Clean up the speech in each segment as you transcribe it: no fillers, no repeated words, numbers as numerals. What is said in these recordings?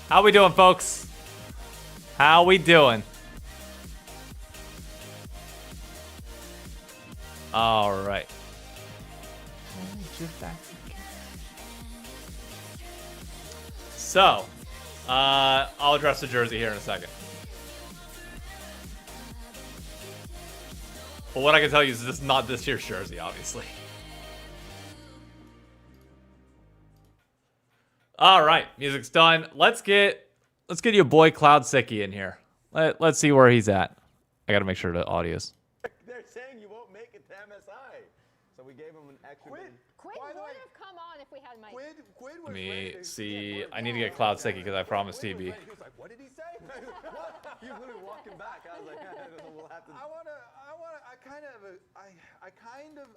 How we doing, folks? How we doing? All right. So, I'll address the jersey here in a second. But what I can tell you is this is not this year's jersey, obviously. All right, music's done. Let's get your boy Cloud Siki in here. Let's see where he's at. I got to make sure the audio's. They're saying you won't make it to MSI, so we gave him an extra. Quid would have come on if we had Mike. Quid was Let me ready. see. I need to get Cloud Siki because I promised TB. He was like, "What did he say?" What? He was literally walking back. I was like, "We'll have to."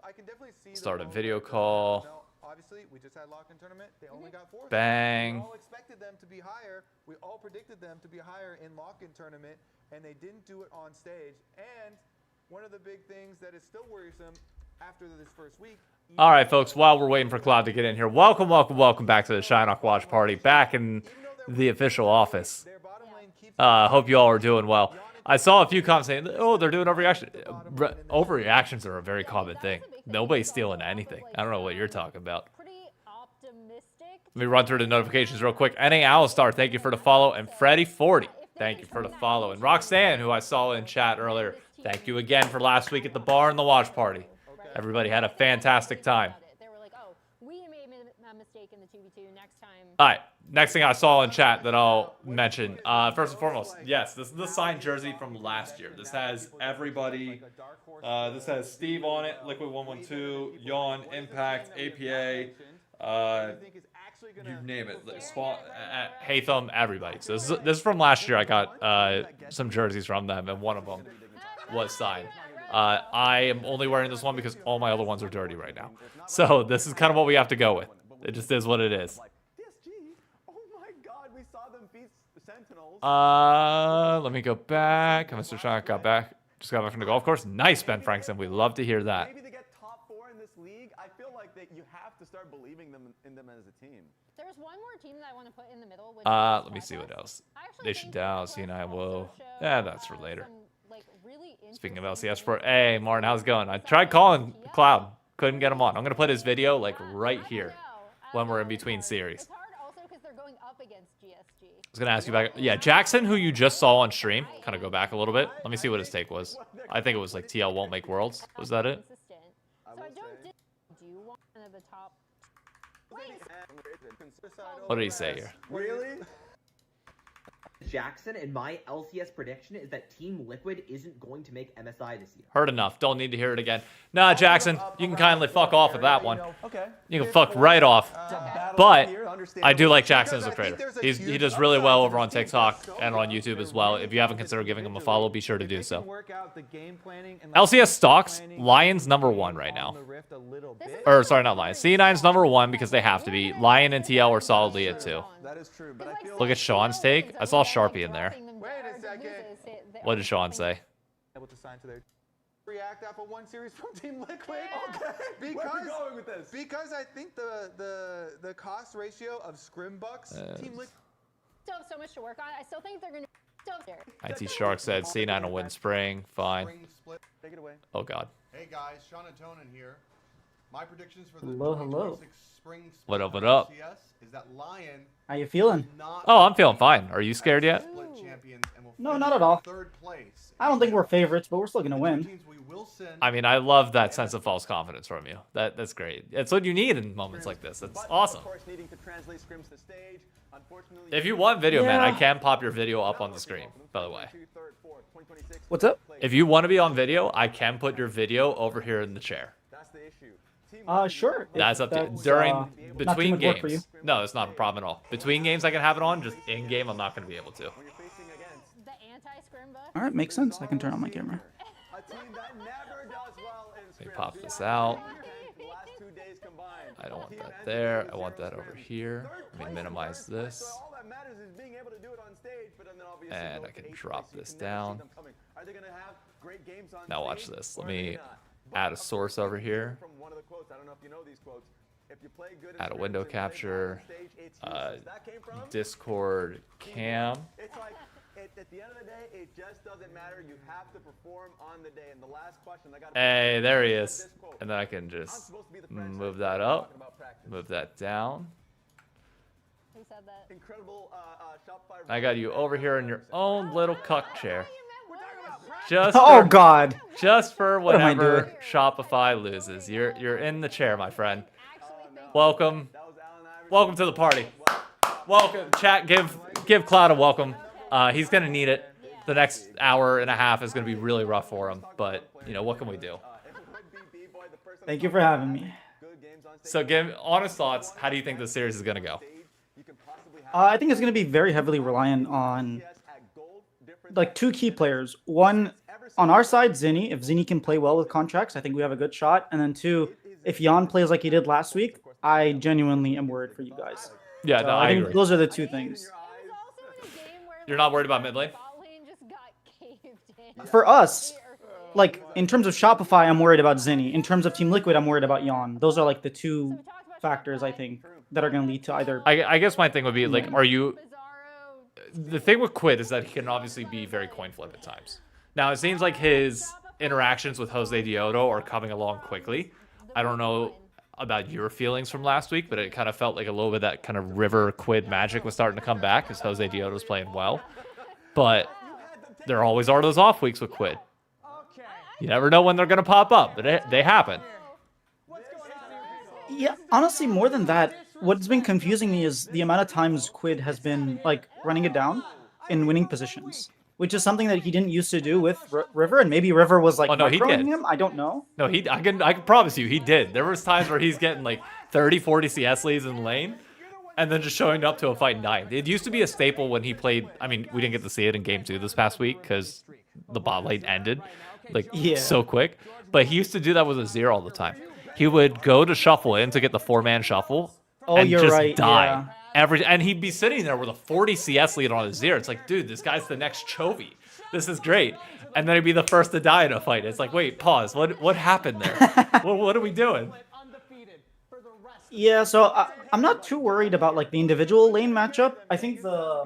I can definitely see. Start a video call. No, obviously, we just had lock-in tournament. They only got 4. Bang. We all expected them to be higher. We all predicted them to be higher in lock-in tournament, and they didn't do it on stage. And one of the big things that is still worrisome after this first week. All right, folks, while we're waiting for Cloud to get in here, welcome back to the ShyKnock Watch Party, back in the official office. Hope you all are doing well. I saw a few comments saying, oh, they're doing overreaction. Overreactions are a very common thing. Nobody's stealing anything. I don't know what you're talking about. Let me run through the notifications real quick. NA Alistar, thank you for the follow. And Freddy40, thank you for the follow. And Roxanne, who I saw in chat earlier, thank you again for last week at the bar and the watch party. Everybody had a fantastic time. They were like, oh, we made a mistake in the 2v2 next time. All right, next thing I saw in chat that I'll mention. First and foremost, yes, this is the signed jersey from last year. This has everybody. This has Steve on it, Liquid 112, LYON, Impact, APA, you name it. Haytham, everybody. So this is from last year. I got some jerseys from them, and one of them was signed. I am only wearing this one because all my other ones are dirty right now. So this is kind of what we have to go with. It just is what it is. Oh my God, we saw them beat Sentinels. Let me go back. Mr. ShyKnock got back. Just got back from the golf course. Nice, Ben Frankson. We love to hear that. Maybe they get top 4 in this league. I feel like that you have to start believing in them as a team. There's one more team that I want to put in the middle. Which Let me see what else. They should down. C9 will. Yeah, that's for later. Speaking of LCS, hey, Martin, how's it going? I tried calling Cloud. Couldn't get him on. I'm going to put his video like right here when we're in between series. It's hard also because they're going up against GSG. I was going to ask you back. Yeah, Jackson, who you just saw on stream, kind of go back a little bit. Let me see what his take was. I think it was like TL won't make worlds. Was that it? So I don't do you want one of the top. What did he say here? Really? Jackson, and my LCS prediction is that Team Liquid isn't going to make MSI this year. Heard enough. Don't need to hear it again. Nah, Jackson, you can kindly fuck off with that one. Okay. You can fuck right off. But I do like Jackson as a trader. He does really well over on TikTok and on YouTube as well. If you haven't considered giving him a follow, be sure to do so. LCS stocks, Lions #1 right now. Or, sorry, not Lions. C9's #1 because they have to be. Lion and TL are solidly at 2. That is true, but I feel Look at Sean's take. I saw Sharpie in there. Wait a second. What did Sean say? Able to sign to their react after one series from Team Liquid. Yeah. Okay. Where are we going with this? Because I think the cost ratio of scrim bucks, Team Liquid. Still have so much to work on. I still think they're going to still there. IT Shark said C9 will win spring. Fine. Spring split. Take it away. Oh, God. Hey guys, Sean and Tonin here. My predictions for the Hello, 2026 spring split What up, what on up? LCS is that Lion How you feeling? not Oh, I'm feeling fine. Are you scared yet? split champions and will No, finish not at all. in 3rd place. I don't think we're favorites, but we're still gonna The two win. teams we will send I mean, I love that sense of false confidence from you. That's great. It's what you need in moments like this. That's awesome. Of course, needing to translate scrims to stage. Unfortunately, If you want video, man, I Yeah. can pop your video up on the screen, by the way. What's up? If you want to be on video, I can put your video over here in the chair. That's the issue. Sure. That's If up to you. that's, During, not too between much work for games. No, it's not a problem at all. Between games, I can have it on. Just in game, I'm not going to be able to. When you're facing against The anti-scrim buff. All right, makes sense. I can turn on my camera. a team that never does well in Let me scrims. pop this out. The last 2 days combined. I don't want that there. I want that over here. Let me minimize this. So all that matters is being able to do it on stage, but then obviously And go I can 8th drop place. this You can never see down. them coming. Are they going to have great games on Now watch stage, this. or Let are they me not? add a source over here. From one of the quotes, I don't know if you know these quotes. Add a window capture. Discord cam. It's like, at the end of the day, it just doesn't matter. You have to perform on the day. And the last question, I got. Hey, there he is. And then I can just move that up, move that down. Who said that? Incredible Shopify. I got you over here in your own little cuck chair. Just Oh for, God. just for am I whenever doing? Shopify loses. You're in the chair, my friend. Welcome. Welcome to the party. Welcome. Chat, give Cloud a welcome. He's gonna need it. The next hour and a half is gonna be really rough for him, but you know, what can we do? Thank you for having me. So give honest thoughts. How do you think this series is gonna go? I think it's going to be very heavily reliant on like two key players. One, on our side, Zinni. If Zinni can play well with contracts, I think we have a good shot. And then two, if LYON plays like he did last week, I genuinely am worried for you guys. Yeah, So no, I I think agree. those are the two things. It was also in a game where You're not worried about mid lane? bot lane just got caved in. For us, like in terms of Shopify, I'm worried about Zinni. In terms of Team Liquid, I'm worried about LYON. Those are like the two factors I think that are going to lead to either. I guess my thing would be like, are you? Bizarro. The thing with Quid is that he can obviously be very coin flip at times. Now it seems like his interactions with Jose Diodo are coming along quickly. I don't know about your feelings from last week, but it kind of felt like a little bit of that kind of River Quid magic was starting to come back because Jose Diodo was playing well. But there always are those off weeks with Quid. You never know when they're going to pop up, but they happen. Yeah, honestly, more than that, what's been confusing me is the amount of times Quid has been like running it down in winning positions, which is something that he didn't used to do with River, and maybe River was like Oh, no, he microing did. him. I don't know. No, I can promise you he did. There was times where he's getting like 30, 40 CS leads in lane and then just showing up to a fight and dying. It used to be a staple when he played. I mean, we didn't get to see it in game 2 this past week because the bot lane ended like so quick. But he used to do that with a 0 all the time. He would go to shuffle in to get the 4-man shuffle and you're just right, die. yeah. And he'd be sitting there with a 40 CS lead on a 0. It's like, dude, this guy's the next Chovy. This is great. And then he'd be the first to die in a fight. It's like, wait, pause. What happened there? what are we doing? Yeah, so I'm not too worried about like the individual lane matchup. I think I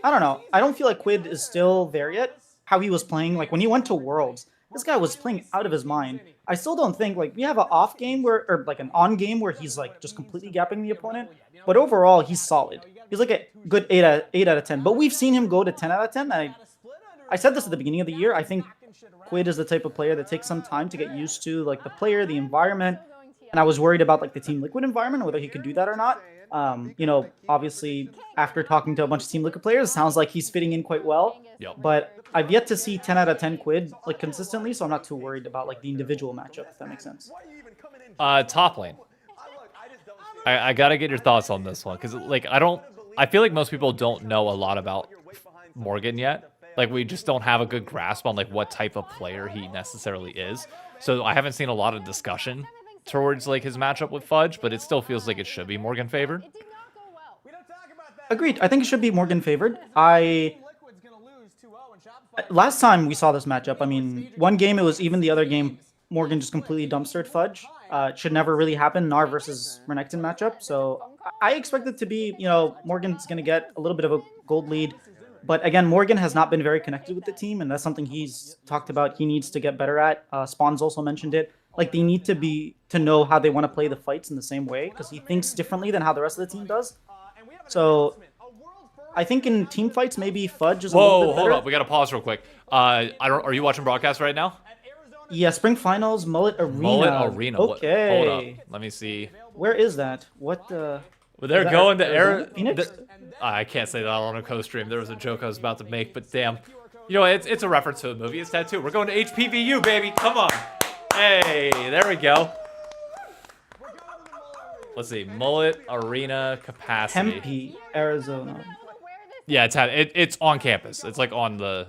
don't know. I don't feel like Quid is still there yet. How he was playing, like when he went to Worlds, this guy was playing out of his mind. I still don't think like we have an off game or like an on game where he's like just completely gapping the opponent. But overall, he's solid. He's like a good 8 out of 10. But we've seen him go to 10 out of 10. I said this at the beginning of the year. I think Quid is the type of player that takes some time to get used to like the player, the environment. And I was worried about like the Team Liquid environment, whether he could do that or not. You know, obviously after talking to a bunch of Team Liquid players, it sounds like he's fitting in quite well. Yep. But I've yet to see 10 out of 10 Quid like consistently, so I'm not too worried about like the individual matchup, if that makes sense. Top lane. I gotta get your thoughts on this one because like I feel like most people don't know a lot about Morgan yet. Like we just don't have a good grasp on like what type of player he necessarily is. So I haven't seen a lot of discussion towards like his matchup with Fudge, but it still feels like it should be Morgan favored. It did not go well. Agreed. I think it should be Morgan favored. Last time we saw this matchup, I mean, one game it was even, the other game Morgan just completely dumpstered Fudge. It should never really happen, Gnar versus Renekton matchup. So I expect it to be, you know, Morgan's going to get a little bit of a gold lead. But again, Morgan has not been very connected with the team, and that's something he's talked about he needs to get better at. Spawn's also mentioned it. Like, they need to know how they want to play the fights in the same way, because he thinks differently than how the rest of the team does. So I think in team fights, maybe Fudge is a little bit better. Hold up. We got to pause real quick. Are you watching broadcast right now? Yeah, Spring Finals, Mullet Arena. Mullet Arena. Okay. Hold up. Let me see. Where is that? What the... Well, they're going to Arizona? Phoenix? I can't say that on a co-stream. There was a joke I was about to make, but damn. You know, it's a reference to a movie. It's Tattoo. We're going to HPVU, baby. Come on. Hey, there we go. Let's see. Mullet Arena capacity. Tempe, Arizona. Yeah, it's on campus. It's like on the...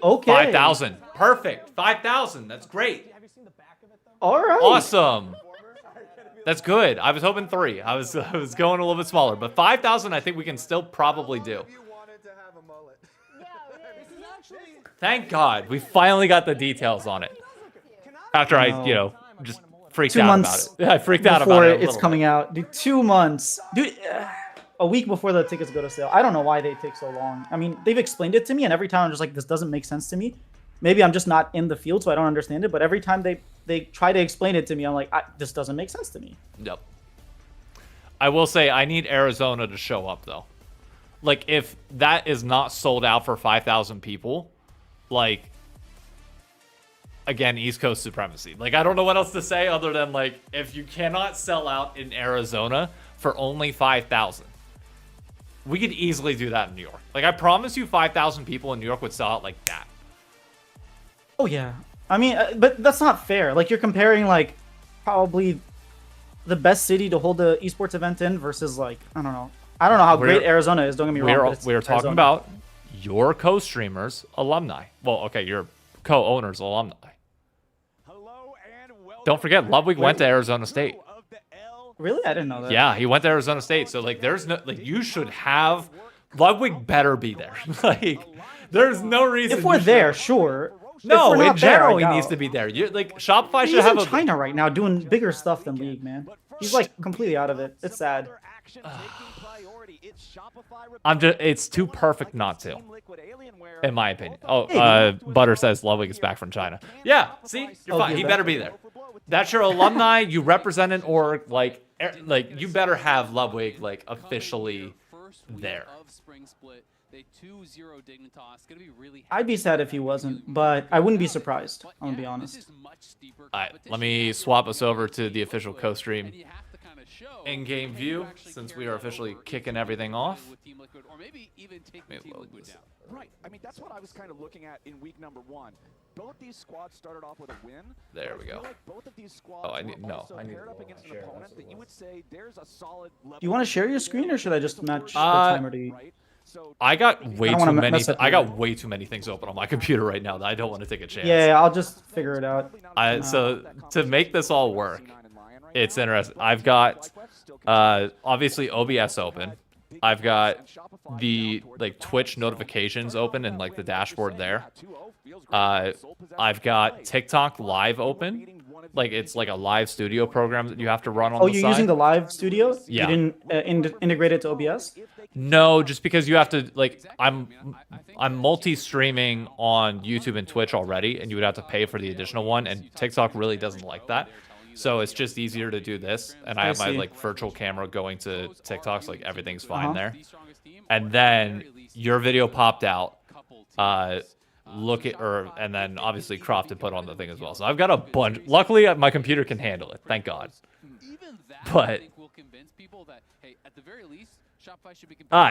Okay. 5,000. Perfect. 5,000. That's great. All right. Awesome. That's good. I was hoping 3. I was going a little bit smaller, but 5,000 I think we can still probably do. Thank God we finally got the details on it. After I, just freaked 2 out months about it. Yeah, I freaked out before about it. it's coming out. Dude, 2 months. Dude, a week before the tickets go to sale. I don't know why they take so long. I mean, they've explained it to me, and every time I'm just like, this doesn't make sense to me. Maybe I'm just not in the field, so I don't understand it. But every time they try to explain it to me, I'm like, this doesn't make sense to me. Yep. I will say I need Arizona to show up, though. Like, if that is not sold out for 5,000 people, like, again, East Coast supremacy. Like, I don't know what else to say other than, like, if you cannot sell out in Arizona for only 5,000, we could easily do that in New York. Like, I promise you 5,000 people in New York would sell out like that. Oh, yeah. I mean, but that's not fair. Like, you're comparing, like, probably the best city to hold the esports event in versus, like, I don't know. I don't know how great Arizona is. Don't get me wrong. We're talking about your co-streamers, alumni. Well, okay, your co-owners, alumni. Don't forget, Ludwig went to Arizona State. Really? I didn't know that. Yeah, he went to Arizona State. So, like, there's no, like, you should have, Ludwig better be there. Like, there's no reason. If we're there, sure. No, in general, he needs to be there. You like Shopify should He's have in China right now doing bigger stuff than League, man. He's like completely out of it. It's sad. It's too perfect not to, in my opinion. Oh, Butter says Ludwig is back from China. Yeah, see, you're fine. He better be there. That's your alumni. You represent an org. Like you better have Ludwig like officially there. I'd be sad if he wasn't, but I wouldn't be surprised. I'm gonna be honest. All right, let me swap us over to the official co-stream in-game view since we are officially kicking everything off. Right. I mean, that's what I was kind of looking at in week number 1. Both these squads started off with a win. There we go. Like both of these squads I need paired up against an opponent that you would say there's a solid level. Do you want to share your screen, or should I just match the timer to you? I got way too many. I got way too many things open on my computer right now that I don't want to take a chance. Yeah, I'll just figure it out. So to make this all work, it's interesting. I've got obviously OBS open. I've got the like Twitch notifications open and like the dashboard there. I've got TikTok live open. Like it's like a live studio program that you have to run on the side. Oh, you're using the live studio? Yeah. You didn't integrate it to OBS? No, just because you have to like I'm multi-streaming on YouTube and Twitch already, and you would have to pay for the additional one, and TikTok really doesn't like that. So it's just easier to do this, and I have my like virtual camera going to TikTok, so like everything's fine there. And then your video popped out. And then obviously cropped and put on the thing as well. So I've got a bunch. Luckily, my computer can handle it. Thank God. But all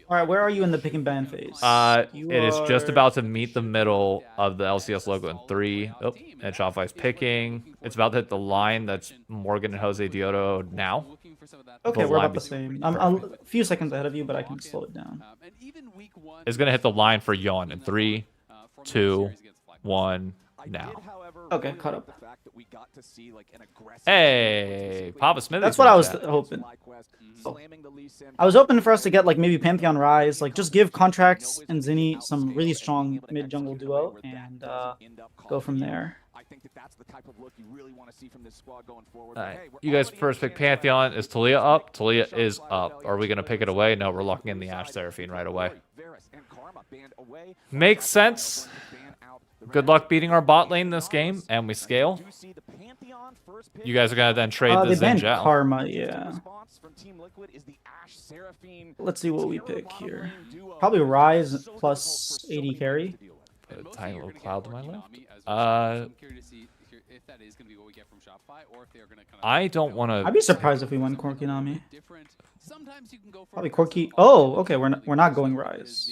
right, where are you in the pick and ban phase? It is just about to meet the middle of the LCS logo in 3. Oh, and Shopify's picking. It's about to hit the line that's Morgan and Jose Diodo now. Okay, we're about the same. I'm a few seconds ahead of you, but I can slow it down. It's gonna hit the line for LYON in 3, 2, 1, now. Okay, caught up. Hey, Papa Smith. That's what I was hoping. Oh. I was hoping for us to get like maybe Pantheon Rise, like just give Contracts and Zinni some really strong mid jungle duo and go from there. I think that's the type of look you really want to see from this squad going forward. Right. You guys first pick Pantheon. Is TLAW up? TLAW is up. Are we going to pick it away? No, we're locking in the Ashe Seraphine right away. Makes sense. Good luck beating our bot lane this game, and we scale. You guys are going to then trade the Xin Zhao. Karma, yeah. Let's see what we pick here. Probably Rise plus 80 carry. Put a tiny little cloud to my left. I don't want to. I'd be surprised if we went Corki Nami. Probably Corki. Oh, okay. We're not going Rise.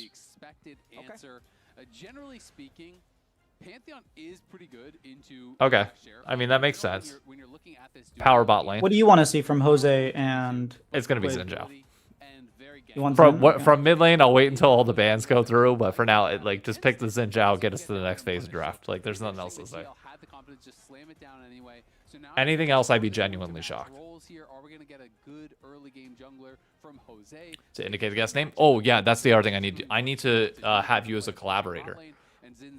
Generally speaking, Pantheon is pretty good into. Okay, I mean that makes sense. Power bot lane. What do you want to see from Jose and? It's gonna be Xin Zhao. You want from mid lane, I'll wait until all the bans go through. But for now, just pick the Xin Zhao, get us to the next phase of draft. Like there's nothing else to say. Anything else, I'd be genuinely shocked. To indicate the guest name? Oh yeah, that's the other thing I need. I need to have you as a collaborator.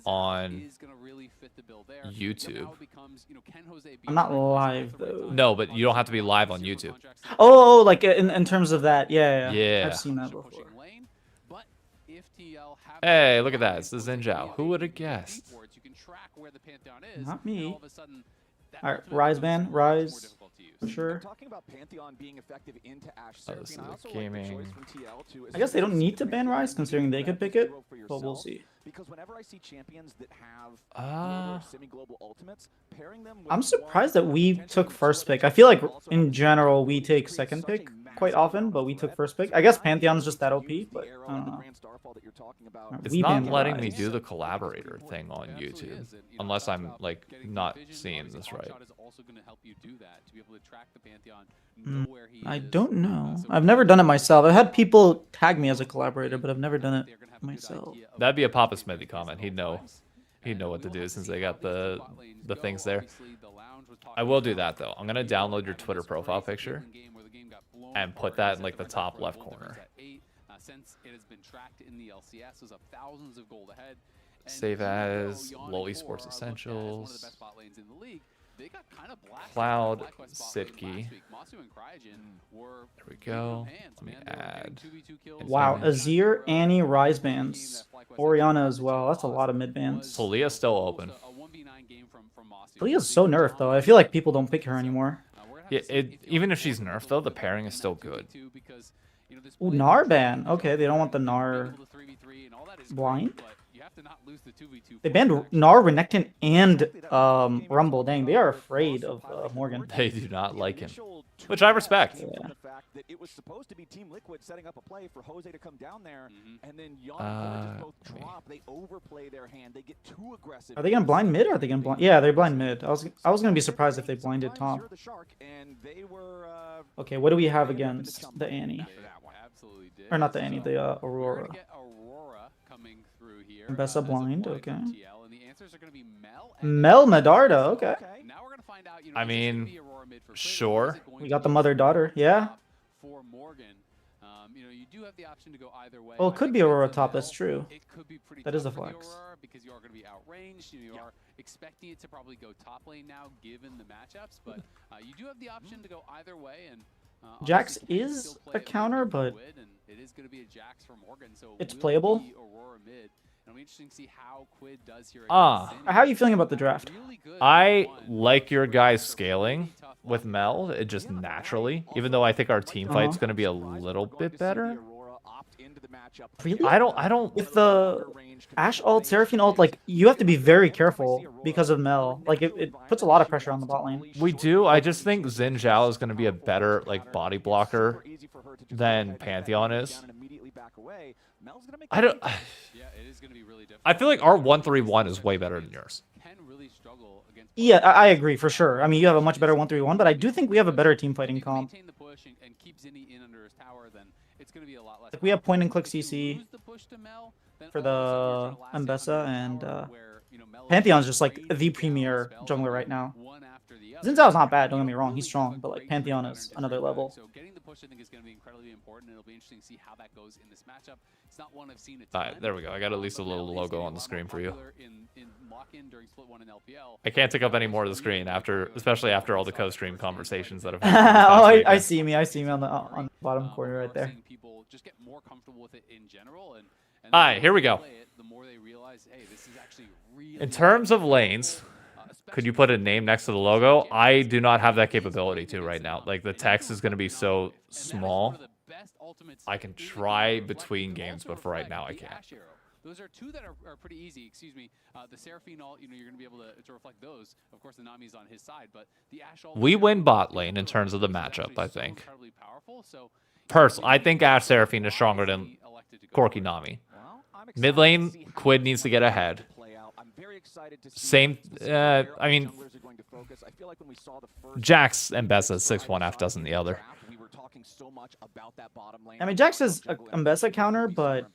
on is gonna really fit the bill there. YouTube. Now it becomes, can Jose be I'm not right live, at the right though. time? No, but you don't have to be live on YouTube. Oh, like in terms of that, yeah. Yeah. I've seen that before. Pushing lane, but if TL have Hey, look at that. It's the Xinjiao. Who would have guessed? you can track where the Pantheon is, Not and me. all of a sudden, that All right, ultimate Rise becomes ban, much more Rise. difficult to use. For sure. And talking about Pantheon being effective into Ashe Oh, this is Seraphine, I a also like the gaming- choice from TL to I guess they don't need to ban Rise, considering they could pick it, for but we'll yourself. see. Because whenever I see champions that have Ah. semi-global ultimates, pairing them with I'm one surprised that we potentially took with first switch pick. I feel like that also in has general we to take create second such a pick massive quite often, amount but of we took threat. first pick. So I guess I'm Pantheon's able just to that use OP, the but arrow I don't and the know. Grand Starfall that you're talking about. Alright, It's we not banned letting Rise. me do the collaborator thing on YouTube, unless I'm like not seeing this right. I don't know. I've never done it myself. I've had people tag me as a collaborator, but I've never done it myself. That'd be a Papa Smithy comment. He'd know what to do since they got the things there. I will do that though. I'm gonna download your Twitter profile picture and put that in like the top left corner. Since it has been tracked in the LCS, was up thousands of gold ahead. Save as LoL Esports Essentials. They got kind of blasted Cloud, by FlyQuest bot lane Siki. last week. Masu and Cryogen were There we in go. hands, Let me man. They were getting add. 2v2 kills. Wow, Damage. Azir, Annie, Rise bans. Orianna as well. That's a lot of mid bans. Talia's still open. A 1v9 game from Masu. Talia's so nerfed though. I feel like people don't pick her anymore. We're gonna have Yeah, to see it, if even LCS if she's can nerfed go though, the for it pairing in is that still good. 2v2 because, this Ooh, play Nar is ban. Okay, they don't want the being Nar able to 3v3 and all that is great, blind. but you have to not lose the 2v2 They force banned action. Nar, Renekton, and Rumble. Dang, they are afraid of Morgan. They do not like him, which I respect. Yeah. It was supposed to be Team Liquid setting up a play for Jose to come down there, and then LYON just both let me- drop. They overplay their hand. They get too aggressive. Are they gonna blind mid or are they gonna blind? Yeah, they're blind mid. I was gonna be surprised if they blinded top. The shark, and they were, Okay, what do we have against the Annie? Absolutely did. Or not the Annie, So, the we're Aurora. gonna get Aurora coming through here. Mbessa as a blind, from okay. TL, and the answers are gonna be Mel and Mel Medarda, okay. Now we're gonna find out, I is this gonna mean, be Aurora mid for Quid, or sure. is it going We to got the be mother-daughter, yeah. top for Morgan? You do have the option to go either way. Well, it I could think be against Aurora the top, that's Mel, true. It could be pretty That tough is a for the flex. Aurora because you are going to be outranged. You are expecting it to probably go top lane now, given the matchups. But you do have the option to go either way. And Jax obviously can is still play a it like counter, you but would, and it is going to be a Jax for Morgan. So it's will playable. be Aurora mid. And it'll be interesting to see how Quid does here. Ah. against Zinni. How are you feeling about the draft? Really good I one. like your guys So scaling really tough with one. Mel, it just naturally, even though I think our team fight's going to be a little bit better. Really? I don't With the Ashe ult, Seraphine ult, like, you have to be very careful because of Mel. Like, it puts a lot of pressure on the bot lane. we do. I just think Xin Zhao is going to be a better like body blocker than Pantheon is. I don't Yeah, it is going to be really difficult. I feel like our 1-3-1 is way better than yours. Can really struggle against Yeah, I agree, for sure. I mean, you have a much better 1-3-1, but I do think we have a better team fighting If you comp. maintain the push and keep Zinni in under his tower, then it's going to be a lot less. Like, we have point and click If you CC lose the push to Mel, then for all of a the sudden you're trying to last hit Mbessa, under and tower where, Mel is Pantheon's just, like, raging the down premier spells jungler right now. one after the other. Xin Zhao's not bad, don't get me You wrong, really he's have strong, a but, like, great Pantheon pattern is to another bring back. level. So getting the push, I think, is going to be incredibly important. It'll be interesting to see how that goes in this matchup. It's not one I've seen a ton. Alright, there we go. I got at least a but little Mel is logo getting on a the lot screen more for you. popular in lock-in during split 1 in LPL. I can't take up any more of the screen after, especially after all the co-stream conversations that have Oh, happened. I see me on the bottom corner right there. Seeing people just get more comfortable with it in general, and All right, here we go. play it, the more they realize, hey, this is actually really In terms of lanes, could you put a name next to the logo? I do not have that capability to right now. Like, the text is going to be so small. I can try between games, but for right now, I can't. Those are two that are pretty easy. Excuse me. The Seraphine ult, you're going to be able to reflect those. Of course, the Nami's on his side, but the Ashe ult. We win bot lane in terms of the is matchup, actually I so think. incredibly powerful. So Personally, I think Ashe Seraphine is stronger than Corki Nami. Mid lane, Quid needs to get ahead. Same, I mean, Jax and Bessa 6-1 half dozen the other. I mean, Jax is a Mbessa counter, but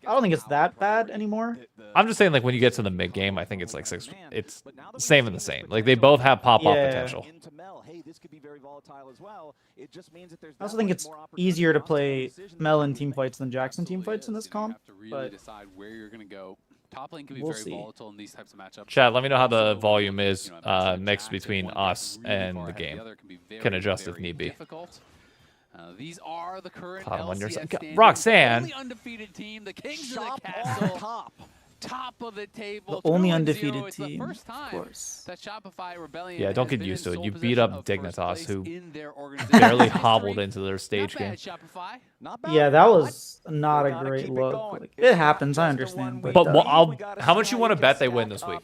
I don't think it's that bad anymore. I'm just saying, like, when you get to the mid game, I think it's like 6. It's same and the same. Like, they both have pop-off Yeah. potential. I also think it's easier to play Mel in team fights than Jax in team fights in this comp. You have to really but- decide where you're going to go. top lane can be We'll very see. volatile in these types of matchups. Chad, let me know how the So, volume is you know, a matchup mixed attack, between if one gets us really and far the ahead of game. other, can be Can very, adjust if very need be. difficult. These are the current Bottom on your LCS side. standings. Roxanne. The only undefeated team, the Kings Shop of the on Castle. Top of the table. The only 2-0. undefeated It's team, the first of time course. that Shopify Rebellion Yeah, don't has get been used in to it. You sole beat up possession of first Dignitas, place who in their organization barely history. hobbled into their stage Not game. bad, Shopify. Not bad. Yeah, that but was not we a gotta great keep look. going. Like, It's it not happens, I just a understand. one-week But lead. I'll- We gotta how much see you how wanna can bet they win stack this week? up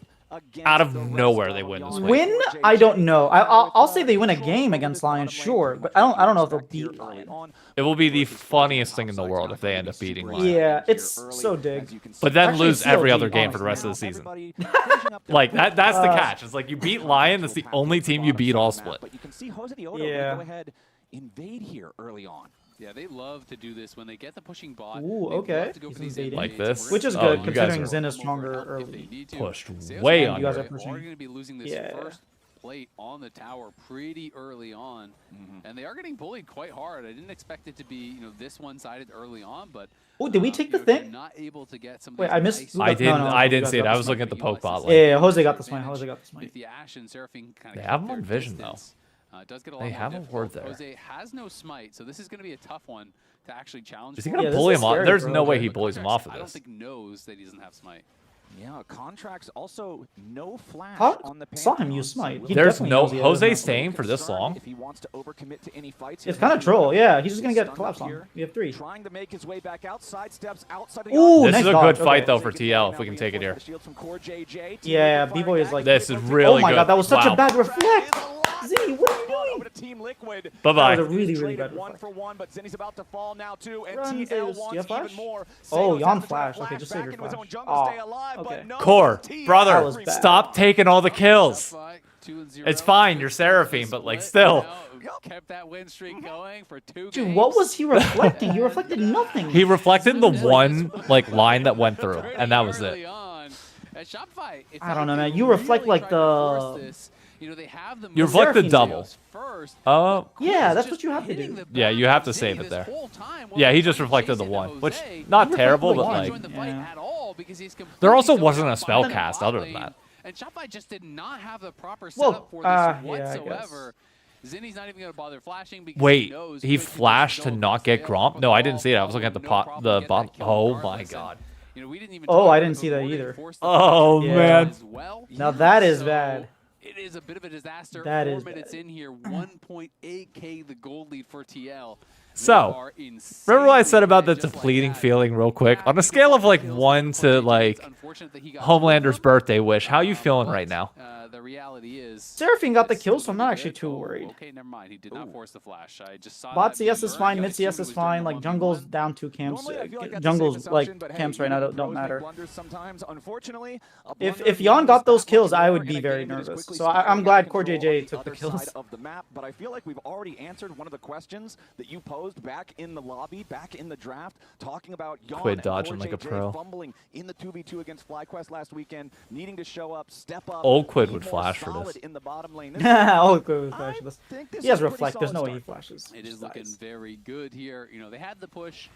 against Out of the rest nowhere, they of win this LYON. week. Win? I don't know. I'll say they win a game against Lion, sure, but I don't know if they'll beat Lion. It will be the funniest thing in the world if they end up beating Lion. Yeah, it's so dig. But then Actually, lose every CLG, other game for the rest honestly. of the season. Like, that's the catch. It's like you beat Lion, that's the only team you beat all split. But you can see Jose Dioto Yeah. go ahead, invade here early on. Yeah, they love to do this when they get the pushing bot. Ooh, they okay. love to go for He's these invading. Like invades, this? and we're Which is gonna good, you see guys considering are Zen is come over stronger help if early. they need to. Pushed Sales way guys on You guys it. are pushing. going to be losing this Yeah. first plate on the tower pretty early on, and they are getting bullied quite hard. I didn't expect it to be this one-sided early on, but Oh, did we take the if you're thing? not able to get some of Wait, these I missed- nice No, I didn't. no, I you didn't guys see it. got I the was looking at the poke bot Yeah, lane. yeah, Jose got the smite. Jose got the smite. If the Ashe and Seraphine kind of They have him on vision, though. Does get a lot They more have a difficult. ward there. Jose has no smite, so this is going to be a tough one to actually challenge. Is he for. gonna Yeah, this bully is him off? scary There's for no way Jose. he But bullies him off of I don't this. think knows that he doesn't have smite. Yeah, contracts also no flash How- on the saw him Pantheon, use smite. so He There's definitely no knows he has Jose no- staying for this concerned long. if he wants to overcommit to any fights. It's kind of troll, yeah. He's just gonna get Stunned collapsed up on. here, We have 3. Trying to make his way back outside steps outside of the Ooh, This nice is a dodge. good fight Okay. though for TL if we can take it here. Yeah, B-Boy is like- This is really Oh my good. god, that was such Wow. a bad reflect! Zinni, what are you doing? Bye-bye. That was a really, really bad One reflect. for one, but Zinni's about to fall now too, and Run, TL Zeus. wants Do you have flash? even more. Oh, Zeus Yon has to try to flash. Okay, just back save your into his flash. own jungle, Oh, stay alive, but okay. no, Core, TL brother, That was bad. stop taking all the kills. 2-0. It's fine, you're Seraphine, but like still. Kept that win streak going for 2 games. Dude, what was he reflecting? He reflected nothing. He reflected the one like line that went through, and that was Early it. on. At Shopify, if I don't they know, man. could You reflect really like try to force the- this, they have the You reflect the Seraphine double. Zeus First, Oh, Yeah, that's what you have to do. Yeah, you have to save it there. Yeah, he just reflected the one, which not He terrible, but reflected like one. Yeah. There also wasn't a spell cast other than that. And Shopify just did not have the proper Well, setup for this yeah, I whatsoever. Zinni's not even going to bother flashing because Wait, he knows he Quid can just flashed go to not get fail Gromp? from No, the I didn't see it. I ball. was looking at the No pot, problem the getting bot. that kill Oh my regardless. god. And, we didn't even Oh, talk I about didn't it see that before they either. forced the Oh flash Yeah. man. as well. Now that is So, bad. It is a bit of a disaster. That 4 is minutes bad. in here, 1.8k the gold lead for TL. So, remember what I said about the depleting feeling real quick? On a scale of like 1 to like Homelander's birthday wish, how you feeling right now? The reality is Seraphine got the it's kill, still so I'm not gonna be actually good. too Oh, worried. Okay, never mind. He did not force the flash. I just saw Bot that CS is being fine, burned. mid CS is fine, like jungle's down 2 camps. Jungle's like camps right now don't matter. If Yon got those kills, I would be very nervous. So I'm glad Core JJ took the kills. Of the map, but I feel like we've already answered one of the questions that you posed back in the lobby, back in the draft, talking about Yon Quid and dodging Core like a JJ pro. fumbling in the 2v2 against FlyQuest last weekend, needing to show up, step up. Old Quid be would more flash for solid this. in the bottom lane. Oh, good with I flash this. think this He has is a pretty reflect. There's no solid way he start. flashes. It is Just looking dies. very good here. They had the push.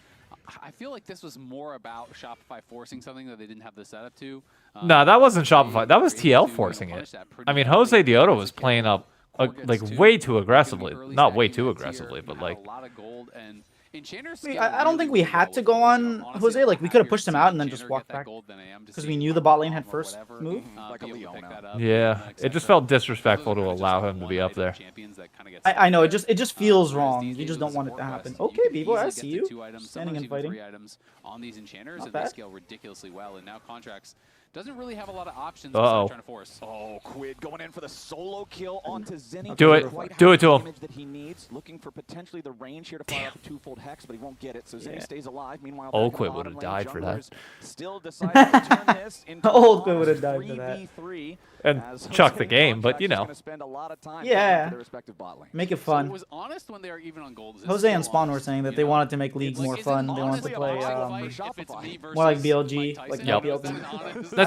I feel like this was more about Shopify forcing something that they didn't have the setup to. No, that wasn't Shopify. That was They TL were able to, forcing punish it. that pretty I mean, well. Jose Dioto was Core playing up gets like two. way too Gonna be aggressively. early Not way stacking too that tier, aggressively, but had like a lot of gold and Enchanter's I mean, skill I don't think we really had well to with go gold. on Honestly, Jose. I'm Like we could have happier pushed to him see out and then Enchanter just get walked that back gold than I am to because see we knew him the bot lane on had or first whatever, move. Like be a able to LYON pick now. that up, yeah, et it just cetera. felt disrespectful to Those are kinda allow just him to be up one-item there. champions that kinda get I know stuck it just feels whereas wrong. these You days just with don't this want it to core happen. quest, Okay, can B-boy, I easily see get you. to 2 items, Standing sometimes and even fighting. 3 items on these enchanters, Not and they bad. scale ridiculously well. And now Contracts doesn't really have a lot of options Uh-oh. besides trying to force. Oh, Quid going in for the solo kill onto Zinni. Do it. Quite Do have it to the him. damage that he needs, looking for potentially the range here to fire off a twofold hex, but he won't get it. So Zinni Yeah. stays alive. Meanwhile, Old back in the Quid would've bottom lane, died for that. junglers Still deciding to turn this into Old a Quid would've died for that. 3v3 And as chuck Jose the and game, but Contracts you is know. gonna spend a lot of time Yeah. fighting for their respective bot lanes. Make it So it fun. was honest when they are even on gold. Is it Jose and still Spawn were honest, saying that you they know? wanted to make leagues Like, more is it fun. They wanted to honestly a play boxing more fight if it's me like versus BLG, Mike like Tyson? no Yep. Is that BLG. an honest- That's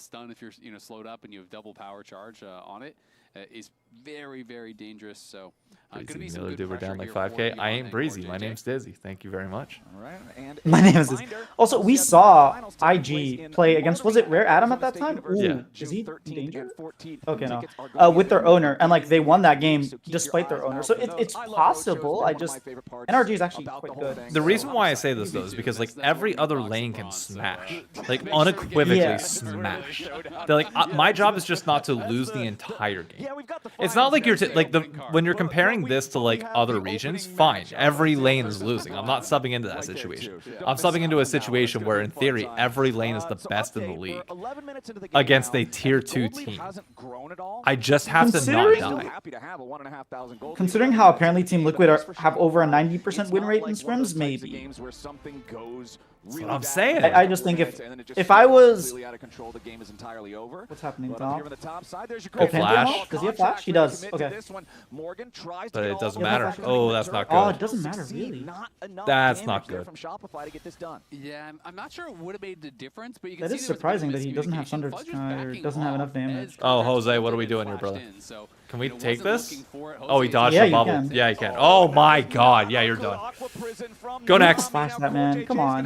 stun if you're slowed up and you have double power charge on it is very, very dangerous. So going to be some good We're down pressure like here 5K. for I LYON ain't and breezy. for My JJ. name's Dizzy. Thank you very much. All right, and My name is. Also, we saw IG play against. Was it Rare Adam at that time? Ooh, Yeah. is he in danger? Okay, no. With their owner, and like they won that game despite their owner. So it's possible. NRG is actually quite good. The reason why I say this though is because like every other lane can smash, like unequivocally Yeah. smash. They're like my job is just not to lose the entire game. It's not like you're when you're comparing this to like other regions, fine. Every lane is losing. I'm not subbing into that situation. I'm subbing into a situation where in theory every lane is the best in the league against a tier 2 team. I just have to not die. Considering how apparently Team Liquid have over a 90% win rate in scrims, maybe. That's what I'm saying. I just think if I was... What's happening, Tom? Oh, flash. Does he have flash? He does. Okay. But it doesn't matter. Oh, that's not good. Oh, it doesn't matter, really. That's not good. Yeah, I'm not sure it would have made the difference, but you can That see is there was surprising a bit that of he doesn't have miscommunication. Thunder Fudge was or backing doesn't have off enough damage. as Oh, Contracts Jose, what are we had doing here, flashed brother? in, so, Can we you know, take wasn't this? looking for it. Oh, he Jose dodged Yeah, the you bubble. can. Yeah, he can. Oh my god. Yeah, you're done. Go next. Flash that, man. Come on.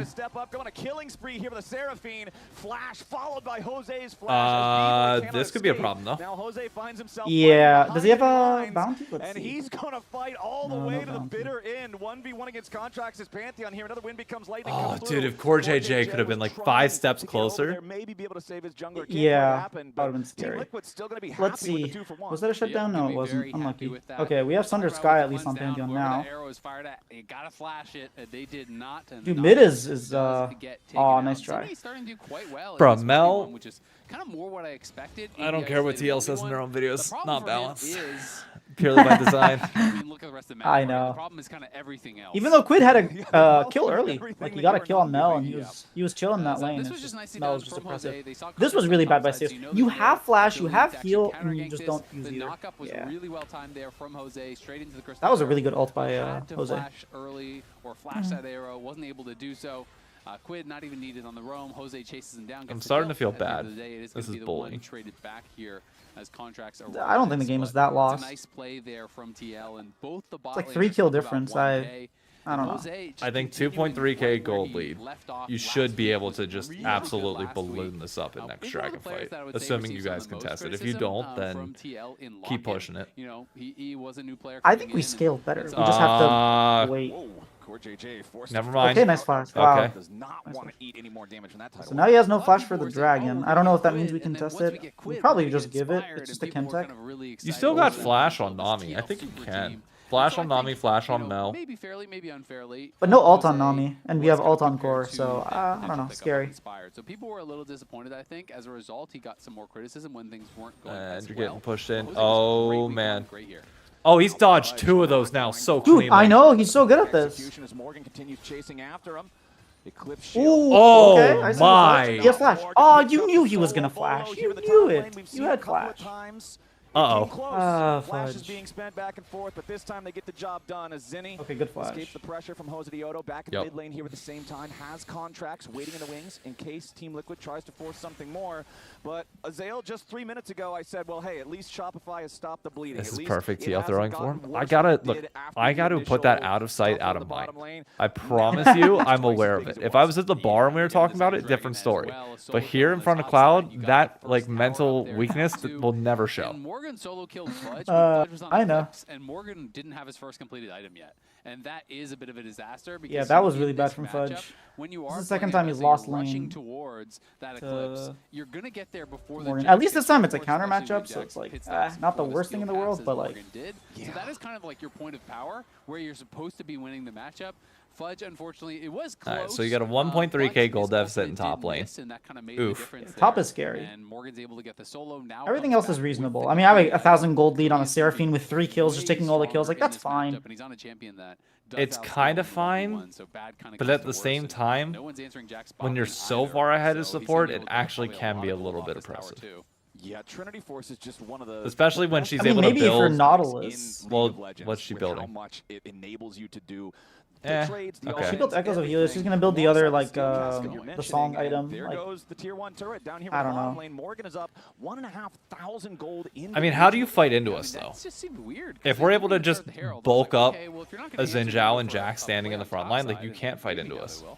This could be a problem, though. Now Jose finds himself Yeah. right Does he have behind a the lines, bounty? Let's and see. he's gonna fight all the No, way no to the bounty. bitter end. 1v1 against Contracts as Pantheon here. Another win becomes Lightning. Oh, comes dude, through. if Core JJ Core could have been like was 5 trying steps to get over closer. there, maybe be able to save his jungler. Can't Yeah, quite happen, that would've been but scary. Team Liquid's still gonna be Let's happy with see. the 2-for-1. Was that a shutdown? No, it Very wasn't. happy Unlucky. with that. Okay, we have Thunder Talk Sky about at least on cleanse down. Pantheon Whoever now. the arrow is fired at, you gotta flash it. They did not. And Dude, the mid knockdown is does get taken aw, out. nice try. Simi's starting to do quite well in Bro, this Mel- 1v1, which is kind of more what I expected. I don't ABI care what played TL says in 1v1. their own The videos. problem Not for him balanced. is- Purely by design. I mean, look at the rest of the map, I right? know. The problem is kind of everything else. Even though Quid had a Yeah, kill early, everything like he that got a you were kill on not Mel, giving, and he was chilling that lane. This It's was just just, nicely Mel done was just from impressive. Jose. They saw This was Contracts really on bad by top side, Safe. so know You that have they're flash, you ability have to actually heal, counter and you gank just this. don't use The either. knockup was Yeah. really well timed there from Jose, straight into the crystal. That was a arrow. really good ult by Had to Jose. flash early or flash that arrow, wasn't able to do so. Quid not even needed on the roam. Jose chases him down. I'm gets the starting kill. to feel At the end bad. of the day, it is This gonna is be the one bullying. traded back here as Contracts are. I don't think the game is that lost. It's a nice play there from TL, and both the bot like laners 3 kill took about difference. 1K. I don't know. Jose just I think continuing 2.3k right where gold he lead. left off You last should be week, able was to just really absolutely good last week. balloon this up in I next think one of Dragon the players fight. that I would say Assuming you received some guys of the most contest it. If you criticism, don't, from then TL in keep Lock-In. pushing it. You know, he was a new player. I coming think in we and scaled better. We it's just have Uh, to wait. Whoa, Core JJ forced Never to- mind. Okay, nice flash. Wow. Okay. Does not want to eat any more damage from that title. So now he has no Lot flash of for the people were saying, dragon. "Oh, I don't know if that Quid," means we and then contest once we it. get We Quid, probably we just get give it. inspired, It's just and a people were Chemtech. kind of really You excited still got over flash the on Nami. I TL think you super can. team. Flash So on I Nami, think, flash you on know, Mel. Maybe fairly, maybe unfairly. But no ult on Jose Nami, and we was have kind ult of on Core, compared so to that I don't potential know, pickup of scary. Inspired. So people were a little disappointed, I think. As a result, he got some more criticism when things weren't going And as you're well. getting pushed in. Jose was great Oh, week man. one, great here. Oh, he's dodged 2 of those now so Dude, cleanly. I know, he's so good at this. Execution as Morgan continues chasing after him. Eclipse Ooh, shield. Oh, okay, I see the my. flash. He has flash. Oh, you knew he was gonna flash. You knew it. You had flash. Uh-oh. Flash is Fudge. being spent back and forth, but this time they get the job done as Zinni Okay, good flash. escapes the pressure from Jose Dioto back in Yep. the mid lane here at the same time, has Contracts waiting in the wings in case Team Liquid tries to force something more. But Azael, just 3 minutes ago, I said, well, hey, at least Shopify has stopped the bleeding. This At is least perfect it TL hasn't throwing gotten form. worse I gotta than it look. did after I the gotta put that initial out of sight, stuff out on of the mind. bottom lane. I Now promise it's you, not I'm twice as aware of big as it. it If I was. was at the bar and we were talking about it, different story. But here in front of Cloud, that like mental weakness will never show. And Morgan solo killed Fudge. Uh, Fudge was on I know. Eclipse, and Morgan didn't have his first completed item yet. And that is a bit of a disaster. Because Yeah, that was in really bad this from matchup, Fudge. When you This are is the second playing time he's as you're lost rushing lane towards that to Eclipse, you're going to get there before the Morgan. Jax At least this gets time it's a forward, counter especially when matchup, so Jax it's like, hits that not the before worst thing in the skill world, passes but like, Morgan did. So that is kind of like your point of power, where you're supposed to be winning the matchup. Fudge, unfortunately, it was close. All right, so you got a 1.3k gold deficit in top lane. And that kind of made Oof. the difference top there. is scary. And Morgan's able to get the solo. Now Everything comes else is back with reasonable. the I mean, I have complete 1,000 gold lead on a item. Seraphine with 3 kills, just Way taking all the kills. Like, stronger in that's this fine. matchup, and he's on a champion that does It's outscale kind of him fine, 1v1, so bad kinda but comes at to the worse, same and time, no one's answering Jack's when bot you're lane so either, far ahead so of he's gonna support, be it able to get actually probably can lot be a of gold little off bit his tower, oppressive. too. Yeah, Trinity Force is just one of the Especially when she's I mean, able to maybe for build. Nautilus. in Well, League of Legends what's she with building? How much it enables you to do Eh, the trades, the okay. offense, She built Echoes of Helios. She's everything. gonna build the other, like, Alongside skill task the you're song mentioning, item. and there Like, goes the tier 1 turret down here I with the don't bottom know. lane. Morgan is up 1,500 gold in I mean, how do you fight into I us mean, though? that just seemed weird. 'cause If they we're didn't able to even just start the Herald. I was bulk like, up okay, well, if you're not a gonna answer, Xin Zhao go and for Jack a standing in play the on front top line, like side you and can't fight maybe into go us. they will.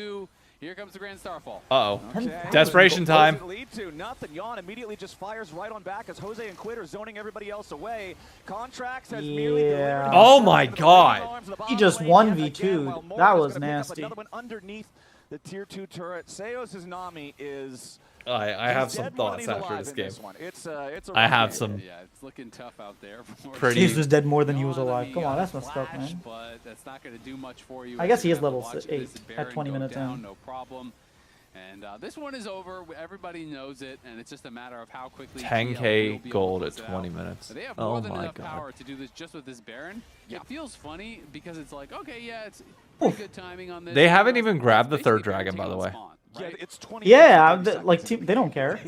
2. Here comes the Grand Starfall. Uh-oh. Okay. Desperation time. What does it lead to? Nothing. Yon immediately just fires right on back as Jose and Quid are zoning everybody else away. Contracts has merely delivered. Oh my God. He just 1v2'd. That was nasty. Another one underneath the tier 2 turret. Seos' Nami is... I have some thoughts after this game. It's I have some Yeah, it's looking tough out there. pretty... He was dead more than he was Yon on alive. the, Come on, that's messed up, flash, man. But that's not going to do much for you. I guess as he you is have to level watch 8 this at 20 Baron go minutes down, in. No problem. And this one is over. Everybody knows it, and it's just a matter of how quickly 10K gold at 20 minutes. They have Oh more than my enough power god. to do this just with this Baron. Yeah. It feels funny because it's like, okay, yeah, it's pretty good timing on this. They haven't It's even grabbed the basically third dragon, by the way. spawn, Yeah, right? it's 20. Yeah, minutes, 30 like seconds team, in they the don't game. care.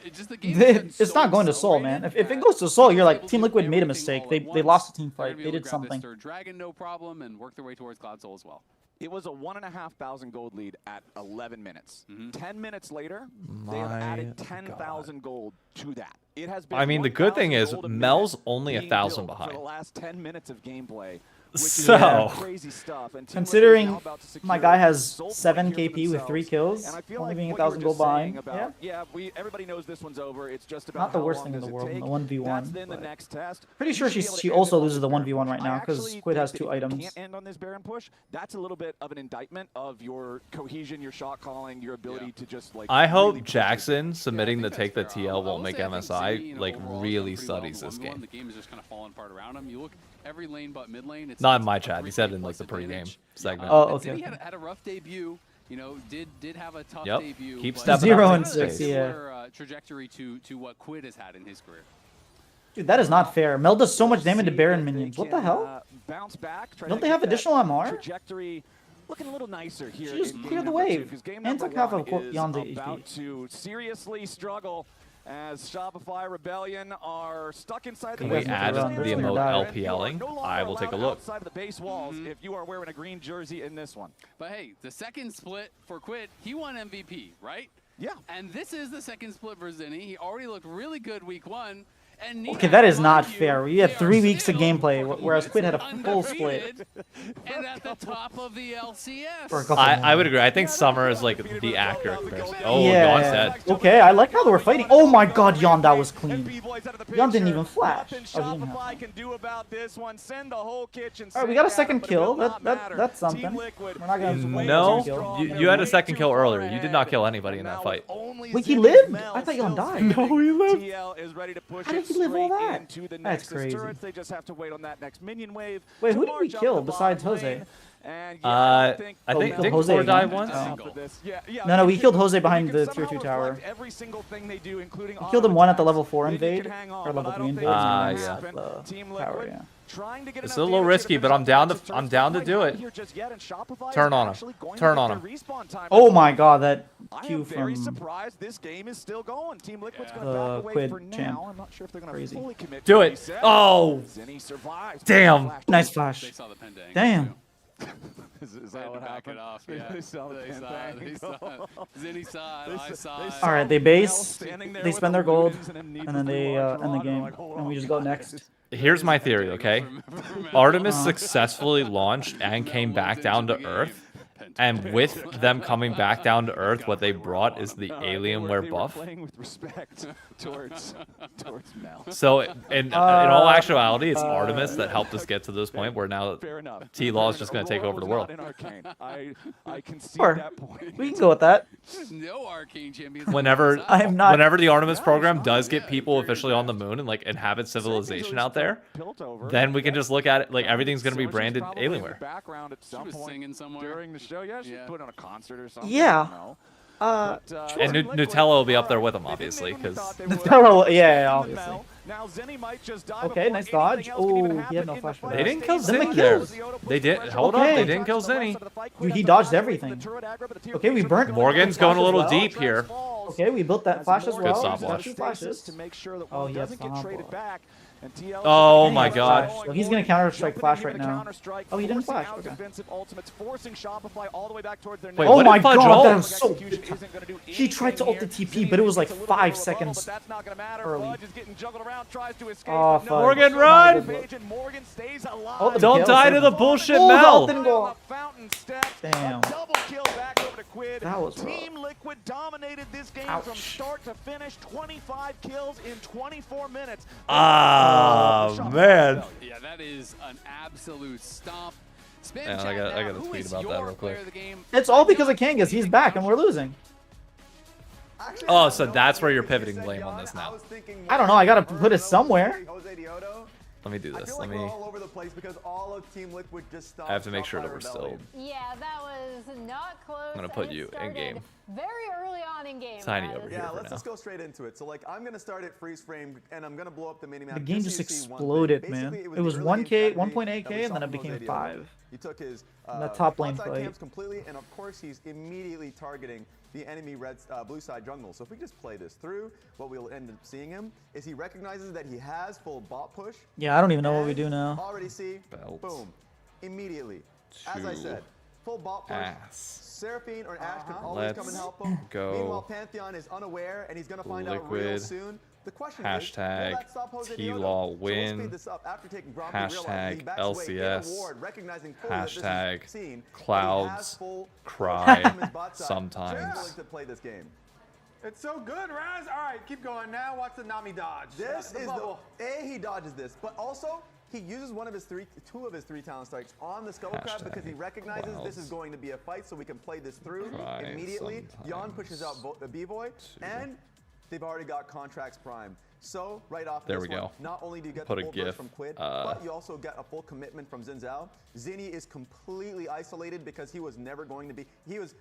It's just the game has been It's so not going to Soul, man. accelerated If it that goes to Soul, you're they're like able Team to do Liquid made a everything mistake. all They at lost once. the team They're fight. gonna be They able to did grab this something. third dragon, no problem, and work their way towards Cloud Soul as well. It was a 1,500 gold lead at 11 minutes. 10 minutes later, they My have added 10,000 gold to that. It has been I mean, the good thing 1,000 is gold a minute Mel's only being 1,000 built behind. for the last 10 minutes of gameplay. Which So- is crazy stuff. And Team Liquid is Considering now about to my secure guy has sole point 7 here for KP with 3 themselves. kills, And I feel only like being what you were 1,000 gold just saying behind. Yeah. about, everybody knows this one's over. It's just about Not the how worst long thing in does the it world, take. the 1v1, That's then the but- next test. Pretty sure You should be able to she end also it on loses this the Baron 1v1 push. right I now because actually Squid has think 2 that if you items. can't end on this Baron push, that's a little bit of an indictment of your cohesion, your shot calling, your ability to just like. I really hope push it. Jackson submitting Yeah, I the think take that's the fair. TL I won't will make say I think MSI Siki, like overall has really done pretty well studies in this 1v1. game. The game is just kind of falling apart around him. You look every lane but mid lane. It's Not in it's my a chat. He 3K said in like plus the pregame advantage. segment. Oh, And okay. City had a rough debut. You know, did have a tough Yep. debut. Keep but stepping up 0 in and his 6, pace. yeah. Similar, trajectory to what Quid has had in his career. Dude, that is not fair. Mel does so much damage to See Baron if they minions. What the can, hell? Bounce back. Try Don't to they get have that additional MR? Trajectory looking a little nicer here. She just in cleared game the number two, wave 'cause game and number took half one of is Yon's HP. about to seriously struggle as Shopify Rebellion are stuck inside Can the we base add walls. the They're emote there. LPLing? You are no I will longer take a allowed look. outside of the base walls if you are wearing a green jersey in this one. But hey, the second split for Quid, he won MVP, right? Yeah. And this is the second split for Zinni. He already looked really good week 1. And Okay, that is not fair. We had they are 3 weeks of still gameplay, whereas Quid had a full undefeated split. and at the top of the LCS. For a couple I would minutes. agree. I think Summer is like the accurate comparison. Oh, Yon's Yeah. dead. Okay, I like how they were fighting. Oh my god, Yon, that was clean. Yon didn't even flash. Nothing Oh, he didn't have Shopify one. can do about this one. Send the whole kitchen. Alright, we got a sink at second it, but it will kill. not That's matter. something. Team Liquid We're not gonna is way No, too strong. you They're had a way second too kill far earlier. You did not ahead. kill anybody in And that now fight. with only Wait, he Zinni's lived? Mel I thought Yon still died. standing, No, he lived. TL is ready to push How it did he live all straight that? into the That's Nexus crazy. turrets. They just have to wait on that next minion wave. Wait, to who did we march up kill the besides bottom Jose? lane. And I think Oh, we killed didn't Jose Core die again? once. Oh. No, we killed Jose If you behind can the somehow tier 2 tower. reflect every single thing they do, including We killed him one at the level 4 then you can invade, hang on, or but level I 3 don't invade. think it's Ah, gonna yeah. happen. The Team tower, Liquid yeah. trying to get It's enough a little damage risky, to but finish I'm off down the to- Nexus I'm turrets, down but to do might it. not here just yet, and Shopify is Turn on him. actually going to Turn get on their him. respawn time Oh as my well. god, that I Q am very from surprised this game is still going. Team Liquid's going to The back away Quid for champ. now. I'm not sure if they're going to Crazy. fully commit Do to it. reset. Oh, Zinni survives. damn. nice They flash. saw the pin dang. Damn. Is They that had to what back happened? it off. They Yeah. saw the They pin saw bang. it. They saw it. Zinni saw They it. I saw- saw they it. saw Alright, they Mel base, standing there they with spend the their gold, Ludens and and then they end the game, and we just go next. Here's my theory, okay? Artemis successfully launched and came back down to Earth. And with them coming back down to Earth, what they brought is the Alienware buff. Playing with respect towards Mel. So, in all actuality, it's Artemis that helped us get to this point where now Fair enough. TLAW is just going to take over the world. In Arcane. I can see Sure. that point. We can go with that. No arcane champions. on Whenever, the outside. I am not. whenever the Artemis program does get people officially on the moon and like inhabit civilization out there, then we can just look at it like everything's going to be branded Alienware. Background at She some was point singing somewhere. during the show. Yeah, she Yeah. put on a concert or something. Yeah. I don't know. And Nutella will be up there with them, obviously, because Nutella, yeah, obviously. Now Zinni might just die Okay, before nice dodge. anything else can even Oh, he happen had no in the flash for fight. they didn't kill Then they Zinni there. killed. They did. Hold Okay. up, they didn't kill Zinni. Dude, he dodged everything. Okay, we burnt Morgan's going a little Flash as well. deep here. Okay, we built that flash as well. stopwatch. Two flashes. to make sure that Oh, one he had doesn't get traded stopwatch. back. And TL Oh is my getting God. flash. So he's gonna Counter-Strike flash Jumping right into the now. Counter-Strike, Oh, he didn't forcing flash, out okay. defensive ultimates, forcing Shopify all the way back towards their Wait, net. Oh what my did Fudge god, ult? that was so Execution isn't gonna do He tried to ult the anything TP, here. but it was like Zinni gets a 5 little bit of a bubble, seconds but that's not gonna matter. early. Fudge is getting juggled around, tries to escape. Oh, but no, Fudge. Morgan, Fudge run! on the page, and Morgan stays alive. Oh, the Don't kill, die so- to the bullshit Oh, Mel. didn't go. On the fountain steps, Damn. a double kill back over to Quid. That was Team Liquid dominated this game from Ouch. start to finish. 25 kills in 24 minutes. Ah, man. Yeah, that is an absolute stomp. Spam Yeah, I chat got- I now. gotta Who tweet is about that your real player quick. of the game? It's all because of Kangas. He's back and we're losing. Oh, so that's where you're pivoting blame on this now. I don't know, I gotta put it somewhere. Let me do I this. feel Let like me. we're all over the place because all of Team Liquid just stopped. I have to make sure that we're still. Yeah, that was not close. I'm gonna and put it you in started game. Very early on in game. Tiny guys. over here. Yeah, for let's now. just go straight into it. So like, I'm gonna start at freeze frame, and I'm gonna blow up the minimap. The game just so you see one thing. exploded, man. Basically, It was the early 1K, game strategy 1.8K, that we and saw then it from became Jose 5. He took his The top lane bot side fight. camps completely, and of course he's immediately targeting the enemy blue side jungle. So if we just play this through, what we'll end up seeing him is he recognizes that he has full bot push. Yeah, I don't even know what we and do now. Already see, Belt. boom, immediately. As I To said, full bot push. ass. Seraphine or Ash can always come and Let's help him. go Meanwhile, Pantheon is unaware, and he's going to find out real Liquid. soon. The question Hashtag is, will that stop Jose TLAW Diogo? So we'll win. speed this up after taking Grumpy, realizing Hashtag he backs away in the LCS. ward, recognizing fully that this is Hashtag seen, and he has clouds full cry from his bot side. sometimes. He's willing to play this game. It's so good, Raz. All right, keep going. Now watch the Nami dodge. This is bubble. he dodges this, but also he uses two of his three talent strikes on the Scuttle Crab Hashtag because he recognizes this is clouds going to be a fight, so we can play this through cry immediately. Yon pushes out sometimes. B-Boy, and they've already got Contracts Prime. So right off There this we one, go. not only do you get Put the a full GIF, burst from Quid, but you also get a full commitment from Xin Zhao. Zinni is completely isolated because he was never going to be. He was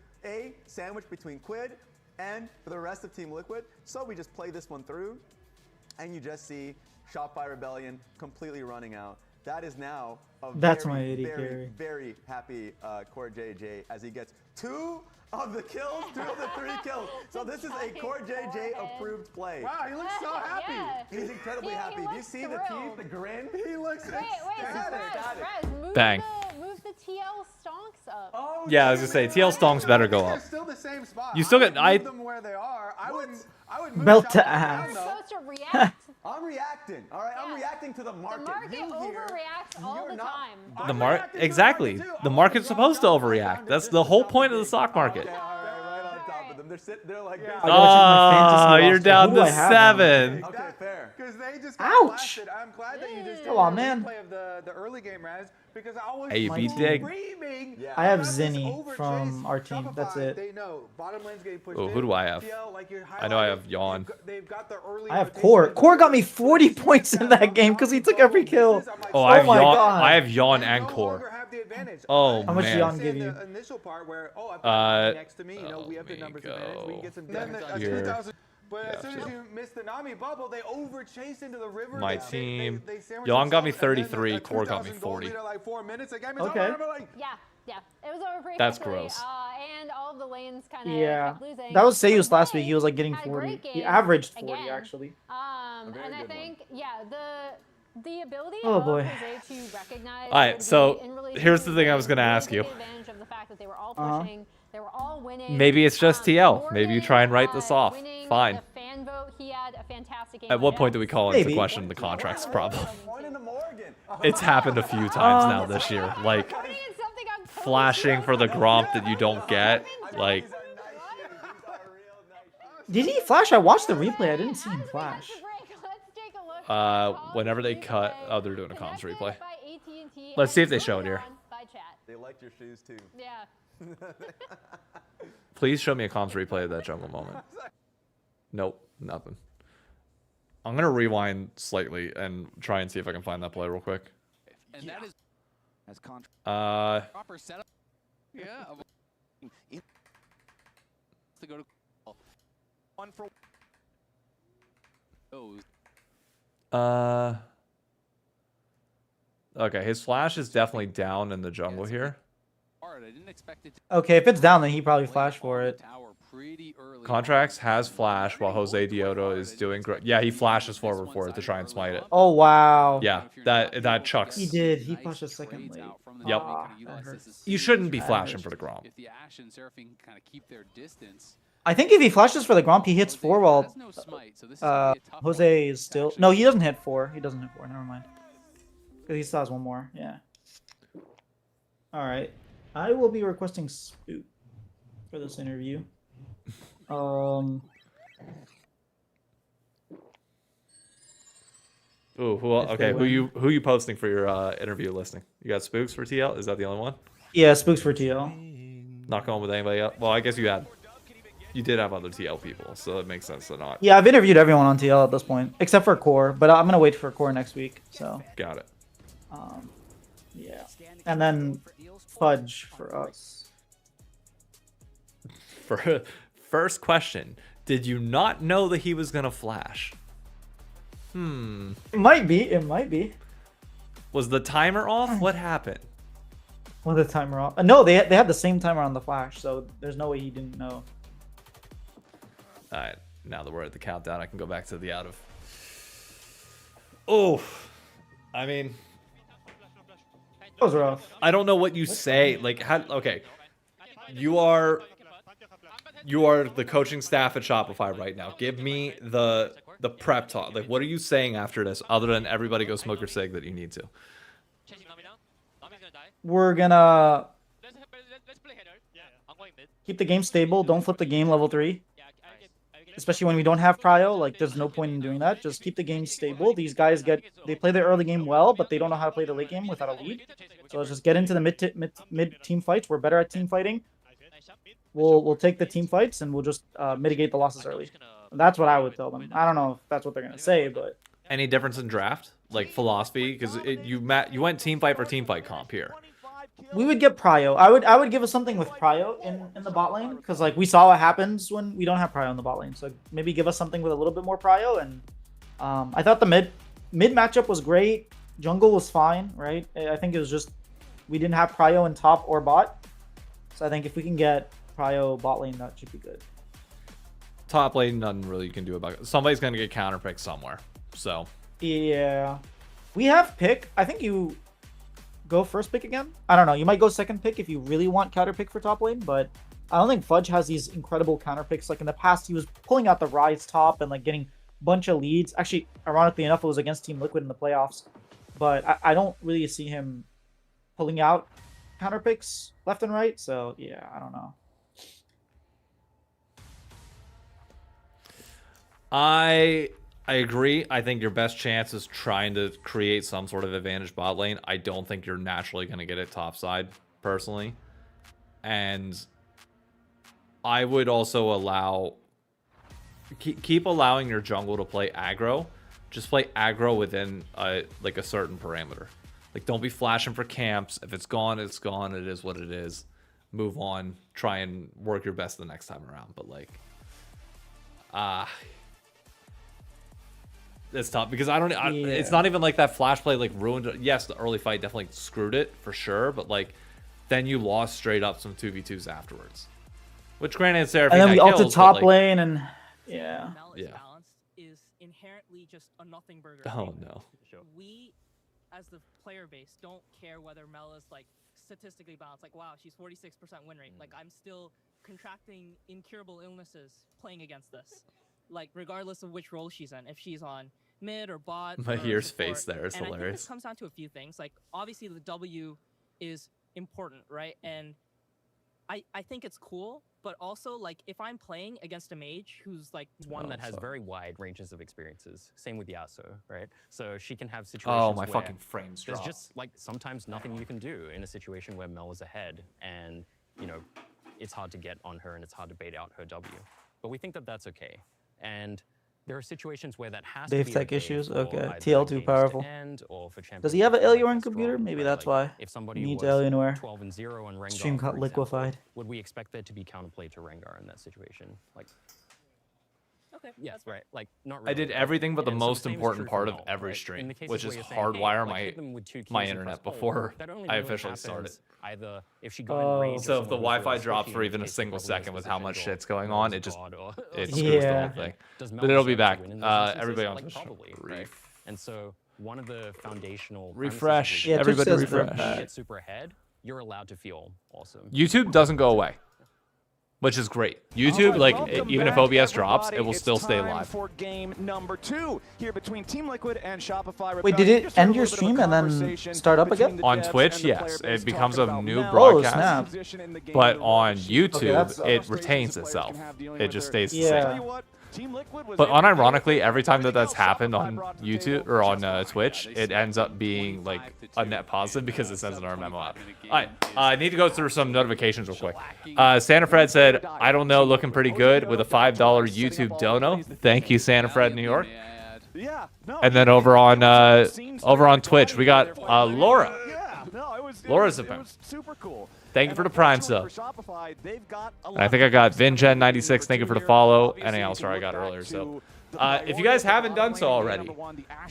sandwiched between Quid and for the rest of Team Liquid. So we just play this one through, and you just see Shopify Rebellion completely running out. That is now a That's very, my 80 very, carry. very happy Core JJ as he gets 2 of the kills, 2 of the 3 kills. So this is a Core JJ approved play. Wow, he looks so happy. Yeah. He's incredibly He happy. Do you looks see the thrilled. teeth, the grin? He looks Wait, so Raz, move Bang. move the TL stonks up. Oh, Yeah, I was gonna say TL Stonks better go They're up. still the same spot. You still I get- would move them where they are. I would move Belt to Shopify ass. down, You're though. supposed to react. I'm reacting. All right, I'm Yeah. reacting to the The market. market You here, overreacts all you're the not- time. The I'm market reacting to the exactly. market, too. The I market's wanna supposed to drop overreact. down That's just the to whole stop point the of the big- stock market. Okay, all right, right on top of them. They're like, Yeah. I gotta check my fantasy You're roster. down Who do I to have on 7. okay, fair. Because they just got Ouch. blasted. I'm glad that you just did Come on, a man. replay of the early game, Raz, because I was Hey, beat Dig. screaming. Yeah. I have about this Zinni overchase. from our team. That's Shopify, it. They know bottom lane's getting pushed Oh, who in. do I have? TL, like you I know I highlighted, have Yawn. They've got the early I have rotation Core. of Core got the- me 40 points in that game because he took every kill. Oh, I have my Yawn. God. I have Yawn They and no Core. longer have the advantage. Oh, How much man. Yawn Say give you? The initial part where I've got next to me, you know, we have the let me numbers advantage. We can get some go damage on here. 2,000. But as Yeah, soon as sure. you miss the Nami bubble, they overchase into the river. My they team. sandwich Yawn got me themselves, and then 33, a Core got me 2,000 gold 40. lead at like 4 minutes. The game is Okay. over. I'm like, Yeah, it was over pretty That's quickly. gross. And all of the lanes kind of Yeah. kept losing. That was But Seiyu's last week. they He was like getting had a 40. great He game averaged 40 again. actually. very And I good think, the ability Oh, of boy. Jose to recognize. All right, would be so in relation here's to the thing I was gonna really ask you. take advantage of the fact that they were all Uh-huh. pushing, they were all winning. Maybe it's just TL. Maybe you Morgan, try and write this off. winning Fine. The fan vote, he had a fantastic game. At what on point do we call into Maybe. question the contracts problem? Point into Morgan. It's happened a few times now this year. Like Putting in something on post. flashing for the Gromp that you don't get. Like These are nice shoes. These are real nice shoes. Did he flash? I watched the replay. I didn't see him As we flash. catch a break, let's take a look at whenever they College cut, replay oh, they're doing a comms connected replay. by AT&T Let's see if and they show it here. voted on by chat. They like your shoes too. Yeah. Please show me a comms replay of that jungle moment. Nope, nothing. I'm gonna rewind slightly and try and see if I can find that play real quick. And that is As contract. proper setup. Yeah. To go to One for those. Okay, his flash is definitely down in the jungle here. Hard. I didn't expect it to Okay, if it's down, then he probably land flashed on for the it. tower pretty early Contracts on. has flash while Jose Diodo is doing great. Yeah, he flashes forward for it to try and smite it. Oh wow. Yeah, that chucks. He did. He pushed a second trades late. out from the Yep. top. Ah, Kinda that utilize hurts. this as You shouldn't be siege. flashing for the Gromp. If the Ashe and Seraphine can kind of keep their distance. I think if he flashes for the Gromp, he hits Jose 4 while has no smite, so this is gonna be a tough Jose one is to still. actually No, he doesn't hit 4. He doesn't hit 4. Never mind. Because he still has one more. Yeah. All right. I will be requesting Spook for this interview. Ooh, okay, who you posting for your interview listing? You got Spooks for TL? Is that the only one? Yeah, Spooks for TL. Not going with anybody else? Well, I guess you had. you did have other TL people, so it makes sense to not. Yeah, I've interviewed everyone on TL at this point, except for Core, but I'm gonna wait for Core next week. So Got it. yeah, and then Fudge for us. For first question, did you not know that he was gonna flash? It might be. It might be. Was the timer off? What happened? Well, the timer off. No, they had the same timer on the flash, so there's no way he didn't know. All right, now that we're at the countdown, I can go back to the out of. Oh, I mean, That was rough. I don't know what you say. Like, how? Okay, you are the coaching staff at Shopify right now. Give me the prep talk. Like, what are you saying after this, other than everybody go smoke your cig that you need to? We're gonna keep the game stable. Don't flip the game level 3. Especially when we don't have prio, like there's no point in doing that. Just keep the game stable. These guys they play the early game well, but they don't know how to play the late game without a lead. So let's just get into the mid team fights. We're better at team fighting. We'll take the team fights and we'll just mitigate the losses early. That's what I would tell them. I don't know if that's what they're gonna say, but Any difference in draft, like philosophy? Because you went team fight for team fight comp here. we would get prio. I would give us something with prio in the bot lane, because like we saw what happens when we don't have prio in the bot lane. So maybe give us something with a little bit more prio. And I thought the mid matchup was great. Jungle was fine, right? I think it was just we didn't have prio in top or bot. So I think if we can get prio bot lane, that should be good. Top lane, nothing really you can do about it. Somebody's gonna get counterpicked somewhere. So yeah, we have pick. I think you go first pick again. I don't know. You might go second pick if you really want counter pick for top lane, but I don't think Fudge has these incredible counter picks. Like in the past, he was pulling out the Rise top and like getting a bunch of leads. Actually, ironically enough, it was against Team Liquid in the playoffs, but I don't really see him pulling out counter picks left and right. So yeah, I don't know. I agree. I think your best chance is trying to create some sort of advantage bot lane. I don't think you're naturally going to get it top side, personally. And I would also allow... Keep allowing your jungle to play aggro. Just play aggro within like a certain parameter. Like, don't be flashing for camps. If it's gone, it's gone. It is what it is. Move on. Try and work your best the next time around. But, like... It's tough because it's not even like that flash play like ruined it. Yes, the early fight definitely screwed it for sure, but like then you lost straight up some 2v2s afterwards. Which granted, Seraphine, and then we ulted top like, lane and yeah. Balance is inherently just a nothing burger. Oh no. We, as the player base, don't care whether Mel is like statistically balanced. Like, wow, she's 46% win rate. Like, I'm still contracting incurable illnesses playing against this. Like, regardless of which role she's in, if she's on mid or bot. Mahir's face there is and hilarious. I think this comes down to a few things. Like, obviously the W is important, right? And I think it's cool, but also like if I'm playing against a mage who's like one that has very wide ranges of experiences. Same with Yasuo, right? So she can have situations Oh, my where fucking frames there's dropped. just like sometimes nothing you can do in a situation where Mel is ahead, and you know it's hard to get on her and it's hard to bait out her W. But we think that that's okay. And there are situations where that has They to have be tech okay issues. for Okay, either TL games too to powerful. end or for Does he have an champions to Alienware be computer? strong, Maybe right? that's Like, why. if somebody He needs was Alienware. 12-0 on Rengar, Stream got for liquefied. example, would we expect there to be counterplay to Rengar in that situation? Like, okay, yes, right. Like, not really. I did right? everything but the And so most same is important true part for of Mel, every right? In stream, the cases which where is you're saying, hardwire hey, like, hit them with 2 my keys and internet press before hold, that only I really officially started. happens either if she got in range of So if the someone who's Wi-Fi really drops sticky, for in even a which case single they probably second with lose how position much or shit's going Mel's on, a it just god or it something screws the Yeah. whole thing. Does Mel But it'll be deserve back. to win in those instances? Everybody on Like, the show. probably, right? And so one of the foundational Refresh. Yeah, Twitch Everybody says refresh. they're you back. get super ahead, you're allowed to feel awesome. YouTube doesn't go away, which is great. YouTube, like, Welcome even if back, OBS drops, it everybody. will still It's stay time live. for game number 2 here between Team Liquid and Shopify. Wait, did Rebellion. it Just heard end a your little bit of a stream and then conversation start up between again? the On devs Twitch, and the yes. player It base becomes talking a about new Mel. Oh, broadcast. snap. Position in the game, But the on rush, YouTube, that's- it retains frustrations the players itself. can have dealing It with just their- stays the Yeah. Tell same. you what, Team Liquid was But able to unironically, get every time that everything that's else happened Shopify on brought to the YouTube table. or on Just Twitch, it ends up being like a net positive because it sends an our memo out. All right, I need to go through some notifications real quick. Santa Fred said, "I don't know, looking pretty good," with a $5 YouTube dono. Thank you, Santa Fred, New York. Yeah, no, And then over on Twitch, we got Laura. yeah, no, it was Laura's it a was super cool. Thank you And for the Prime unfortunately sub. for Shopify, they've got a And lot I think I of got players coming in Vingen96. Thank you for the here. follow. Obviously, And you else can I look got back earlier. So, to the if you guys haven't done so already,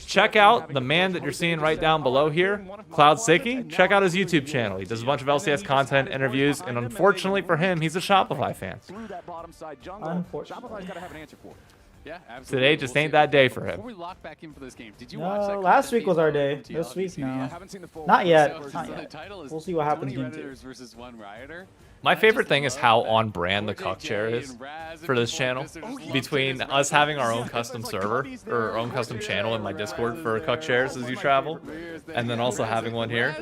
check out the man that you're seeing right down below here, Cloud Siki. Check out his YouTube channel. He does a bunch of LCS content, interviews, and unfortunately for him, he's a Shopify fan. Through that bottom side jungle, Unfortunately. Shopify's got to have an answer for it. Yeah, absolutely. Today just ain't that day for him. Before we lock back in for this game, did you watch that No, last content week was our piece day. from TL? This week, no. haven't seen the full Not yet. So Not the yet. title is We'll see what happens 20 game 2. Redditors versus 1 Rioter. My favorite thing is how on brand the Cuck chair is for this channel. Between us having our own custom server or our own custom channel in my Discord for Cuck chairs as you travel, and then also having one here.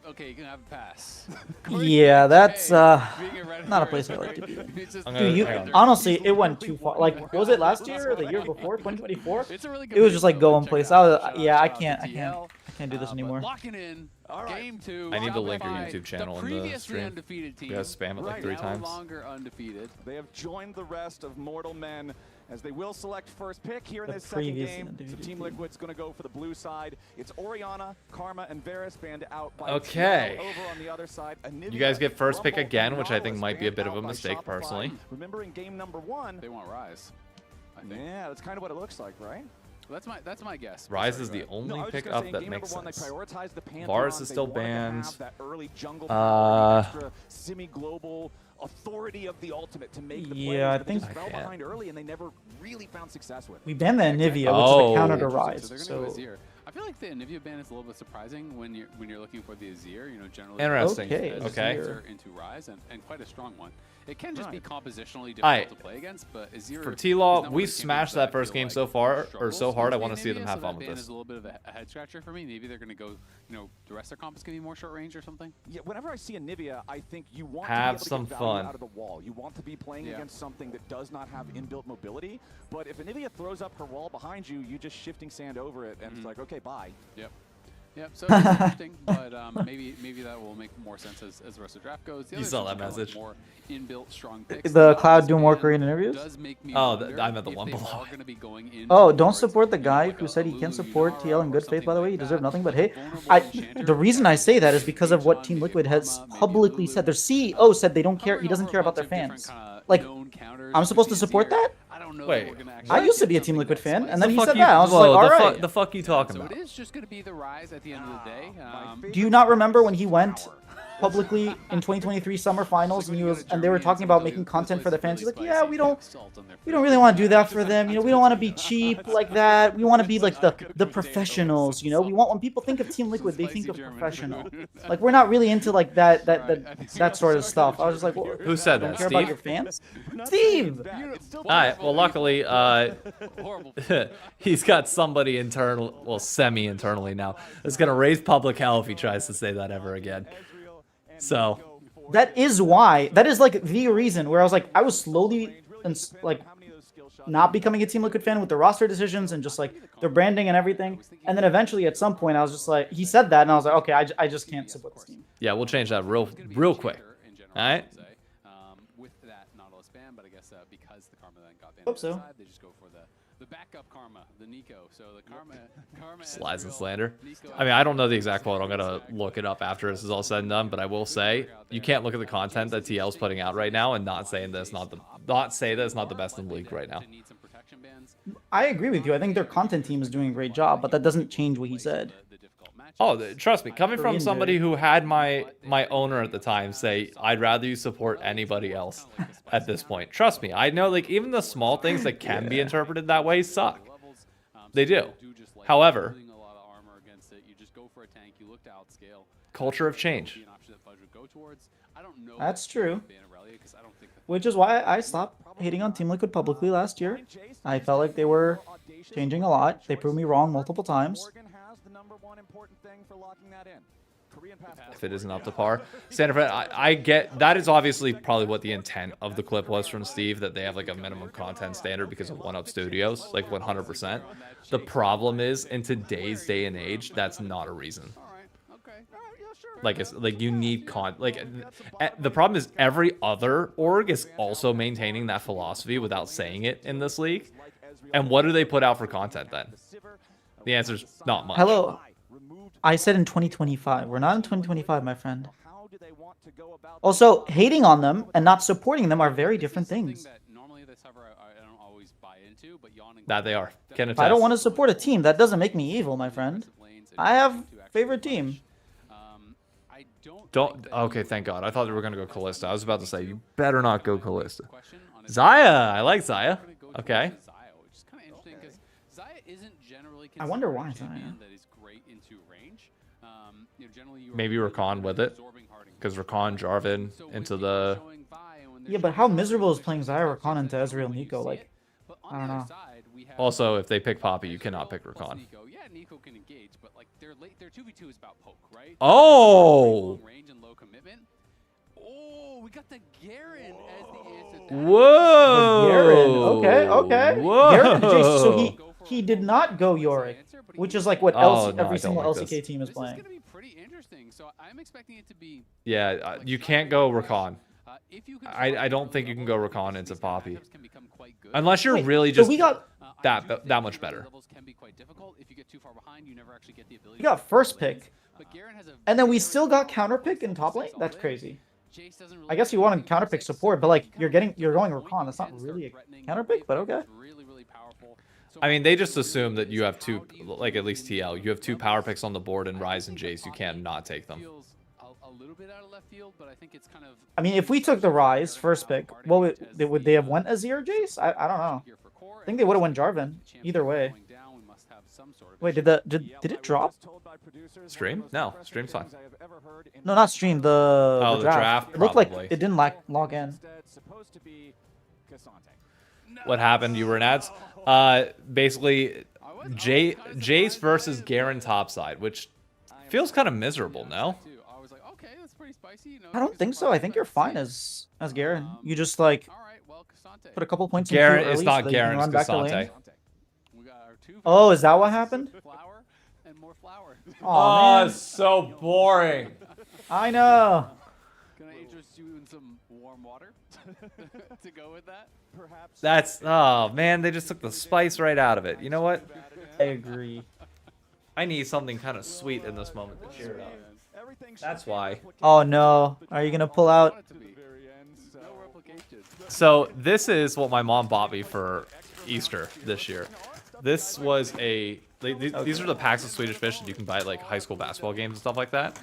Okay, you can have a pass. Yeah, that's not a place I like to be. I'm Dude, you hang on. honestly, it went too far. Like, was it last year or the year before, 2024? It's a really good It was just like video, going check place. it out. I was, Shout yeah, out I to can't TL. do this But anymore. locking in game 2. I need to link your Shopify, YouTube channel in the previously stream. undefeated team. You guys spam it like 3 no times. longer undefeated. They have joined the rest of mortal men as they will select first pick here in The this second previous game. So undefeated Team team. Liquid's going to go for the blue side. It's Oriana, Karma, and Varus banned out by Okay. TL. Over on the other side, You guys get first pick Rumble, again, which I and think might be a bit of a banned out by mistake Shopify. personally. Remember in game number 1, They want Rise. I think. yeah, that's kind of what it looks like, right? That's my guess. Rise Sorry, is the go ahead. only No, I was pick just gonna up say, in that game makes number 1, sense. They prioritized the Pantheon. Varus is They still wanted to banned. have that early jungle power, extra semi-global authority of the ultimate to make the plays, Yeah, I but they think- just I fell can't. behind early and they never really found success with it. We banned the Anivia, which is Oh. a counter to So Rise. they're gonna So go Azir. I feel like the Anivia ban is a little bit surprising when you're looking for the Azir. You know, generally Interesting. Okay, as Okay. Azir into Rise and quite a strong one. It can just be compositionally difficult Alright. to play against, but Azir For is TLAW, not we one of the smashed champions that I first feel game like so far, or struggles so hard, I against wanna the see them Anivia, have so fun that with ban this. is a little bit of a head scratcher for me. Maybe they're gonna go, the rest of their comp is gonna be more short range or something. Yeah, whenever I see Anivia, I think you want Have to be some able to get value fun. out of the wall. You want to be playing Yeah. against something that does not have inbuilt mobility. But if Anivia throws up her wall behind you, you just shifting sand over it, and it's like, okay, bye. Yep, so it's interesting, but maybe that will make more sense as the rest of the draft goes. The You other saw teams that are like message. More inbuilt strong picks. The Cloud Obvious doing more ban Korean interviews? does make me Oh, wonder I'm at the if one they below are it. gonna be going in Oh, don't towards, support the you know, guy like who a said he can't Lulu support Yunara TL in or good faith, something by the way. like He deserved that. nothing but Like hate. a vulnerable enchanter The reason I say that is because of what John, Team maybe Liquid has Karma, maybe publicly Lulu. said. Their CEO said they don't care. Covering He doesn't over care a about their bunch of fans. different kinda Like, known counters I'm with supposed to the support Azir. that? I don't know Wait. that we're gonna I actually used to get be a Team something Liquid that's fan, like and then he Fuck said you- that. I was just whoa, like, the all fuck- right. the fuck you talking So about? it is just going to be the Rise at the end of the day. Do you not remember when he went publicly in 2023 summer finals and they were talking about making content for the fans? He's like, yeah, we don't really want to do that for them. You know, we don't want to be cheap like that. We want to be like the professionals. You know, we want when people think of Team Liquid, they think of professional. Like we're not really into like that sort of stuff. I was just like, well, Who said don't that? care about your Steve? fans? Steve. All right. Well, luckily, Horrible. he's got somebody internal, well, semi-internally now, that's gonna raise public hell if he tries to say that ever again. So, That is why. That is like the reason where I was like, I was slowly and like not becoming a Team Liquid fan with the roster decisions and just like their branding and everything. And then eventually at some point I was just like, he said that and I was like, okay, I just can't support this team. yeah, we'll change that real quick. All right. With that Nautilus ban, but I guess because the Karma then got banned Hope on the so. side, they just go for the backup Karma, the Nico. So the Karma Slides and Ezreal, slander. Nico, I mean, I don't know the exact quote. I'm gonna look it up after this is all said and done. But I will say, you can't look at the content that TL's putting out right now and not say that it's not the best in the league right now. to need some protection bans. I agree with you. I think their content team is doing a great job, but that doesn't change what he said. The difficult match. Oh, trust me, coming from Korean somebody dude. who had my owner at the time say, I'd rather you support anybody else at this point. Trust me, I know like even the small things that can be interpreted that way suck. They do. However, A lot of armor against it. You just go for a tank. You look to outscale. culture of change. Be an option that Fudge would go towards. I don't know. That's true. Ban Aurelia, 'cause I don't think that Which is why I stopped hating on Team Liquid publicly last year. I felt like they were changing a lot. They proved me wrong multiple times. Morgan has the #1 important thing for locking that in. if it isn't up to par. Standard Fed, I get that is obviously probably what the intent of the clip was from Steve, that they have like a minimum content standard because of 1UP Studios, like 100%. The problem is, in today's day and age, that's not a reason. Like, it's like you need the problem is every other org is also maintaining that philosophy without saying it in this league. And what do they put out for content then? The answer is not much. Hello. I said in 2025. We're not in 2025, my friend. Also, hating on them and not supporting them are very different things. That they are. Can If I don't want to support a team, that doesn't make me evil, my friend. I have favorite team. Don't. Okay, thank God. I thought they were going to go Callista. I was about to say, you better not go Callista. Zaya. I like Zaya. Okay. I wonder why Zaya. Maybe Rakan with it. Because Rakan, Jarvan, into the... Yeah, but how miserable is playing Zaya Rakan into Ezreal Nico? Like, I don't know. Also, if they pick Poppy, you cannot pick Rakan. Oh! We got the Garen as the answer. Whoa! Garen. Okay. Whoa! Garen and Jace. So he did not go Yorick, which is like what every single LCK team is playing. It's gonna be pretty interesting. So I'm expecting it to be. Yeah, you can't go Rakan. I don't think you can go Rakan into Poppy, unless you're really just we got that much better. We got first pick, and then we still got counter pick in top lane. That's crazy. I guess you want to counter pick support, but like you're going Rakan. That's not really a counter pick, but okay. I mean, they just assume that you have two, like at least TL, you have two power picks on the board in Ryze and Jace. You can't not take them. I mean, if we took the Ryze first pick, well, would they have went Azir or Jace? I don't know. I think they would have went Jarvan. Either way. Wait, did it drop? Stream? No, stream's fine. No, not stream. The draft. It looked like probably. it didn't log in. What happened? You were in ads. Basically, Jace versus Garen topside, which feels kind of miserable. No. I don't think so. I think you're fine as Garen. You just like put a couple points in Garen early is not so that you can Garen, run it's back to lane. Cassante. Oh, is that what happened? Oh, man. it's so boring. I know. Can I interest you in some warm water to go with that? Perhaps. That's, oh man, they just took the spice right out of it. You know what? I agree. I need something kind of sweet in this moment to cheer it up. That's why. Oh no. Are you going to pull out? So this is what my mom bought me for Easter this year. This was these are the packs of Swedish fish that you can buy at like high school basketball games and stuff like that.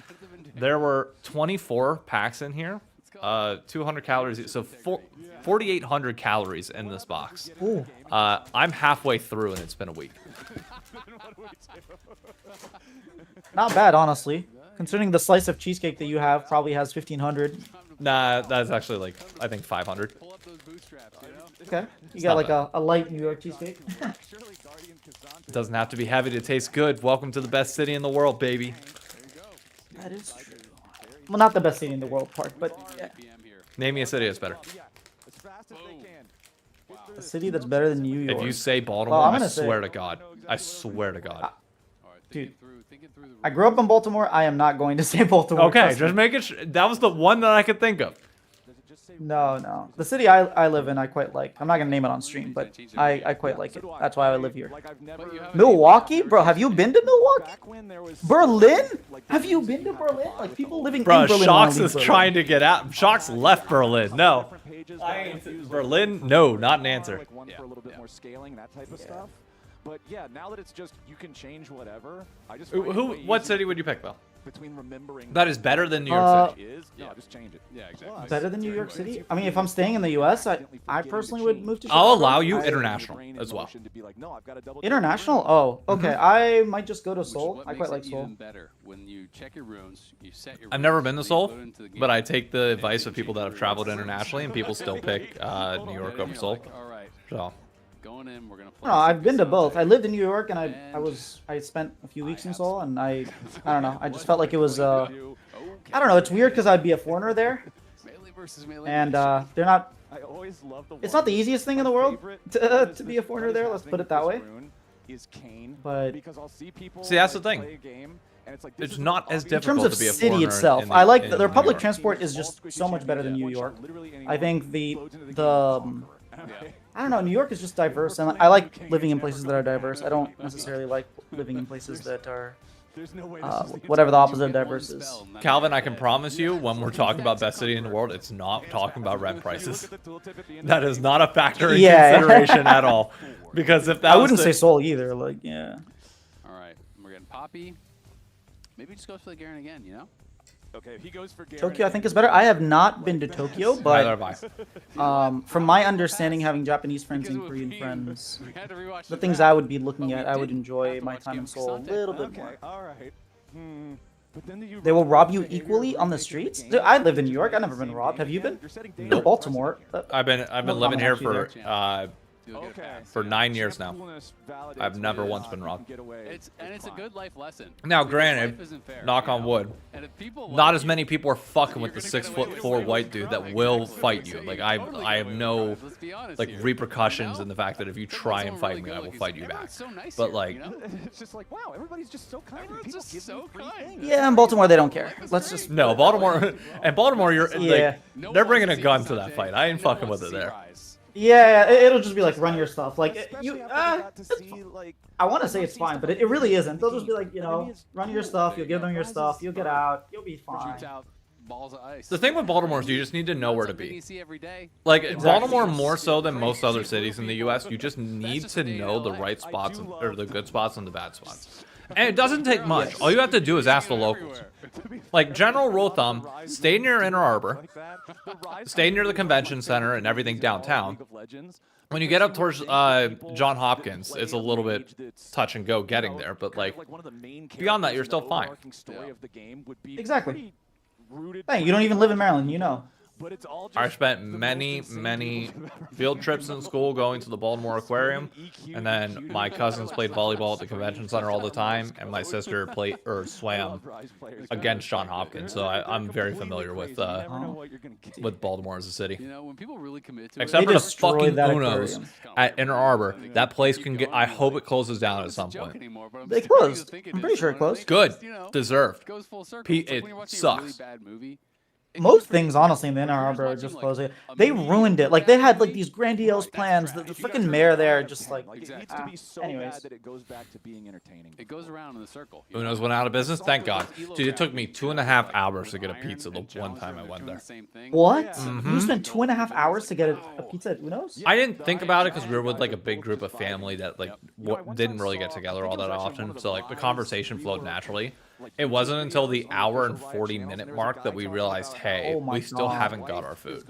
There were 24 packs in here, 200 calories, so 4,800 calories in this box. Ooh. I'm halfway through and it's been a week. Not bad, honestly. Considering the slice of cheesecake that you have probably has 1,500. Nah, that's actually like, I think 500. Okay. You got like a light New York cheesecake. It doesn't have to be heavy to taste good. Welcome to the best city in the world, baby. That is true. Well, not the best city in the world, Park, but yeah. Name me a city that's better. A city that's better than New York. If you say Baltimore, I swear to God. I swear to God. Dude, I grew up in Baltimore. I am not going to say Baltimore. Okay, just make it. That was the one that I could think of. No. The city I live in, I quite like. I'm not going to name it on stream, but I quite like it. That's why I live here. Milwaukee? Bro, have you been to Milwaukee? Berlin? Have you been to Berlin? Like, people living in Berlin. Shocks is trying to get out. Shocks left Berlin. No. Berlin? No, not an answer. For a little bit more scaling, that type of stuff. But yeah, now that it's just, you can change whatever. I just what city would you pick, though? Between remembering that is better than New York City. No, just change it. Yeah, exactly. Better than New York City? I mean, if I'm staying in the US, I personally would move to Chicago. I'll allow you international as well. International? Oh, okay. I might just go to Seoul. I quite like Seoul. I've never been to Seoul, but I take the advice of people that have traveled internationally, and people still pick New York over Seoul. So going in. We're gonna play. No, I've been to Siki both. I Sante. lived in New York, and I spent a few weeks in Seoul, and I don't know. I just felt like it was I don't know. It's weird because I'd be a foreigner there, Melee versus melee. and they're not. I always love the It's not the easiest thing in the world to be a foreigner there. Let's put it that way. Is Kane, But because I'll see people See, that's the play thing. a game, and it's like, this It's is not as obvious. in terms difficult of to be a city foreigner itself, in I like in the New public York. transport is just so much better than New York. I think the I don't know. New York is just diverse, and I like living in places that are diverse. I don't necessarily like living in places that are whatever the opposite of diverse is. Calvin, I can promise you, when we're talking about best city in the world, it's not talking about rent prices. That is not a factor in consideration at all. Because if that I was wouldn't the- say Seoul either. Like, yeah. All right, we're getting Poppy. Maybe just goes for the Garen again. You know. Okay, if he goes for Garen Tokyo, I think, is better. I have not been to Tokyo, Neither but have I. from my understanding, having Japanese friends and Korean friends, the things I would be looking at, I would enjoy my time in Seoul a little bit more. All right. But then They will rob you equally on the streets. Dude, I lived in New York. I've never been robbed. Have you been? Nope. Baltimore. I've been living here for Okay. for 9 years now. I've never once been robbed. It's a good life lesson. Now, Because granted, life isn't fair, knock you on know? wood, And if people not like as you, many people are fucking with the you're gonna get away with 6'4" white slavery dude that crime. will That's what fight I'm you. saying. Like You I totally have get away with no crimes. Let's be honest like here. repercussions You know? in the fact that if you Sometimes try and someone fight really me, I good will looking fight you everyone's back. so nice But here, like, you know? It's just like, wow, everybody's just so kind. Everyone's People just give so me free kind. things. Yeah, in Baltimore they don't care. Let's just. no, Baltimore and Baltimore, you're Yeah. like they're bringing a gun to that fight. I ain't fucking with it there. Yeah, it'll just be like run your stuff. Like Especially you, after we got to it's see, like, I want to say it's fine, but it really isn't. They'll just be like, you But I mean, know, it's run your cool. stuff. You'll give them your stuff. You'll get out. You'll be fine. Shoots out balls of ice. The thing with Baltimore is you just need to know where to Something you be. see every day. Like Exactly. Baltimore, more so than most other cities in the U.S., you just need just to the know the LA. right spots or the good spots and the bad spots. And it doesn't take much. All you have to do is ask the locals. Like general rule of thumb, stay near Inner Harbor, stay near the convention center and everything downtown. When you get up towards John Hopkins, it's a little bit touch and go getting there, but like beyond that, you're still fine. Exactly. Hey, you don't even live in Maryland, you know. But it's all I just spent many field trips in school going to the Baltimore Aquarium, and then my cousins played volleyball at the convention center all the time, and my sister played or swam against John Hopkins. So I'm very familiar with Baltimore as a city. You know, when people really commit to Except it, for the destroyed fucking that Unos aquarium. at Inner Harbor. That place can get. I hope it closes down at some point. They closed. I'm pretty sure it closed. Good. Deserved. Goes full circle. P- It's like it when you're watching a really sucks. bad movie. Most things, honestly, in the Inner Harbor are just closing. They ruined it. Like they had like these grandiose plans. The freaking mayor there just like. it needs to be so anyways. bad that it goes back to being entertaining. It goes around in the circle. Uno's went out of business. Thank God. Dude, it took me 2.5 hours to get a pizza the one time I went there. What? You spent 2.5 hours to get a pizza at Uno's? I didn't think about it because we were with like a big group of family that like didn't really get together all that often. So like the conversation flowed naturally. It wasn't until the hour and 40-minute mark that we realized, hey, Oh my we still God. haven't got our food.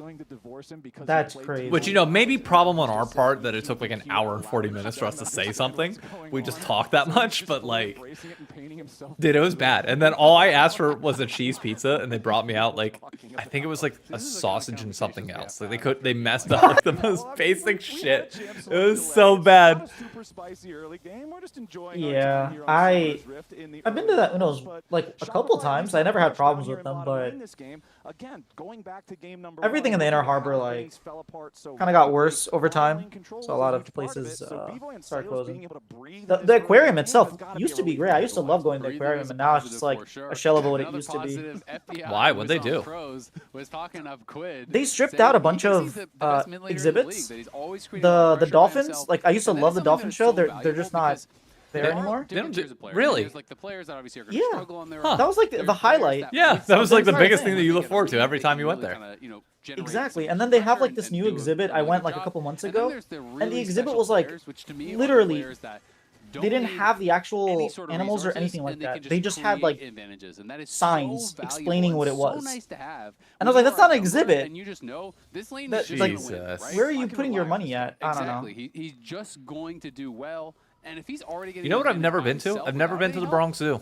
That's crazy. Which, you know, maybe problem on our part that it took like an hour and 40 minutes for us to say something. We just talked that much, but like, dude, it was bad. And then all I asked for was a cheese pizza, and they brought me out like, I think it was like a sausage and something else. Like they messed up like the most basic shit. It was so bad. Yeah, I've been to that Uno's like a couple times. I never had problems with them, but everything in the Inner Harbor like kind of got worse over time. So a lot of places started closing. The aquarium itself used to be great. I used to love going to the aquarium, and now it's just like a shell of what it used to be. Why? What'd they do? They stripped out a bunch of exhibits. The dolphins, like I used to love the dolphin show. They're just not there anymore. They don't do, really? Like the players that obviously are Yeah. struggle on their Huh. That was like the highlight. Yeah, that was like the That's biggest right. thing that you look forward to every time you went there. Exactly, and then they have like this new exhibit. I went like a couple months ago, and the exhibit was like literally. They didn't have the actual animals or anything like that. They just had like signs explaining what it was. And I was like, that's not an exhibit. And you just know this lane That- is like, just gonna win, right? where are you putting your money at? I don't know. Exactly. He's just going to do well. And if he's already getting You know what I've advantage never by been to? himself I've never been to the without Bronx Zoo.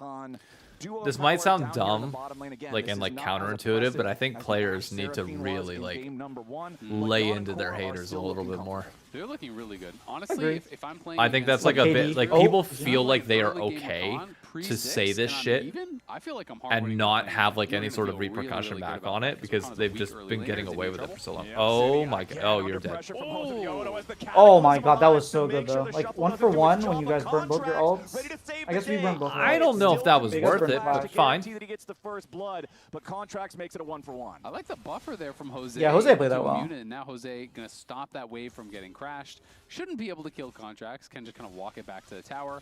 Khan duo This might power sound down here in the dumb, bottom lane. Again, like this and is like not as counterintuitive, impressive but I think as the players past need to Seraphine was really in like game number 1. lay LYON into their Core are haters a still little looking bit more. They're looking really good. Honestly, Agreed. if I'm playing I think that's against like a KD. bit like Oh, people yeah. feel like they are early game okay on, to say pre-6 this and I'm shit even, I feel like I'm hard-winning and the not lane. have like You're any gonna sort of feel really, repercussion really good back about on that it because one of the they've weak just early been getting laners in away big with it trouble. for so long. Yeah, Oh City my again god. Oh, under you're dead. pressure from Jose Viola as the cat Oh comes my god, that alive was so to good make sure though. the Like shuffle 1 doesn't for do 1 its when job you guys on burned both your Contracts, ults. ready to save I guess the we day. burned both. I don't know if that was You guys worth burned it, five. but fine. Guarantee that he gets the first blood, but Contracts makes it a 1 for 1. I like the buffer there from Jose. Yeah, Jose played that to well. Unit, and now Jose gonna stop that wave from getting crashed. Shouldn't be able to kill Contracts. Can just kind of walk it back to the tower.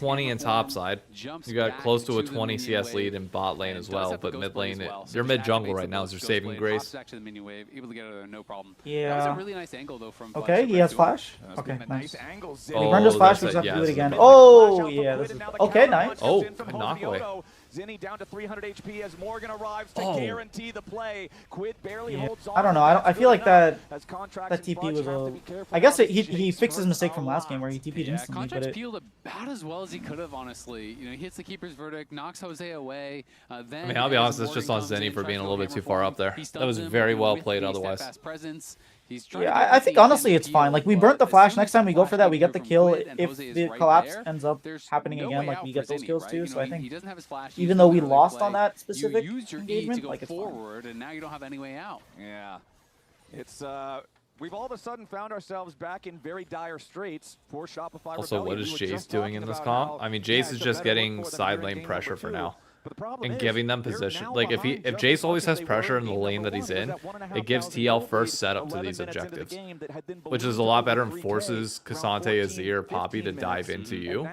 20 in top side. You got close to a 20 CS lead in bot lane as well, but mid lane, your mid jungle right now is your saving grace. Back to the minion wave, able to get it no problem. Yeah. That was a really nice angle though from. Okay, he has flash. Okay, nice. Angles. He burned his flash, we just have to do it again. Zini. Oh, yeah. This is... Okay, nice. Oh, good knock away. Zinni down to 300 HP as Morgan arrives to guarantee the play. Quid barely holds on. I don't know. I feel like that TP was a. I guess he fixed his mistake from last game where he TP'd instantly. Contract's But peeled about as well as he could have, honestly. You know, he hits the keeper's verdict, knocks Jose away. Then I mean, I'll be honest, it's just on Zinni for being a little bit too far up there. That was very well played otherwise. yeah, I think honestly it's fine. Like we burnt the flash. Next time we go for that, we get the kill. If the collapse ends up happening again, like we get those kills too. So I think even though we lost on that specific engagement, like it's forward, and now you don't have any way out. Yeah, it's we've all of a sudden found ourselves back in very dire straits for Shopify. Also, what is Jace doing in this comp? I mean, Jace is just getting side lane pressure for now. And giving them position. Like if Jace always has pressure in the lane that he's in, it gives TL first setup to these objectives, which is a lot better and forces Cassante, Azir, Poppy to dive into you,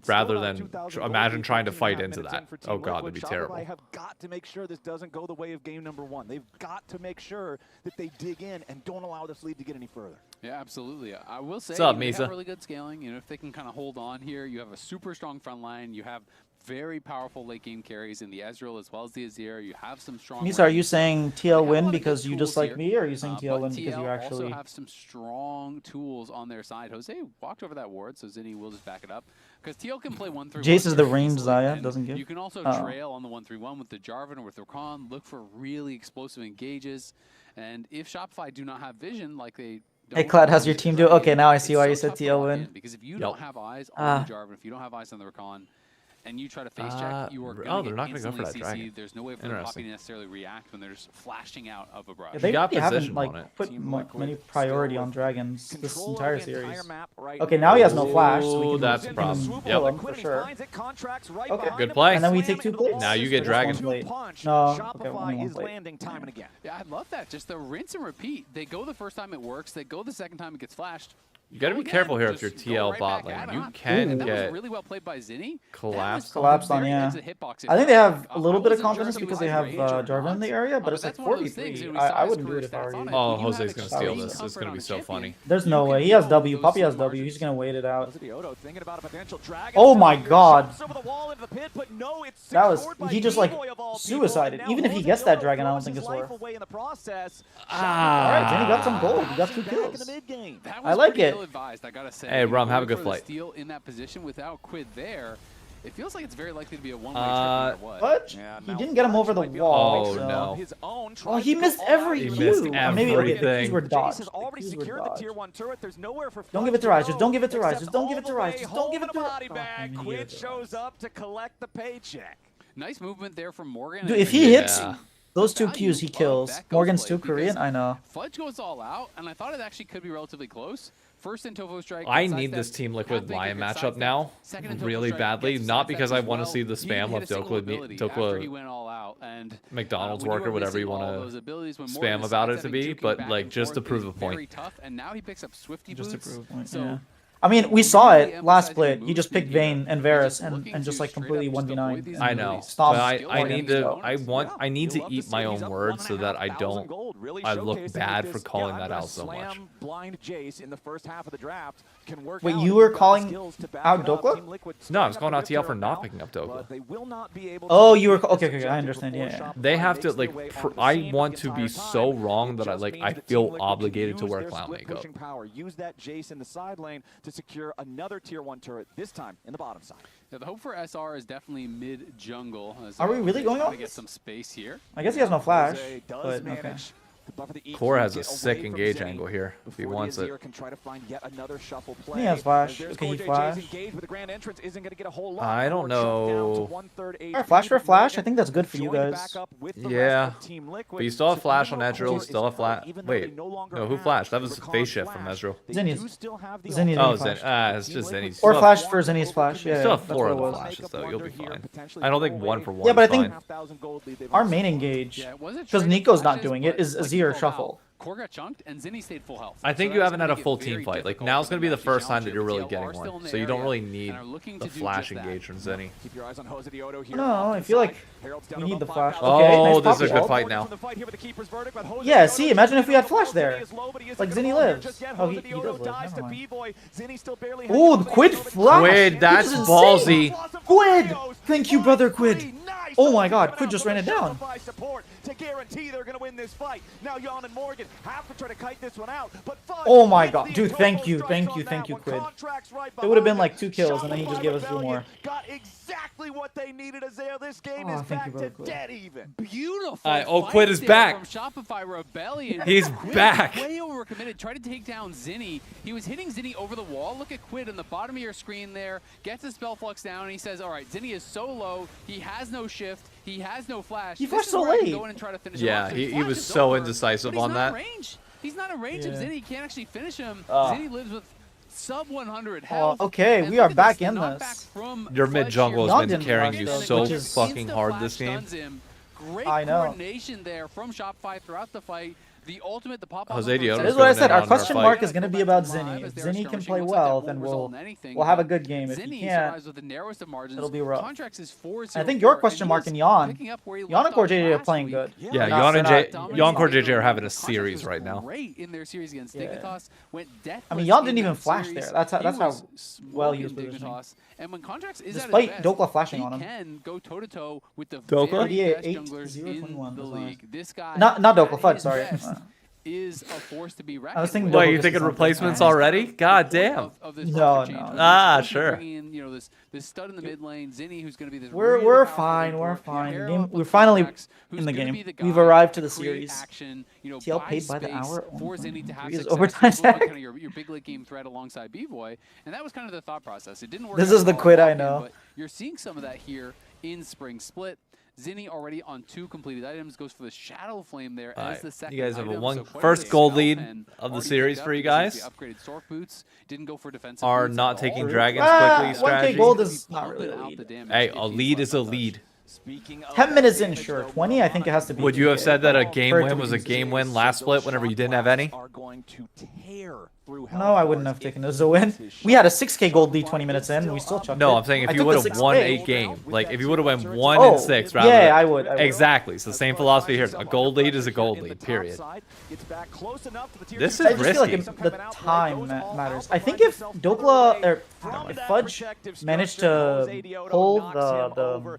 rather than imagine trying to fight into that. Oh god, that'd be terrible. They have got to make sure this doesn't go the way of game number 1. They've got to make sure that they dig in and don't allow this lead to get any further. Yeah, absolutely. I will say, what's up, they Misa? have really good scaling. You know, if they can kind of hold on here, you have a super strong front line. You have very powerful late game carries in the Ezreal as well as the Azir. You have some strong. Misa, are you saying TL win because you dislike me, or are you saying TL win because you actually also have some strong tools on their side? Jose walked over that ward, so Zinni will just back it up because TL can play 1-3-1. Jace is the range Zaya doesn't give. You can also trail on the 1-3-1 with the Jarvan or with the Rakan. Look for really explosive engages, and if Shopify do not have vision like they. Hey, Cloud, how's your team do? Okay, now I see why you said TL win. Because if you don't have eyes on the Jarvan, if you don't have eyes on the Rakan, and you try to face check, you are going to get instantly CC. There's no way for the Poppy to necessarily react when they're just flashing out of a brush. Yeah, they really haven't like put many priority on dragons this entire series. Okay, now he has no flash, so we can that's a problem. Kill him for sure. Okay, good play. And then we take 2 plates. Now you get dragon. No, okay, only 1 plate. Yeah, I love that. Just the rinse and repeat. They go the first time it works. They go the second time it gets flashed. You gotta be careful here if you're TL bot lane. You can get really well played by Zinni. Collapsed on, yeah. I think they have a little bit of confidence because they have Jarvan in the area, but it's like 43. I wouldn't do it if I were you. Oh, Jose's gonna steal this. It's gonna be so funny. There's no way. He has W. Poppy has W. He's gonna wait it out. Oh my god. That was... He just like suicided. Even if he gets that dragon, I don't think it's worth. Alright, Zinni got some gold. He got 2 kills. I like it. Advised, I gotta say. Hey, Rum, have a good flight. Steal in that position without Quid there. It feels like it's very likely to be a one-way trip no matter what. What? Yeah, he didn't get him over the wall. Oh so. no! Oh, he missed every He cue. missed Maybe everything. were dodged. Don't give it to Rise. Just don't give it to Rise. Just don't give it to Rise. Just don't give it to Rise. Quid shows up to collect the paycheck. Nice movement there from Morgan. Dude, if he hits those 2 Qs, he kills. Morgan's too Korean. I know. Fudge goes all out, and I thought it actually could be relatively close. First in Tovo Strike. I need this Team Liquid LYON matchup now really badly. Not because I want to see the spam of Dokla McDonald's work or whatever you want to spam about it to be, but like just to prove a point. And now he picks up Swifty Just to boots. prove a point. Yeah. I mean, we saw it last split. He just picked Vayne and Varus and just like completely 1v9. I know. But I need to eat my own words so that I look bad for calling that out so much. Wait, you were calling out Dokla? No, I was calling out TL for not picking up Dokla. Oh, you were okay. I understand. Yeah. They have to like. I want to be so wrong that I feel obligated to wear Clown makeup. Use that Jace in the side lane to secure another tier 1 turret, this time in the bottom side. Yeah, the hope for SR is definitely mid-jungle. Are we really going off? To get some space here. I guess he has no flash, but okay. Core has a sick engage angle here if he wants it. He has flash. Okay, he flash. I don't know. Alright, flash for flash. I think that's good for you guys. Yeah, but you still have flash on Ezreal. Still have flash. Wait, no, who flashed? That was phase shift from Ezreal. Zinni's. Oh, Zen. It's just Zinni's. Or flash for Zinni's flash. Yeah, still have 4 of the flashes though. You'll be fine. I don't think 1 for 1. Yeah, but I think our main engage, because Nico's not doing it, is Azir shuffle. Core got chunked, and Zinni stayed full health. I think So you that's haven't had gonna a get full very team fight. Like, difficult now's for going to be the them to first time that challenge you're it. really TLAW getting are still in one. the So you don't area really and need are looking the to do flash just that. engage from Zinni. Keep your eyes on Jose Dioto here. No, I feel like we need the flash. Okay, Oh, nice this is a poppy good ult. fight now. Yeah, see, imagine if we had flash there. Like Zinni lives. Oh, he does live. Never mind. Ooh, Quid flash. Quid, that's This is ballsy. insane. Quid! Thank you, brother Quid. Oh my god, Quid just ran it down. To guarantee they're going to win this fight. Now LYON and Morgan have to try to kite this one out. But Oh my god, dude, thank you, Quid. It would have been like 2 kills, and then he just gave us 2 more. Got exactly what they needed, Azale. This game is thank you, back brother to Quid. dead even. Beautiful. Oh, fight Quid is there back. From Shopify Rebellion. He's Quid back. Way overcommitted. Tried to take down Zinni. He was hitting Zinni over the wall. Look at Quid on the bottom of your screen there. Gets his spell flux down, and he says, all right, Zinni is so low. He has no shift. He has no flash. He This flashed is so where I can late. go in and try to finish Yeah, him off. he Flash was is so over, indecisive but he's on not that. in range. He's not in range of Yeah. Zinni. He can't actually finish him. Ah. Zinni lives with sub 100 health. Okay, And we look are at back the in knockback this. from Your Fledge mid jungle here. has Not been in carrying flash, you though, so which is fucking hard this game. Stuns him. Great I know. coordination there from Shopify throughout the fight. The ultimate, the pop-up. Jose Dioto's This is what I going said. in Our on our question fight. mark is going to be about Zinni. If Zinni can play well, then we'll have a good game. If he Zinni can't, survives with the narrowest of margins. it'll be rough. Contracts is 4-0. I think your question mark and Yon. Yon and Core JJ are playing good. Yeah, Not Yon Core Zinni. JJ are having a series right now. Great in their series against Yeah. Dignitas. Went I mean, deathless Yon in didn't even that flash series. there. That's how He was well he was smoking positioning. Dignitas. And when Contracts is Despite at his best, Dokla flashing he on him. can go toe-to-toe with the Dokla? very Yeah, best 8, junglers 0, in 21, the that's nice. league. This guy, Not Dokla, at Fudge, his sorry. best, is a force to be reckoned I was thinking with. What, Double you Fist thinking is something. replacements already? God damn. Of this No, roster no. change. Ah, Especially sure. bringing in, you know, this stud in the mid lane, Zinni, who's going to be this We're really powerful fine. import. We're fine. Pair Game, up we're with finally Contracts, who's in the gonna game. be the We've guy arrived to to the create series. Action, you know, TL buy paid by the space hour. for Zinni to have He's success. overtime He's looking tech. kind of your big league game threat alongside B-Boy, and that was kind of the thought process. It didn't work. This out is the well Quid I in, know. But you're seeing some of that here in Spring Split. Zinni already on 2 completed items, goes for the Shadow Flame there as the second You guys have a item, one so quite first bit gold spell lead pen of the already series picked for up. you He goes guys. for the upgraded Sork boots, didn't go for defensive Are boots not at taking all. dragons quickly 1K strategy. gold is not really a Pumping out lead. the damage, Hey, a 15 lead is a flash. lead. 10 minutes in, sure. 20, I think it has to be. Would you have 2K. said that a game For it to win be was a considered. game win last split whenever you didn't have any? Are going to tear through No, I wouldn't have taken it as a win. We had a 6K gold lead 20 minutes in, and we still chucked it. No, I'm saying if I you took would the have won 6K. a game, like if you would have won 1 Oh, and 6 rather yeah, than I would. exactly. It's the same philosophy here. A gold lead is a gold lead. Period. This is I just feel like risky. the time matters. I think if Dokla or if Fudge managed to pull the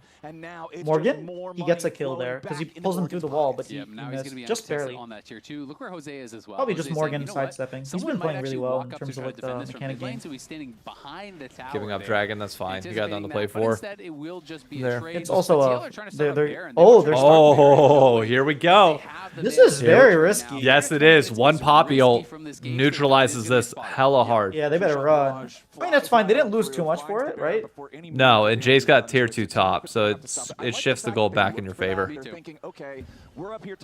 Morgan, he gets a kill there because he pulls him through the wall, but he Yeah, now he's going to be missed just barely. on that tier 2. Look where Jose is as well. Probably just Jose's Morgan saying, you know what? sidestepping. He's Someone been might playing really actually well walk in up to terms of try to like the defend this from mechanic mid lane, game. so he's standing behind the tower Giving up there, dragon, that's fine. You got nothing to play anticipating that, but for. instead it will just be There. a trade. It's also TL a are trying to start up they're Baron. They oh want they're to starting Baron. Oh, here we go. This is very risky. Yes, it is. One Poppy ult neutralizes this hella hard. Yeah, they better run. I mean, that's fine. They didn't lose too much for it, right? No, and Jay's got tier 2 top, so it shifts the gold back in your favor.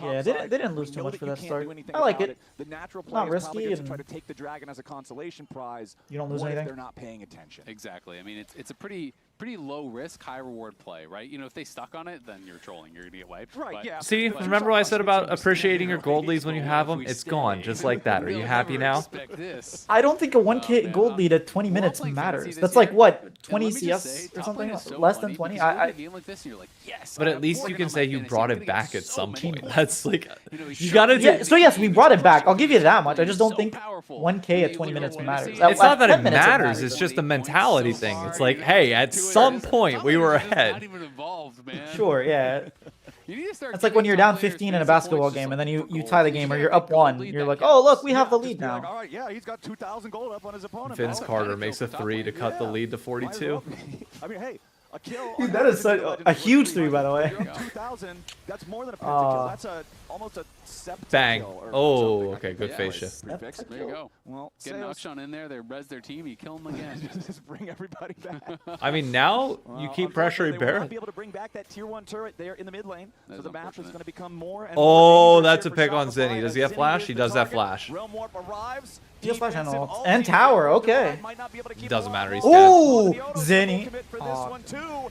Yeah, they didn't lose too much for that start. I like it. The natural Not play is probably risky to try and to take the dragon as a consolation prize. you don't lose What if anything. they're not paying attention? Exactly. I mean, it's a pretty low risk, high reward play, right? You know, if they stuck on it, then you're trolling. You're gonna get wiped. Right, But- yeah. See, remember what I said about appreciating your gold leads when you have them? It's gone, just like that. Are you happy now? I don't think a 1K gold lead at 20 minutes matters. That's like what, 20 And let me just CS say, or top lane something? is so Less than funny 20? because you'll I get a game like this and you're like, yes, But I at have least you Morgan can on say my you fantasy. brought I'm it gonna back get at some so many point. points. That's like, You know, you gotta yeah, do. so yes, we brought it back. I'll give you that much. I just don't So think powerful. 1K at You 20 look minutes at what matters. we're At It's not that 10 it minutes matters. It's just a mentality thing. It's like, hey, at some point we were ahead. Not even involved, man. Sure, yeah. You need to start It's like when giving you're top down laners 15 in a fantasy basketball points game just and then like you for tie the gold. game or You you're gotta up gold 1. lead You're that like, counts. oh, look, we have the Just lead be like, now. all right, yeah, he's got 2,000 gold up on his opponent. Vince now. Carter makes a 3 to cut the lead to 42. I mean, hey, a kill. Dude, that is such a huge 3, by the way. 2,000. That's more than a Uh, kill. That's almost a septic Bang. kill or Oh, something. okay, good Yeah, face it's shift. Prefix. There you go. Well, Get an sales- Akshan in there, they res their team, you kill them again. Just bring everybody back. I mean, now you keep pressuring They will not Baron. be able to bring back that tier 1 turret there in the mid lane, so That's the match is unfortunate. going to become more and Oh, more that's a dangerous here pick for on Shopify Zinni. Does as he have Zinni flash? is He the does have target. flash. Realm Warp arrives. He has flash and Defensive ult. ult And here. tower, Dioto okay. might not be able to keep Doesn't him matter, alive. he's dead. Ooh, Dioto's Zinni. commit for this Aw. one too.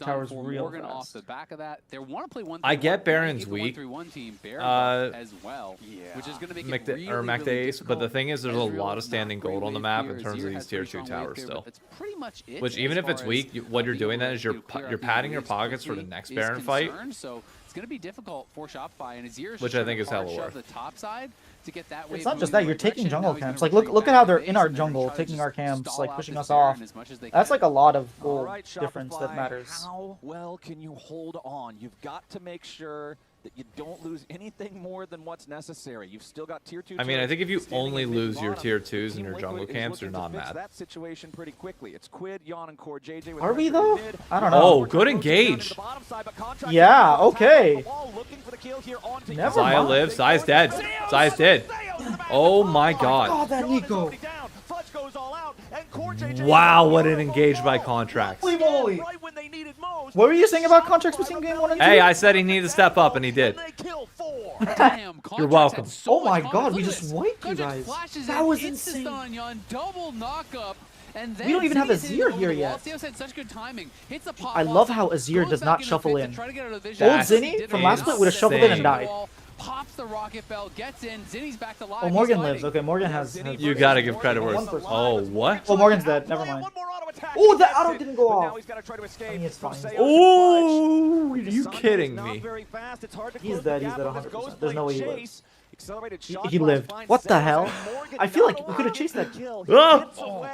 done towers for real Morgan off fast. the back of that. They want to play 1-3-1. I get Baron's the weak. 1-3-1 team Baron as well, which is going to make Mac it really, Mac really Ace, but the difficult. thing is, there's a Ezreal lot of is not standing great gold on the wave map clear. in terms of Azir these has tier pretty 2 strong wave towers clear, still. but that's pretty much it Which as even if far it's as, weak, what you're being doing able then is you're to clear out you're the padding your waves pockets for the quickly next is Baron fight. concerned, so it's going to be difficult for Shopify, and Azir Which I think is hella shove worth. the top side to get that wave It's not just moving that, you're in the right taking direction. jungle Now he's camps. gonna Like, look retreat at how back they're to in base, our and they're gonna jungle, try to taking just our camps, stall like out pushing this us Baron off. as much as they That's can. like a lot of All gold right, difference that Shopify, matters. How well can you hold on? You've got to make sure that you don't lose anything more than what's necessary. You've still got tier 2. I mean, I think if you standing only in lose your mid-bottom. tier 2s in Team your jungle Liquid is camps, you're looking to not fix mad. that situation pretty quickly. It's Quid, Yon, and Core. JJ with Are we pressure in though? mid. I don't know. Oh, good engage. Yeah, okay. Never Zaya mind. lives. Zaya's dead. Zaya's dead. Oh my god. God, that Nico. Wow, what an engage by Contracts. Holy moly. What were you saying about contracts between game 1 and 2? Hey, I said he needed to step up, and he did. Damn, You're welcome. Oh my god, we just wiped you guys. That was insane. On Yon, double knockup. And then We don't even have Zine's hitting Azir over here the wall. yet. Theo's had such good timing. Hits a pop I love off, how Azir goes does back not into shuffle pit to in. try to get out of the vision. Old That's Zinni from last split would have shuffled in and died. Pops the rocket bell, gets in. Zinni's back to life. Oh, He's Morgan fighting. lives. Okay, Morgan has... You gotta give credit where it's... 1%. Oh, what? Oh, Morgan's dead. Never mind. Oh, that auto didn't go off. I mean, it's fine. Oh, are you kidding me? He's dead. He's dead 100%. There's no way he lives. He lived. What the hell? I feel like we could have chased that kill. Oh.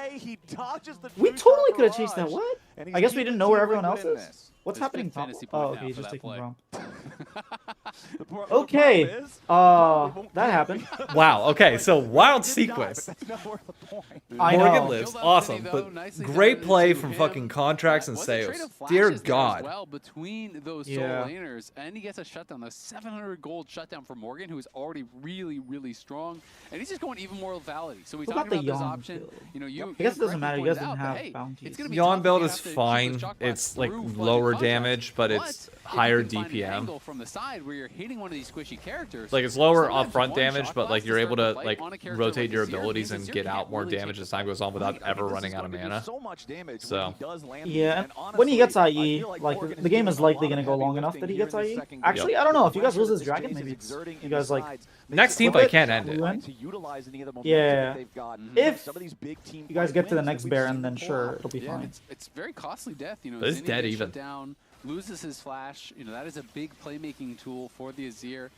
We totally could have chased that. What? I guess we didn't know where everyone else is. What's happening top? Oh, okay, he's just taking Braum. Okay. That happened. Wow, okay, so wild sequence. I Morgan know. lives, awesome, but great play from fucking Contracts and Seos. Dear God. Well, between those Yeah. solo laners, and he gets a shutdown, the 700 gold shutdown for Morgan, who is already really, really strong, and he's just going even more lethality. So we What talked about about the this Yon option. build? You know, you I guess it doesn't correctly matter. You pointed guys didn't out, but have hey, bounties. it's gonna be Yon tough build if you is have to fine. use those chalk It's blocks like through flooded lower contracts. damage, but it's But if higher you can find an DPM. angle from the side where you're hitting one of these squishy characters. Like, it's lower sometimes upfront one damage, shot but blast like to you're start able the to fight like on a character rotate like your Azir abilities means and Azir get can't out more really take damage the as time fight. goes on without ever running out of mana. So Yeah, and when he gets IE, like the game is likely going to go long enough that he gets IE. Actually, I don't know. If you guys lose this dragon, maybe it's, you guys like next team flip fight can't end it. Yeah. If you guys get to the next Baron, then sure, it'll be fine. It's very costly death. You know, But it's Zinni dead gets even. shut down, loses his flash. You know, that is a big playmaking tool for the Azir.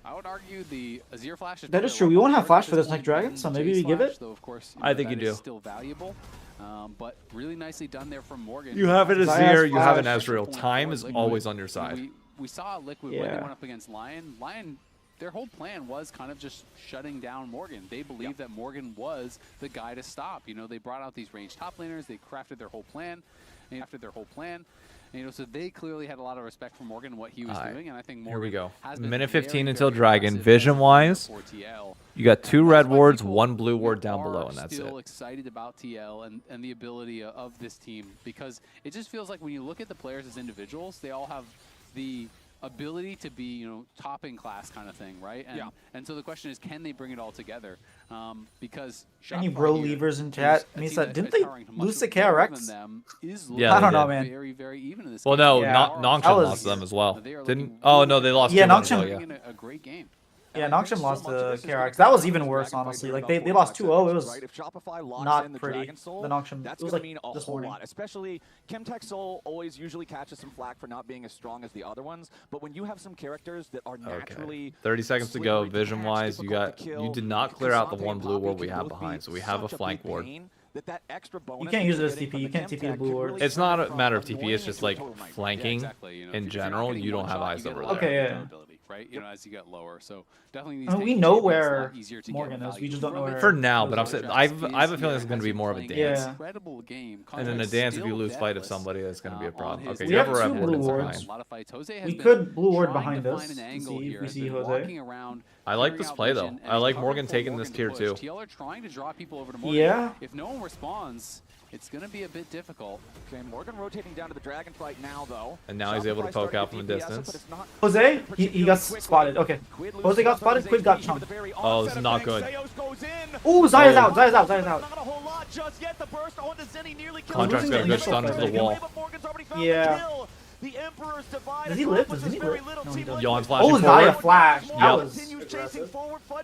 I would argue the Azir flash is That probably is true. a We lot won't more have flash for important this next at dragon, point so than maybe Jace we give flash, it. Though, of course, I think that you is do. still valuable, but really nicely done there from Morgan. You have an Zaya's Azir, you have an flash. Ezreal. Time is Liquid. always on your side. We saw Liquid when they Yeah. went up against LYON. LYON, their whole plan was kind of just shutting down Morgan. They believed that Morgan was the guy to stop. You know, they brought out these ranged top laners. They crafted their whole plan. And, you know, so they clearly had a lot of respect for Morgan and what he was doing. And I think Morgan Here we go. has been Minute very, 15 until very Dragon. aggressive Vision-wise, for TL. you got 2 And red that's why wards, people 1 blue ward down are below, and that's still it. excited about TL and the ability of this team, because it just feels like when you look at the players as individuals, they all have the ability to be, you know, top in class kind of thing, right? And, and so the question is, can they bring it all together? Because Any Shopify bro here leavers in is chat? a Misa, team that didn't is they powering much lose to lower than KRX? them, is Yeah, I don't they know, did. man. very, very even in this Well, game. no, Yeah. Nongshim That was- lost to them as well. They are Didn't? looking Oh no, they lost. Yeah, 2-1 Nongshim- as well, in a great game. Yeah, Nongshim lost to KRX. That was even worse, honestly. Like they lost 2-0. It was not pretty. The Nongshim. That's It was gonna like mean a this whole morning. lot. Especially Chemtech Soul always usually catches some flack for not being as strong as the other ones. But when you have some characters that are naturally 30 seconds to go. slippery to Vision catch, wise, you difficult to got kill, you did not clear out the Cassante 1 and blue ward Poppy we can have both be behind, so we have a such flank big ward. pain that extra bonus You can't that use you're it as getting TP. from You the can't TP the Chemtech blue could ward. really It's not a turn matter of from TP. It's just like annoying to flanking exactly. You know, in if you're not general. getting You don't one have shot, eyes you get over a there. lot Okay, of yeah. durability, right? You know, as you get lower, so definitely these I mean, we days, know it's a lot where easier to Morgan get is. We value just don't know from it. where. For now, but I'm saying I have a Contracts feeling is it's going to be here more of a as dance. Yeah. Incredible game. And in a Contracts dance, if you still lose fight of deathless, somebody, that's going to be a on problem. his Okay, We you have have a two red ward, blue that's wards. fine. A lot of fights. Jose has We been could blue ward trying behind to us find an and angle see if here, we has see been Jose. walking around, I like clearing this out play, though. vision, and I like covering Morgan for taking this Morgan tier to 2. push. TL are trying to draw people over to Morgan. Yeah. If no one responds, it's going to be a bit difficult. Okay, Morgan rotating down to the dragon fight now, though. And now he's able to Shopify poke started out to from a DPS it, distance. but it's not Jose, he got particularly spotted. Okay. Quid Jose got loses spotted. Quid got HP chunked. at the very Oh, this onset is of not things. good. Zeus goes in. Ooh, Zaya's Oh. out. Zaya's out. Zaya's out. Not a whole lot just yet. The burst onto Zinni nearly kills Contract's him. got a good initial stun into the fight. wall. But Morgan's already found the Yeah. kill. The Emperor's divide Does he as live? well, Does but he there's very live? little No, he team doesn't. Yawn's life. flashing Oh, Zaya forward. flashed. That Yep. was Continues chasing aggressive. forward. Fudge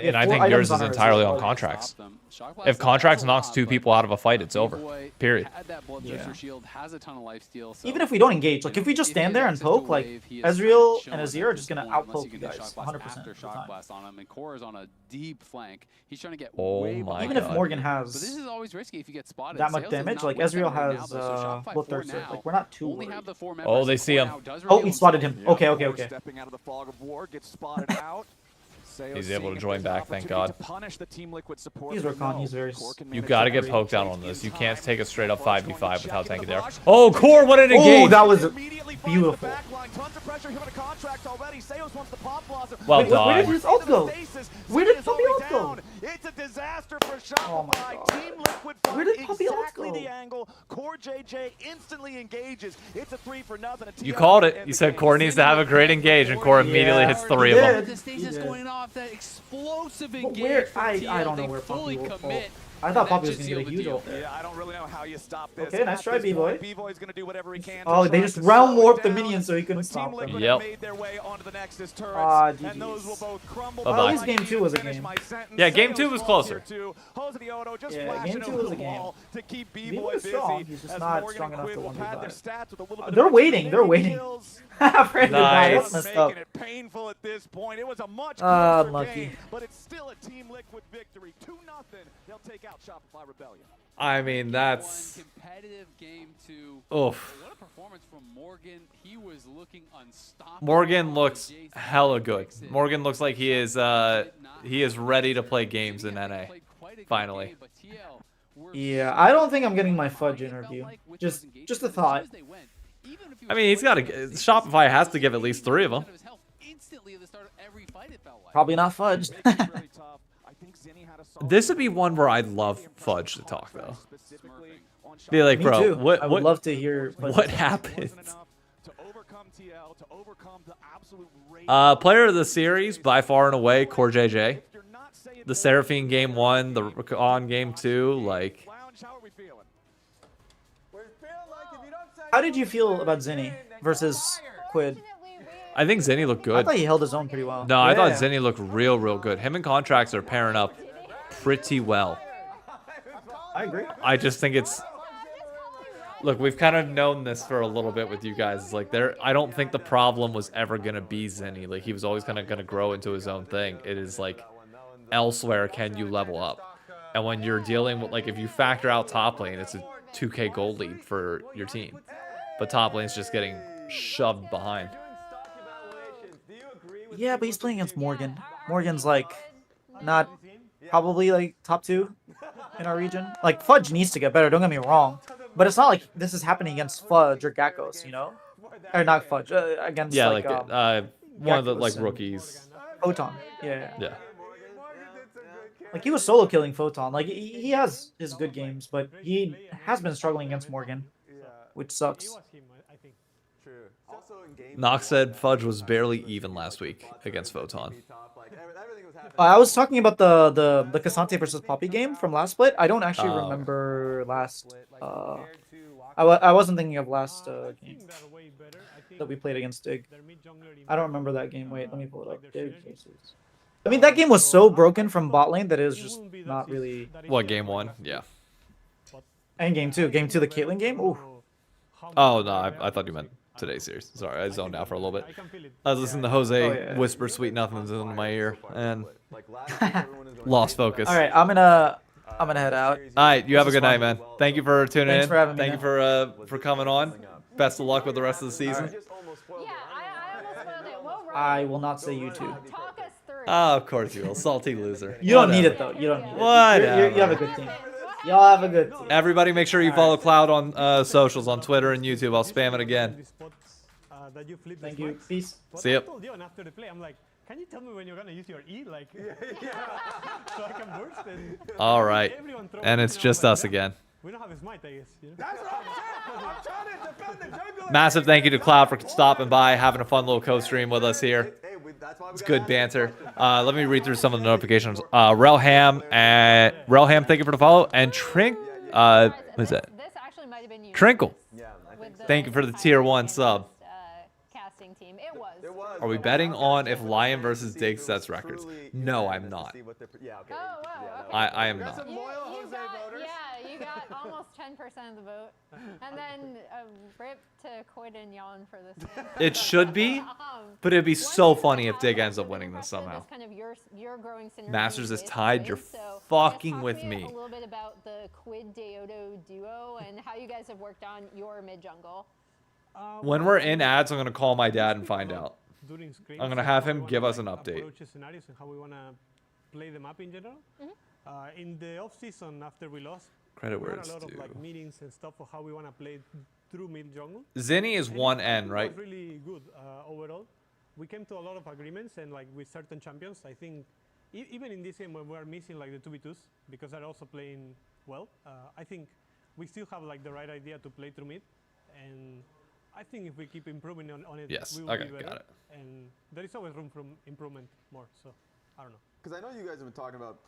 And have I 4 think items yours on is her entirely Ezreal. on contracts. Shockblast If contracts has a knocks lot, 2 but people out of a fight, it's over. Boy Period. had that bloodthirster shield, has a ton of life steal. So, Even if we don't engage, like you if we know, just if he stand has there and access to a poke, like wave, he has Ezreal kinda and shown Azir are at just this gonna point, unless outpoke he you can do guys Shock 100% Blast of after the time. Shock Blast on him, and Cora's on a deep flank. He's trying to get Oh, Oh my Even if God. Morgan But this has is always risky if you get spotted. that much Sales does damage, not like waste that Ezreal right now, has though, so Shopify Bloodthirster. for now Like we're not too only worried. have the 4 Oh, members. they see him. Now does Oh, reveal he spotted himself. him. Okay, okay, Core okay. Stepping out of the fog of war, gets spotted out. He's able to join back, thank God. He's Rakan, he's very... You gotta get poked out on this. You can't take a straight up 5v5 without tanking there. Oh, Core, what an engage! Oh, that was beautiful. Well Wait, where did done. his ult go? Where did Puppy ult go? It's a disaster for Shopify. Oh my God. Team Liquid Where find did Puppy ult exactly go? the angle. Core JJ instantly engages. It's a 3-0. You called it. You said Core needs to have a great engage, and Core immediately Yeah, hits he 3 of them. did. The stage is going off that explosive But engage. where? from I TL. don't know They where fully Puppy will commit. fall. I thought and Puppy that was should gonna get a seal the huge deal. ult there. Yeah, I don't really know how you stop this. Okay, nice At try, this point, B-Boy. B-Boy's gonna do whatever he can. Oh, to they try just to round slow it warped the down. minions so he couldn't But stop Team them. Liquid Yep. made their way onto the Nexus turrets, Ah, and GGs. those will both crumble. Bye-bye. Well, at least game 2 was a Finish game. my sentence. Yeah, game 2 Sales was falls here closer. too. Jose Dioto just Yeah, flashing game 2 over was the a game. wall to keep B-Boy B-Boy is strong, busy he's just as not Morgan strong and enough Quid to will pad their 1v5. stats with a little bit They're of waiting, they're extra waiting. kills. Afraid to die, Nice. that's messed up. Making it painful at this point. It was a much Ah, closer unlucky. game, but it's still a Team Liquid victory. 2-0. They'll take out Shopify Rebellion. I mean, that's... Competitive game 2. Oof. What a performance from Morgan. He was looking unstoppable. Morgan looks hella good. Morgan looks like he is ready to play games in NA. Finally. Yeah, I don't think I'm getting my Fudge interview. Just a thought. I mean, he's got to... Shopify has to give at least 3 of them. Probably not Fudge. This would be one where I'd love Fudge to talk, though. Be like, Me bro, too. what I would love to hear what happened? To overcome TL, to overcome the absolute rage. Player of the series, by far and away, Core JJ. The Seraphine game 1, the on game 2, like... How did you feel about Zinni versus Quid? I think Zinni looked I good. thought he held his own pretty well. No, I thought Yeah. Zinni looked real good. Him and Contracts are pairing up pretty well. I agree. I just think it's... Look, we've kind of known this for a little bit with you guys. It's like, I don't think the problem was ever going to be Zinni. Like, he was always kind of going to grow into his own thing. It is like, elsewhere can you level up? And when you're dealing with, like, if you factor out top lane, it's a 2k gold lead for your team. But top lane's just getting shoved behind. Yeah, but he's playing against Morgan. Morgan's like, not probably like top 2 in our region. Like, Fudge needs to get better, don't get me wrong. But it's not like this is happening against Fudge or Gakkos, you know? Or not Fudge, against Yeah, like one of the, like, Gakkos and rookies. Photon, yeah. Yeah. Like, he was solo killing Photon. Like, he has his good games, but he has been struggling against Morgan, which sucks. Nox said Fudge was barely even last week against Photon. I was talking about the Cassante versus Poppy game from last split. I don't actually Oh. remember last. I wasn't thinking of last game that we played against Dig. I don't remember that game. Wait, let me pull it up. Dig versus. I mean, that game was so broken from bot lane that it was just not really. What, game 1? Yeah. And game 2. Game 2, the Caitlyn game? Ooh. Oh, no, I thought you meant today's series. Sorry, I zoned out for a little bit. I was listening to Jose whisper sweet nothings into my ear and lost focus. All right, I'm gonna head out. All right, you have a good night, man. Thank you for tuning Thanks in. for having me, Thank you for coming on. Best of luck with the rest of the season. I will not say you two. Oh, of course you will. Salty loser. You don't need it though. You don't need it. Whatever. You have a good team. Y'all have a good team. Everybody, make sure you follow Cloud on socials, on Twitter and YouTube. I'll spam it again. Thank you. Peace. See ya. After the play, I'm like, can you tell me when you're gonna use your E, like, so I can burst and. All right, and it's just us again. We don't have his might, I guess. You know? That's what I'm saying. I'm trying to defend the jungle. Massive thank you to Cloud for stopping by, having a fun little co-stream with us here. It's good banter. Let me read through some of the notifications. Relham, thank you for the follow. And what is that? Trinkle. Thank you for the tier 1 sub. Are we betting on if LYON versus Dig sets records? No, I'm not. I am not. Yeah, You got almost 10% of the vote. And then rip to Quid and Yon for this one. It should be, but it'd be so funny if Dig ends up winning this somehow. Kind of your growing synergy Masters is with tied. Quid. You're So fucking talk with to me. A little bit about the Quid Deodo duo and how you guys have worked on your mid jungle. When we're in ads, I'm gonna call my dad and find out. During scrims, I'm gonna have how we him wanna, give us like, an update. approach scenarios and how we want to play the map in general. In the off season, after we lost, Credit we where had it's a lot of due. like meetings and stuff for how we want to play through mid jungle. Zinni is And one I N, think right? It was really good overall. We came to a lot of agreements and like with certain champions. I think even in this game when we are missing like the 2v2s because they're also playing well. I think we still have like the right idea to play through mid, and I think if we keep improving on it, Yes, we will okay, be better. got it. And there is always room for improvement more. So I don't know. Because I know you guys have been talking about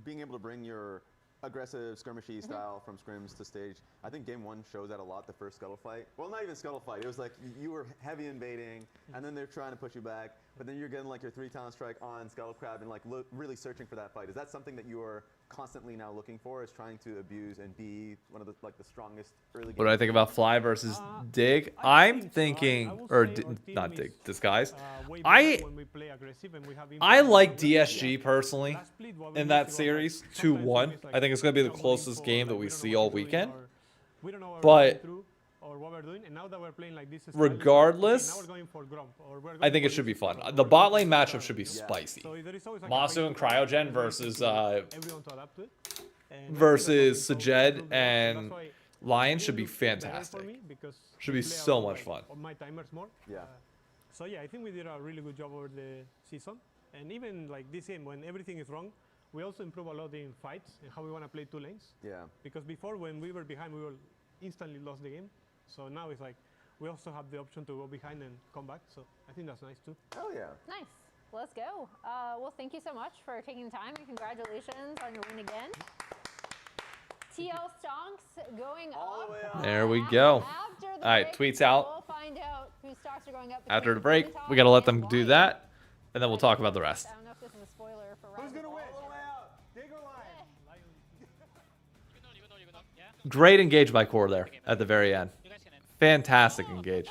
being able to bring your aggressive skirmishy style from scrims to stage. I think game one shows that a lot. The first scuttle fight. Well, not even scuttle fight. It was like you were heavy invading, and then they're trying to push you back. But then you're getting like your 3-talent strike on scuttle crab and like really searching for that fight. Is that something that you are constantly now looking for? Is trying to abuse and be one of the strongest early. What do I think about Fly versus Dig? I'm thinking, or not Dig, Disguise. I like DSG personally in that series 2-1. I think it's going to be the closest game that we see all weekend. But regardless, I think it should be fun. The bot lane matchup should be spicy. Masu and Cryogen versus Sajed and LYON should be fantastic. Should be so much fun. Yeah. So yeah, I think we did a really good job over the season. And even like this game, when everything is wrong, we also improve a lot in fights and how we want to play 2 lanes. Yeah. Because before, when we were behind, we will instantly lost the game. So now it's like we also have the option to go behind and come back. So I think that's nice too. Oh yeah. Nice. Let's go. Well, thank you so much for taking the time, and congratulations on your win again. TL Stonks going up. There we go. All right, tweets out. We'll find out whose stocks are going up. After the break, we got to let them do that, and then we'll talk about the rest. I don't know if this is a spoiler for Who's gonna win? All the way out. Dig or Lion? Great engage by Core there at the very end. Fantastic engage.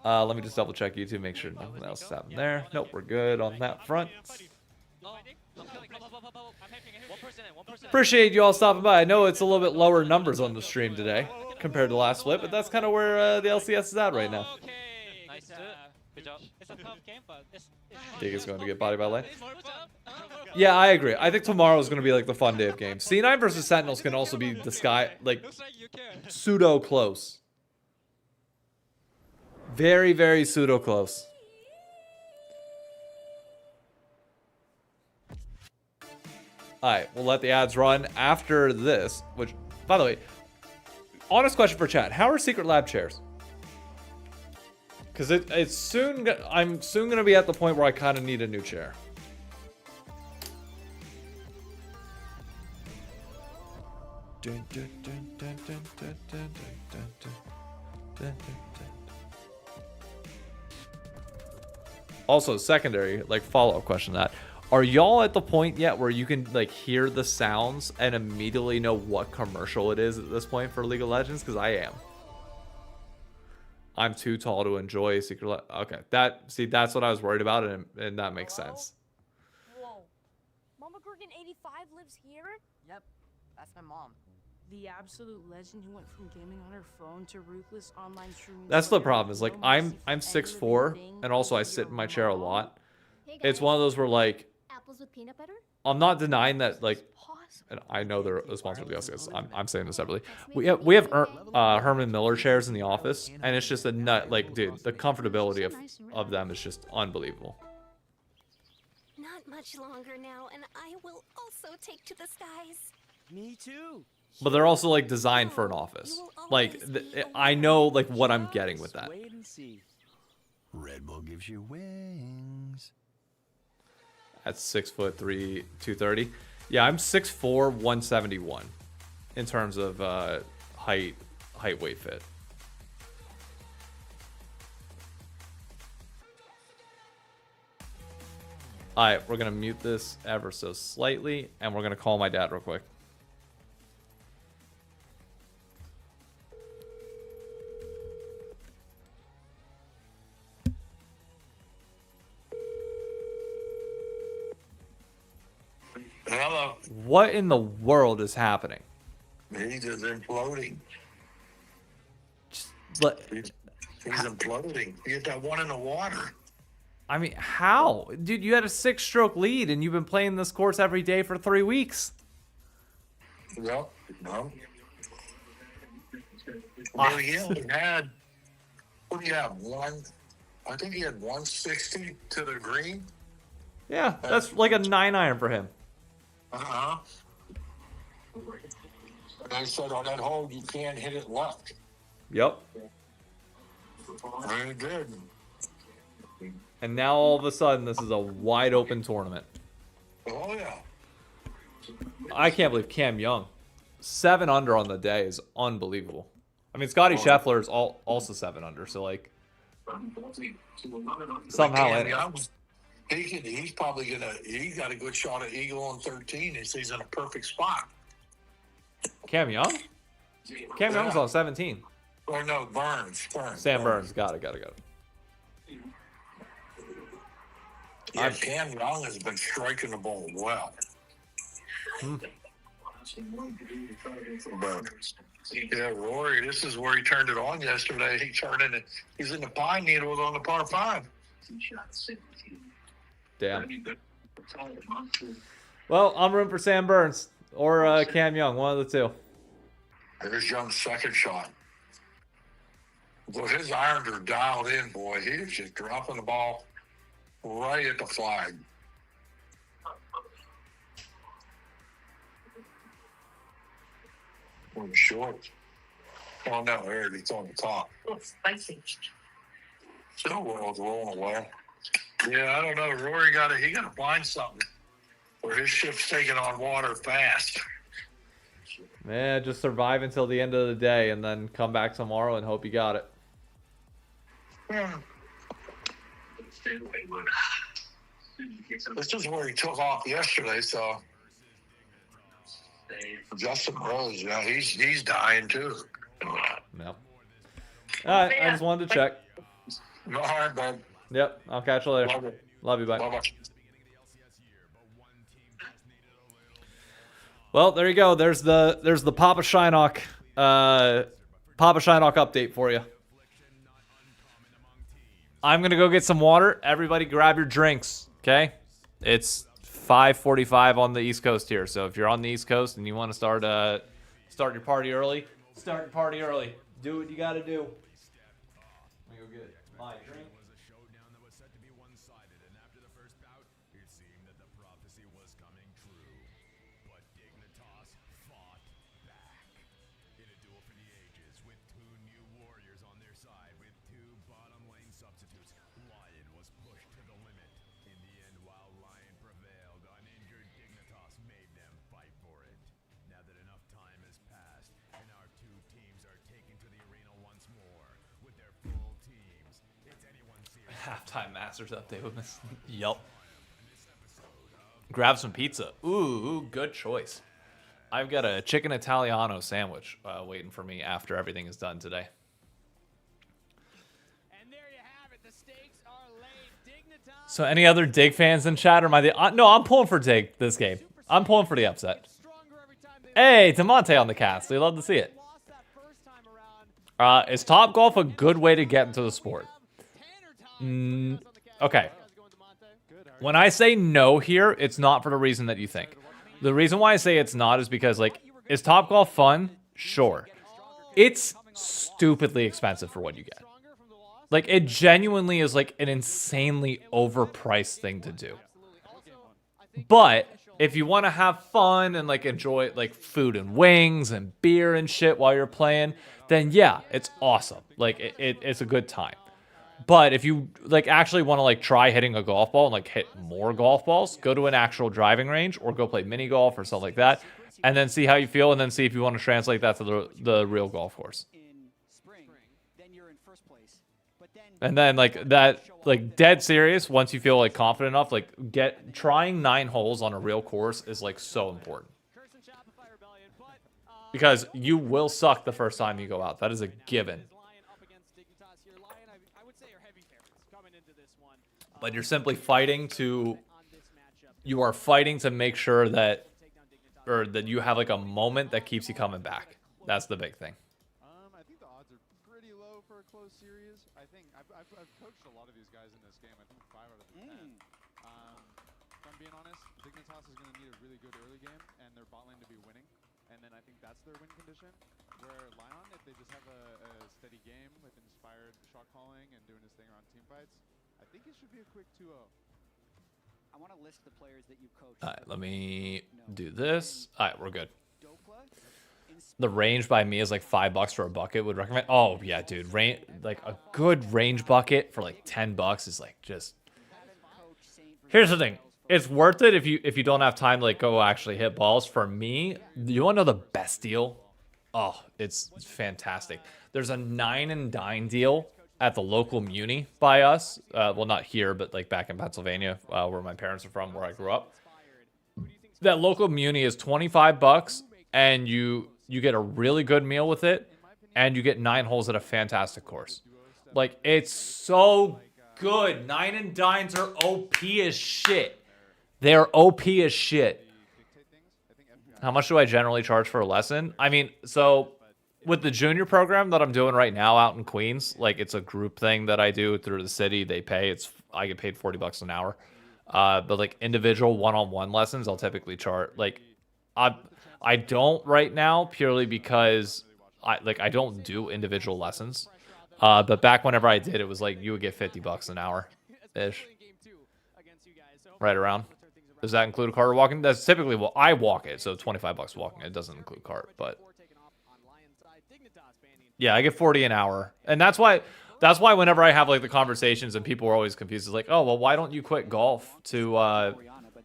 Let me just double check YouTube, make sure nothing else is happening there. Nope, we're good on that front. Appreciate you all stopping by. I know it's a little bit lower numbers on the stream today compared to last split, but that's kind of where the LCS is at right now. Nice. Good job. It's a tough game, but Dig is going to get body by lane. Yeah, I agree. I think tomorrow is going to be like the fun day of games. C9 versus Sentinels can also be the sky, like pseudo close. Very, very pseudo close. Alright, we'll let the ads run after this, which, by the way, honest question for chat. How are Secret Lab chairs? Because it's soon, I'm soon going to be at the point where I kind of need a new chair. Also, secondary, like follow-up question to that. Are y'all at the point yet where you can like hear the sounds and immediately know what commercial it is at this point for League of Legends? Because I am. I'm too tall to enjoy Secret Lab. Okay, that's what I was worried about, and that makes sense. Whoa. Mama Gorgon 85 lives here? Yep, that's my mom. The absolute legend who went from gaming on her phone to ruthless online streaming. That's the problem. Is like I'm 6'4", and also I sit in my chair a lot. It's one of those where like Apples with peanut butter? I'm not denying that like, and I know they're responsible for the LCS. I'm saying this separately. We have Herman Miller chairs in the office, and it's just a nut. Like, dude, the comfortability of them is just unbelievable. Not much longer now, and I will also take to the skies. Me too. But they're also like designed for an office. Like I know like what I'm getting with that. Wait and see. Red Bull gives you wings. That's 6'3", 230. Yeah, I'm 6'4", 171 in terms of height, weight, fit. All right, we're gonna mute this ever so slightly, and we're gonna call my dad real quick. What in the world is happening? He's just imploding. He's imploding. He hit that one in the water. I mean, how? Dude, you had a 6-stroke lead, and you've been playing this course every day for 3 weeks. Yep. No. Well, he only had, what do you have, I think he had 160 to the green. Yeah, that's like a 9-iron for him. Uh-huh. And they said on that hole, you can't hit it left. Yep. And he did. And now all of a sudden, this is a wide open tournament. Oh, yeah. I can't believe Cam Young. 7 under on the day is unbelievable. I mean, Scotty Scheffler is also 7 under, so like somehow in it. He's probably he got a good shot at eagle on 13. He's in a perfect spot. Cam Young? Cam Young's on 17. Or no, Burns. Sam Burns. Got it. Yeah, Cam Young has been striking the ball well. But, yeah, Rory, this is where he turned it on yesterday. He's in the pine needles on the par 5. Damn. Well, I'm rooting for Sam Burns or Cam Young, one of the two. There's Young's second shot. Well, his irons are dialed in, boy. He's just dropping the ball right at the flag. On the short. Oh, no, there it's on the top. Oh, spicy. Still rolling away. Yeah, I don't know. Rory got to find something where his ship's taking on water fast. Yeah, just survive until the end of the day and then come back tomorrow and hope you got it. This is where he took off yesterday, so Justin Rose, yeah, he's dying too. No. All right, I just wanted to check. All right, bud. Yep, I'll catch you later. Love you, bye. Bye-bye. Well, there you go. There's the Papa ShyKnock update for you. I'm gonna go get some water. Everybody, grab your drinks. Okay, it's 5:45 on the East Coast here. So if you're on the East Coast and you want to start your party early, start your party early. Do what you got to do. Let me go get my drink. Halftime Masters update with Miss. Yup. Grab some pizza. Ooh, good choice. I've got a chicken Italiano sandwich waiting for me after everything is done today. And there you have it. The stakes are laid. Dignitas. So any other Dig fans in chat? Or am I the... no, I'm pulling for Dig this game. I'm pulling for the upset. Hey, Demonte on the cast. We love to see it. Is Topgolf a good way to get into the sport? Okay. When I say no here, it's not for the reason that you think. The reason why I say it's not is because, like, is Topgolf fun? Sure. It's stupidly expensive for what you get. Like, it genuinely is, like, an insanely overpriced thing to do. But if you want to have fun and, like, enjoy, like, food and wings and beer and shit while you're playing, then yeah, it's awesome. Like, it's a good time. But if you like actually want to like try hitting a golf ball and like hit more golf balls, go to an actual driving range or go play mini golf or something like that, and then see how you feel, and then see if you want to translate that to the real golf course. And then like that, like dead serious. Once you feel like confident enough, like trying 9 holes on a real course is like so important. Because you will suck the first time you go out. That is a given. But you're simply fighting to make sure that or that you have like a moment that keeps you coming back. That's the big thing. I think the odds are pretty low for a close series. I think I've coached a lot of these guys in this game. I think 5 out of the 10. If I'm being honest, Dignitas is going to need a really good early game and their bot lane to be winning. And then I think that's their win condition. Where LYON, if they just have a steady game with inspired shot calling and doing his thing around team fights, I think it should be a quick 2-0. I want to list the players that you coach. All right, let me do this. All right, we're good. The range by me is like $5 for a bucket. Would recommend. Oh yeah, dude. Like a good range bucket for like $10 is like just. Here's the thing. It's worth it if you don't have time to like go actually hit balls. For me, you want to know the best deal? Oh, it's fantastic. There's a 9 and dine deal at the local muni by us. Well, not here, but like back in Pennsylvania, where my parents are from, where I grew up. That local muni is $25, and you get a really good meal with it, and you get 9 holes at a fantastic course. Like, it's so good. 9 and dines are OP as shit. They're OP as shit. How much do I generally charge for a lesson? I mean, so with the junior program that I'm doing right now out in Queens, like it's a group thing that I do through the city. They pay. I get paid $40 an hour. But like individual one-on-one lessons, I'll typically charge. Like, I don't right now purely because I don't do individual lessons. But back whenever I did, it was like you would get $50 an hour ish. Right around. Does that include a cart or walking? That's typically what I walk it, so $25 walking. It doesn't include cart, but yeah, I get 40 an hour, and that's why whenever I have like the conversations and people are always confused, it's like, oh well, why don't you quit golf to why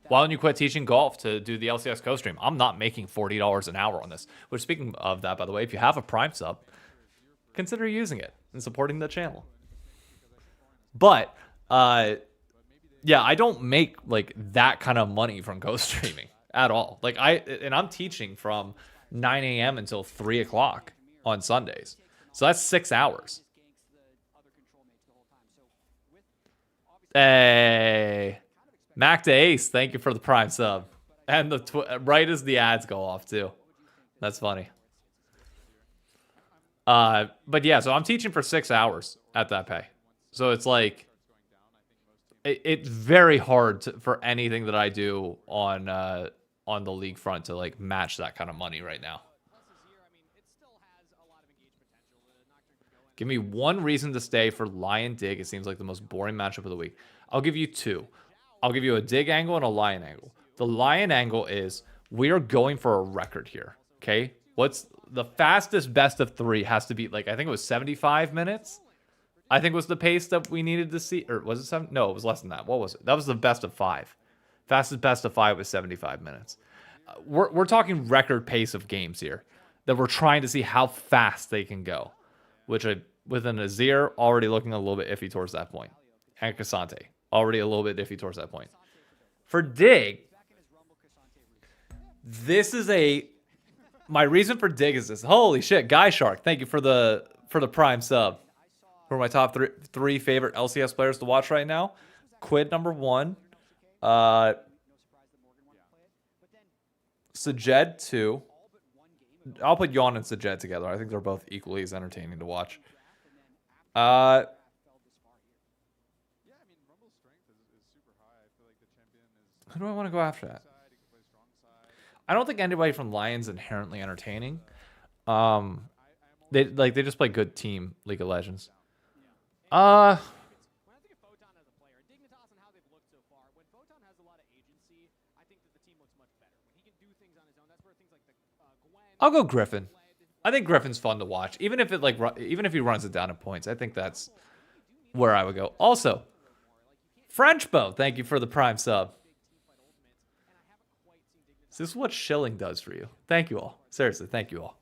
don't you quit teaching golf to do the LCS co-stream? I'm not making $40 an hour on this. Which, speaking of that, by the way, if you have a Prime sub, consider using it and supporting the channel. But yeah, I don't make like that kind of money from ghost streaming at all. Like I'm teaching from 9 a.m. until 3 o'clock on Sundays. So that's 6 hours. Hey, Mac to Ace, thank you for the Prime sub. And the right as the ads go off too. That's funny. But yeah, so I'm teaching for 6 hours at that pay. So it's like it's very hard for anything that I do on the league front to like match that kind of money right now. Give me one reason to stay for LYON Dig. It seems like the most boring matchup of the week. I'll give you 2. I'll give you a Dig angle and a LYON angle. The LYON angle is we are going for a record here. Okay, what's the fastest best of 3 has to be like I think it was 75 minutes. I think was the pace that we needed to see, or was it 7? No, it was less than that. What was it? That was the best of 5. Fastest best of 5 was 75 minutes. We're talking record pace of games here that we're trying to see how fast they can go, which with an Azir already looking a little bit iffy towards that point, and Cassante already a little bit iffy towards that point. For Dig, this is my reason for Dig is this. Holy shit, Guy Shark, thank you for the Prime sub. Who are my top three favorite LCS players to watch right now? Quid number 1. Sajed 2. I'll put LYON and Sajed together. I think they're both equally as entertaining to watch. Who do I want to go after that? I don't think anybody from LYON's inherently entertaining. They just play good team League of Legends. I'll go Griffin. I think Griffin's fun to watch, even if he runs it down in points. I think that's where I would go. Also, Frenchbo, thank you for the Prime sub. Is this what shilling does for you? Thank you all. Seriously, thank you all.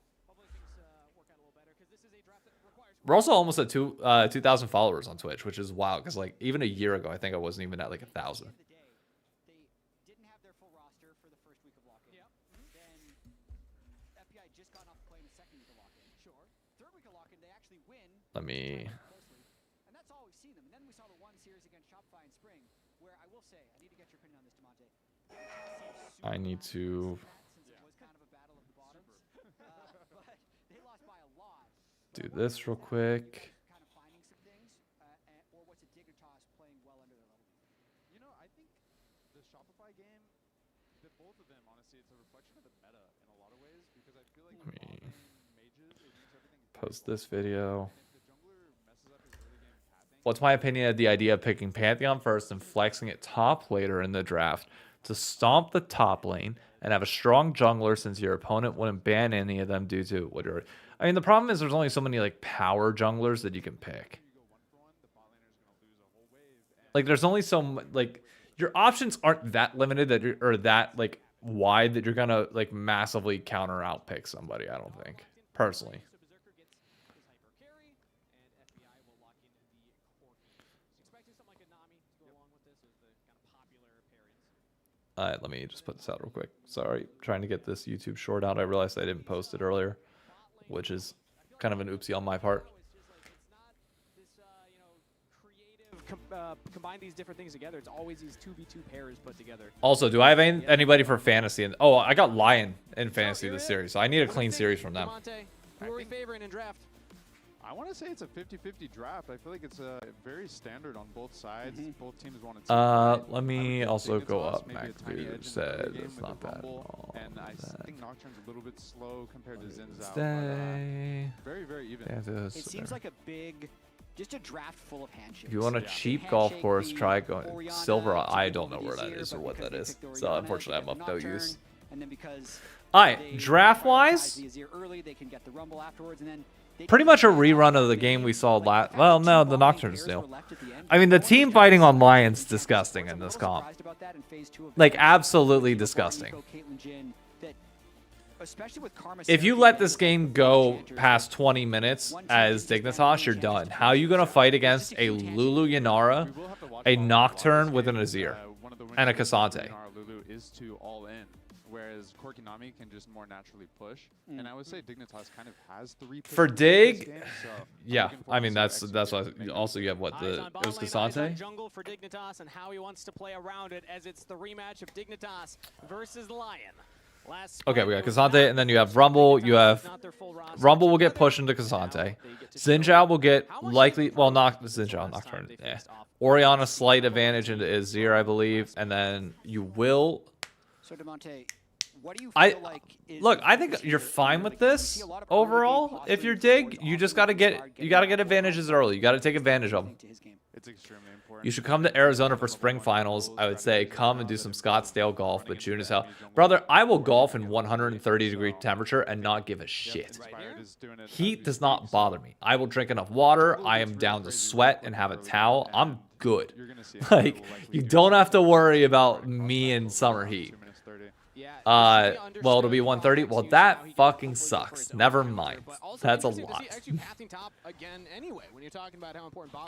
We're also almost at 2,000 followers on Twitch, which is wild because like even a year ago, I think I wasn't even at like 1,000. Let me. I need to. do this real quick. You know, I think the Shopify game, that both of them, honestly, it's a reflection of the meta in a lot of ways because I feel like with bot lane mages, it makes everything Post this video. if the jungler messes up his early game pathing. What's my opinion of the idea of picking Pantheon first and flexing it top later in the draft to stomp the top lane and have a strong jungler since your opponent wouldn't ban any of them due to whatever? I mean, the problem is there's only so many like power junglers that you can pick. Like, there's only like your options aren't that limited that you're, or that like wide that you're gonna like massively counter outpick somebody. I don't think personally. Let me just put this out real quick. Sorry, trying to get this YouTube short out. I realized I didn't post it earlier, which is kind of an oopsie on my part. Combine these different things together. It's always these 2v2 pairs put together. Also, do I have anybody for fantasy? And oh, I got LYON in fantasy this series, so I need a clean series from them. Who are we favoring in draft? I want to say it's a 50-50 draft. I feel like it's very standard on both sides. Both teams want to. Let me also go up. Maybe a tiny edge Said in it's the not bad at Rumble, all. and I think Nocturne's a little bit slow compared to Zinzao. Stay. Very, very even. It seems like a big, just a draft full of handshakes. If you want a cheap golf course, try going Silver. I don't know where that is or what that is. So unfortunately, I'm of no use. And then because Alright, draft wise, they can get the Rumble afterwards, and then pretty much a rerun of the game we saw last. Well, no, the Nocturne's new. I mean, the team fighting on LYON's disgusting in this comp. Like, absolutely disgusting. If you let this game go past 20 minutes as Dignitas, you're done. How are you going to fight against a Lulu Yanara, a Nocturne with an Azir, and a Cassante? Lulu is too all in, whereas Korkinami can just more naturally push. And I would say Dignitas kind of has 3 For pushes in Dig, this game, so yeah, looking I forward mean, to that's executing why. Also, you have what the it was Cassante. Jungle for Dignitas and how he wants to play around it, as it's the rematch of Dignitas versus LYON. Okay, we got Cassante, and then you have Rumble. You have Rumble will get pushed into Cassante. Zinzao will get likely, well, not Zinzao, Nocturne. Yeah. Orianna slight advantage into Azir, I believe, and then you will. So Demonte, what do you feel like is look, I think you're fine with this overall. If you're Dig, you just gotta get advantages early. You gotta take advantage of them. It's extremely important. You should come to Arizona for spring finals. I would say come and do some Scottsdale golf, but June is hell. Brother, I will golf in 130-degree temperature and not give a shit. Heat does not bother me. I will drink enough water. I am down to sweat and have a towel. I'm good. Like, you don't have to worry about me in summer heat. Well, it'll be 130. Well, that fucking sucks. Never mind. That's a lot.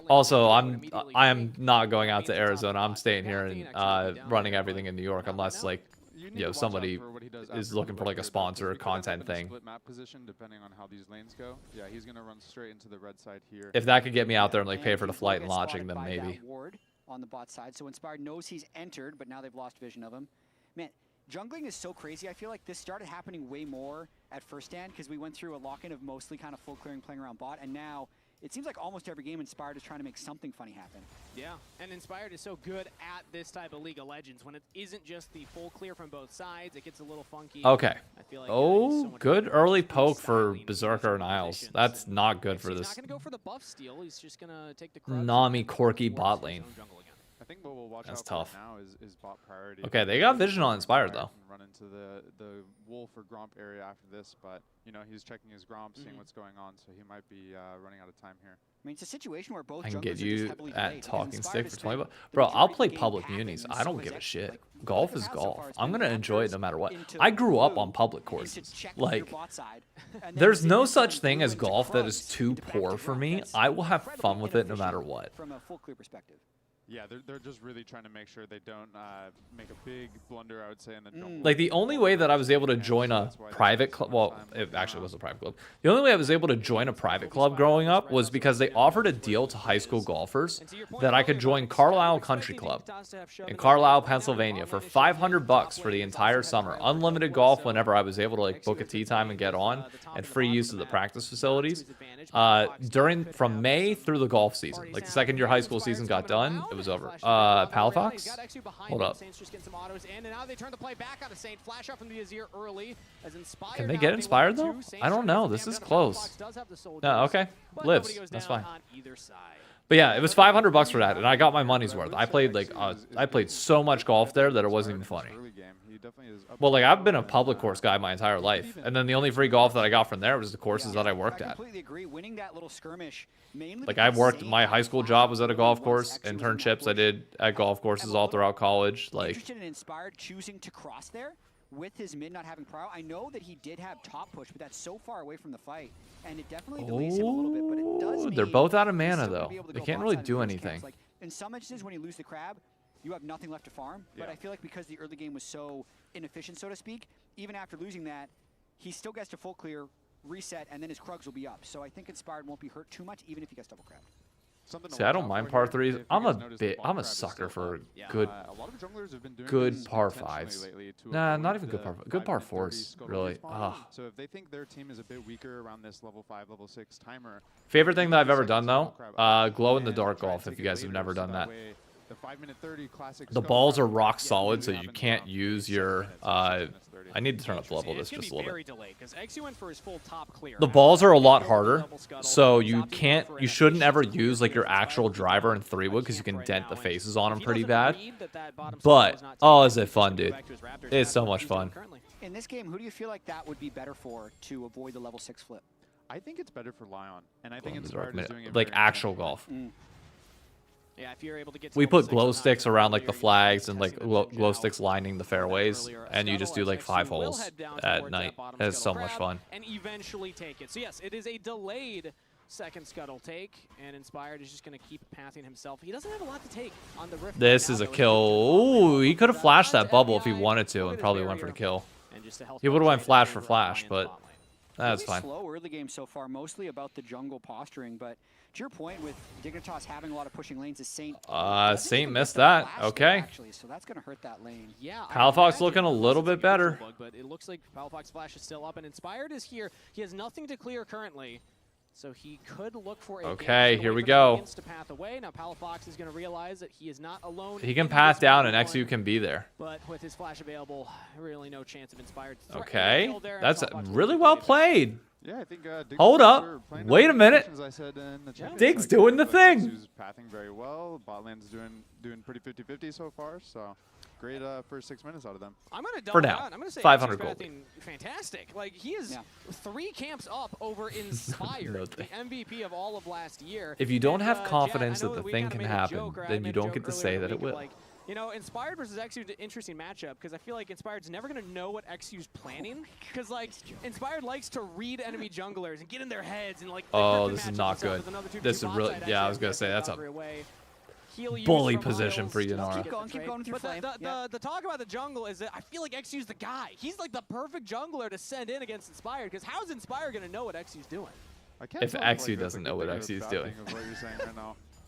Also, I am not going out to Arizona. I'm staying here and running everything in New York, unless like somebody is looking for like a sponsor or content thing. Split map position depending on how these lanes go. Yeah, he's gonna run straight into the red side here. If that could get me out there and like pay for the flight and lodging, then maybe. On the bot side, so Inspired knows he's entered, but now they've lost vision of him. Man, jungling is so crazy. I feel like this started happening way more at first stand because we went through a lock-in of mostly kind of full clearing playing around bot, and now it seems like almost every game Inspired is trying to make something funny happen. Yeah, and Inspired is so good at this type of League of Legends. When it isn't just the full clear from both sides, it gets a little funky. Okay. I feel like, Oh, good early poke for Berserker and Isles. That's not good for this He's not going to go for the buff steal. He's just going to take the Nami Corky bot lane. I think what we'll watch That's out tough. for now is bot priority. Okay, they got vision on Inspired though. Run into the Wolf or Gromp area after this, but he's checking his Gromp, seeing what's going on, so he might be running out of time here. I mean, it's a situation where both I can junglers get are just you heavily at delayed, talking because stick Inspired for has 20 spent bucks. Bro, I'll majority play of the game public pathing, munis. so I don't is give a it, shit. like, Golf what is it has so golf. far has I'm been going to enjoy it no Banter's matter what. into I grew up blue on public is to courses. check your Like, bot side, and then there's no Zinzao such and thing blue as into golf that Krugs is too to back poor to for Gromp. me. That's I will have incredibly fun with it no inefficient matter what. From a full clear perspective. Yeah, they're just really trying to make sure they don't make a big blunder, I would say, in the jungle. Like, the only way that I was able to join a private club, well, it actually was a private club. The only way I was able to join a private club growing up was because they offered a deal to high school golfers that I could join Carlisle Country Club in Carlisle, Pennsylvania for $500 for the entire summer. Unlimited golf whenever I was able to, like, book a tee time and get on, and free use of the practice facilities. From May through the golf season. Like, the second year high school season got done, it was over. Palafox? Hold up. Can they get inspired though? I don't know. This is close. No, okay. Lives. That's fine. But yeah, it was $500 for that, and I got my money's worth. I played I played so much golf there that it wasn't even funny. Well, like, I've been a public course guy my entire life, and then the only free golf that I got from there was the courses that I worked at. Like, I worked, my high school job was at a golf course. Internships I did at golf courses all throughout college. Like, interested in Inspired choosing to cross there with his mid not having prio. I know that he did have top push, but that's so far away from the fight, and it definitely delays him a little bit. But it does mean they're both out of mana though. They can't really do anything. Like, in some instances, when you lose the crab, you have nothing left to farm. But I feel like because the early game was so inefficient, so to speak, even after losing that, he still gets to full clear, reset, and then his Krugs will be up. So I think Inspired won't be hurt too much, even if he gets double crab. See, I don't mind par threes. I'm a sucker for good par fives. Nah, not even good par. Good par fours, really. So if they think their team is a bit weaker around this level 5, level 6 timer. Favorite thing that I've ever done though, glow in the dark golf. If you guys have never done that. The balls are rock solid, so you can't use your. I need to turn up the level of this just a little bit. The balls are a lot harder, so you shouldn't ever use like your actual driver and 3-wood because you can dent the faces on them pretty bad. But oh, is it fun, dude? It's so much fun. In this game, who do you feel like that would be better for to avoid the level 6 flip? I think it's better for LYON, and I think Inspired is doing it like actual golf. Yeah, if you're able to get we put glow sticks around like the flags and like glow sticks lining the fairways, and you just do like 5 holes at night. It's so much fun. And eventually take it. So yes, it is a delayed second scuttle take, and Inspired is just going to keep pathing himself. He doesn't have a lot to take on the rift. This is a kill. Ooh, he could have flashed that bubble if he wanted to, and probably went for the kill. He would have went flash for flash, but that's fine. Slow early game so far, mostly about the jungle posturing, but to your point with Dignitas having a lot of pushing lanes, is Saint. Saint missed that. Okay. Actually, so that's going to hurt that lane. Yeah. Palafox looking a little bit better. But it looks like Palafox flash is still up, and Inspired is here. He has nothing to clear currently, so he could look for a. Okay, here we go. To path away. Now Palafox is going to realize that he is not alone. He can path down, and XU can be there. But with his flash available, really no chance of Inspired. Okay, that's really well played. Yeah, I think hold up. Wait a minute. Dig's doing the thing. He's pathing very well. Bot lane's doing pretty 50-50 so far. So great first 6 minutes out of them. I'm gonna for now. I'm gonna say 500 gold. Fantastic. Like he is 3 camps up over Inspired, the MVP of all of last year. If you don't have confidence that the thing can happen, then you don't get to say that it will. You know, Inspired versus XU is an interesting matchup because I feel like Inspired's never going to know what XU's planning because, like, Inspired likes to read enemy junglers and get in their heads and, like, oh, this is not good. This is really, yeah, I was going to say, that's a bully position for Yanara. Keep going through flame. The talk about the jungle is that I feel like XU's the guy. He's, like, the perfect jungler to send in against Inspired because how's Inspired going to know what XU's doing? If XU doesn't know what XU's doing.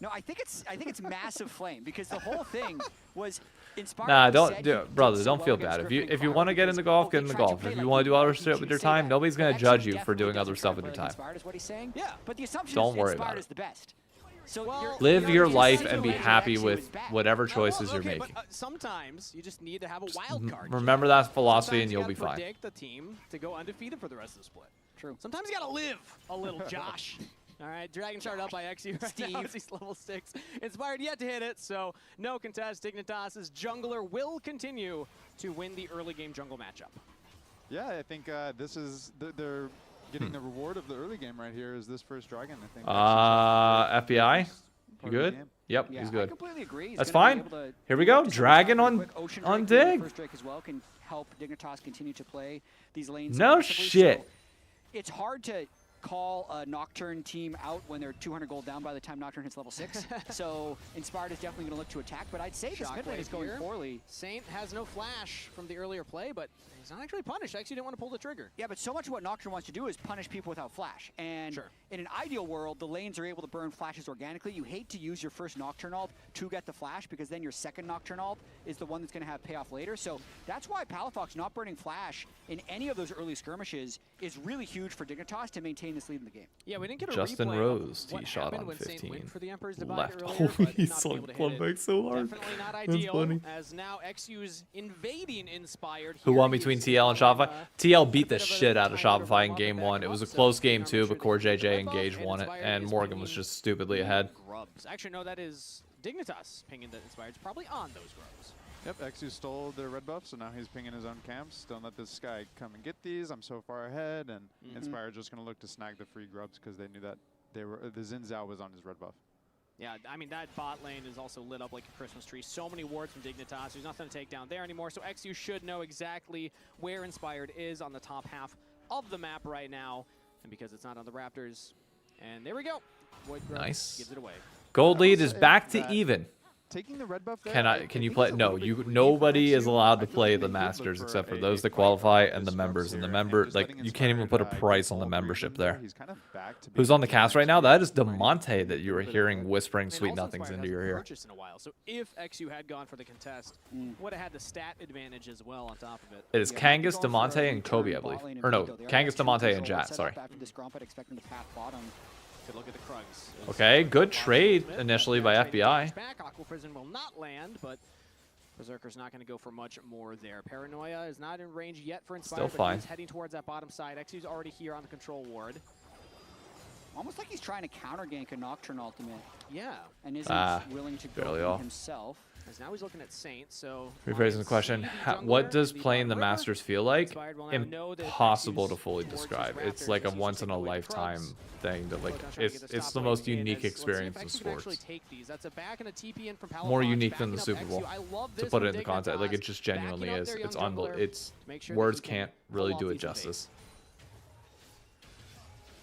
No, I think it's massive flame because the whole thing was Inspired. Nah, brother, don't feel bad. If you want to get into golf, get into golf. If you want to do other shit with your time, nobody's gonna judge you for doing other stuff with your time. Is what he's saying. Yeah, but the assumption don't is worry Inspired about is it. the best. So live your life and be happy with whatever choices you're making. But, sometimes you just need to have a wild card. Remember that philosophy, and you'll be fine. Predict the team to go undefeated for the rest of the split. True. Sometimes you gotta live a little, Josh. All right, Dragon Shard up by XU right now. He's level 6. Inspired yet to hit it, so no contest. Dignitas' jungler will continue to win the early game jungle matchup. Yeah, I think this is they're getting the reward of the early game right here. Is this first dragon? I think. FBI, you good? Yep, yeah, he's good. I completely agree. He's that's fine. Here we go. Dragon on Dig. First Drake as well can help Dignitas continue to play these lanes. No shit. So it's hard to call a Nocturne team out when they're 200 gold down by the time Nocturne hits level 6. So Inspired is definitely going to look to attack, but I'd say this mid lane is going poorly. Saint has no flash from the earlier play, but he's not actually punished. Actually didn't want to pull the trigger. Yeah, but so much of what Nocturne wants to do is punish people without flash. And in an ideal world, the lanes are able to burn flashes organically. You hate to use your first Nocturne ult to get the flash, because then your second Nocturne ult is the one that's going to have payoff later. So that's why Palafox not burning flash in any of those early skirmishes is really huge for Dignitas to maintain this lead in the game. Yeah, we didn't get a Justin replay Rose, of what tee shot happened on when Saint 15. went for the Emperor's Divide Left. earlier, Oh, but he's not being able to club hit it. back so hard. Definitely not That's ideal, funny. as now XU's invading Inspired. Who here. won between TL and Shopify? TL beat the shit out of Shopify in game 1. It was a close game 2, but Core JJ and Gage won it, and Morgan was just stupidly ahead. Grubs. Actually, no, that is Dignitas pinging that Inspired's probably on those grubs. Yep, XU stole their red buff, so now he's pinging his own camps. Don't let this guy come and get these. I'm so far ahead, and Inspired just going to look to snag the free grubs because they knew that the Xin Zhao was on his red buff. Yeah, I mean, that bot lane is also lit up like a Christmas tree. So many wards from Dignitas. There's nothing to take down there anymore, so XU should know exactly where Inspired is on the top half of the map right now. And because it's not on the Raptors, and there we go. Void Grub Nice. gives it away. Gold lead is back to even. Taking the red buff there, Can you play? No, nobody is allowed to play the Masters except for those that qualify and the members. And the member, like, you can't even put a price on the membership there. Who's on the cast right now? That is DeMonte that you were hearing whispering sweet nothings into your ear. In a while. So if XU had gone for the contest, would have had the stat advantage as well on top of it. It is Kangas, DeMonte, and Kobe, I believe. Or no, Kangas, DeMonte, and Jat. Sorry. After this Gromp, I'd expect him to path bottom. Good look at the Krugs. Okay, good trade initially by FBI. Back, Aqua Prison will not land, but Berserker's not going to go for much more there. Paranoia is not in range yet for Inspired, Still but fine. he's heading towards that bottom side. XU's already here on the control ward. Almost like he's trying to counter gank a Nocturne ultimate. Yeah. And isn't willing to barely go off. himself. As now he's looking at Saint, so... Rephrasing the question, what does playing the Masters feel like? Impossible to fully describe. It's like a once-in-a-lifetime thing. That, like, it's the most unique experience in sports. More unique than the Super Bowl, to put it into context. Like, it just genuinely is. It's unbelievable. Words can't really do it justice.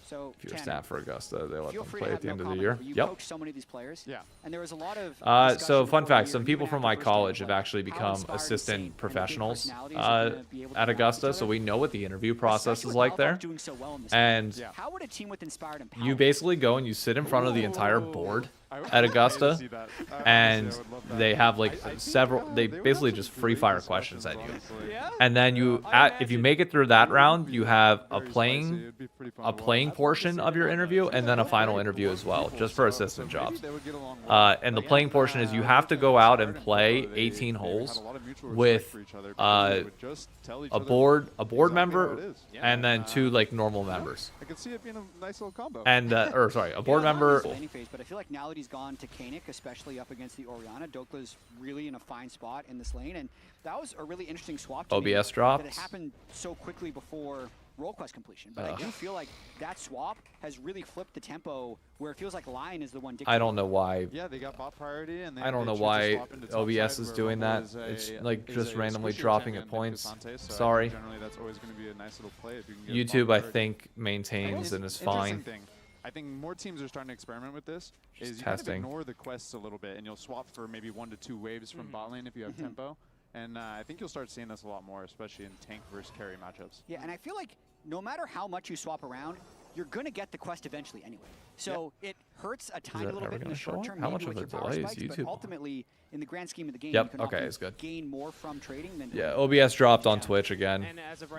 So, if you're a staff for Augusta, they let them free play to at the have end no of the year. comment, You Yep. coach so many of these players. Yeah. And there was a lot of So fun discussion fact, before some the people year, from even my after first college game, have like, actually how become Inspired and assistant Saint and the big professionals personalities are gonna be able to at balance Augusta, each so other. we know what the interview process Especially is with like there. Palafox doing so well in this And game. How would a team with Inspired and you basically go and you sit in front of the entire board at Augusta, and they have like several. They basically just free fire questions at you, and then if you make it through that round, you have a playing portion of your interview, and then a final interview as well, just for assistant jobs. And the playing portion is you have to go out and play 18 holes with a board member and then 2 like normal members. I can see it being a nice little combo. And a board member. But I feel like now that he's gone to Kanik, especially up against the Orianna, Dokla's really in a fine spot in this lane, and that was a really interesting swap to me, OBS drops. that it happened so quickly before role quest completion. But I do feel like that swap has really flipped the tempo where it feels like LYON is the one dictating. I don't know why. Yeah, they got bot priority, and I don't know why OBS is doing that. It's like just randomly dropping at points. Sorry. Generally, that's always going to be a nice little play if you can get YouTube, bot I priority. think, maintains and is Interesting fine. thing. I think more teams are starting to experiment with this. Just Is you kind of testing. ignore the quests a little bit, and you'll swap for maybe 1 to 2 waves from bot lane if you have tempo. And I think you'll start seeing this a lot more, especially in tank versus carry matchups. Yeah, and I feel like no matter how much you swap around, you're going to get the quest eventually anyway. So it hurts a tiny little bit in the short term, How maybe much with of your a power delay is spikes, but YouTube? ultimately, in the grand scheme of the game, Yep, you can okay, often it's good. gain more from trading than Yeah, OBS dropped on Twitch again.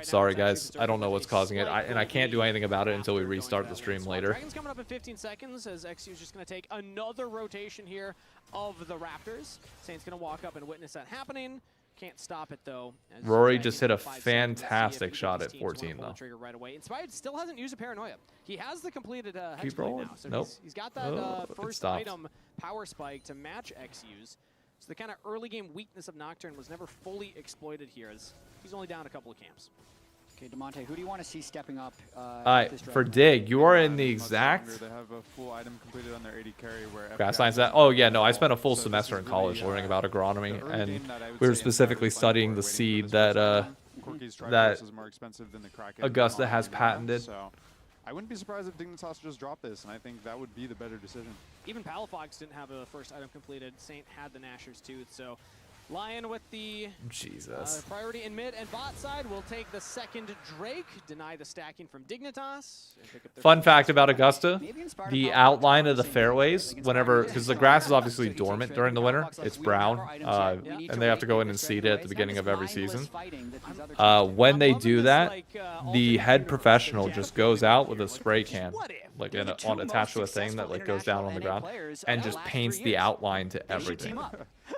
Sorry guys, I don't know what's causing it, and I can't do anything about it until we restart the stream later. Dragon's coming up in 15 seconds as XU is just going to take another rotation here of the Raptors. Saint's going to walk up and witness that happening. Can't stop it though. as Rory Dragon just hit a 5 seconds. Let's see if fantastic either shot of at these teams wanna 14 pull the though. trigger right away. Inspired still hasn't used a Paranoia. He has the completed Keep Hexblade rolling. now, so Nope. he's got that Oh, it first stopped. item power spike to match XU's. So the kind of early game weakness of Nocturne was never fully exploited here, as he's only down a couple of camps. Okay, DeMonte, who do you want to see stepping up? Alright, for Dig, you are in the exact They have a full item completed on their 80 carry where grass science that. Oh yeah, no, I spent a full semester in college learning about agronomy, and we were specifically studying the seed that Corki's that Triforce is more expensive than the Kraken Augusta has now, patented. So I wouldn't be surprised if Dignitas just dropped this, and I think that would be the better decision. Even Palafox didn't have a first item completed. Saint had the Gnasher's Tooth, so LYON with the priority in mid and bot side will take the second Drake, deny the stacking from Dignitas. And pick up their Fun fact about Augusta, the outline of the fairways, whenever, because the grass is obviously dormant during the winter, it's brown, and they have to go in and seed it at the beginning of every season. When they do that, the head professional just goes out with a spray can, like attached to a thing that like goes down on the ground, and just paints the outline to everything.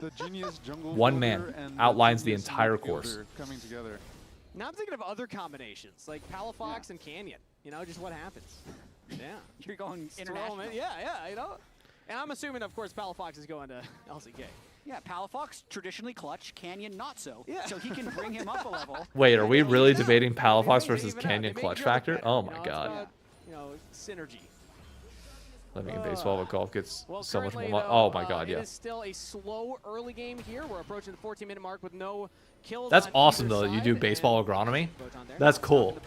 The genius jungle One man and outlines the genius entire midfielder course. coming together. Now I'm thinking of other combinations, like Palafox and Canyon. You know, just what happens. Yeah. You're going Just international. throw 'em in. Yeah, you know. And I'm assuming, of course, Palafox is going to LCK. Yeah, Palafox, traditionally clutch, Canyon not so. Yeah. So he can bring him up a level. Wait, are we really debating Palafox versus Canyon clutch factor? Oh my god. About, you know, synergy. Living in baseball with golf gets Well, so much more currently, money. though, Oh my god, It yeah. is still a slow early game here. We're approaching the 14-minute mark with no kills. That's on awesome either though that you side, do and baseball agronomy. Photon there. That's cool.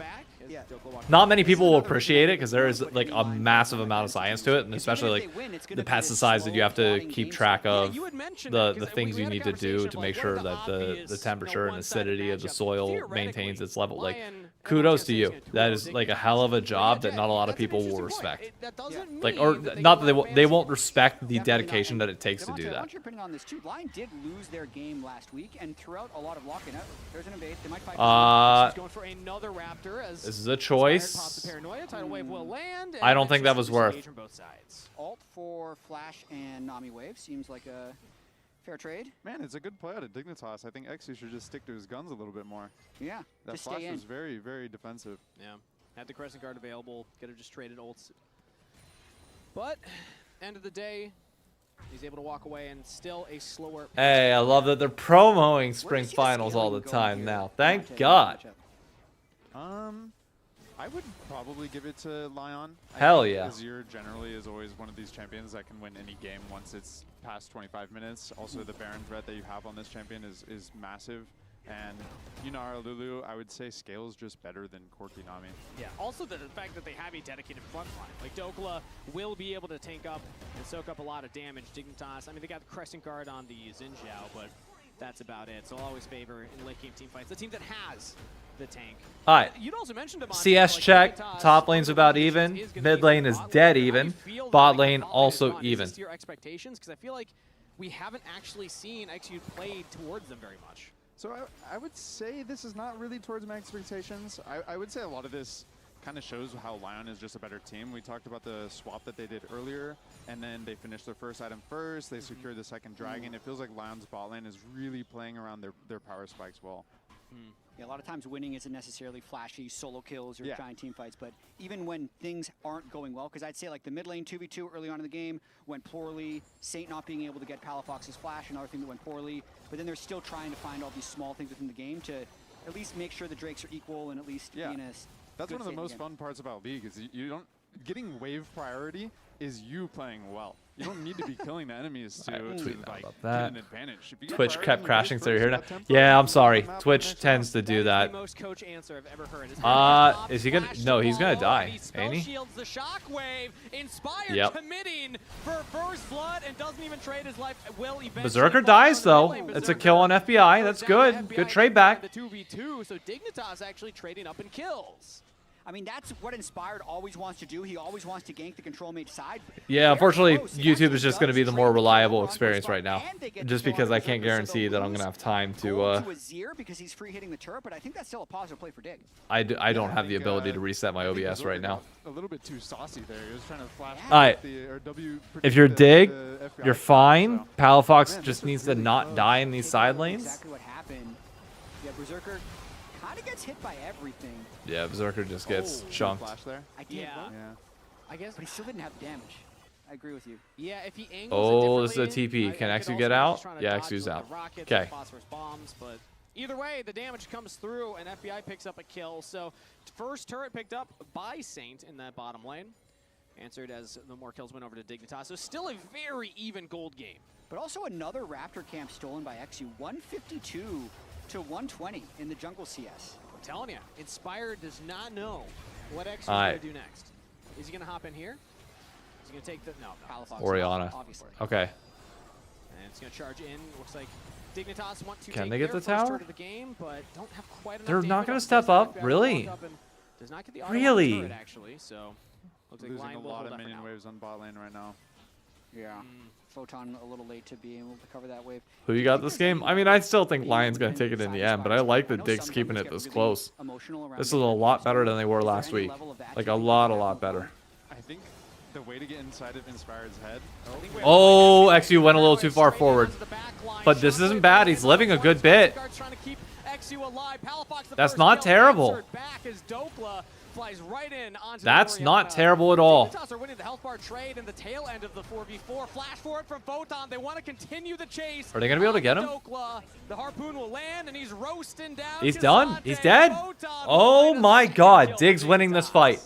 Yeah. Not many people will appreciate it because there is like a massive amount of science to it, and especially like the pesticides that you have to keep track of, the things you need to do to make sure that the temperature and acidity of the soil maintains its level. Like, kudos to you. That is like a hell of a job that not a lot of people will respect. Like, or not that they won't respect the dedication that it takes to do I that. want your opinion on this too. LYON did lose their game last week, and throughout a lot of locking out, there's an invade. They might fight. Going for another Raptor as This is a choice. Paranoia, tidal wave will land. I don't think that was worth. From both sides. Alt for Flash and Nami Wave seems like a fair trade. Man, it's a good play out of Dignitas. I think Exy should just stick to his guns a little bit more. Yeah, that just flash stay in. was very, very defensive. Yeah, had the Crescent Guard available. Could have just traded ults. But end of the day, he's able to walk away and still a slower. Hey, I love that they're promoting spring finals all the time now. Thank God. I would probably give it to LYON. Hell yeah. Azir generally is always one of these champions that can win any game once it's past 25 minutes. Also, the Baron threat that you have on this champion is massive. And Yunara Lulu, I would say scales just better than Corki Nami. Yeah, also the fact that they have a dedicated front line. Like, Dokla will be able to tank up and soak up a lot of damage. Dignitas, I mean, they got the Crescent Guard on the Xin Zhao, but that's about it. So I'll always favor in late game team fights the team that has the tank. All right. You'd also mentioned CS check. Top lane's about even. Mid lane is dead even. Bot lane also even. Is this your expectations? Because I feel like we haven't actually seen XU play towards them very much. So I would say this is not really towards my expectations. I would say a lot of this kind of shows how LYON is just a better team. We talked about the swap that they did earlier, and then they finished their first item first. They secured the second dragon. It feels like LYON's bot lane is really playing around their power spikes well. Yeah, a lot of times winning isn't necessarily flashy solo kills or giant team fights, but even when things aren't going well, because I'd say like the mid lane 2v2 early on in the game went poorly, Saint not being able to get Palafox's flash, another thing that went poorly, but then they're still trying to find all these small things within the game to at least make sure the Drakes are equal and at least be in a That's good one of the state most game. fun parts about League is you don't getting wave priority is you playing well. You don't need to be killing the enemies to like, get an advantage. If you get Twitch priority kept in crashing, wave so you're here now. first, you got tempo, Yeah, I'm sorry. you map Twitch next tends to do that. The most coach answer I've ever heard. Is he gonna? No, he's gonna die, ain't he? Shields the shockwave. Inspired Yep. committing for first blood and doesn't even trade his life. Will eventually Berserker dies though. It's a kill on FBI. That's good. Good trade back. The 2v2, so Dignitas actually trading up in kills. I mean, that's what Inspired always wants to do. He always wants to gank the control mage side. Yeah, unfortunately, YouTube is just going to be the more reliable experience right now. Just because I can't guarantee that I'm going to have time to. Azir because he's free hitting the turret, but I think that's still a positive play for Dig. I don't have the ability to reset my OBS right now. A little bit too saucy there. He was trying to flash. All right. If you're Dig, you're fine. Palafox just needs to not die in these side lanes. Exactly what happened. Yeah, Berserker kind of gets hit by everything. Yeah, Berserker just gets chunked. I did. I guess, but he still didn't have the damage. I agree with you. Yeah, if he angles Oh, this is a differently, TP. Can I could Exu also get be out? just trying to Yeah, dodge Exu's with out. the rockets Okay. and phosphorus bombs, but either way, the damage comes through, and FBI picks up a kill. So first turret picked up by Saint in that bottom lane. Answered as the more kills went over to Dignitas. So still a very even gold game. But also another Raptor camp stolen by XU. 152 to 120 in the jungle CS. I'm telling you, Inspired does not know what X All going right. to do next? Is he going to hop in here? Is he going to take the no? Palafox. Orianna. Obviously. Okay. And it's going to charge in. Looks like Dignitas want to Can take they get their the first tower? turret of the game, but don't have quite enough They're not damage gonna on step this. up? Back Really? walk up and does not get the auto Really? on the turret, actually. So looks like Losing Lion a will lot hold of that for minion now. waves on bot lane right now. Yeah. Photon a little late to be able to cover that wave. Who you got this game? I mean, I still think Lion's going to take it in the end, but I like that Dig's keeping it this close. This is a lot better than they were last week. Like, a lot better. I think the way to get inside of Inspired's head. Oh, XU went a little too far forward. But this isn't bad. He's living a good bit. That's not terrible. That's not terrible at all. Dignitas are winning the health bar trade in the tail end of the 4v4. Flash forward from Photon. They want to continue the chase. Are they going to be able to get him? The harpoon will land, and he's roasting down. He's done. He's dead. Oh my god. Dig's winning this fight.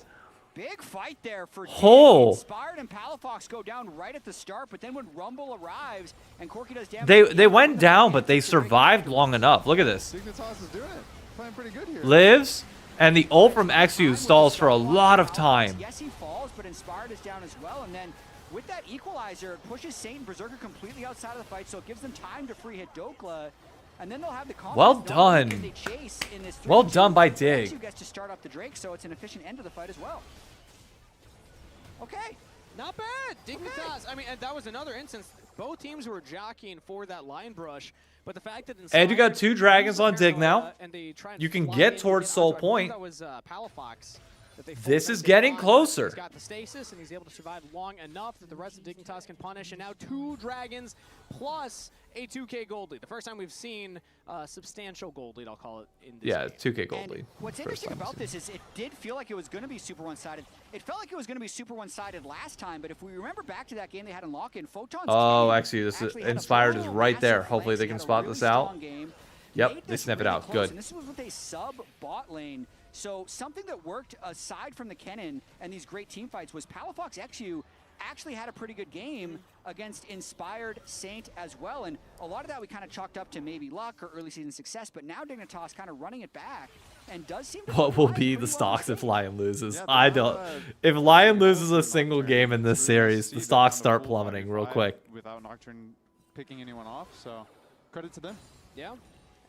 Big fight there for Oh. Inspired and Palafox go down right at the start, but then when Rumble arrives and Corki does damage... They went down, but they survived long enough. Look at this. Dignitas is doing it. Playing pretty good here. Lives, and the ult from XU stalls for a lot of time. Yes, he falls, but Inspired is down as well, and then with that equalizer, it pushes Saint and Berserker completely outside of the fight, so it gives them time to free hit Dokla. And then they'll have the Well confidence done. knowing they chase in this Well 3v2. done by Dig. XU gets to start up the Drake, so it's an efficient end to the fight as well. Okay. Not bad. Dignitas. I mean, and that was another instance. Both teams were jockeying for that line brush, but the fact that And you got 2 dragons on Dig now. and they try and You can fly get in towards to Soul get onto, I believe Point. That was Palafox. That they This forced is them to getting run, but closer. He's got the stasis, and he's able to survive long enough that the rest of Dignitas can punish. And now 2 dragons plus a 2K gold lead. The first time we've seen substantial gold lead, I'll call it, in this Yeah, game. 2K gold And lead. what's First interesting time about I've this is it did feel like it was going to be super one-sided. It felt like it was going to be super one-sided last time, but if we remember back to that game they had in lock-in, Photon's Oh, team actually, this is actually had a Inspired is full right there. massive Hopefully they flank. can Had a spot really this out. strong game. Yep, Made they this sniff it really out. close, Good. And this was with a sub-bot lane. So something that worked aside from the Kennen and these great team fights was Palafox XU actually had a pretty good game against Inspired Saint as well. And a lot of that we kind of chalked up to maybe luck or early season success, but now Dignitas kind of running it back and does seem to What will be the stocks if Lion loses? I don't. If Lion loses a single game in this series, the stocks start plummeting real quick. Without Nocturne picking anyone off, so credit to them. Yeah.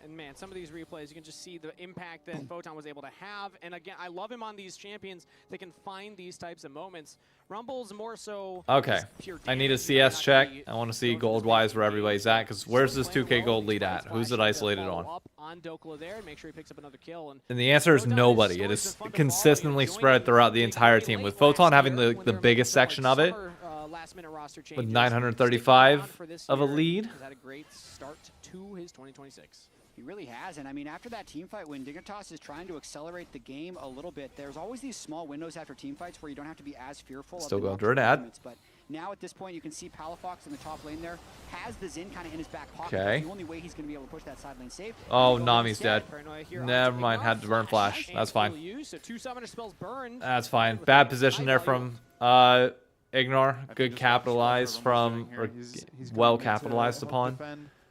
And man, some of these replays, you can just see the impact that Photon was able to have. And again, I love him on these champions that can find these types of moments. Rumble's more so... Okay, I need a CS check. I want to see gold-wise where everybody's at, because where's this 2K gold lead at? Who's it isolated on? Up on Dokla there and make sure he picks up another kill. And the answer is nobody. It is consistently spread throughout the entire team, with Photon having the biggest section of it, with 935 of a lead. He's had a great start to his 2026. He really has, and I mean, after that team fight, when Dignitas is trying to accelerate the game a little bit, there's always these small windows after team fights where you don't have to be as fearful. Still of the going through an ad. movements, but now at this point, you can see Palafox in the top lane there has the Xin kind of in his back pocket. Okay. The only way he's going to be able to push that side lane safe. Oh, Nami's dead. Never mind, had to burn flash. That's fine. So 2 summoner spells burned. That's fine. Bad position there from Ignore. Good capitalized from, or well capitalized upon.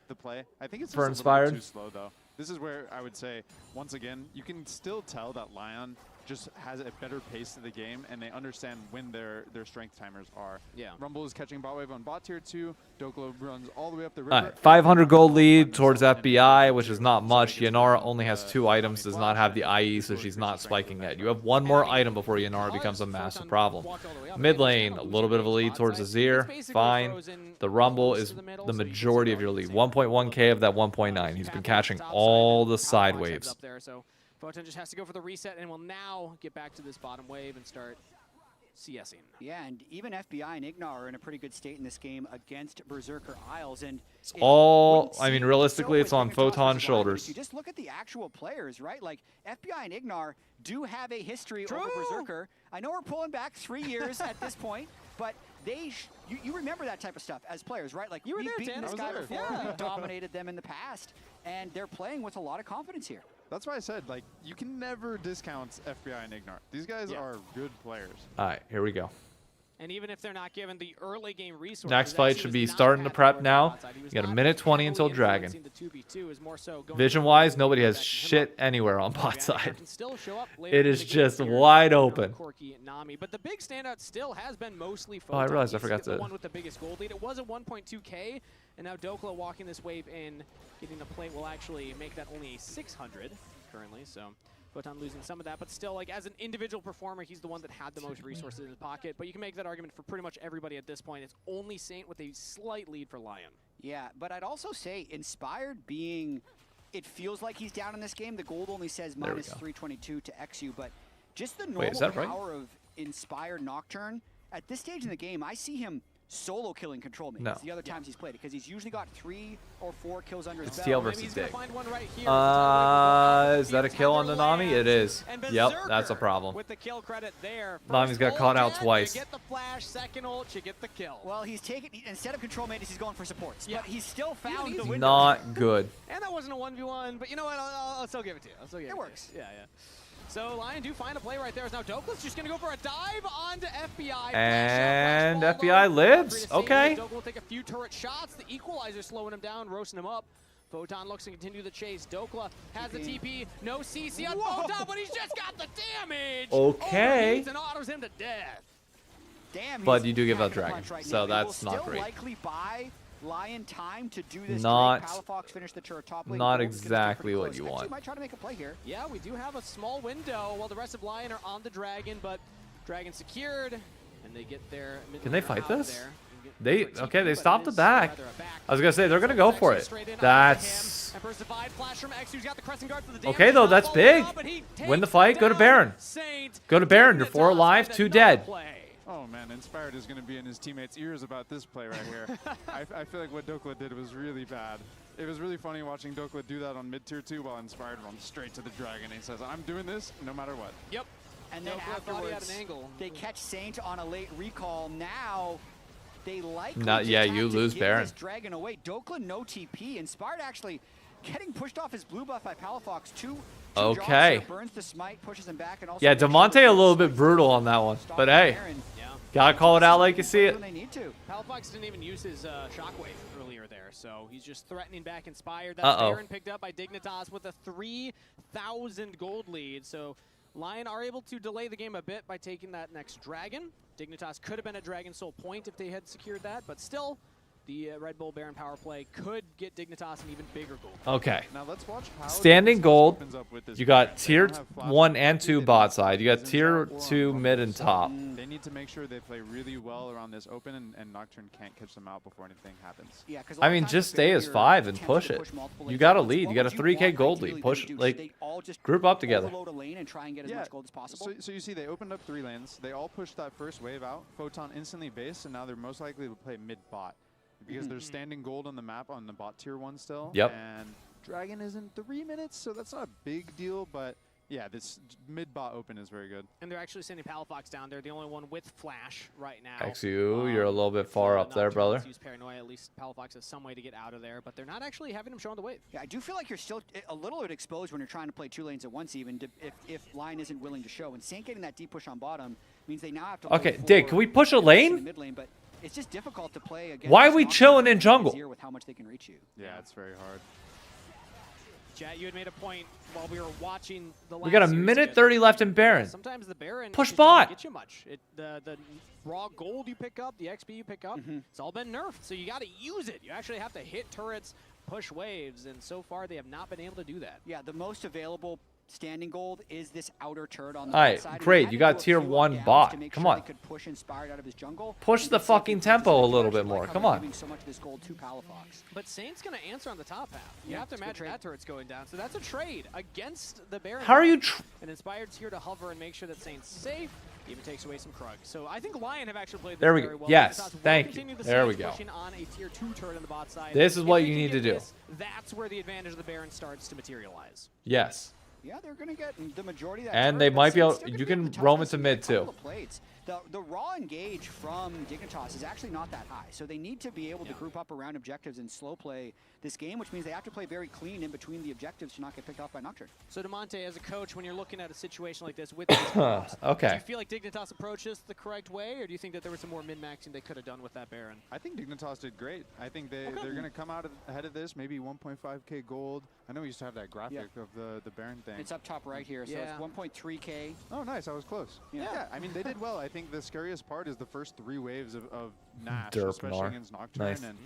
The play. I think it's for just a little bit Inspired. too slow though. This is where I would say, once again, you can still tell that LYON just has a better pace to the game, and they understand when their strength timers are. Yeah. Rumble is catching bot wave on bot tier 2. Dokla runs all the way up the river. All right, 500 gold lead towards FBI, which is not much. Yanara only has 2 items, does not have the IE, so she's not spiking yet. You have 1 more item before Yanara becomes a massive problem. Mid lane, a little bit of a lead towards Azir. Fine. The Rumble is the majority of your lead. 1.1k of that 1.9. He's been catching all the side waves. Photon just has to go for the reset and will now get back to this bottom wave and start CSing. Yeah, and even FBI and Ignar are in a pretty good state in this game against Berserker Isles. And it's all, I mean, realistically, it's on Photon's shoulders. If you just look at the actual players, right? Like, FBI and Ignar do have a history over Berserker. I know we're pulling back 3 years at this point, but they, you remember that type of stuff as players, right? Like, we've beaten this guy before, we've dominated them in the past, and they're playing with a lot of confidence here. That's why I said, like, you can never discount FBI and Ignar. These guys are good players. All right, here we go. And even if they're not given the early game resources, Next fight Exu should is be not starting to happy prep with now. the outside. He was You got a not minute 20 heavily until Dragon. influencing the 2v2, is more so going Vision-wise, for nobody has backing him shit up. anywhere on Maybe bot Annika side. can still show up later It in is the game just here. wide From open. Corki and Nami. But the big standout still has been mostly Oh, I Photon. realized I He's forgot the to- one with the biggest gold lead. It was a 1.2K, and now Dokla walking this wave in, getting the plate will actually make that only a 600 currently. So Photon losing some of that, but still, like, as an individual performer, he's the one that had the most resources in his pocket. But you can make that argument for pretty much everybody at this point. It's only Saint with a slight lead for LYON. Yeah, but I'd also say Inspired being, it feels like he's down in this game. The gold only says There we minus go. 322 to XU, but just the Wait, normal is that right? power of Inspired Nocturne, at this stage in the game, I see him solo killing control mates No. the other times he's played it, because he's usually got 3 or 4 kills under his It's belt. TL Maybe versus he's gonna Dig. find one right here. Is that a kill on the Nami? It is. And Yep, that's a Berserker problem. with the kill credit there. Nami's got First caught ult out jet, twice. You get the flash, second ult, you get the kill. Well, he's taken, instead of control mates, he's going for supports, Yeah. but he's still found Even the easy. window. Not good. And that wasn't a 1v1, but you know what? I'll still give it to you. I'll still give it works. to you. Yeah. So LYON do find a play right there. Now Dokla's just going to go for a dive onto FBI. And Flash out, flash FBI follow. lives. Free to save Okay. it. Dokla will take a few turret shots. The equalizer slowing him down, roasting him up. Photon looks to continue the chase. Dokla has the TP. No CC on Photon, but he's just got the damage. Okay. Overheats and autos him to death. Damn, But he's you do give out packing a Dragon, punch right so now. It that's will not still great. likely buy LYON time to do this. Not- Palafox finish the turret top lane. not Gold is gonna stay exactly pretty what close. you Actually want. might try to make a play here. Yeah, we do have a small window while the rest of LYON are on the Dragon, but Dragon secured, and they get their mid Can they laner fight out this? there. They For TP, okay, they but stopped it the is back. rather a back. I was gonna say they're gonna go for it. Straight in onto That's him. Emperor's Divide, flash from X, who's got the crescent guard for the damage. okay though. Not That's following big. up, but he Win the takes fight. Go to down Baron. Saint. Go to Baron. You're 4 alive, 2 dead. Oh man, Inspired is going to be in his teammates' ears about this play right here. I feel like what Dokla did was really bad. It was really funny watching Dokla do that on mid-tier 2 while Inspired runs straight to the Dragon. He says, I'm doing this no matter what. Yep. And then Dokla body at afterwards, an angle. they catch Saint on a late recall. Now, they likely Not- just yeah, have you to lose give Baron. this Dragon away. Dokla no TP. Inspired actually getting pushed off his blue buff by Palafox. Two jobs Okay. here. Burns the smite, pushes him back, and also Yeah, makes sure Demonte that a little bit brutal on that one, stop but hey, Baron. gotta call it out like you see it. When they need to. Palafox didn't even use his shockwave earlier there, so he's just threatening back Inspired. That's Uh-oh. Baron picked up by Dignitas with a 3,000 gold lead. So LYON are able to delay the game a bit by taking that next Dragon. Dignitas could have been a Dragon Soul point if they had secured that, but still, the Red Bull Baron power play could get Dignitas an even bigger goal. Okay. Now let's watch how Standing Dignitas gold. opens up with this You got Baron. They tier don't have flash 1 on and TP, 2 they bot don't side. You have got Zinzal tier or 2 on mid both and sides. top. They need to make sure they play really well around this open, and Nocturne can't catch them out before anything happens. Yeah, 'cause a I lot of mean, times just the stay as barrier 5 and tends push to it. multiple You lanes got a at once. lead. You What got a would 3K want gold ideally lead. them Push, to do? Should like, they all just group up together. overload a lane and try and get as much gold as possible? So you see they opened up 3 lanes. They all pushed that first wave out. Photon instantly based, and now they're most likely to play mid-bot. Because there's standing gold on the map on the bot tier 1 still. Yep. And Dragon is in 3 minutes, so that's not a big deal, but yeah, this mid-bot open is very good. And they're actually sending Palafox down there, the only one with flash right now. XU, you're a little bit far up there, brother. Use Paranoia, at least Palafox has some way to get out of there, but they're not actually having him show on the wave. Yeah, I do feel like you're still a little bit exposed when you're trying to play 2 lanes at once, even if LYON isn't willing to show. And Saint getting that deep push on bottom means they now have to. Okay, play Dig, can we push a lane? mid lane, but it's just difficult to play against. Why are we chilling in jungle? With how much they can reach you. Yeah, it's very hard. Chat, you had made a point while we were watching the last We got a series minute together. 30 left in Baron. Sometimes the Baron Push just doesn't bot. get you much. The raw gold you pick up, the XP you pick up, it's all been nerfed. So you got to use it. You actually have to hit turrets, push waves, and so far they have not been able to do that. Yeah, the most available standing gold is this outer turret on the Alright, side. great, you got tier 1 bot. Come on. Could push Inspired out of his jungle. Push the fucking tempo a little bit more. Come on. So much of this gold to Palafox. But Saint's going to answer on the top half. You Yeah, have to it's a good imagine trade. that turret's going down. So that's a trade against the Baron. How are you And Inspired's here to hover and make sure that Saint's safe. Even takes away some Krug. So I think LYON have actually played this There we very go. well. Yes, Dignitas will thank you. continue the There we siege, go. pushing on a tier 2 turret on the bot side. This is If what they you can need to get do. this, that's where the advantage of the Baron starts to materialize. Yes. Yeah, they're going to get the majority of that And turret, they but might be Saint's able, still you gonna be can able to touch roam this into with a mid couple too. of plates. the raw engage from Dignitas is actually not that high. So they need to be able to group up around objectives and slow play this game, which means they have to play very clean in between the objectives to not get picked off by Nocturne. So DeMonte, as a coach, when you're looking at a situation like this with these comps, okay. do you feel like Dignitas approached this the correct way, or do you think that there was some more min-maxing they could have done with that Baron? I think Dignitas did great. I think they're going to come out ahead of this, maybe 1.5k gold. I know we used to have that graphic of the Baron thing. It's up top right here, so it's 1.3k. Oh, nice. I was close. Yeah, I mean, they did well. I think the scariest part is the first 3 waves of Nash, especially against Nocturne. Nice. And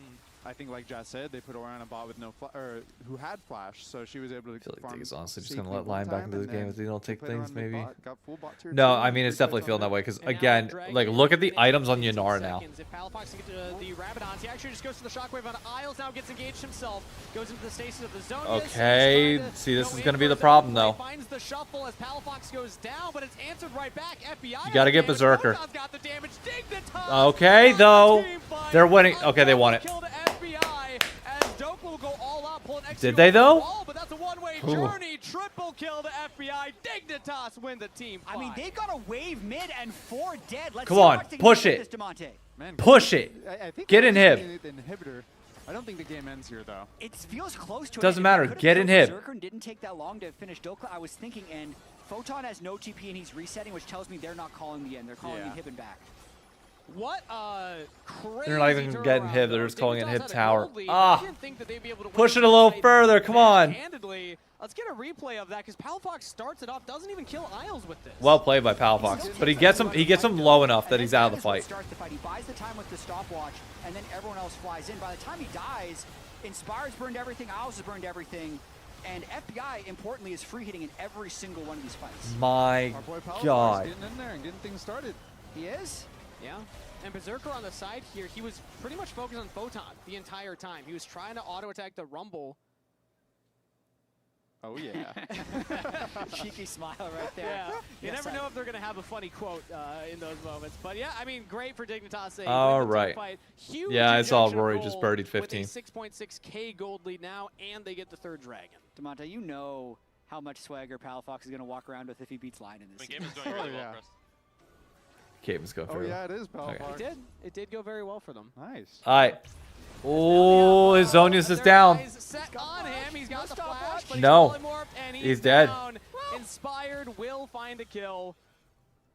I think, like Jazz said, they put Orion a bot with no who had flash, so she was able to. I feel like farm Dig is honestly just safely gonna let one Lion back time, into the and game then if they don't take played around things, maybe. mid-bot, got full bot tier No, 2, I mean, it's 3 definitely fights feeling on that way mid. because, again, like, look at the items on Yanara now. If Palafox can get to the Rabadons, he actually just goes to the shockwave on Isles, now gets engaged himself, goes into the stasis of the zone. Okay, see, this is going to be the problem, though. Finds the shuffle as Palafox goes down, but it's answered right back. FBI You got to get Berserker. got the damage. Dignitas Okay, though. They're winning. Okay, they won it. Did they, though? But that's a one-way journey. Triple kill to FBI. Dignitas win the team fight. I mean, they got a wave mid and 4 dead. Let's Come see on, how much they can push get it. with this, DeMonte. Man, Push it. I think Get they're inhib. using the inhibitor. I don't think the game ends here, though. It feels close to it. Doesn't If matter. they could've Get killed inhib. Berserker and didn't take that long to finish Dokla. I was thinking, and Photon has no TP and he's resetting, which tells me they're not calling the end. They're calling the inhib and back. What crazy They're not even getting hib. They're just calling it hib tower. Ah, Push it a little further. Come on. Handedly. Let's get a replay of that because Palafox starts it off, doesn't even kill Isles with this. Well played by Palafox, but he gets him low enough that he's out of the fight. Starts the fight. He buys the time with the stopwatch, and then everyone else flies in. By the time he dies, Inspire's burned everything, Isles has burned everything, and FBI, importantly, is free hitting in every single one of these fights. My Our boy Palafox God. getting in there and getting things started. He is? Yeah. And Berserker on the side here, he was pretty much focused on Photon the entire time. He was trying to auto-attack the Rumble. Oh, yeah. Cheeky smile right there. Yeah. You Yes, never know if they're going to have a funny quote in those moments. But yeah, I mean, great for Dignitas. All right. Huge Yeah, I saw injection of Rory just gold birdied 15. With a 6.6k gold lead now, and they get the 3rd dragon. DeMonte, you know how much swagger Palafox is going to walk around with if he beats Lion in this. The game is doing really well for us. Caven's go Oh, for yeah, it is Palafox. Okay. It did go very well for them. Nice. All right. Oh, his Zonius is down. Set on him. He's got the flash, but No. he's polymorphed, and He's dead. down. Inspired will find a kill.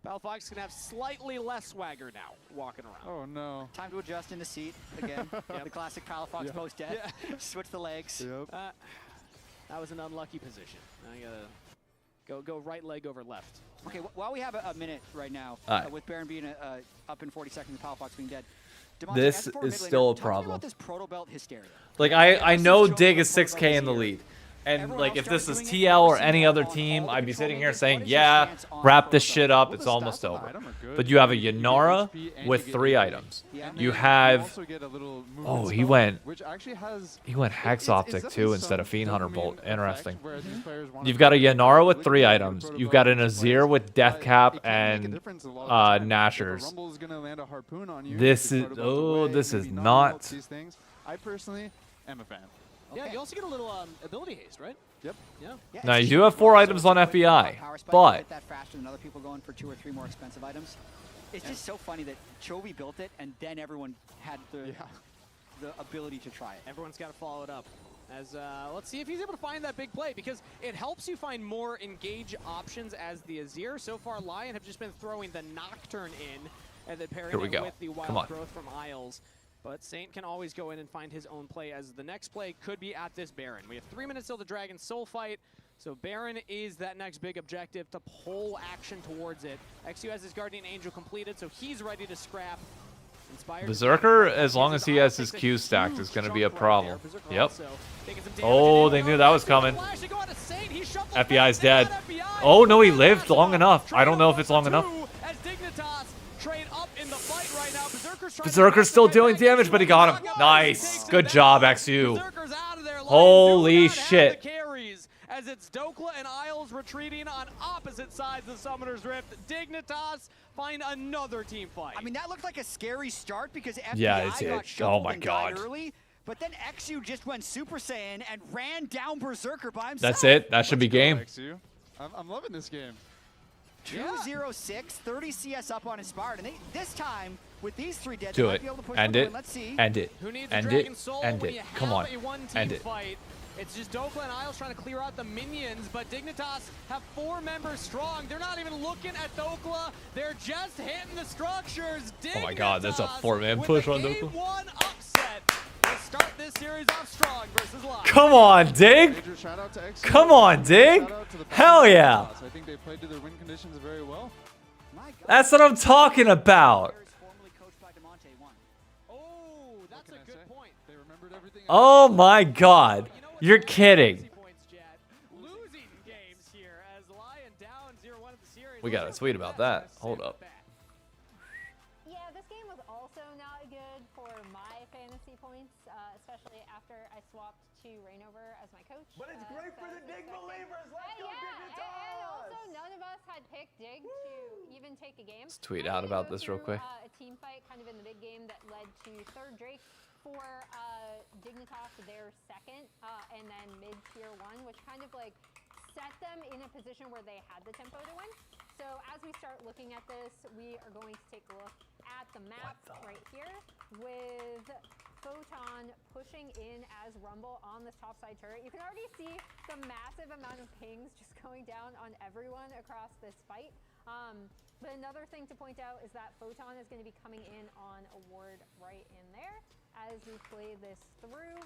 Palafox can have slightly less swagger now, walking around. Oh, no. Time to adjust in the seat again. The classic Palafox post-death. Switch the legs. Yep. That was an unlucky position. Now you gotta go right leg over left. Okay, while we have a minute right now, with Baron being up in 40 seconds and Palafox being dead, DeMonte, This as for is mid laner, still a talk to me problem. about this proto belt hysteria. Like, I know Dig is 6k in the lead. And, like, if this is TL or any other team, I'd be sitting here saying, yeah, wrap this shit up. It's almost over. But you have a Yanara with 3 items. You have... Oh, he went Hex Optic, too, instead of Fiend Hunter Bolt. Interesting. You've got a Yanara with 3 items. You've got an Azir with Death Cap and Nashers. This is... Oh, this is not... I personally am a fan. Yeah, you also get a little ability haste, right? Yep. Yeah. Now, you do have 4 items on FBI, but... Get that faster than other people going for 2 or 3 more expensive items. It's just so funny that Chovy built it, and then everyone had the ability to try it. Everyone's got to follow it up. As let's see if he's able to find that big play, because it helps you find more engage options as the Azir. So far, Lion have just been throwing the Nocturne in, and then pairing Here we it go. with the Wild Growth from Isles. But Saint can always go in and find his own play, as the next play could be at this Baron. We have 3 minutes till the Dragon Soul fight, so Baron is that next big objective to pull action towards it. XU has his Guardian Angel completed, so he's ready to scrap. Inspired Berserker, as long as he has his Q stacked, is going to be a problem. Yep. Oh, they knew that was coming. FBI's dead. Oh, no, he lived long enough. I don't know if it's long enough. Berserker's still dealing damage, but he got him. Nice. Good job, XU. Holy shit. As it's Dokla and Isles retreating on opposite sides of Summoner's Rift. Dignitas find another team fight. I mean, that looked like a scary start because FBI Yeah, it got did. shuffled Oh my and died God. early, but then XU just went Super Saiyan and ran down Berserker by himself. That's it. That should be game. I'm loving this game. 2-0-6, 30 CS up on Inspired, and this time with these 3 dead, Do they might it. be able to push End them to it. win. Let's see. End it. Who needs a End Dragon it. Soul End when it. you Come have on. a one-team End it. fight? It's just Dokla and Isles trying to clear out the minions, but Dignitas have 4 members strong. They're not even looking at Dokla. They're just hitting the structures. Oh my god, that's a Dignitas 4-man with push a on game Dokla. 1 upset to start this series off strong versus Lion. Come on, Dig. Major shout out to XU. Come on, Dig. Shout out to the Hell yeah. I think they played to their win conditions very well. That's what I'm talking about. Oh, that's a good point. They remembered everything. Oh my god. You're kidding. Losing games here as Lion down 0-1 of the series. We got a tweet about that. Hold up. Yeah, this game was also not good for my fantasy points, especially after I swapped to Rainover as my coach. But it's great for the Dig believers. Let's go, Dignitas! And also, none of us had picked Dig to even take a game. Let's tweet out about this real quick. A team fight kind of in the big game that led to third Drake for Dignitas, their second, and then mid-tier 1, which kind of like set them in a position where they had the tempo to win. So as we start looking at this, we are going to take a look at the map right here with Photon pushing in as Rumble on this top side turret. You can already see the massive amount of pings just going down on everyone across this fight. But another thing to point out is that Photon is going to be coming in on a ward right in there. As we play this through,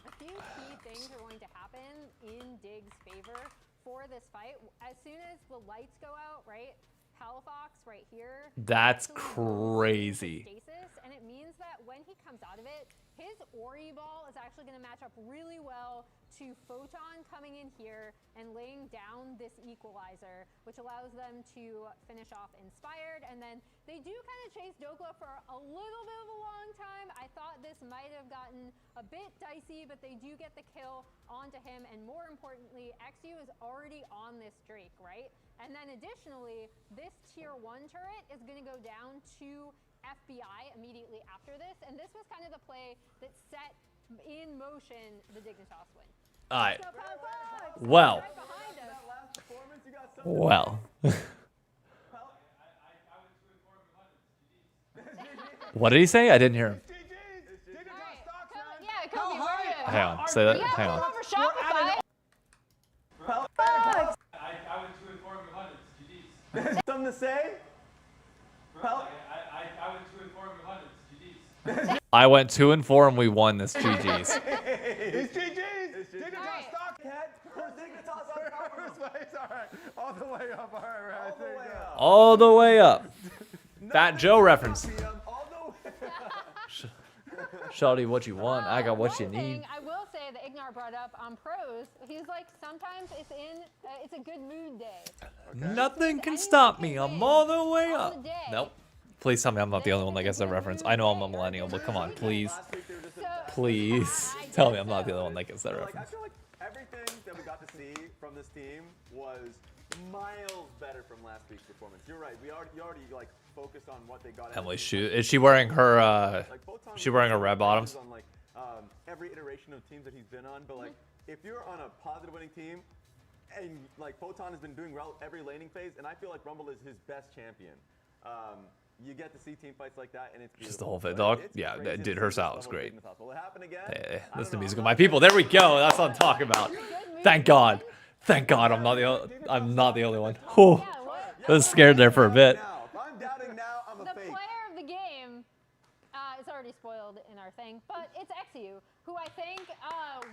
a few key things are going to happen in Dig's favor for this fight. As soon as the lights go out, right, Palafox right here. That's crazy. Stasis, and it means that when he comes out of it, his Ori ball is actually going to match up really well to Photon coming in here and laying down this equalizer, which allows them to finish off Inspired. And then they do kind of chase Dokla for a little bit of a long time. I thought this might have gotten a bit dicey, but they do get the kill onto him. And more importantly, XU is already on this Drake, right? And then additionally, this tier 1 turret is going to go down to FBI immediately after this. And this was kind of the play that set in motion the Dignitas win. All right. Well. Well. What did he say? I didn't hear him. Yeah, Kobe, where Hang on. Say that. Hang on. for Shopify. Something to say? I went 2-4 and we won this GG's. It's GG's! Dignitas stock head for Dignitas on top of first place. All right. All the way up. All right. All the way up. All the way up. Fat Joe reference. Shawty, what you want? I got what you need. I will say that Ignar brought up on pros. He's like, sometimes it's a good mood day. Nothing can stop me. I'm all the way up. Nope. Please tell me I'm not the only one that gets that reference. I know I'm a millennial, but come on, please. Please tell me I'm not the only one that gets that I reference. feel like everything that we got to see from this team was miles better from last week's performance. You're right. You already like focused on what they got. Emily, is she wearing her? She wearing her red bottoms? On like every iteration of teams that he's been on, but like if you're on a positive winning team, and like Photon has been doing well every laning phase, and I feel like Rumble is his best champion. You get to see team fights like that, and it's beautiful. Just the whole fit, dog. Yeah, dude, her style is great. Will it happen again? Hey, listen to music of my people. There we go. That's what I'm talking about. Thank God. Thank God I'm not the only one. Whew. I was scared there for a bit. I'm doubting now. I'm a The fake. player of the game is already spoiled in our thing, but it's XU, who I think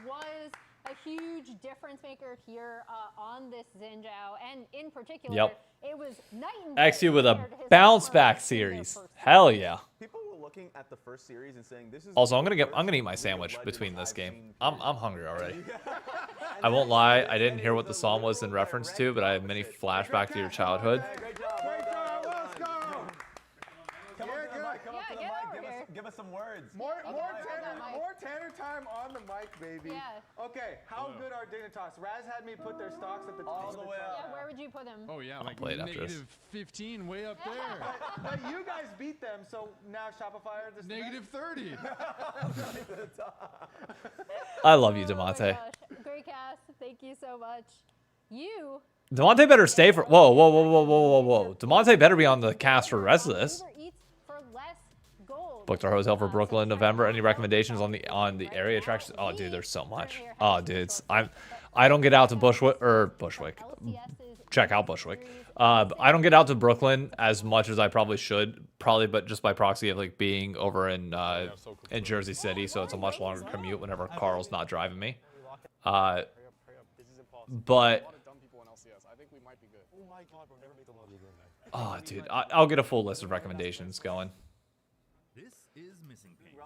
was a huge difference maker here on this Xin Zhao, and in particular, it was night and day XU with a compared to his bounce performance back in their series. first Hell yeah. People were looking at the first series and saying this is. Also, I'm gonna eat my sandwich between this game. I'm hungry already. I won't lie, I didn't hear what the song was in reference to, but I have many flashback to your childhood. Great job. Let's go. Come up to the mic. Come up to the mic. Give us some words. More Tanner time on the mic, baby. Yeah. Okay, how good are Dignitas? Raz had me put their stocks at the top. All the way up. Yeah, where would you put him? Oh yeah, like play it after this. negative 15, way up there. But you guys beat them, so now Shopify are just Negative 30. I love you, Oh my Demonte. gosh. Great cast. Thank you so much. You Demonte better stay for. Whoa, whoa, whoa, whoa, whoa, whoa, whoa. Demonte better be on the cast for the rest of this. Booked our hotel for Brooklyn in November. Any recommendations on the area attractions? Oh, dude, there's so much. Oh, dude, I don't get out to Bushwick. Check out Bushwick. I don't get out to Brooklyn as much as I probably should. But just by proxy of like being over in Jersey City, so it's a much longer commute whenever Carl's not driving me. But oh, dude, I'll get a full list of recommendations going. This is Missing Pink.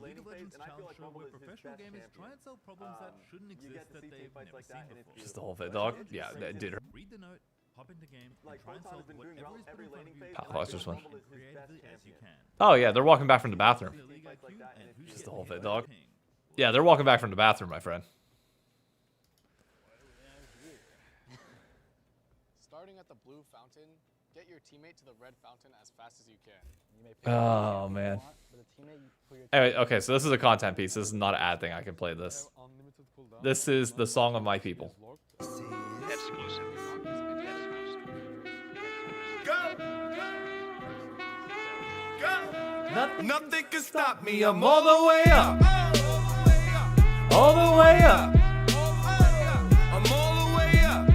League of Legends challenge show where professional gamers try and solve problems that shouldn't exist that they've never seen before. Just the whole fit, dog. Yeah, dude. Read the note, hop into game, and try and solve whatever is put in front of you Palace one. creatively as you can. Oh yeah, they're walking back from the bathroom. Just the whole fit, dog. Yeah, they're walking back from the bathroom, my friend. Starting at the blue fountain, get your teammate to the red fountain as fast as you can. Oh man. Anyway, okay, so this is a content piece. This is not an ad thing. I can play this. This is the song of my people. Nothing can stop me. I'm all the way up. All the way up. I'm all the way up.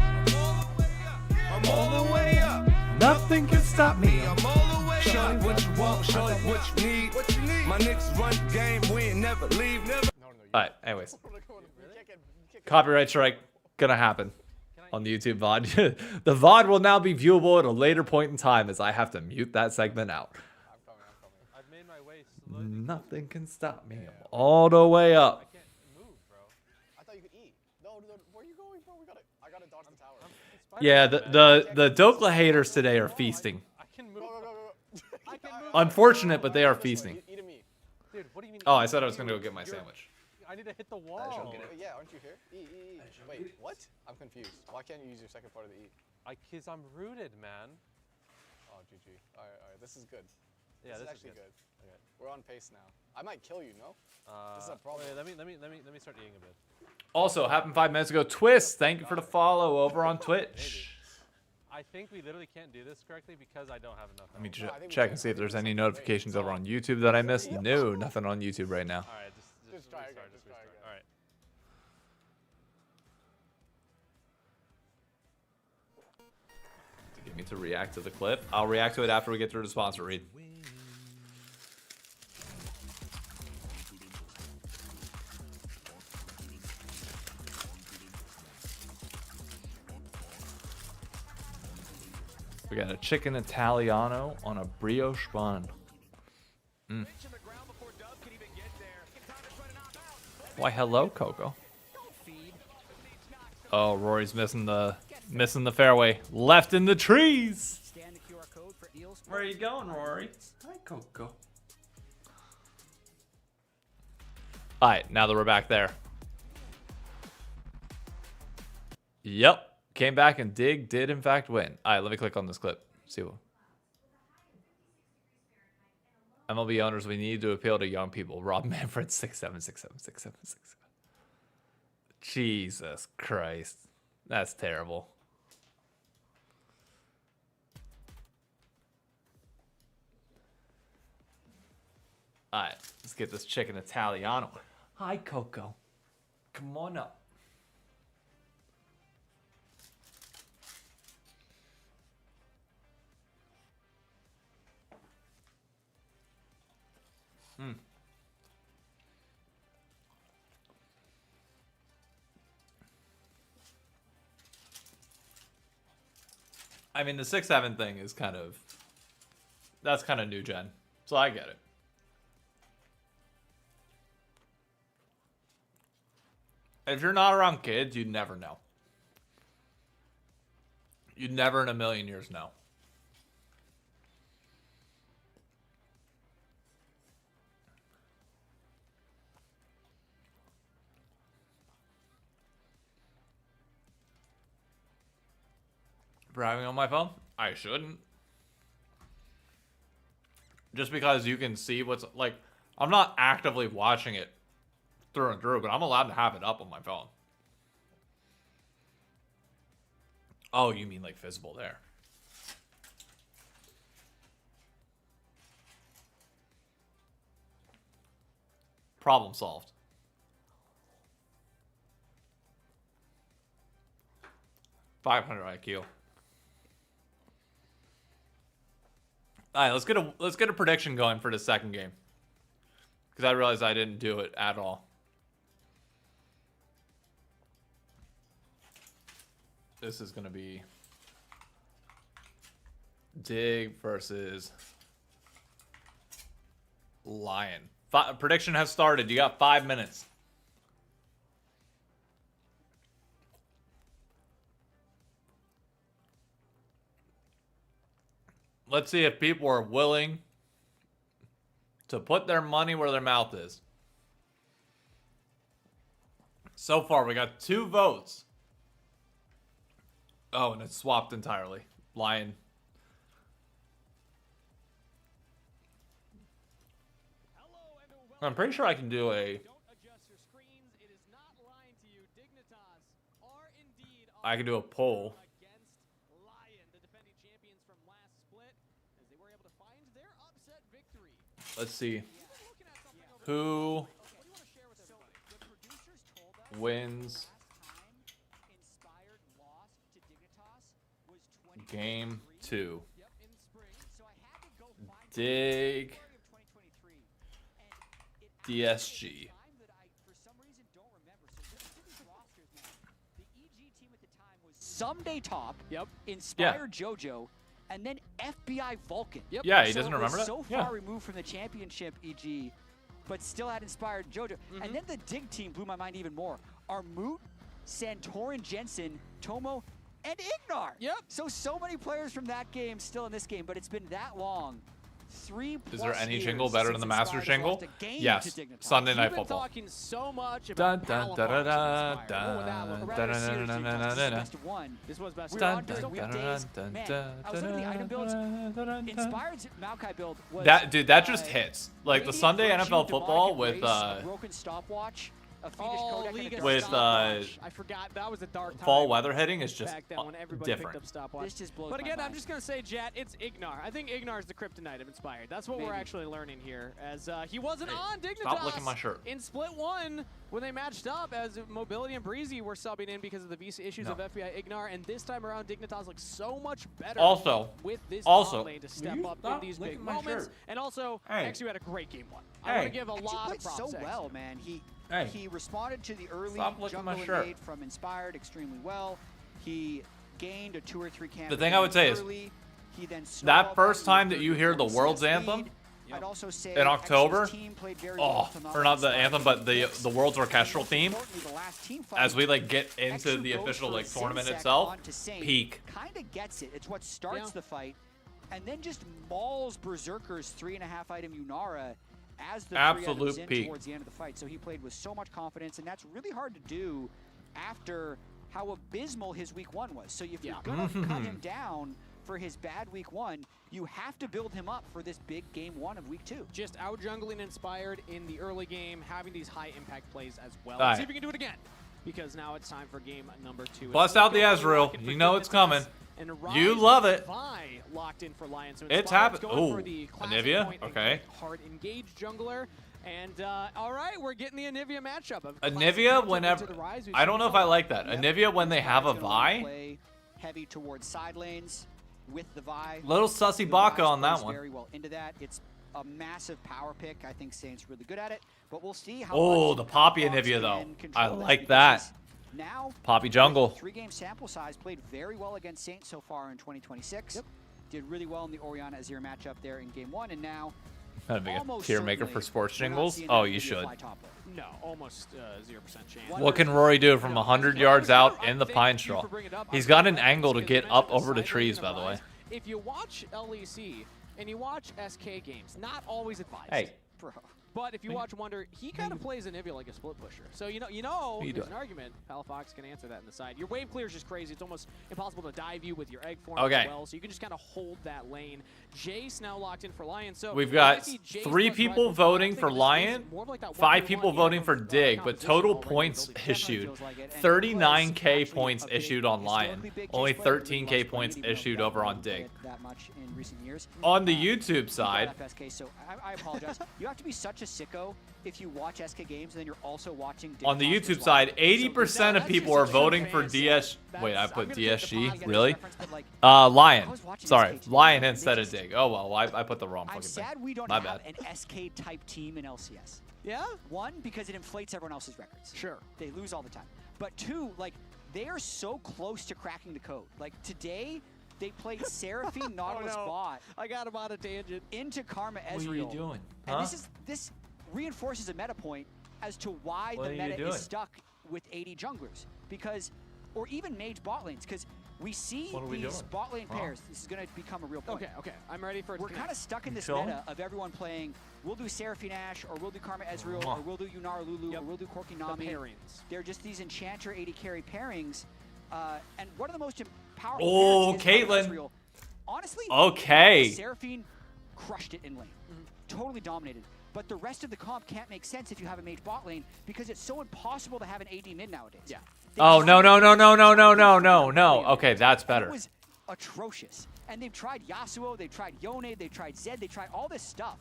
I'm all the way up. Nothing can stop me. I'm all the way up. Show you what you want, show you what you need. My niggas run the game, we ain't never leave, never. Alright, anyways. Copyright strike gonna happen on the YouTube VOD. The VOD will now be viewable at a later point in time as I have to mute that segment out. I've made my way Nothing can stop me. I'm all the way up. I can't move, bro. I thought you could eat. No, where are you going, bro? I gotta dodge the tower. Yeah, the Dokla haters today are feasting. I can move. I can move. Unfortunate, but they are feasting. Eat me. Dude, what do you mean? Oh, I said I was gonna go get my sandwich. I need to hit the wall. Yeah, aren't you here? Eat. Wait, what? I'm confused. Why can't you use your second part of the eat? Cause I'm rooted, man. Oh, GG. All right. This is good. Yeah, this is actually good. Okay. We're on pace now. I might kill you, no? This is a problem. Wait, let me start eating a bit. Also, happened 5 minutes ago. Twist, thank you for the follow over on Twitch. I think we literally can't do this correctly because I don't have enough. Let me check and see if there's any notifications over on YouTube that I missed. No, nothing on YouTube right now. All right, just try again. All right. Get me to react to the clip. I'll react to it after we get through the sponsor read. We got a chicken Italiano on a brioche bun. Why, hello, Coco. Oh, Rory's missing the fairway. Left in the trees. Where are you going, Rory? Hi, Coco. All right, now that we're back there. Yep. Came back and did in fact win. All right, let me click on this clip. See what. MLB owners, we need to appeal to young people. Rob Manfred 67676767. Jesus Christ. That's terrible. All right, let's get this chicken Italiano. Hi, Coco. Come on up. I mean, the 6-7 thing is that's kind of new gen, so I get it. If you're not around kids, you'd never know. You'd never in a million years know. Bragging on my phone? I shouldn't. Just because you can see what's like, I'm not actively watching it through and through, but I'm allowed to have it up on my phone. Oh, you mean like visible there. Problem solved. $500 IQ. All right, let's get a prediction going for the second game, because I realized I didn't do it at all. This is gonna be Dig versus Lion. Prediction has started. You got 5 minutes. Let's see if people are willing to put their money where their mouth is. So far, we got 2 votes. Oh, and it's swapped entirely. Lion. I'm pretty sure I can do a... I can do a poll. Let's see. Who wins Game 2? Dig DSG. Someday Top, Inspired JoJo, and then FBI Vulcan. Yeah, he doesn't remember that? So Yeah. far removed from the championship, EG, but still had Inspired JoJo. And then the Dig team blew my mind even more. Armut, Santorin Jensen, Tomo, and Ignar. So many players from that game still in this game, but it's been that long. 3+ Is there any years jingle better than since the Master Inspired jingle? lost a game Yes. to Dignitas. Sunday Night You've been Football. talking so much Dun about dun da da da Palawan dun or rather dun seriously, dun dun Toss dun is dun best of one. This was best We of were one. on during dun weekdays. dun Man, dun I was looking at the item builds. Inspired's Maokai build was That just hits. Like the Sunday NFL football with broken stopwatch, a Fiendish Oh, Kodak, League and of a with Stopwatch. I forgot that was a dark time. fall weather hitting is just back then when everybody different. picked up stopwatch. This just blows But my again, I'm mind. just gonna say, Jet, it's Ignar. I think Ignar is the kryptonite of Inspired. That's what we're Maybe. actually learning here, as he wasn't on Dignitas. Stop licking my shirt. In split 1 when they matched up, as Mobility and Breezy were subbing in because of the visa issues No. of FBI Ignar, and this time around Dignitas looks so much better. Also- with this also- bot lane to Will step you up in stop these licking big my moments. shirt? And also, Hey. XU had a great game 1. I Hey. want to give a Actually lot played of props so to XU. well, man. Hey. He responded to the early Stop licking my jungle shirt. invade from Inspired extremely well. He gained a 2 or 3 camp. The thing I would say is, early. He then that snowballed first to a time that you hear the 34% World's lead. Anthem I'd also say in October, XU's team played very well to or not the Inspired anthem, but the six. World's orchestral theme, Importantly, the last team fight, as we like get into XU the goes official for like tournament Zinsek itself, onto Saint, peak. Kinda gets it. It's what starts Yeah. the fight, and then just mauls Berserker's 3.5 item Yunara as the Absolute 3 items in peak. towards the end of the fight. So he played with so much confidence, and that's really hard to do after how abysmal his week 1 was. So if you're gonna cut him down for his bad week 1, you have to build him up for this big game 1 of week 2. Just out jungling Inspired in the early game, having these high impact plays as well. All Let's see right. if we can do it again, because now it's time for game number 2. Bust out the Ezreal. You know it's coming. You love it. Vi locked in for Lion. So It's Inspired's happened. going for Ooh, the classic Anivia. point and Okay. click hard engage jungler. And all right, we're getting the Anivia matchup. A classic Anivia, matchup whenever into the Rise. We've I don't seen know if before. I like that. Anivia when they have a Inspired's gonna wanna Vi. play heavy towards side lanes with the Vi. Little sussy The baka Rise on that plays one. very well into that. It's a massive power pick. I think Saint's really good at it, but we'll see how Oh, much the Poppy Fox Anivia can though. control I this, like because that. he's now, Poppy jungle. 3-game sample size, played very well against Saint so far in 2026. Did really well in the Orianna Azir matchup there in game 1, and now Gotta make a almost tier maker for certainly sports we're not jingles. seeing Oh, that you Anivia should. fly top lane. No, almost 0% chance. What can Rory do from 100 yards out in the pine straw? He's got an angle to get up over the trees, by the way. If you watch LEC and you watch SK games, not always advised. Hey. Bro. But if you watch Wonder, he kind of plays Anivia like a split pusher. So you know, there's an argument. Palafox can answer that in the side. Your wave clear is just crazy. It's almost impossible to dive you with your egg form as well. So you can just kind of hold that lane. Jace now locked in for Lion. So we've got 3 people voting for Lion, 5 people voting for Dig, but total points issued. 39K points issued on Lion. Only 13K points issued over on Dig. That much in recent years. On the YouTube side, so I apologize. You have to be such a sicko if you watch SK games and then you're also watching on the YouTube side, 80% of people are voting for DS. Wait, I put DSG. Really? Lion. Sorry, Lion instead of Dig. Oh well, I put the wrong fucking thing. I'm sad we don't have an SK type team in LCS. Yeah. 1, because it inflates everyone else's records. Sure. They lose all the time. But 2, like they are so close to cracking the code. Like today, they played Seraphine Nautilus bot. I got him on a tangent. Into Karma Ezreal. What are you doing? And this reinforces a meta point as to why the meta is stuck with 80 junglers. Because, or even mage bot lanes. Because we see these bot lane pairs. This is going to become a real point. Okay. I'm ready for it. We're kind of stuck in this meta of everyone playing, we'll do Seraphine Ashe, or we'll do Karma Ezreal, or we'll do Yunar Lulu, or we'll do Corki Nami. The pairings. They're just these Enchanter 80 carry pairings. And one of the most powerful Caitlyn. Honestly, okay. Seraphine crushed it in lane. Totally dominated. But the rest of the comp can't make sense if you have a mage bot lane because it's so impossible to have an AD mid nowadays. Yeah. Oh, no. Okay, that's better. It was atrocious. And they've tried Yasuo, they've tried Yone, they've tried Zed, they've tried all this stuff.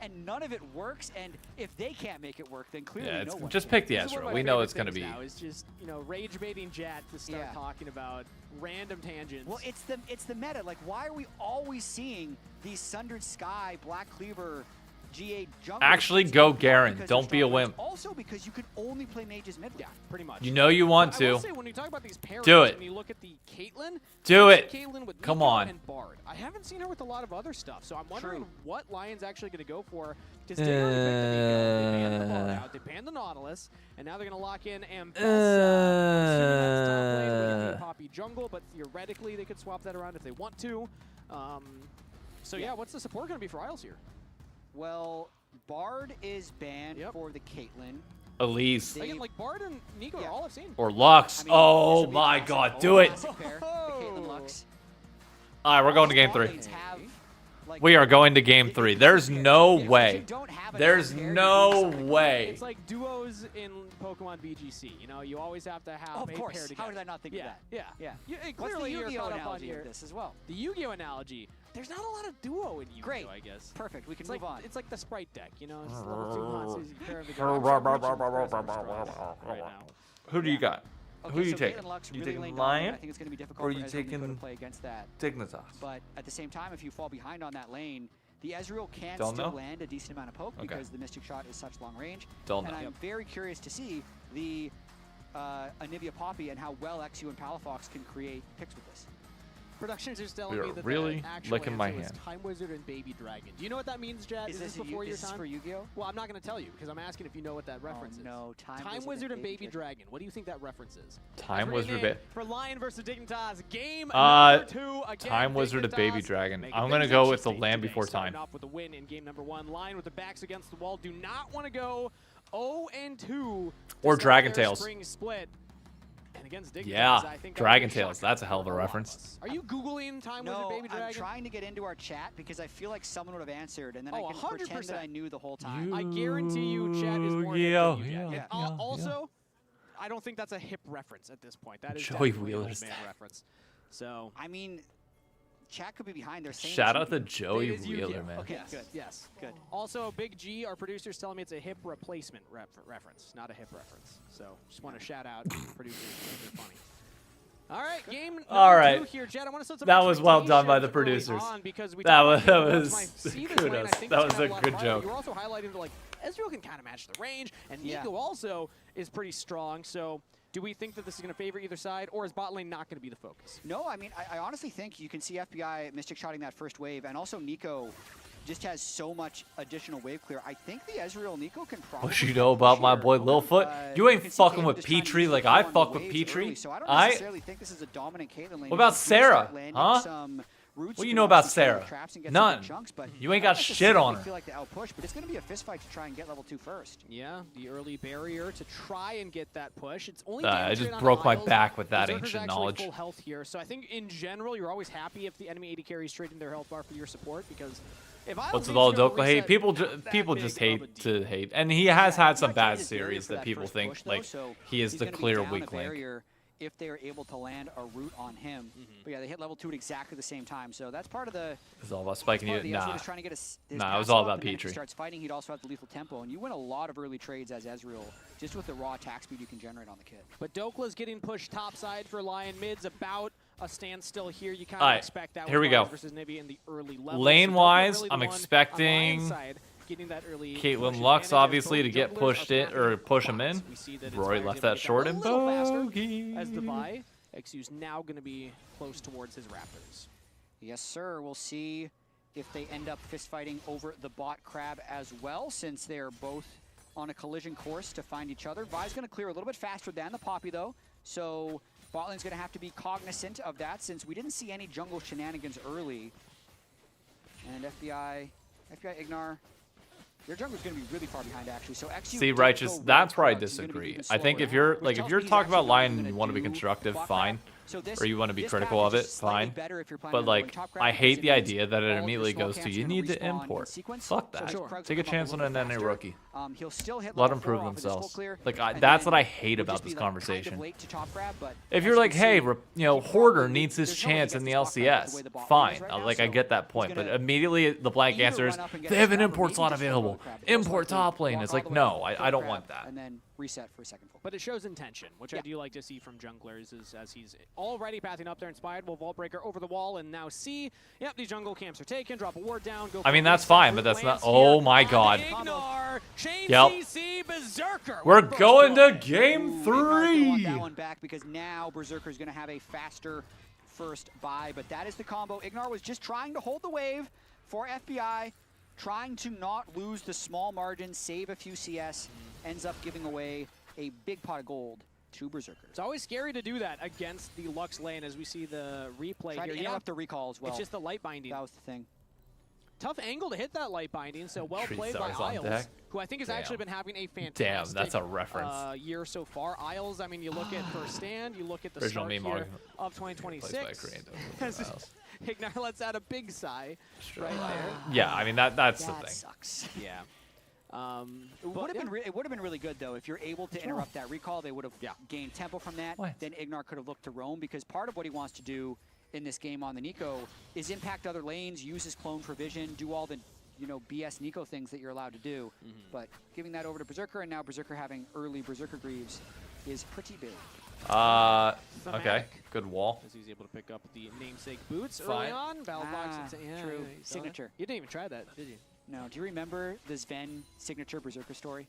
And none of it works, and if they can't make it work, then clearly no one just can. pick the Ezreal. We know it's going to be. Now is just rage baiting Jet to start talking about random tangents. Well, it's the meta. Like, why are we always seeing these Sundered Sky, Black Cleaver, GA jungle? Actually, go Garen. Don't be a wimp. Also, because you can only play mages mid. Yeah, pretty much. You know you want I to. will say, when you talk about these pairings, Do it. and you look at the Caitlyn, Do it. Caitlyn with Come Nico on. and Bard. I haven't seen her with a lot of other stuff, so I'm wondering what Lion's actually going to go for. Because they already picked the Nico, they banned the Bard out, they banned the Nautilus, and now they're going to lock in Ambessa. I'm assuming that's top lane with the Poppy jungle, but theoretically they could swap that around if they want to. So yeah, what's the support going to be for Isles here? Well, Bard is banned for the Caitlyn. Elise. Again, like Bard and Nico are all I've seen. Or Lux. Oh my god, do it. The Caitlyn Lux. Alright, we're going to game 3. We are going to game 3. There's no way. There's no way. It's like duos in Pokemon VGC. You always have to have a pair together. How did I not think of that? Yeah. What's Clearly, the you're Yu-Gi-Oh caught up on analogy here. of this as well? The Yu-Gi-Oh analogy. There's not a lot of duo in Yu-Gi-Oh, Great. I guess. Perfect. We can move on. It's like the Sprite deck. It's level 2 monsters. You pair them together. Right now. Who do you got? Okay, Who are you so taking? Caitlyn Lux You really taking lane Lion? dominant. I think it's going to be difficult Or are for you Ezreal and Nico taking to play against that. Dignitas? But at the same time, if you fall behind on that lane, the Ezreal can Don't still know. land a decent amount of poke because the Mystic Shot is such long range. Don't and know. I'm very curious to see the Anivia Poppy and how well XU and Palafox can create picks with this. Productions are telling We are me that really the actual licking my answer was hand. Time Wizard and Baby Dragon. Do you know what that means, Jet? Is this before your time? for Yu-Gi-Oh? Well, I'm not going to tell you because I'm asking if you know what that reference is. No, Time Wizard and Baby Dragon. What do you think that reference is? Time Wizard for Lion versus Dignitas. Game number 2 again. Time Wizard of Baby Dignitas Dragon. making I'm going to things go with the interesting Land today. Before Time. Starting off with a win in game number 1. Lion with the backs against the wall. Do not want to go 0-2. Or Dragon Tales. Spring split. And against Dignitas, Yeah, I think Dragon Tales. That's a hell of a reference. Are you Googling Time Wizard Baby Dragon? I'm trying to get into our chat because I feel like someone would have answered, and then I can 100%. pretend that I knew the whole time. I guarantee you chat is more hip than you, Jet. And also, I don't think that's a hip reference at this point. That is Joey definitely an Wheeler's old man reference. So I mean, chat could be behind their saying Shout out to something. Joey It is Yu-Gi-Oh. Wheeler, man. Okay, Yes, good. yes. Good. Also, Big G, our producer's telling me it's a hip replacement reference, not a hip reference. So just want to shout out producers. They're funny. All right, game number All right. 2 here, Jet. I want to set some That was well done by the expectations early producers. on because we That talked was about, when I see this lane, I kudos. think That it's was a gonna have lot of good fire. joke. You were also highlighting that, like, Ezreal can kind of match the range, and Yeah. Nico also is pretty strong. So do we think that this is going to favor either side, or is bot lane not going to be the focus? No, I mean, I honestly think you can see FBI Mystic shotting that first wave, and also Nico just has so much additional wave clear. I think the Ezreal Nico can probably... What you know about my boy Lilfoot? You ain't fucking with Petrie like I fuck with Petrie. So I don't necessarily think this is a dominant Caitlyn lane. What about If you do start Sarah? landing Huh? some Roots What do can you know about obviously stay in Sarah? traps and get some None. big chunks, but You ain't I don't got shit necessarily on her. feel like the outpush, but it's going to be a fist fight to try and get level 2 first. Yeah, the early barrier to try and get that push. It's only I damage just rate on broke my Isles. back with that Berserker's ancient actually knowledge. full health here, so I think in general you're always happy if the enemy AD carry is trading their health bar for your support, because if Isles What's with needs all to go to Dokla hate? reset, People not that people big just of a hate deal. to hate, and he has had some Not bad his barrier series for that people first think push, though, like so he is he's the gonna be clear down a weak link. barrier if they're able to land a root on him. But yeah, they hit level 2 at exactly the same time, so that's part of the. It's all about spiking you. The Nah, Ezreal was trying to get his nah, it was passive all up, about and then if he Petrie. starts fighting, he'd also have the lethal tempo, and you win a lot of early trades as Ezreal just with the raw attack speed you can generate on the kit. But Dokla's getting pushed topside for Lion. Mid's about a standstill here. You kind All of right, expect that here with we go. Lions versus maybe in the early levels. Lane So Dokla wise, really the I'm one on expecting Lion's side, getting that early Caitlyn push Lux advantage, as obviously both to get junglers pushed are in or pathing push him in. bots. We see that Rory Inspired's left able to that get short a and little faster bogey. as the buy. XU's now going to be close towards his Raptors. Yes, sir. We'll see if they end up fist fighting over the bot crab as well, since they're both on a collision course to find each other. Vi's going to clear a little bit faster than the Poppy, though, so bot lane's going to have to be cognizant of that, since we didn't see any jungle shenanigans early. And FBI Ignar, their jungler's going to be really far behind, actually. So XU See, did Righteous, go that's where I rogue, so he's gonna be disagree. even I think slower if you're now, like which if tells you're me he's talking about actually not Lion gonna and you want to be do constructive, bot fine. crab. So this- Or you want to be this critical path of is it, just slightly fine. better if you're planning But on going like, top crab, I because hate it the means idea that it all of your immediately small goes to camps you are gonna need to respawn in import. sequence. Fuck So that. his Krugs will Take a come up chance on little an bit NA faster. rookie. He'll still hit Let level them 4 prove off of his full themselves. clear, Like and that's then what I hate would about just be, this like, kind of conversation. late to top grab, but If as you're you like, can hey, see, you know, he Hoarder probably- needs his there's no way he chance gets in the this bot crab LCS, the way the bot lane is fine. right now, Like I so get that he's point, but gonna immediately the blank either answer is run up and get they have an scrap or import maybe slot just go available. to crab. Most Import likely top lane. walk It's all like the way no, to I top don't crab want that. And then reset for a second full. But it shows intention, which I do like to see from junglers, is as he's already pathing up there. Inspired will Vault Breaker over the wall, and now see, yep, these jungle camps are taken. Drop a ward down. Go I mean, for that's reset. fine, Root but that's not. lands Oh here my on god. Ignar. Chain Yep. CC Berserker. We're with first going to blood. game Ignor's gonna want 3. that one back because now Berserker's going to have a faster first buy, but that is the combo. Ignar was just trying to hold the wave for FBI, trying to not lose the small margin, save a few CS, ends up giving away a big pot of gold to Berserker. It's always scary to do that against the Lux lane, as we see the replay Tried here. to interrupt the recall as well. It's just the light binding. That was the thing. Tough angle to hit that light binding, so well Tree played by stars on Isles, deck. who I think has actually been having a fantastic Damn, that's a reference. year so far. Isles, I mean, you look at first stand, you look at the Original start meme here argument. of Plays by 2026. Korean As Isles. Ignar lets out a big sigh right there. Yeah, I mean that's the That thing. sucks. Yeah. It would have been really good though if you're able to interrupt that recall. They would have gained tempo from that. What? Then Ignar could have looked to roam, because part of what he wants to do in this game on the Nico is impact other lanes, use his clone for vision, do all the BS Nico things that you're allowed to do. But giving that over to Berserker, and now Berserker having early Berserker Greaves is pretty big. Okay, Thematic. good wall. As he's able to pick up the namesake boots Fine. early on. Battle box. Yeah, true. you saw that. Signature. You didn't even try that, did you? No, do you remember the Sven signature Berserker story?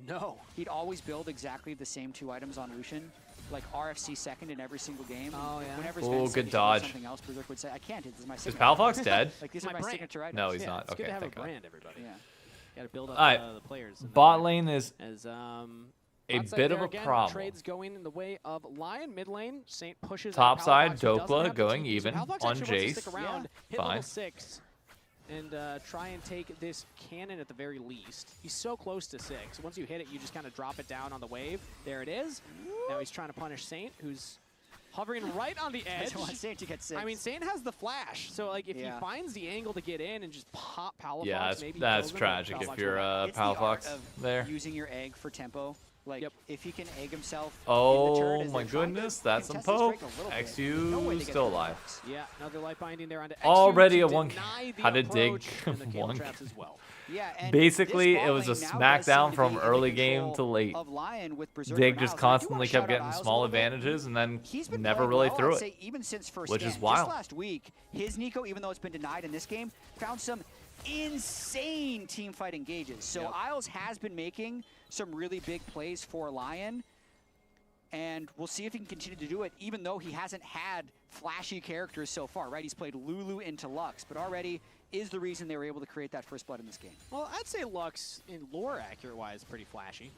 No. He'd always build exactly the same 2 items on Lucian, like RFC second in every single game. Oh, yeah. Whenever Ooh, Sven good said he should build dodge. something else, Berserker would say, I can't, this is my Is signature. Palafox dead? Like, these It's are my my brand. signature items. No, he's Yeah, not. it's Okay, good to have a thank God. brand, everybody. Yeah. Got to build up Alright, the players. in that bot way. lane is As a bot side bit there of a again, problem. Trades going in the way of Lion. Mid lane, Saint pushes Top out side, Palafox, who doesn't Dokla have the going TP, so even Palafox on actually wants to Jace. stick around, hit Fine. level 6, and try and take this cannon at the very least. He's so close to 6. Once you hit it, you just kind of drop it down on the wave. There it is. Now he's trying to punish Saint, who's hovering right on the edge. I want Saint to get 6. I mean, Saint has the flash, so like if he finds the angle to get in and just pop Palafox, Yeah, maybe that's kills him, tragic Palafox if you're will- It's the art Palafox of there. using your egg for tempo. Like, if he can egg himself in the Oh turret as my they're trying to goodness, that's some contest poke. this break a little bit. No way XU they get still the alive. Palafox. Yeah, another light binding there onto XU Already to a one. deny the How to dig approach, and the cable one. traps as well. Yeah, and Basically, this it was a bot lane now does smackdown seem to from be in early the game control to late. of Lion with Berserker Dig and just Isles. And I do constantly wanna kept shout out getting Isles a small little bit. advantages and then He's been never playing really well, threw I'd it. say, even since first Which stand. is wild. Just last week, his Nico, even though it's been denied in this game, found some insane team fight engages. So Isles has been making some really big plays for Lion, and we'll see if he can continue to do it, even though he hasn't had flashy characters so far, right? He's played Lulu into Lux, but already is the reason they were able to create that first blood in this game. Well, I'd say Lux, in lore accurate-wise, pretty flashy.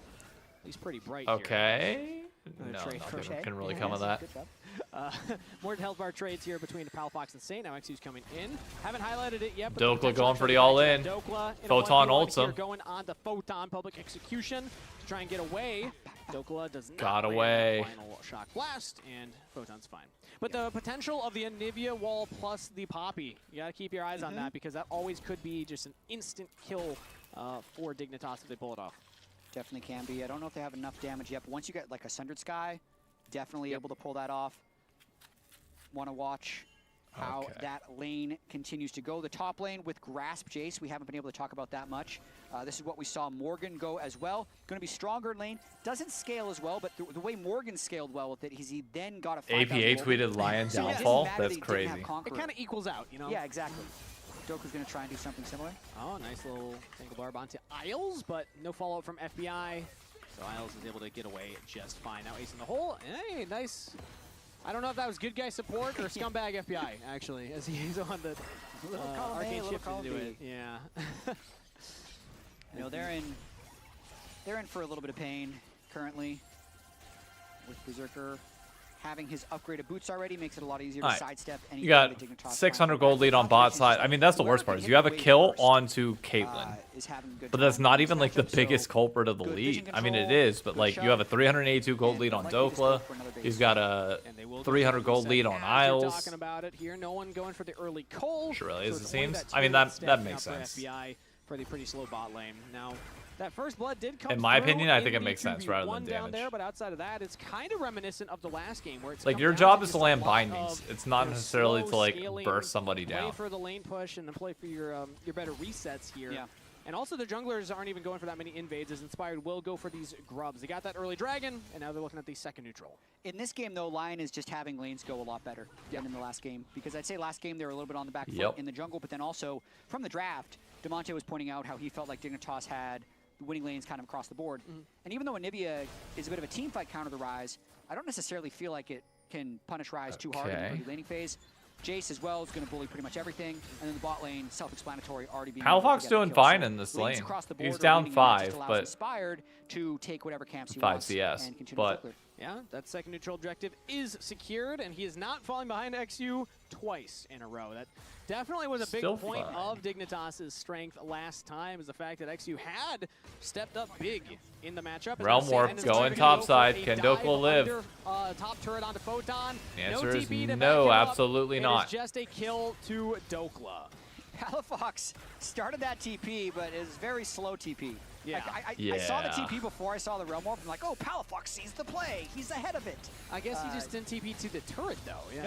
He's pretty bright Okay. here. No, trade nothing can really come of that. More health bar trades here between Palafox and Saint. Now XU's coming in. Haven't highlighted it yet. But Dokla going pretty all in. Photon ults him. Going on to Photon public execution to try and get away. Dokla does not Got land away. the final shock blast, and Photon's fine. But the potential of the Anivia wall plus the Poppy, you got to keep your eyes on that, because that always could be just an instant kill for Dignitas if they pull it off. Definitely can be. I don't know if they have enough damage yet, but once you get like a Sundered Sky, definitely able to pull that off. Want to watch how that lane continues to go. The top lane with Grasp Jace, we haven't been able to talk about that much. This is what we saw Morgan go as well. Going to be stronger in lane. Doesn't scale as well, but the way Morgan scaled well with it, he then got a 5,000 APA tweeted Lion downfall. That's crazy. It kind of equals out, you know? Yeah, exactly. Doku's going to try and do something similar. Oh, nice little tangle barb onto Isles, but no follow-up from FBI. So Isles is able to get away just fine. Now Ace in the hole. Hey, nice. I don't know if that was good guy support or scumbag FBI, actually, as he's on the arcane shift to do it. Yeah. You know, they're in for a little bit of pain currently with Berserker. Having his upgraded boots already makes it a lot easier to sidestep any. You got 600 gold lead on bot side. I mean, that's the worst part. Is you have a kill onto Caitlyn, but that's not even like the biggest culprit of the lead. I mean, it is, but like you have a 382 gold lead on Dokla. He's got a 300 gold lead on Isles. Talking about it here, no one going for the early coal. Sure really is, it seems. I mean, that makes sense. FBI for the pretty slow bot lane. Now, that first blood did come in my through opinion, I think in it makes the sense rather than 2v1 down damage. there, but outside of that, it's kind of reminiscent of the last game where it's like your job is to land bindings. It's not necessarily to like burst somebody down. Play for the lane push and then play for your better resets here. Yeah. And also the junglers aren't even going for that many invades, as Inspired will go for these grubs. They got that early dragon, and now they're looking at the second neutral. In this game, though, Lion is just having lanes go a lot better than in the last game. Because I'd say last game they were a little bit on the back foot in the jungle, but then also from the draft, Demonte was pointing out how he felt like Dignitas had the winning lanes kind of across the board. And even though Anivia is a bit of a team fight counter to Ryze, I don't necessarily feel like it can punish Ryze too hard in the early laning phase. Jace as well is going to bully pretty much everything, and then the bot lane, self-explanatory, already being. Palafox doing fine in this lane. He's down 5, but Inspired to take whatever camps he 5 wants CS, and continue but. Yeah, that second neutral objective is secured, and he is not falling behind XU twice in a row. That definitely was a big point of Dignitas' strength last time, is the fact that XU had stepped up big in the matchup. Realm Warp going top side. Can Dokla live? Top turret onto Photon. The answer is no, absolutely not. It is just a kill to Dokla. Palafox started that TP, but it was very slow TP. Yeah. I saw the TP before I saw the Realm Warp. I'm like, oh, Palafox sees the play. He's ahead of it. I guess he just didn't TP to the turret, though. Yeah.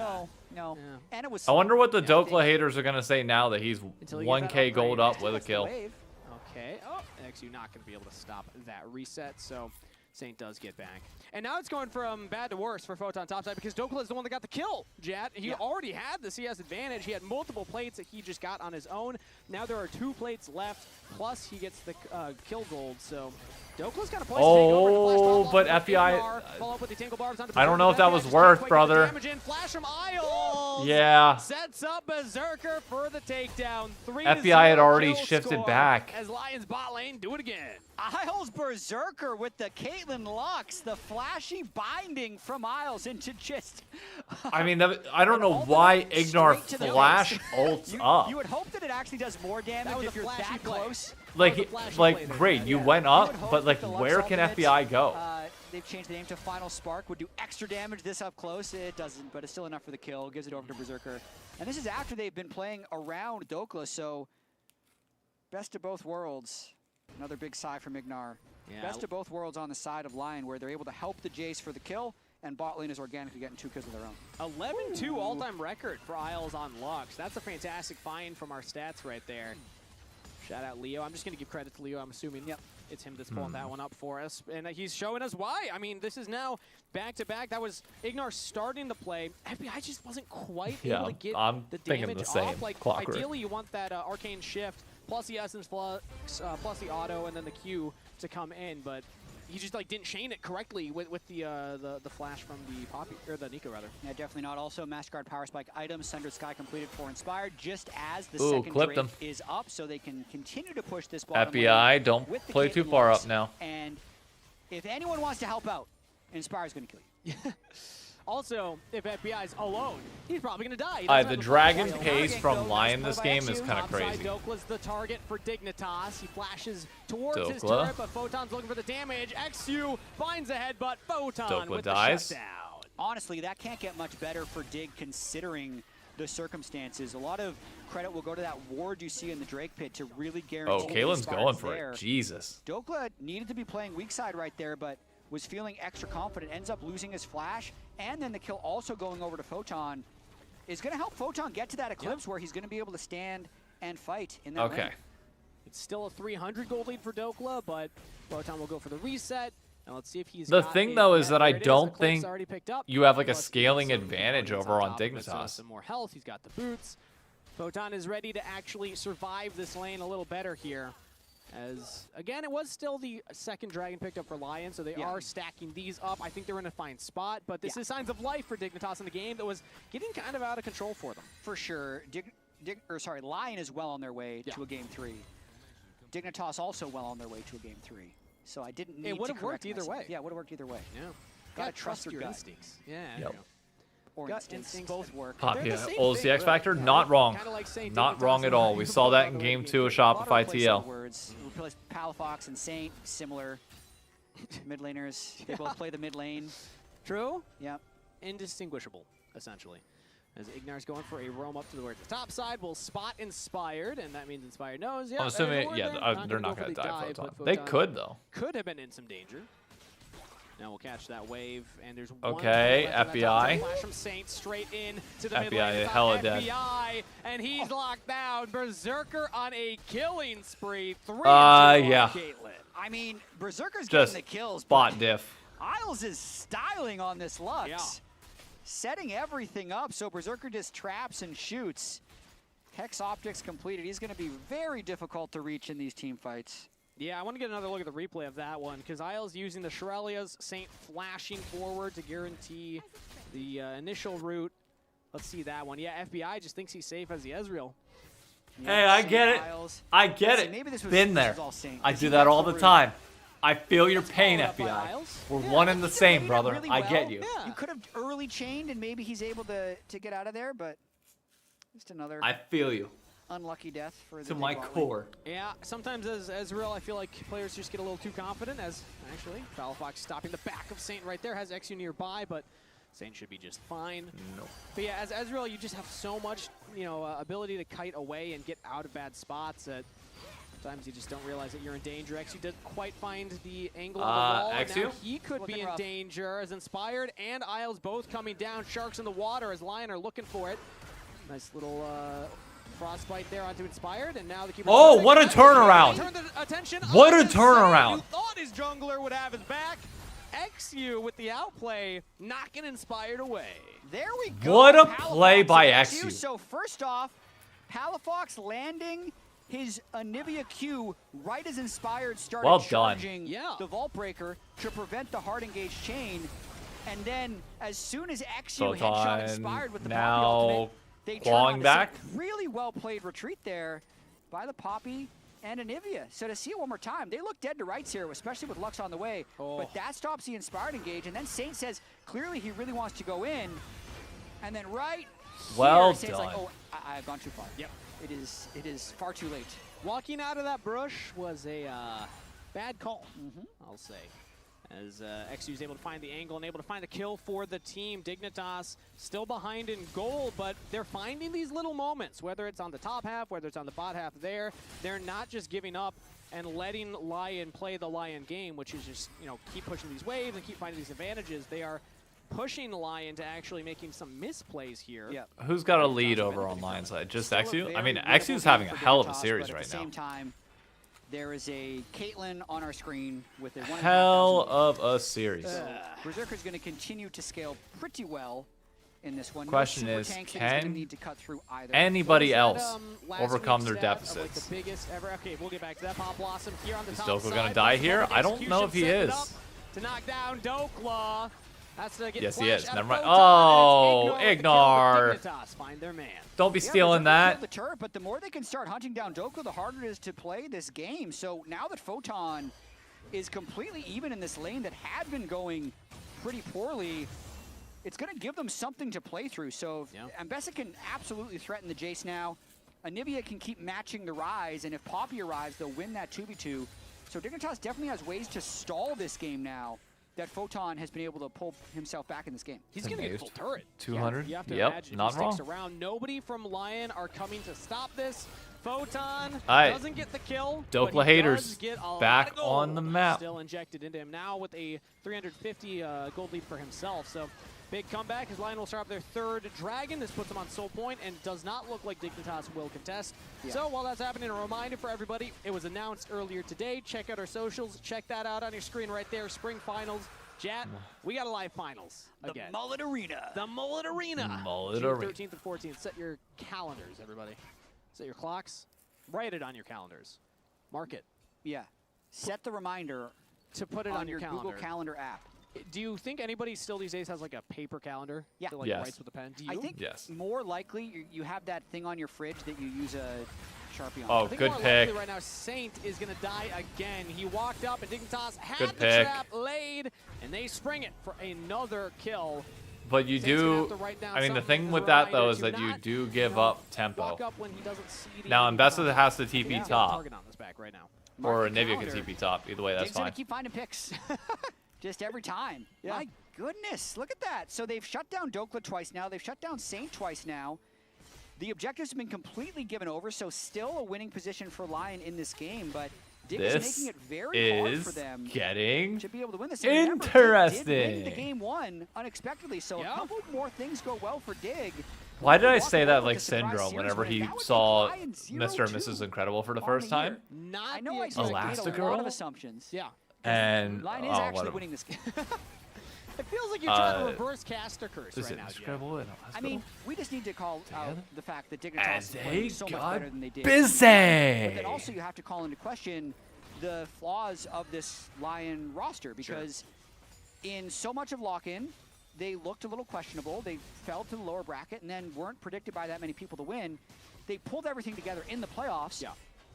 No. Yeah. And it was. I wonder what the Dokla haters are going to say now that he's 1K gold up with a kill. Okay. Oh, XU not going to be able to stop that reset, so Saint does get back. And now it's going from bad to worse for Photon topside because Dokla is the one that got the kill, Jat. He already had the CS advantage. He had multiple plates that he just got on his own. Now there are 2 plates left, plus he gets the kill gold, so Dokla's got a point to take over. But FBI, I don't know if that was worth, brother. Flash from Isles. Yeah. Sets up Berserker for the takedown. FBI had already shifted back. As Lions bot lane do it again. Isles Berserker with the Caitlyn Lux, the flashy binding from Isles into just. I mean, I don't know why Ignar flash ults up. You would hope that it actually does more damage if you're that close. Like great, you went up, but like, where can FBI go? They've changed the name to Final Spark. Would do extra damage this up close. It doesn't, but it's still enough for the kill. Gives it over to Berserker. And this is after they've been playing around Dokla, so best of both worlds. Another big sigh from Ignar. Yeah. Best of both worlds on the side of Lion, where they're able to help the Jace for the kill, and bot lane is organically getting 2 kills of their own. 11-2 all-time record for Isles on Lux. That's a fantastic find from our stats right there. Shout out Leo. I'm just going to give credit to Leo. I'm assuming it's him that's pulling that one up for us. And he's showing us why. I mean, this is now back-to-back. That was Ignar starting the play. FBI just wasn't quite able to get the damage off. Like, ideally, you want that arcane shift, plus the Essence Flux, plus the auto, and then the Q to come in. But he just like didn't chain it correctly with the flash from the Poppy, or the Nico rather. Yeah, definitely not. Also, Mastercard Power Spike items, Sundered Sky completed for Inspired, just as the second Drake is up, so they can continue to push this bottom FBI, lane don't play too far up now. And if anyone wants to help out, Inspire's going to kill you. Also, if FBI's alone, he's probably going to die. The dragon pace from LYON this game is kind of crazy. Dokla's the target for Dignitas. He flashes towards his Dokla. turret, but Photon's looking for the damage. XU finds a headbutt. Photon Dokla with dies. the shutdown. Honestly, that can't get much better for Dig considering the circumstances. A lot of credit will go to that ward you see in the Drake pit to really guarantee. Oh, Kalen's going for there. it. Jesus. Dokla needed to be playing weak side right there, but was feeling extra confident, ends up losing his flash, and then the kill also going over to Photon is going to help Photon get to that Eclipse where he's going to be able to stand and fight in that lane. It's still a 300 gold lead for Dokla, but Photon will go for the reset. And let's see if he's The got thing a though is net. that I There it is. don't Eclipse think already picked up. you have like a Plus, scaling he's advantage on over on top of it, so Dignitas. some more health. He's got the boots. Photon is ready to actually survive this lane a little better here. As, again, it was still the second dragon picked up for LYON, so they are stacking these up. I think they're in a fine spot, but this is signs of life for Dignitas in the game that was getting kind of out of control for them. For sure. LYON is well on their way to a game 3. Dignitas also well on their way to a game 3. So I didn't need It would to have worked either myself. way. Yeah, it would have worked either way. Yeah. Gotta trust your your gut. instincts. Yeah. Yep. Or Gut instincts both work. Pop, They're the yeah. same Old thing, X Factor, really. not wrong. Kinda like Saint Not Dignitas wrong at and all. LYON We both saw that go in the game way 2 of A lot Shopify of plays TL. on words. We play Palafox and Saint, similar. Mid laners, they both play the mid lane. True? Yep. Indistinguishable, essentially. As Ignar's going for a roam up to the top side, will spot Inspired, and that means Inspired knows. Yeah, I'm assuming, there's yeah, a ward there. they're not go going for to the die dive, Photon. but They Photon could, though. Could have been in some danger. Now we'll catch that wave, and there's Okay, one left. FBI. Flash from Saint straight in to the mid FBI, lane. It's hella on dead. FBI, and he's locked down. Berserker on a killing spree. 3 yeah. Caitlyn. I mean, Berserker's Just getting the kills. spot but diff. Isles is styling on this Lux. Yeah. Setting everything up so Berserker just traps and shoots. Hex Optics completed. He's going to be very difficult to reach in these team fights. Yeah, I want to get another look at the replay of that one, because Isles using the Shurelya's, Saint flashing forward to guarantee the initial route. Let's see that one. Yeah, FBI just thinks he's safe as the Ezreal. Hey, I get it. I get it. Been there. I do that all the time. I feel your pain, FBI. We're one and the same, brother. Really I well. get you. You could have early chained, and maybe he's able to get out of there, but just another I feel you. unlucky death for the To my big bot core. Yeah, sometimes as Ezreal, I feel like players just get a little too confident, as actually Palafox stopping the back of Saint right there, has XU nearby, but Saint should be just fine. No. But yeah, as Ezreal, you just have so much, ability to kite away and get out of bad spots that sometimes you just don't realize that you're in danger. XU didn't quite find the angle on the wall. And XU? now he could be in danger as Inspired and Isles both coming down. Sharks in the water as LYON are looking for it. Nice little frostbite there onto Inspired, and now the keeper. Oh, what a turnaround! Turn the attention What on a turnaround! Who thought his jungler would have his back? XU with the outplay, knocking Inspired away. There we go. What a Palafox play by and XU. So first off, Palafox landing his Anivia Q right as Inspired started Well done. charging the Vault Breaker to prevent the hard engaged chain. And then as soon as XU headshot Photon Inspired with the now Poppy ultimate, they clawing turned back. Really well played retreat there by the Poppy and Anivia. So to see it one more time, they look dead to rights here, especially with Lux on the way. But that stops the Inspired engage, and then Saint says clearly he really wants to go in. And then well here, Saint's done. like, oh, I've gone too far. Yep. It is far too late. Walking out of that brush was a bad call, I'll say. As XU is able to find the angle and able to find a kill for the team. Dignitas still behind in goal, but they're finding these little moments, whether it's on the top half, whether it's on the bot half there. They're not just giving up and letting LYON play the LYON game, which is just, keep pushing these waves and keep finding these advantages. They are pushing LYON to actually making some misplays here. Yeah. Who's got a lead over on LYON's side? Just Still a XU? I very mean, winnable XU's game having a for hell of a Dignitas, series but right at the now. same time, there is a Caitlyn on our screen with a 1,500. Hell of a series. Berserker's going to continue to scale pretty well in this one. Question no is, super tanks that he's gonna can need to cut through either. anybody What was that, else last overcome week's their stat of, deficits? the biggest ever. Okay, we'll get back to that. Pop Blossom here on the Is top Dokla side. gonna die here? I don't know if he Execution is. setting it up to knock down Dokla. That's to get Yes, he flash is. out Never of mind. Photon, Oh, and it's Ignar. Dignitas find their man. Don't be Yeah, stealing Berserker that. killed the turret, but the more they can start hunting down Dokla, the harder it is to play this game. So now that Photon is completely even in this lane that had been going pretty poorly, it's going to give them something to play through. So Ambessa can absolutely threaten the Jace now. Anivia can keep matching the Rise, and if Poppy arrives, they'll win that 2v2. So Dignitas definitely has ways to stall this game now that Photon has been able to pull himself back in this game. He's going to get full turret. 200. You have to Yep, imagine not if he wrong. sticks around. Nobody from LYON are coming to stop this. Photon Alright. doesn't get the kill. Dokla but he haters does get a lot back of gold on the map. Still injected into him now with a 350 gold lead for himself. So big comeback as LYON will start up their third dragon. This puts them on soul point and does not look like Dignitas will contest. So while that's happening, a reminder for everybody, it was announced earlier today. Check out our socials. Check that out on your screen right there. Spring finals. Jat, we got a live finals again. The Mullet Arena. The Mullet Arena. Mullet June Arena. 13th and 14th. Set your calendars, everybody. Set your clocks. Write it on your calendars. Mark it. Yeah. Set the reminder to put it on your calendar. Google Calendar app. Do you think anybody still these days has like a paper calendar? Yeah. That, like, Yes. writes with a pen? Do you? I think more likely you have that thing on your fridge that you use a Sharpie on. Oh, I think good more pick. likely right now, Saint is going to die again. He walked up, and Dignitas had Good the pick. trap laid, and they spring it for another kill. But you Saint's gonna do, have to write down I mean, the something thing as a with that, though, reminder is to that you not, do give know, up tempo. walk up when he doesn't see the Now, enemy Ambessa coming. has to TP Yeah. top. Target on this back right now. Or Mark the Nivea can calendar. TP top. Either way, that's Dig's gonna fine. keep finding picks. Just every time. Yeah. My goodness, look at that. So they've shut down Dokla twice now. They've shut down Saint twice now. The objectives have been completely given over, so still a winning position for LYON in this game, but Dig is This making it very hard for is them getting to be able to win this. And remember, Dig did win the interesting. game one unexpectedly, so a couple more things go well for Dig. Why did I Walking say away that with like a surprise Syndrome series whenever win. he That would saw make LYON Mr. and 0-2 Mrs. Incredible for the on first year. time? Not I know I just made a lot of Elastigirl? assumptions. Yeah. And LYON is oh, actually whatever. winning this game. It feels like you're trying to Uh, reverse caster curse is right it now, Jay. Incredible and I mean, we just need to call out Together? the fact that And Dignitas they played so much got better than they did. busy. But then also you have to call into question the flaws of this LYON roster because in so much of lock-in, they looked a little questionable. They fell to the lower bracket and then weren't predicted by that many people to win. They pulled everything together in the playoffs.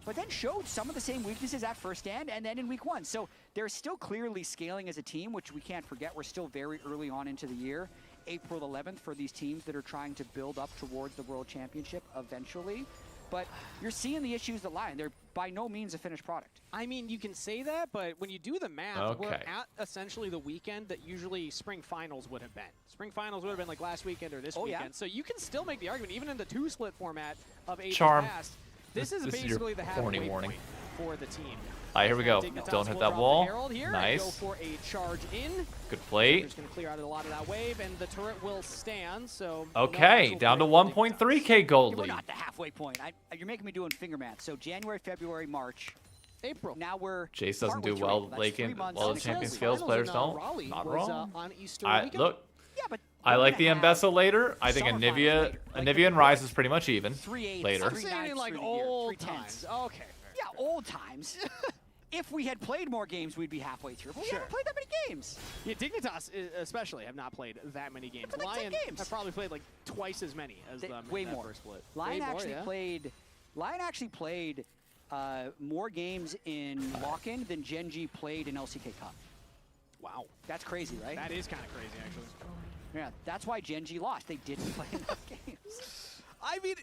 But then showed some of the same weaknesses at first stand and then in week one. So they're still clearly scaling as a team, which we can't forget. We're still very early on into the year. April 11th for these teams that are trying to build up towards the World Championship eventually. But you're seeing the issues that lie. They're by no means a finished product. I mean, you can say that, but when you do the math, we're Okay. at essentially the weekend that usually spring finals would have been. Spring finals would have been like last weekend or this weekend. So you can still make the argument, even in the two-split format of April Charm. past, this is This is your basically the horny halfway warning. point for the team. All right, here we go. Dignitas Don't hit will that drop the wall. Herald here and Nice. go for a charge in. Good They're plate. just going to clear out a lot of that wave, and the turret will stand. So Okay, no down to actual 1.3k gold We're lead. not at the halfway point. You're making me doing finger math. So January, February, March. April. Now we're Jace doesn't partway do through well April. That's late 3 in months well and the a champion half. skills players Finals in, don't. Raleigh Not was, wrong. on Easter I weekend. look. Yeah, but I like the we're gonna have Ambessa later. I think summer finals Anivia later. Like Anivia and Rise is pretty much even 3/8, later. I'm saying in like old times. Okay. Yeah, old times. If we had played more games, we'd be halfway through. But we haven't played that many games. Yeah, Dignitas especially have not played that many games. Like 10 LYON games. have probably played like twice as many as them way in that more. first split. LYON Way more, actually yeah. played. LYON actually played more games in lock-in than Genji played in LCK Cup. Wow, that's crazy, right? That is kind of crazy, actually. Yeah, that's why Genji lost. They didn't play enough games. I mean,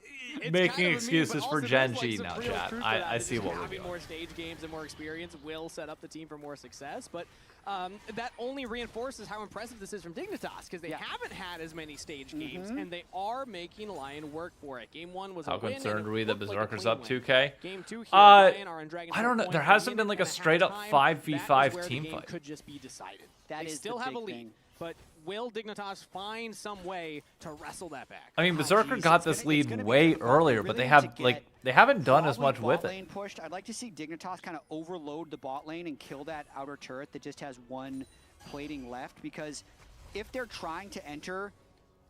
it's Making kind of a meme, excuses but for also there's, Genji some now, real chat. truth to I that. see Just what we're having doing. more stage games and more experience will set up the team for more success, but that only reinforces how impressive this is from Dignitas, because they haven't had as many stage games, and they are making LYON work for it. Game 1 was How a win, concerned and are it we that looked like a Berserker's clean up win. 2k? Game 2 here, LYON are in Dragon I don't know. Point There a hasn't minute been like a and half straight up time. 5v5 That is where team the game fight. could just be decided. That they is still the have a big lead, thing. but will Dignitas find some way to wrestle that back? I mean, Berserker geez, got it's this gonna- it's lead gonna be way difficult. earlier, They but they really have need to like get they haven't done as probably much with bot it. lane pushed. I'd like to see Dignitas kind of overload the bot lane and kill that outer turret that just has one plating left, because if they're trying to enter,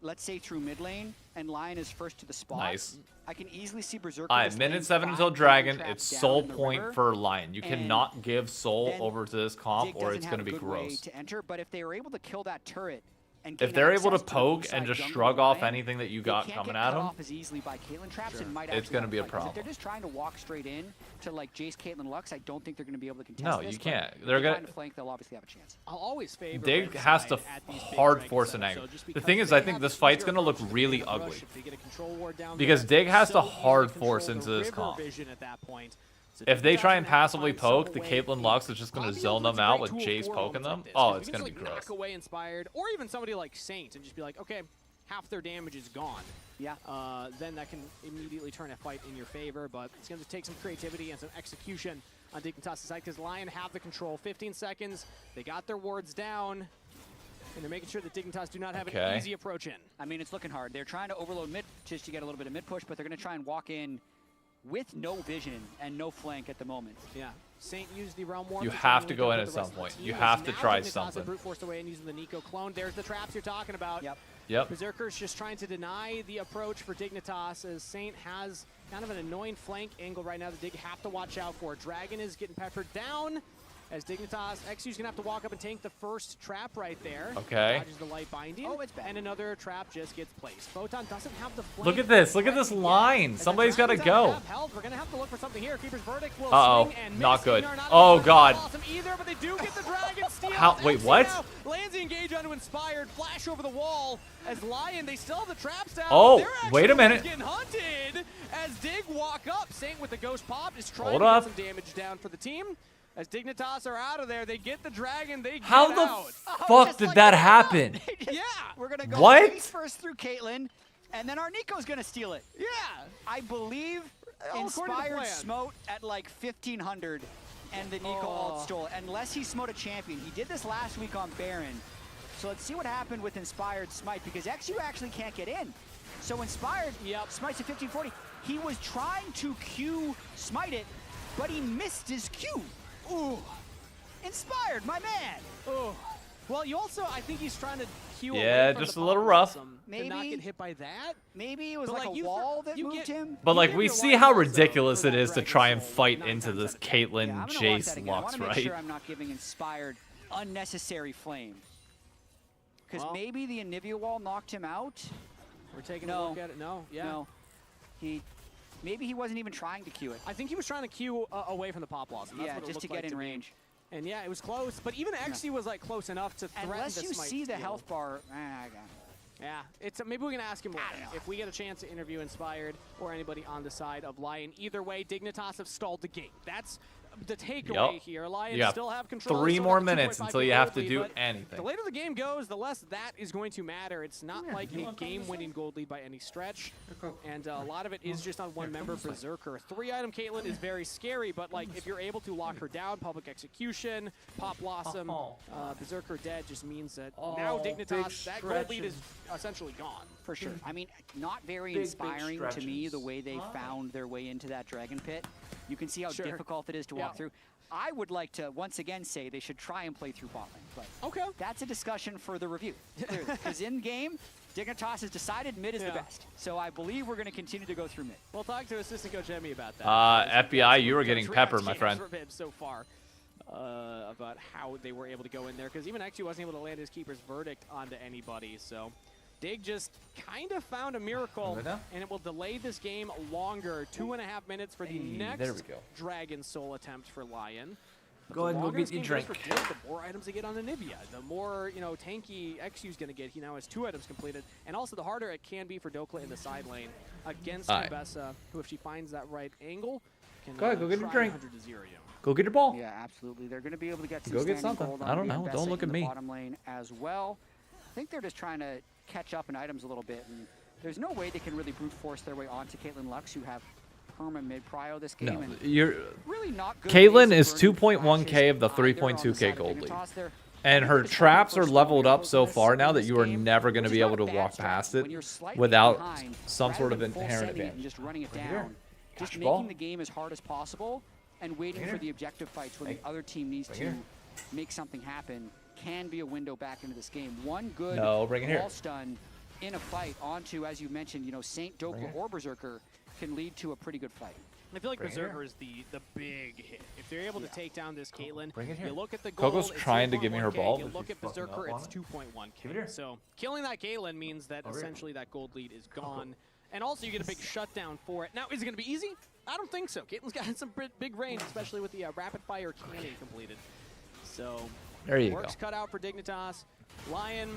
let's say through mid lane, and LYON is first to the spot, Nice. I can easily see Berserker. Alright, just minute laying 7 5 until plating Dragon. traps It's down soul in the point river, for LYON. You and cannot give soul then over to this comp, Dig or doesn't it's have going to a be good way gross. to enter, but if they are able to kill that turret and if gain they're able to access the poke blue and side just jungle shrug and off Lion, anything that you they got can't coming get at cut them, off as easily by Caitlyn traps and might it's actually going to be a fight. 'Cause problem. If they're just trying to walk straight in to like Jace, Caitlyn, Lux, I don't think they're going to be able to contest No, this. you but can't. if They're trying gonna to flank, they'll obviously have a chance. I'll always favor Dig red has side to at these big hard dragon force an setups. angle. So just The because thing is, they I think have this the fight's easier going to look approach to really getting a rush ugly. if they get a control ward down Because there, Dig has to so easy hard control force the into this river comp. vision at that point. So If they Dignitas try are and gonna have to passively find some poke, the way. Caitlyn Lux is just going to zone them out with Jace poking them. Oh, it's going to be gross. gross. Knock away Inspired, or even somebody like Saint, and just be like, okay, half their damage is gone. Yeah. Then that can immediately turn a fight in your favor, but it's going to take some creativity and some execution on Dignitas' side, because Lion have the control. 15 seconds, they got their wards down, and they're making sure that Dignitas do not have an easy approach in. I mean, it's looking hard. They're trying to overload mid just to get a little bit of mid push, but they're going to try and walk in with no vision and no flank at the moment. Yeah. Saint used the Realm Warp. You have to go in at some point. You have to try something. Brute forced away and using the Nico clone. There's the traps you're talking about. Yep. Berserker's just trying to deny the approach for Dignitas, as Saint has kind of an annoying flank angle right now that Dig have to watch out for. Dragon is getting peppered down as Dignitas. XU's gonna have to walk up and tank the first trap right there. Okay. Dodges the light binding. Oh, it's bad. And another trap just gets placed. Photon doesn't have the flank. Look at this. Look at this line. Somebody's got to go. We're gonna have to look for something here. Keeper's Verdict will Uh-oh. swing and Not miss. good. They are not Oh, God. awesome either, but they do get the Dragon steal. How? Wait, what? Lands the engage onto Inspired. Flash over the wall as Lion. They still have the traps down. Oh, They're actually wait a minute. Getting hunted as Dig walk up. Saint with the ghost pop is trying Hold to up. get some damage down for the team. As Dignitas are out of there, they get the Dragon. They get How the out. fuck did that happen? Yeah, we're gonna go What? face first through Caitlyn, and then our Nico's gonna steal it. Yeah, I believe All according to Inspired plan. smote at like 1500, and the Nico ult stole it. Unless he smote a champion, he did this last week on Baron. So let's see what happened with Inspired smite, because XU actually can't get in. So Inspired smites at 1540. He was trying to Q smite it, but he missed his Q. Ooh, Inspired, my man. Ooh. Well, you also, I think he's trying to cue Yeah, away from just the a little pop rough. blossom to Maybe. not get hit by that. Maybe it was But, like a you wall that moved him. But like, give we your see life how also ridiculous for it that is to Dragon try and Soul fight 9 into times this out of 10. Caitlyn Yeah, I'm gonna watch that Jace again. I Lux, want to make right? sure I'm not giving Inspired unnecessary flame. Because Well. maybe the Anivia wall knocked him out. We're taking a look at it. No, yeah. No. Maybe he wasn't even trying to Q it. I think he was trying to cue away from the pop blossom. That's Yeah, what it just looked to like get in me. range. And yeah, it was close. But even XC was like close enough to threaten Unless the you smite see the steal. health bar, I got it. Yeah, it's maybe we can ask him more if we get a chance to interview Inspired or anybody on the side of Lion. Either way, Dignitas have stalled the game. That's the takeaway Yup. here. Lions You got still have control. 3 still more got the minutes 2.5 until you have to gold do lead, but anything. The later the game goes, the less that is going to matter. It's not like a game-winning gold lead by any stretch, and a lot of it is just on one member, Berserker. 3-item Caitlyn is very scary, but like if you're able to lock her down, public execution, pop blossom, Berserker dead just means that now Dignitas, that gold lead is essentially gone. For sure. I mean, not very Big inspiring to me stretches. the way they found their way into that dragon pit. You can see how Sure. difficult it is to walk through. I would like to once again say they should try and play through bot lane, but that's a discussion for the review. Because in game, Dignitas has decided mid is the best. So I believe we're going to continue to go through mid. We'll talk to assistant coach Emmy about that. FBI, you were getting peppered, my friend. From him so far about how they were able to go in there, because even actually wasn't able to land his keeper's verdict onto anybody. So Dig just kind of found a miracle, and it will delay this game longer. 2.5 minutes for the next there we go. Dragon Soul attempt for Lion. But Go the ahead and go longer get this your game drink. goes for Dig, the more items they get on Anivia, the more tanky XU's going to get. He now has 2 items completed, and also the harder it can be for Dokla in the side lane against Alright. Nubessa, who if she finds that right angle, can Go ahead, go get your try drink. 100 to 0 you. Go get your ball. Yeah, absolutely. They're going to be able to get some Go get standing something. gold I don't on know. Nubessa Don't look in at the me. bottom lane as well. I think they're just trying to catch up in items a little bit, and there's no way they can really brute force their way onto Caitlyn Lux, who have perma mid prio this game. No, and you're really not good. Caitlyn ways is of burning 2.1k of the flashes either on the 3.2k side of gold lead. Dignitas. They're And her just traps looking are for leveled small up so miracles far now in that this you are game, never going to which be is able to not a bad walk strat. past When it you're slightly without behind, some rather sort of than full inherent sending it and advantage. just running it Right here. down, just your ball. making the game as hard as possible and waiting Right for here. the objective fights when Hey. the other team needs Right to here. make something happen can be a window back into this game. One good No, bring it here. wall stun in a fight onto, as you mentioned, Saint, Bring Dokla, it. or Berserker can lead to a pretty good fight. I feel like Bring it Berserker here. is the big hit. If they're able to take down this Caitlyn, Bring it here. you look at the gold, Coco's it's trying to give me her 3.1K, ball, You but look she's at Berserker, fucking up it's on it. Give it 2.1K. here. So killing that Caitlyn means that Over here. essentially that gold lead is gone. And also you get a big shutdown for it. Now, is it going to be easy? I don't think so. Caitlyn's got some big range, especially with the rapid fire cannon completed. So There you work's go. cut out for Dignitas. Lion.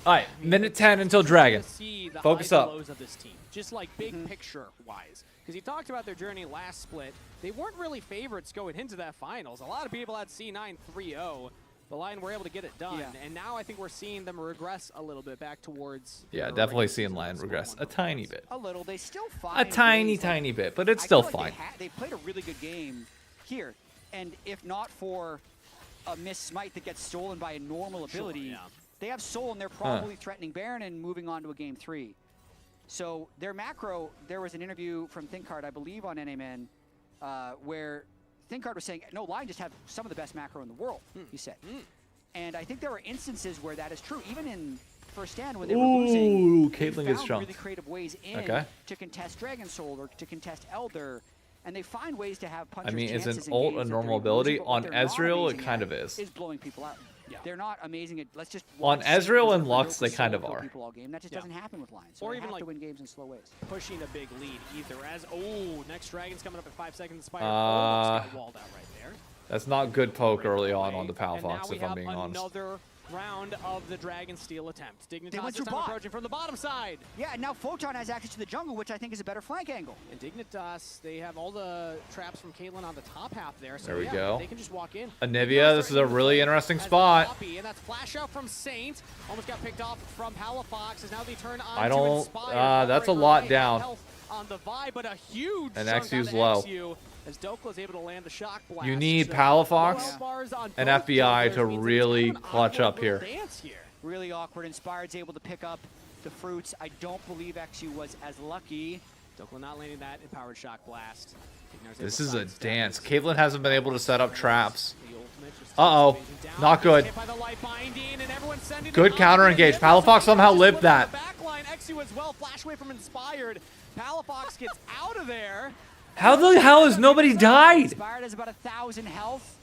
All right, minute 10 until Dragon. See the Focus highs up. and lows of this team, just like big picture wise. Because you talked about their journey last split. They weren't really favorites going into that finals. A lot of people had C9 3-0. The Lion were able to get it done. Yeah. And now I think we're seeing them regress a little bit back towards. Yeah, their definitely regular seeing season Lion score regress one a tiny bit. A little. They still A find tiny, ways, like, tiny bit, but it's I still feel like fine. they played a really good game here. And if not for a miss smite that gets stolen by a normal ability, they have Soul and they're probably threatening Baron and moving on to a game 3. So their macro, there was an interview from ThinkCard, I believe on NAMN, where ThinkCard was saying, no, Lion just have some of the best macro in the world, he said. And I think there were instances where that is true. Even in first stand when they were losing, they Caitlyn gets found jumped. really creative ways in to contest Dragon Soul or to contest Elder. And they find ways to have punchers I mean, is chances an in ult games a that normal they're losing, ability? but what On they're not Ezreal, it amazing kind at of is. Is blowing people out. They're not amazing at, let's just On watch Ezreal and Berserker Lux, Yoka they kind solo of kill are. people all game. That just doesn't happen with Lions. So Or they even have like to win games in slow ways. pushing a big lead either. As next Dragon's coming up at 5 seconds. Inspired almost got walled out right there. That's not good poke early on the And Pal now Fox, we if I'm have being honest. another round of the Dragon Steal attempt. They went Dignitas this through time bot. approaching from the bottom side. Yeah, and now Photon has access to the jungle, which I think is a better flank angle. And Dignitas, they have all the traps from Caitlyn on the top half there. So There we yeah, go. They can just walk in. Anivia, this is a really interesting spot. And that's flash out from Saint. Almost got picked off from Palafox. As now they turn on I to don't- Inspire. that's a Very lot high down. health on the Vi, but a huge And chunk XU's out of low. XU, as Dokla is able to land the shock blast. You need So Palafox low health bars on and both FBI to junglers means it's really kind of an clutch awkward up here. little dance here. Really awkward. Inspired's able to pick up the fruits. I don't believe XU was as lucky. Dokla not landing that empowered shock blast. Ignor's This able is to a sidestep dance. this. Caitlyn hasn't been able to set up traps. The ultimate just Uh-oh. phasing down. Not good. Hit by the light binding, and everyone's sending Good them counter up. engage. And Palafox somehow just lived flips on that. the backline. XU as well. Flash away from Inspired. Palafox gets out of there. How the hell has nobody died? Inspired has about 1,000 health.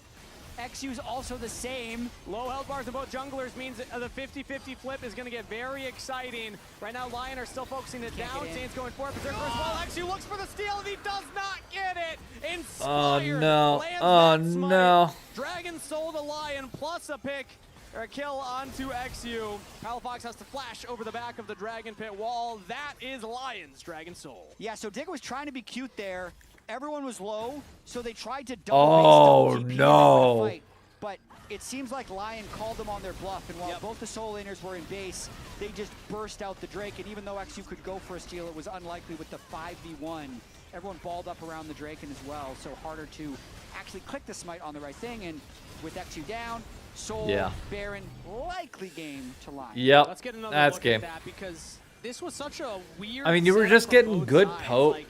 XU's also the same. Low health bars in both junglers means that the 50-50 flip is going to get very exciting. Right now, Lion are still focusing it down. Saint's going for it. Berserker as well. XU looks for the steal, and he does not get it. Inspired no. lands Oh, that smite. no. Dragon sold a Lion plus a pick. Or a kill onto XU. Palafox has to flash over the back of the Dragon Pit wall. That is Lion's Dragon Soul. Yeah, so Dig was trying to be cute there. Everyone was low, so they tried to double TP no. the fight. But it seems like Lion called them on their bluff, and while both the Soul laners were in base, they just burst out the Drake, and even though XU could go for a steal, it was unlikely with the 5v1. Everyone balled up around the Draken as well, so harder to actually click the smite on the right thing, and with XU down, Soul, Baron, likely game to Lion. Yep, Let's get another that's look game. at that, because this was such a weird I mean, you were setup just from getting both good sides. poke. Like,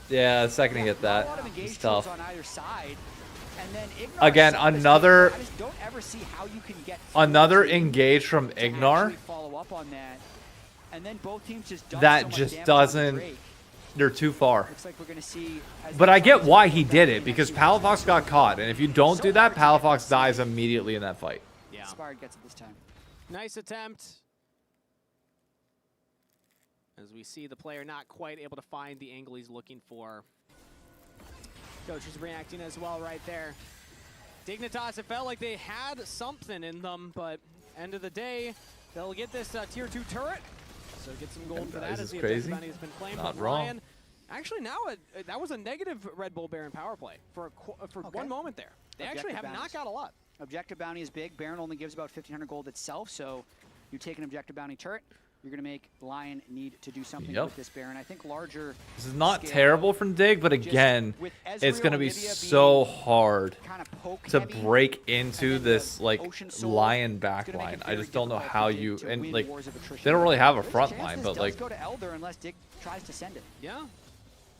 Yeah, the second you get A that, lot of it's engaged tough. tools on either side. And then Ignar Again, saw this another- game. I just don't ever see how you can get Another through engage from to Ignar. actually follow up on that. And then both teams just dump so That much just damage on doesn't. Drake. They're too far. Looks like we're gonna see. As But they I try get to why go he back did in it, because XU. Palafox got caught, and if you don't do that, Palafox dies immediately in that fight. Yeah. Inspired gets it this time. Nice attempt. As we see the player not quite able to find the angle he's looking for. Coach is reacting as well right there. Dignitas, it felt like they had something in them, but end of the day, they'll get this tier 2 turret. So get some gold for that, Guys, as it's the crazy. objective bounty has been claimed. Not But wrong. Lion, actually now that was a negative Red Bull Baron power play for one moment there. They actually have not got a lot. Objective bounty is big. Baron only gives about 1,500 gold itself, so you take an objective bounty turret, you're going to make Lion need to do something with this Baron. I think larger. This is not scale, terrible from Dig, but again, with it's Ezreal going to be and Olivia so being hard kind of poke to heavy, break into and then this the like Ocean Soul Lion is gonna make it backline. I very just don't know difficult how for Dig you to and win like wars of attrition. they don't really have a There's front chance line, this but does like go to Elder unless Dig tries to send it. Yeah.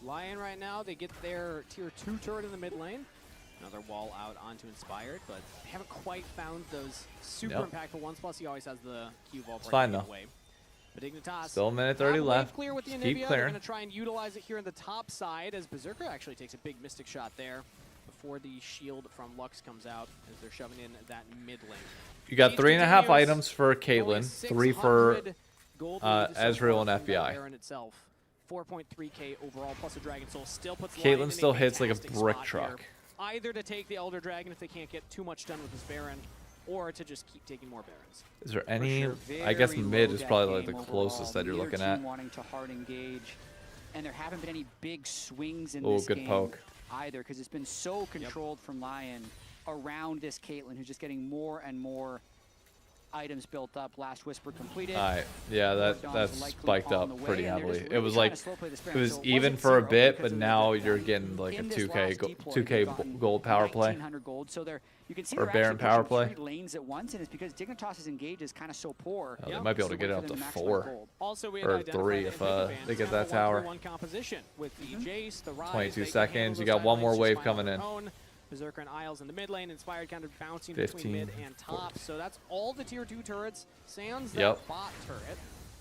Lion right now, they get their tier 2 turret in the mid lane. Another wall out onto Inspired, but they haven't quite found those super impactful ones. Plus, he always has the Q ball fine, breaking though. away. But Dignitas Still a minute 30 have a left. wave clear with the Just Anivia. keep They're clearing. going to try and utilize it here in the top side as Berserker actually takes a big Mystic shot there before the shield from Lux comes out as they're shoving in that mid lane. You got Siege 3.5 continues. items for Only Caitlyn, 3 for 600 gold lead so Ezreal far and from the FBI. Baron itself. 4.3k overall plus a Dragon Soul still puts Caitlyn Lion in still hits like a fantastic brick spot truck. here. Either to take the Elder Dragon if they can't get too much done with this Baron, or to just keep taking more Barons. Is there any? Sure, I guess very mid low is that probably like game the closest overall. that you're Neither looking team at. wanting to hard engage, and there haven't been any big swings in Oh, this good game poke. either, because it's been so controlled from Lion around this Caitlyn, who's just getting more and more items built up. Last Whisper completed. Alright, yeah, that's likely spiked on the up way, pretty and they're heavily. just It really was trying like to slow play this it Baron. was So it even wasn't for a 0 bit, because but it was now a you're getting like a in this 2k last deploy, 2k they've gotten gold power play. 1900 gold, so they're you can see Or they're Baron actually power pushing play. 3 lanes at once, and it's because Dignitas's engage is kind of so poor. Oh, they might be able to get it up to 4 Also, we had or identified 3 that if Nvidia they bans get have that a tower. 1-3-1 composition with the Jace, the Rise, 22 they can seconds, handle you those got one side more lanes wave just fine on coming their in. own. Berserker and Isles in the mid lane, Inspired kind of bouncing 15, between mid and top. So that's all the tier 2 turrets. Sans that Yep. bot turret.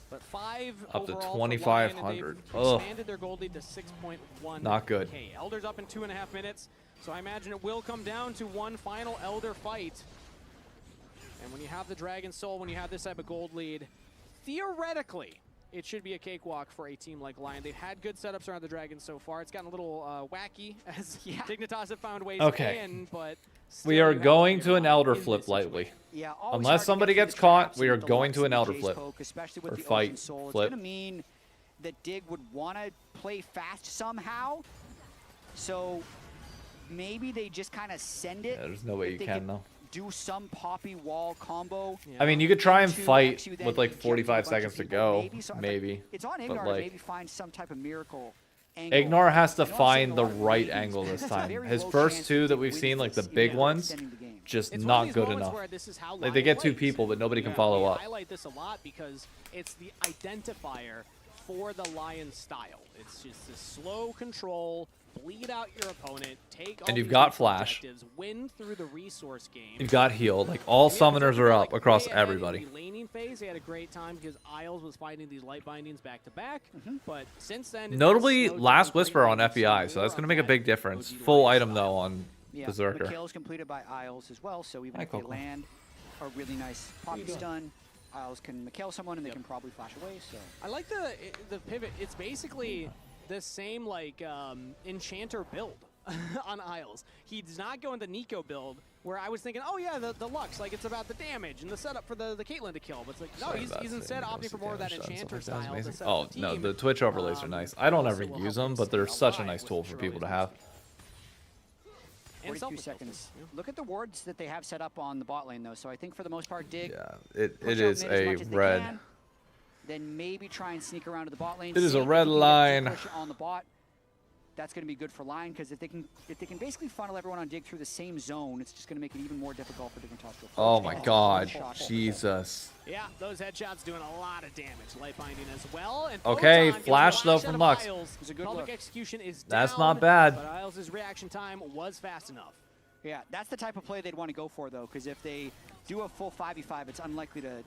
But 5 Up to overall for Lion, and they've 2,500. Ugh. expanded their gold lead to 6.1. Not good. Elder's up in 2.5 minutes, so I imagine it will come down to one final Elder fight. And when you have the Dragon Soul, when you have this type of gold lead, theoretically, it should be a cakewalk for a team like Lion. They've had good setups around the Dragon so far. It's gotten a little wacky as Dignitas have found ways Okay. in, but We are going to an Elder flip lightly. Yeah, always Unless hard to somebody get gets through the caught, traps we and are with the going Lux to an and the Elder Jace flip. poke, especially with Or the fight Ocean Soul. flip. It's going to mean that Dig would want to play fast somehow. So maybe they just kind of send it. Yeah, there's no way if you they can could though. Do some poppy wall combo. I mean, you could try and to fight XU then with like inject a bunch 45 of seconds to people, go, maybe. So maybe. It's on But Ignar to like, maybe find some type of miracle angle. Ignar has to I know I'm saying find a the lot of right maybes, angle but this it's a time. very His low first chance two that that they we've win seen, like the this, big even ones, extending the game. just It's one of not these good moments enough. where this is how Like they Lion get 2 plays. people, but nobody can Yeah, follow we up. highlight this a lot because it's the identifier for the Lion style. It's just a slow control, bleed out your opponent, take all And you've these got neutral Flash. objectives, win through the resource game. You've got heal. Like all summoners are up across everybody. In the laning phase, they had a great time because Isles was fighting these light bindings back to back. But since then, Notably, it's Last Whisper on FBI, so that's going to make a big difference. Full item though on Yeah, Berserker. Mikhail's completed by Isles as well, so even Hi, if they Coco. land a really nice poppy stun, Isles can Mikhail someone and they can probably flash away. So I like the pivot. It's basically the same like Enchanter build on Isles. He does not go in the Nico build where I was thinking, oh yeah, the Lux, like it's about the damage and the setup for the Caitlyn to kill. But it's like, no, he's instead opting for more of that Enchanter style. to set Oh up the no, team. the Twitch overlays are nice. I don't ever use them, but they're such a nice tool for people to have. And 42 self-refills. seconds. Look at the wards that they have set up on the bot lane though. So I think for the most part, Dig. Yeah, it push out is mid as a much as they red. can, then maybe try and sneak around to the bot lane. It is a Save if red you can get line. push on the bot. That's going to be good for Lion because if they can basically funnel everyone on Dig through the same zone, it's just going to make it even more difficult for Dignitas to approach. Oh my Dignitas god, is one shot. Jesus. Yeah, those headshots doing a lot of damage. Light binding as well. And Okay, Photon gets flash a though flash from out of Lux. Isles. It's a good Public look. execution is That's down, not bad. But Isles' reaction time was fast enough. Yeah, that's the type of play they'd want to go for though, because if they do a full 5v5, it's unlikely to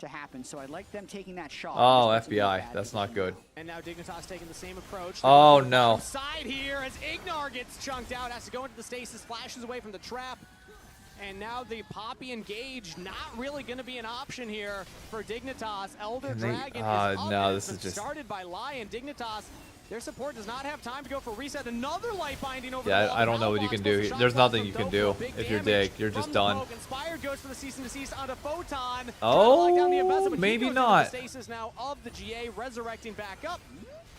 happen. So I'd like them taking that shot. Oh, Just make it FBI. bad. That's not good. And now Dignitas taking the same approach. Oh, They're on the no. bottom side here as Ignar gets chunked out, has to go into the stasis, flashes away from the trap. And now the Poppy engage, not really going to be an option here for Dignitas. Elder Can they- Dragon is up, no, and this it's is just- started by Lion. Dignitas, their support does not have time to go for reset. Another light binding over the Yeah, wall. I don't know what you can do. There's nothing you can do if you're Dig. You're just done. Inspired goes for the cease and desist onto Photon. Oh, maybe not. Stasis now of the GA, resurrecting back up.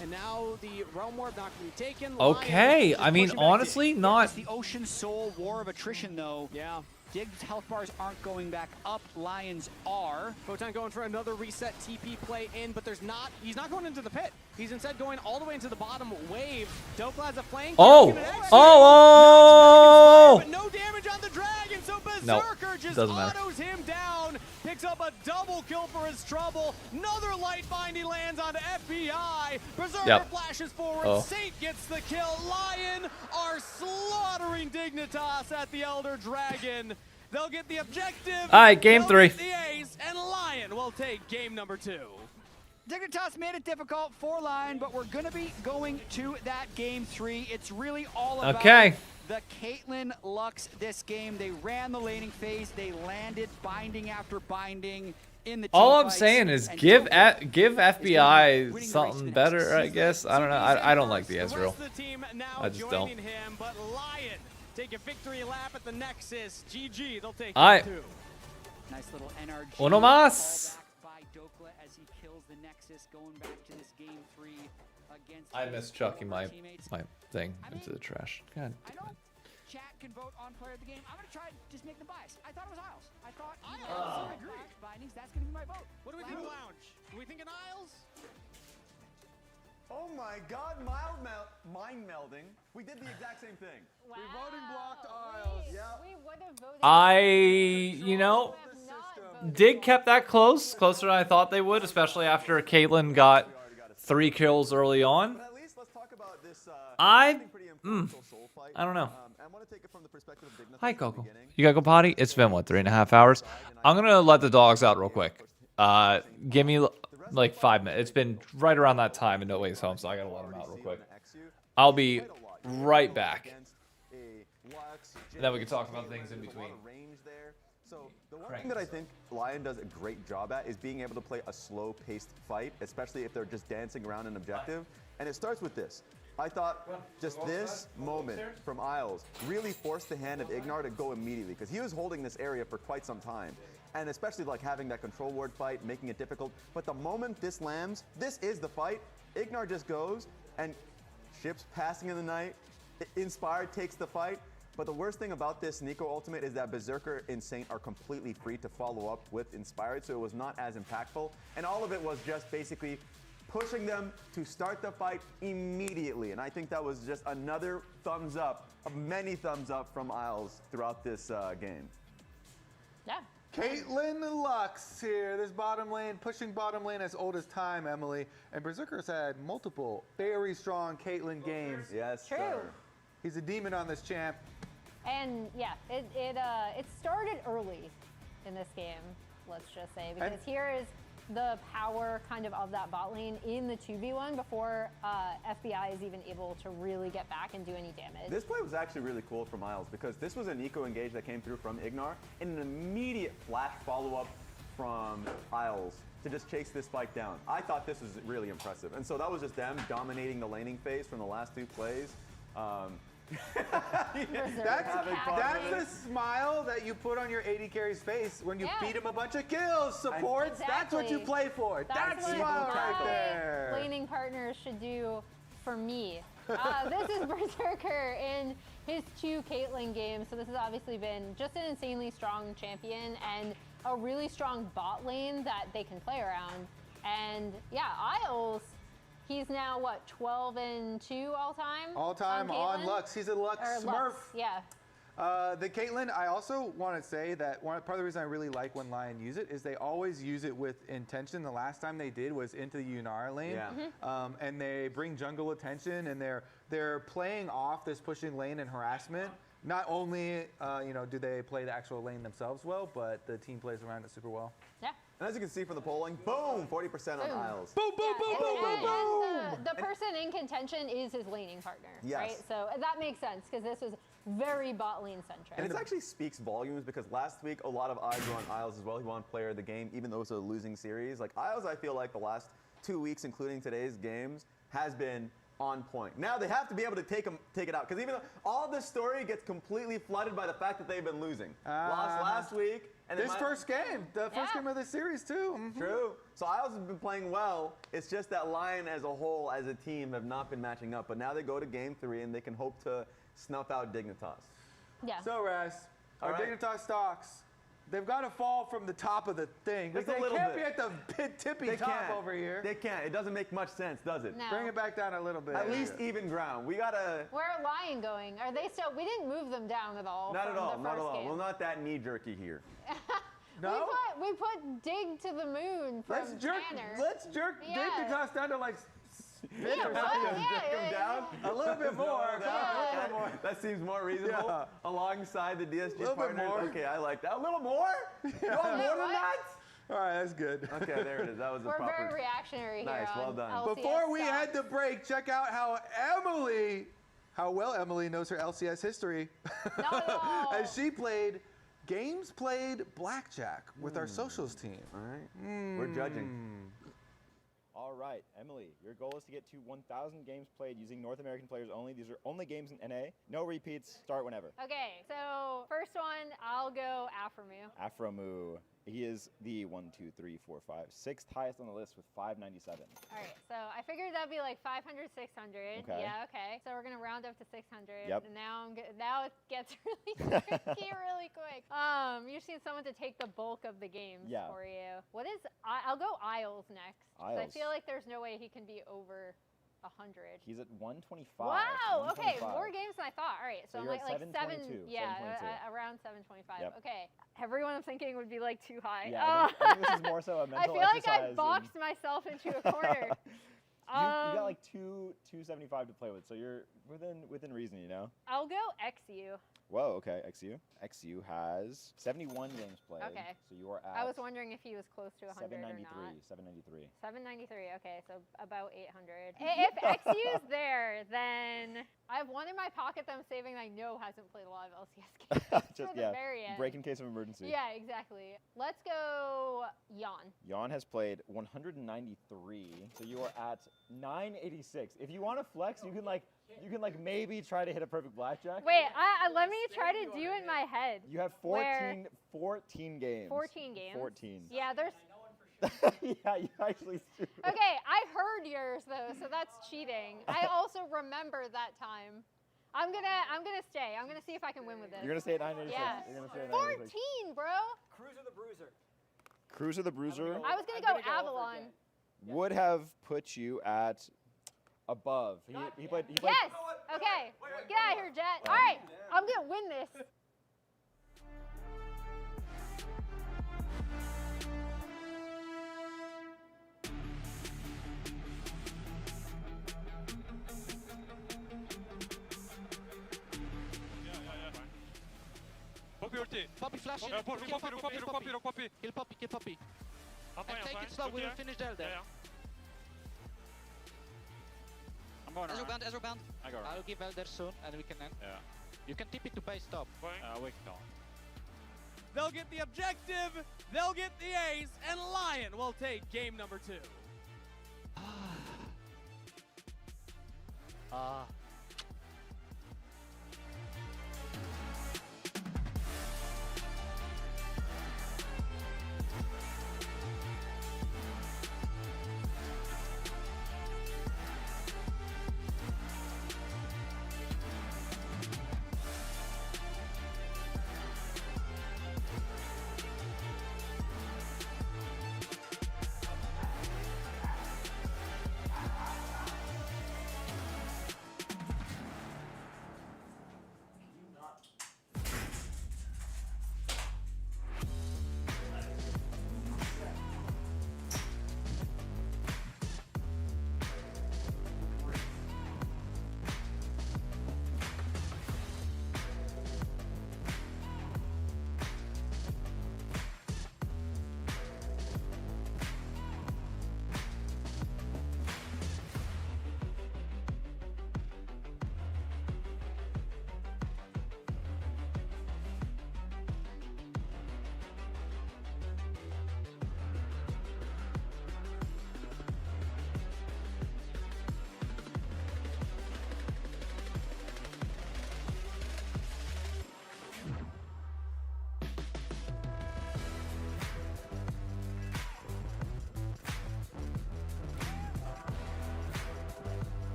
And now the Realm Warp not going to be taken. Okay, Lion I mean, pushing back honestly, not. It's the Ocean Soul War of Attrition though. Yeah. Dig's health bars aren't going back up. Lions are. Photon going for another reset TP play in, but he's not going into the pit. He's instead going all the way into the bottom wave. Doklad's a flank. Oh! Oh! But no damage on the dragon, so No, Berserker just doesn't matter. autos him down. Picks up a double kill for his trouble. Another light binding lands onto FBI. Berserker Yep. flashes forward. Oh. Saint gets the kill. Lion are slaughtering Dignitas at the Elder Dragon. They'll get the objective. All right, game they'll 3. get the ace, and Lion will take game number 2. Dignitas made it difficult for LYON, but we're going to be going to that game 3. It's really all about the Caitlyn Lux this game. They ran the laning phase. They landed binding after binding in the team All I'm fights, saying is and give FBI something better, I guess. I don't know. I don't like the Ezreal. I just don't. Him, but LYON take a victory lap at the Nexus. GG, they'll take All right. it too. Nice little NRG. Uno más. By Dokla as he kills the Nexus, going back to this game 3 against. I miss chucking my thing into the trash. God. I know chat can vote on player of the game. I'm gonna try to just make them biased. I thought it was Isles. I thought I agree. Bindings. That's gonna be my vote. What do we think of Lounge? Do we think in Isles? Oh my God, mind melding. We did the exact same thing. Wow. We voting blocked Isles. We would have voted. Dig kept that closer than I thought they would, especially after Caitlyn got 3 kills early on. But at least let's talk about this. I don't know. I want to take it from the perspective of Dignitas. Hi, Coco. You gotta go potty? It's been, what, 3.5 hours? I'm gonna let the dogs out real quick. Give me like 5 minutes. It's been right around that time and nobody's home, so I gotta let them out real quick. I'll be right back. And then we can talk about things in between. So the one thing that I think LYON does a great job at is being able to play a slow-paced fight, especially if they're just dancing around an objective. And it starts with this. I thought just this moment from Isles really forced the hand of Ignar to go immediately, because he was holding this area for quite some time. And especially like having that control ward fight, making it difficult. But the moment this lands, this is the fight. Ignar just goes, and ships passing in the night. Inspired takes the fight. But the worst thing about this Nico ultimate is that Berserker and Saint are completely free to follow up with Inspired, so it was not as impactful. And all of it was just basically pushing them to start the fight immediately. And I think that was just another thumbs up, of many thumbs up from Isles throughout this game. Yeah. Caitlyn Lux here, this bottom lane, pushing bottom lane as old as time, Emily. And Berserker's had multiple very strong Caitlyn games. Yes, True. sir. He's a demon on this champ. And yeah, it started early in this game, let's just say, because here is the power kind of that bot lane in the 2v1 before FBI is even able to really get back and do any damage. This play was actually really cool from Isles, because this was an eco engage that came through from Ignar and an immediate flash follow-up from Isles to just chase this fight down. I thought this was really impressive. And so that was just them dominating the laning phase from the last 2 plays. That's the smile that you put on your AD carry's face when you beat him a bunch of kills, supports. Exactly. That's what you play for. That's smile right there. Laning partners should do for me. This is Berserker in his 2 Caitlyn games. So this has obviously been just an insanely strong champion and a really strong bot lane that they can play around. And yeah, Isles, he's now, what, 12-2 all-time? All-time on Lux. He's a Lux Smurf. Lux, yeah. The Caitlyn, I also want to say that part of the reason I really like when LYON use it is they always use it with intention. The last time they did was into the Yunara lane. Yeah. And they bring jungle attention, and they're playing off this pushing lane and harassment. Not only do they play the actual lane themselves well, but the team plays around it super well. Yeah. And as you can see from the polling, boom, 40% on Isles. Boom, boom, boom, boom, boom, boom. And the person in contention is his laning partner, Yes. right? So that makes sense, because this was very bot lane centric. And it actually speaks volumes, because last week a lot of eyes were on Isles as well. He won player of the game, even though it was a losing series. Like Isles, I feel like the last 2 weeks, including today's games, has been on point. Now they have to be able to take it out, because even though all this story gets completely flooded by the fact that they've been losing. Lost last week. And this first game, the first game of this series too. True. So Isles has been playing well. It's just that LYON as a whole, as a team, have not been matching up. But now they go to game 3 and they can hope to snuff out Dignitas. Yeah. So Raz, our Dignitas stocks, they've got to fall from the top of the thing. Just they a little can't bit. be at the tippy top over here. They can't. It doesn't make much sense, does it? No. Bring it back down a little bit. At least even ground. We gotta. Where are LYON going? Are they still? We didn't move them down at all. Not at all. Not at all. Game. We're not that knee jerky here. No? We put Dig to the moon from Tanner. Let's jerk Dignitas down to like Yeah, Come down a little bit more. Come on, a little more. That seems more reasonable. Yeah. Alongside the DSG Little bit partners. more. Okay, I like that. A little more? You want more than that? All right, that's good. Okay, there it is. That was a We're proper. very reactionary here. Nice, well on done. LCS Before we stuff. head to break, check out how well Emily knows her LCS history. No. As she played games played blackjack with our socials team. All right. We're judging. All right, Emily, your goal is to get to 1,000 games played using North American players only. These are only games in NA. No repeats. Start whenever. Okay, so first one, I'll go Afromu. Afromu. He is the 6th highest on the list with 597. All right, so I figured that'd be like 500, 600. Okay. Yeah, okay. So we're gonna round up to 600. Yep. And now it gets really tricky really quick. You just need someone to take the bulk of the games Yeah. for you. What is? I'll go Isles next. 'Cause I Isles. feel like there's no way he can be over 100. He's at 125. Wow. Okay, 125. more games than I thought. All right, so, So I'm you're like at 722, yeah, 722. around 725. Yep. Okay, everyone I'm thinking would be like too high. Yeah, I think this is more so a mental I feel like I exercise boxed myself into a corner. You got like 275 to play with, so you're within reason, you know? I'll go XU. Whoa, okay, XU. XU has 71 games played. Okay. So you are at I was wondering if he was close to 100 or not. 793. 793, okay, so about 800. If XU's there, then I have one in my pocket that I'm saving that I know hasn't played a lot of LCS games Just, for the very end. break in case of emergency. Yeah, exactly. Let's go LYON. LYON has played 193, so you are at 986. If you want to flex, you can maybe try to hit a perfect blackjack. Wait, let me try to do it in my head. You have 14 games. 14 games? 14. Yeah, there's... Yeah, you actually do. Okay, I heard yours though, so that's cheating. I also remember that time. I'm gonna stay. I'm gonna see if I can win with this. You're gonna stay at 986. Yeah. You're gonna stay at 14, 986. bro. Cruiser the Bruiser. Cruiser the Bruiser I was gonna go Avalon. would have put you at above. He played. Yes. Okay. Get out of here, Jet. All right. I'm gonna win this. Poppy ulti. Poppy flash in. Poppy. Kill Poppy. Kill Poppy. And take it slow, we will finish there. I'm going around. Ezreal bound. I go around. I'll give Elder soon and we can end. Yeah. You can tip it to base top. We can go. They'll get the objective, they'll get the ace, and LYON will take game number 2.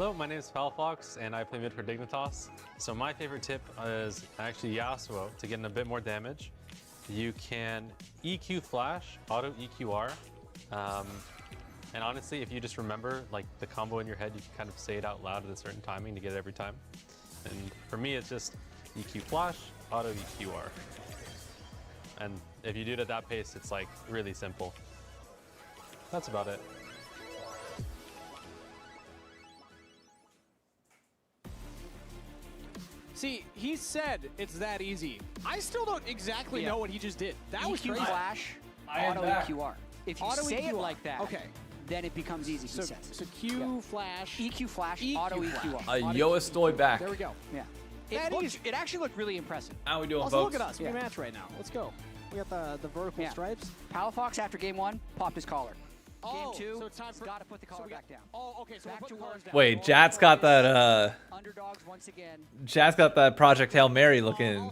Hello, my name is Fox, and I play mid for Dignitas. So my favorite tip is actually Yasuo to get in a bit more damage. You can EQ flash, auto EQR, and honestly, if you just remember like the combo in your head, you can kind of say it out loud at a certain timing to get it every time. And for me, it's just EQ flash, auto EQR. And if you do it at that pace, it's like really simple. That's about it. See, he said it's that easy. I still don't exactly know what he just did. That was EQ crazy. flash, I am auto back. EQR. If you Auto say EQR. it like that, okay, then it becomes easy, he says. So Q flash, EQ flash, EQ auto flash. EQR. Yo estoy back. There we go. Yeah. That It actually looked really impressive. How we doing, Also, folks? look at us. We match right now. Let's go. We got the vertical stripes. Palafox after game 1 popped his collar. Oh, Game 2, so it's time for. got to put the collar back down. Oh, okay. So Back we're to putting collars down. Wait, Jat's got that Underdogs once again. Jat's got that Project Hail Mary looking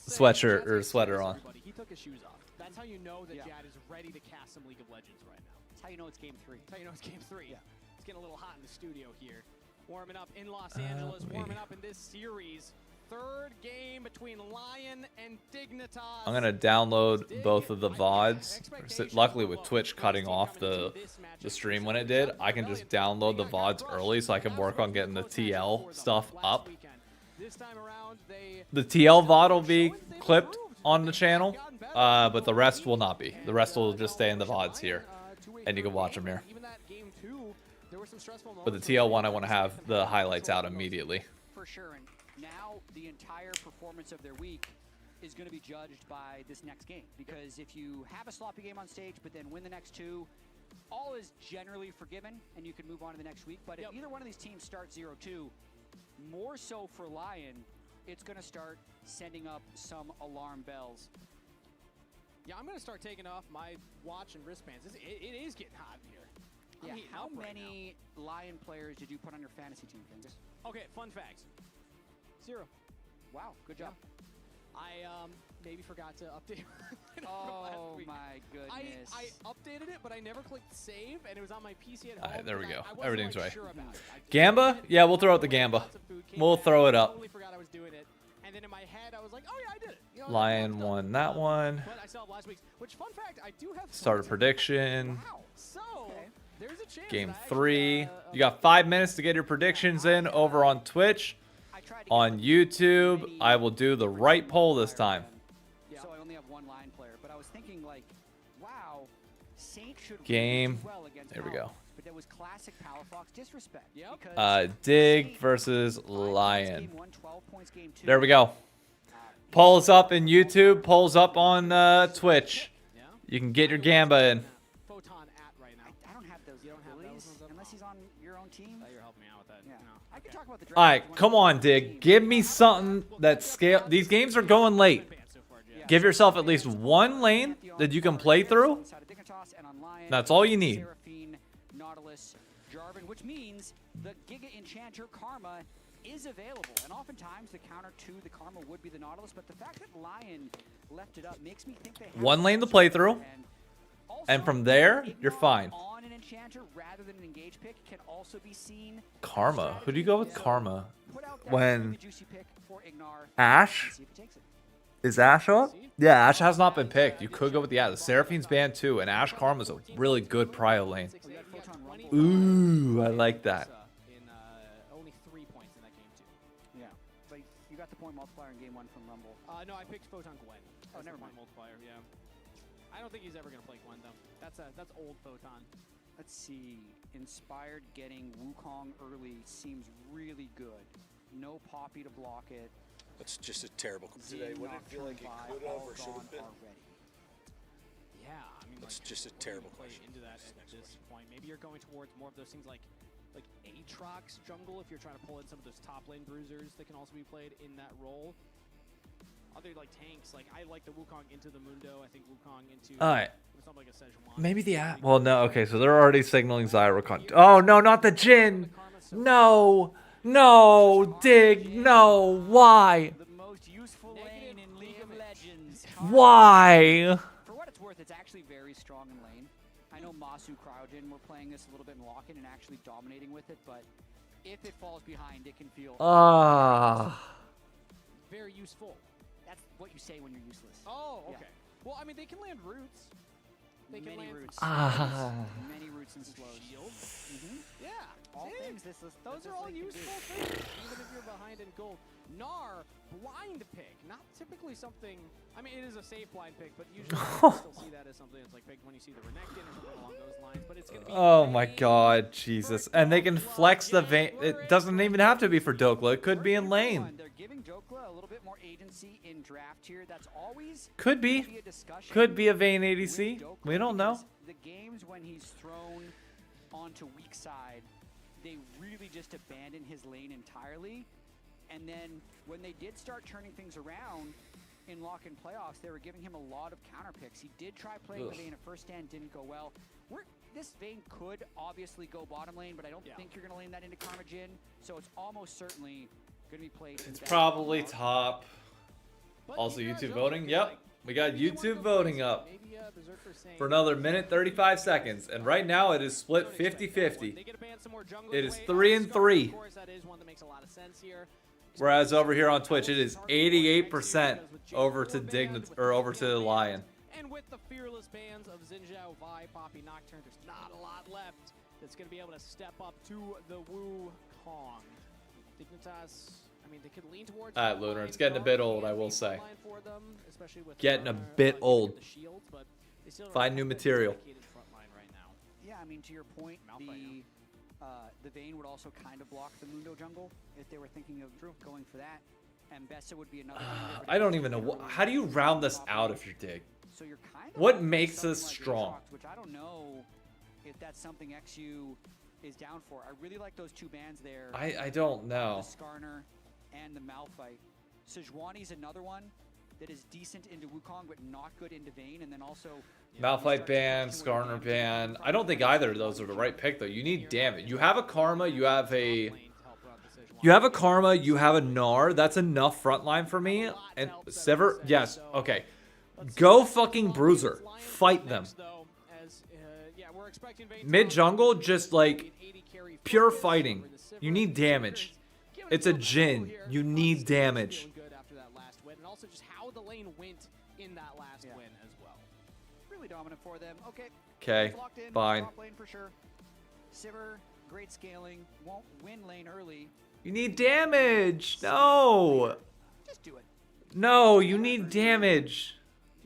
sweatshirt or sweater on. He took his shoes off. That's how you know that Jat is ready to cast some League of Legends right now. That's how you know it's game 3. That's how you know it's game 3. Yeah. It's getting a little hot in the studio here. Warming up in Los Angeles, warming up in this series. Third game between LYON and Dignitas. I'm gonna download both of the VODs. Luckily, with Twitch cutting off the stream when it did, I can just download the VODs early so I can work on getting the TL stuff up. The TL VOD will be clipped on the channel, but the rest will not be. The rest will just stay in the VODs here, and you can watch them here. But the TL one, I want to have the highlights out immediately. For sure, and now the entire performance of their week is going to be judged by this next game. Because if you have a sloppy game on stage, but then win the next 2, all is generally forgiven, and you can move on to the next week. But if either one of these teams starts 0-2, more so for LYON, it's going to start sending up some alarm bells. Yeah, I'm going to start taking off my watch and wristbands. It is getting hot in here. Yeah, how many LYON players did you put on your fantasy team, Genghis? Okay, fun facts. 0. Wow, good job. I maybe forgot to update. Oh my goodness. I updated it, but I never clicked save, and it was on my PC at home. Alright, there we go. I wasn't, Everything's like, right. sure about it. Gamba? Yeah, we'll throw out the Gamba. We'll throw it I up. totally forgot I was doing it, and then in my head I was like, oh yeah, I did it. You know, LYON won that one. But I still have last week's. Which fun fact, I do have. Start a prediction. Wow. So there's a chance. Game that 3. You got 5 minutes to get your predictions in over on Twitch. On YouTube, I will do the right poll this time. So I only have one line player, but I was thinking like, wow, Saint should Game. do well against There we go. But that was classic Palafox disrespect. Dig versus LYON. Game 1, 12 points, game 2. There we go. Polls up in YouTube. Polls up on Twitch. You can get your Gamba in. I don't have those. You don't have those unless he's on your own team. You're helping me out with that. Yeah. I can talk about the draft. All right, come on, Dig. Give me something that scale. These games are going late. Give yourself at least one lane that you can play through. That's all you need. Nautilus, Jarvan, which means the Giga Enchanter Karma is available, and oftentimes the counter to the Karma would be the Nautilus, but the fact that LYON left it up makes me think they have One lane to play through, and from there, you're fine. on an Enchanter rather than an engage pick can also be seen. Karma. Who do you go with Karma? When Juicy pick for Ignar. Ash? Is Ash up? Yeah, Ash has not been picked. You could go with the Seraphine's banned too, and Ash Karma's a really good prio lane. Ooh, I like that. Only 3 points in that game too. Yeah, but you got the point multiplier in game 1 from Rumble. No, I picked Photon Gwen. Oh, never mind. Multiplier, yeah. I don't think he's ever gonna play Gwen though. That's old Photon. Let's see. Inspired getting Wukong early seems really good. No Poppy to block it. That's just a terrible today. What did it feel like it could have or should have been? Yeah, I mean, that's just a terrible question. Into that at this point, maybe you're going towards more of those things like Aatrox jungle if you're trying to pull in some of those top lane bruisers that can also be played in that role. Other like tanks, like I like the Wukong into the Mundo. I think Wukong into. All right. Like a Sejuani. Maybe the app. Well, no. Okay, so they're already signaling Zyrocon. Oh no, not the Jhin. No, no, Dig. No. Why? The most useful lane in League of Legends. Why? For what it's worth, it's actually very strong in lane. I know Masu, Cryogen were playing this a little bit in lock-in and actually dominating with it, but if it falls behind, it can feel very useful. That's what you say when you're useless. Oh, okay. Yeah. Well, I mean, they can land roots. They can Many land roots. Many roots and slows. Shields. Yeah. All See? things Those are all useful things, even if you're behind in gold. Gnar, blind pick. Not typically something. I mean, it is a safe blind pick, but usually you still see that as something that's like picked when you see the Renekton or something along those lines. But it's gonna be. Oh my God, Jesus! And they can flex the vein. It doesn't even have to be for Dokla. It could be in lane. They're giving Dokla a little bit more agency in draft here. That's always Could be. a discussion. Could be a Vayne ADC. We don't know. The games when he's thrown onto weak side, they really just abandon his lane entirely. And then when they did start turning things around in lock-in playoffs, they were giving him a lot of counter picks. He did try playing the Vayne at first stand, didn't go well. This Vayne could obviously go bottom lane, but I don't think you're going to lane that into Karma Jin. So it's almost certainly going to be played. It's probably top. Also, YouTube voting. Yep, we got YouTube voting up for another minute 35 seconds, and right now it is split 50-50. It is 3-3. Whereas over here on Twitch, it is 88% over to Lion. And with the fearless bands of Xin Zhao, Vi, Poppy, Nocturne, there's not a lot left that's going to be able to step up to the Wukong. Dignitas, I mean, they could lean towards. All right, Lunar, it's getting a bit old, I will say. Getting a bit old. Find new material. Yeah, I mean, to your point, the Vayne would also kind of block the Mundo jungle if they were thinking of going for that. And Bessa would be another. I don't even know. How do you round this out if you're Dig? So you're kind of what makes us strong? Which I don't know if that's something XU is down for. I really like those two bands there. I don't know. The Skarner and the Malphite. Sejuani's another one that is decent into Wukong, but not good into Vayne. And then also Malphite ban, Skarner ban. I don't think either of those are the right pick though. You need damage. You have a Karma. You have a Karma. You have a Gnar. That's enough frontline for me. And Sever. Yes. Okay. Go fucking Bruiser. Fight them. Mid jungle, just like pure fighting. You need damage. It's a Jhin. You need damage. And also just how the lane went in that last win as well. Really dominant for them. Okay. Okay. Fine. Top lane for sure. Sivir, great scaling. Won't win lane early. You need damage. No. Just do it. No, you need damage.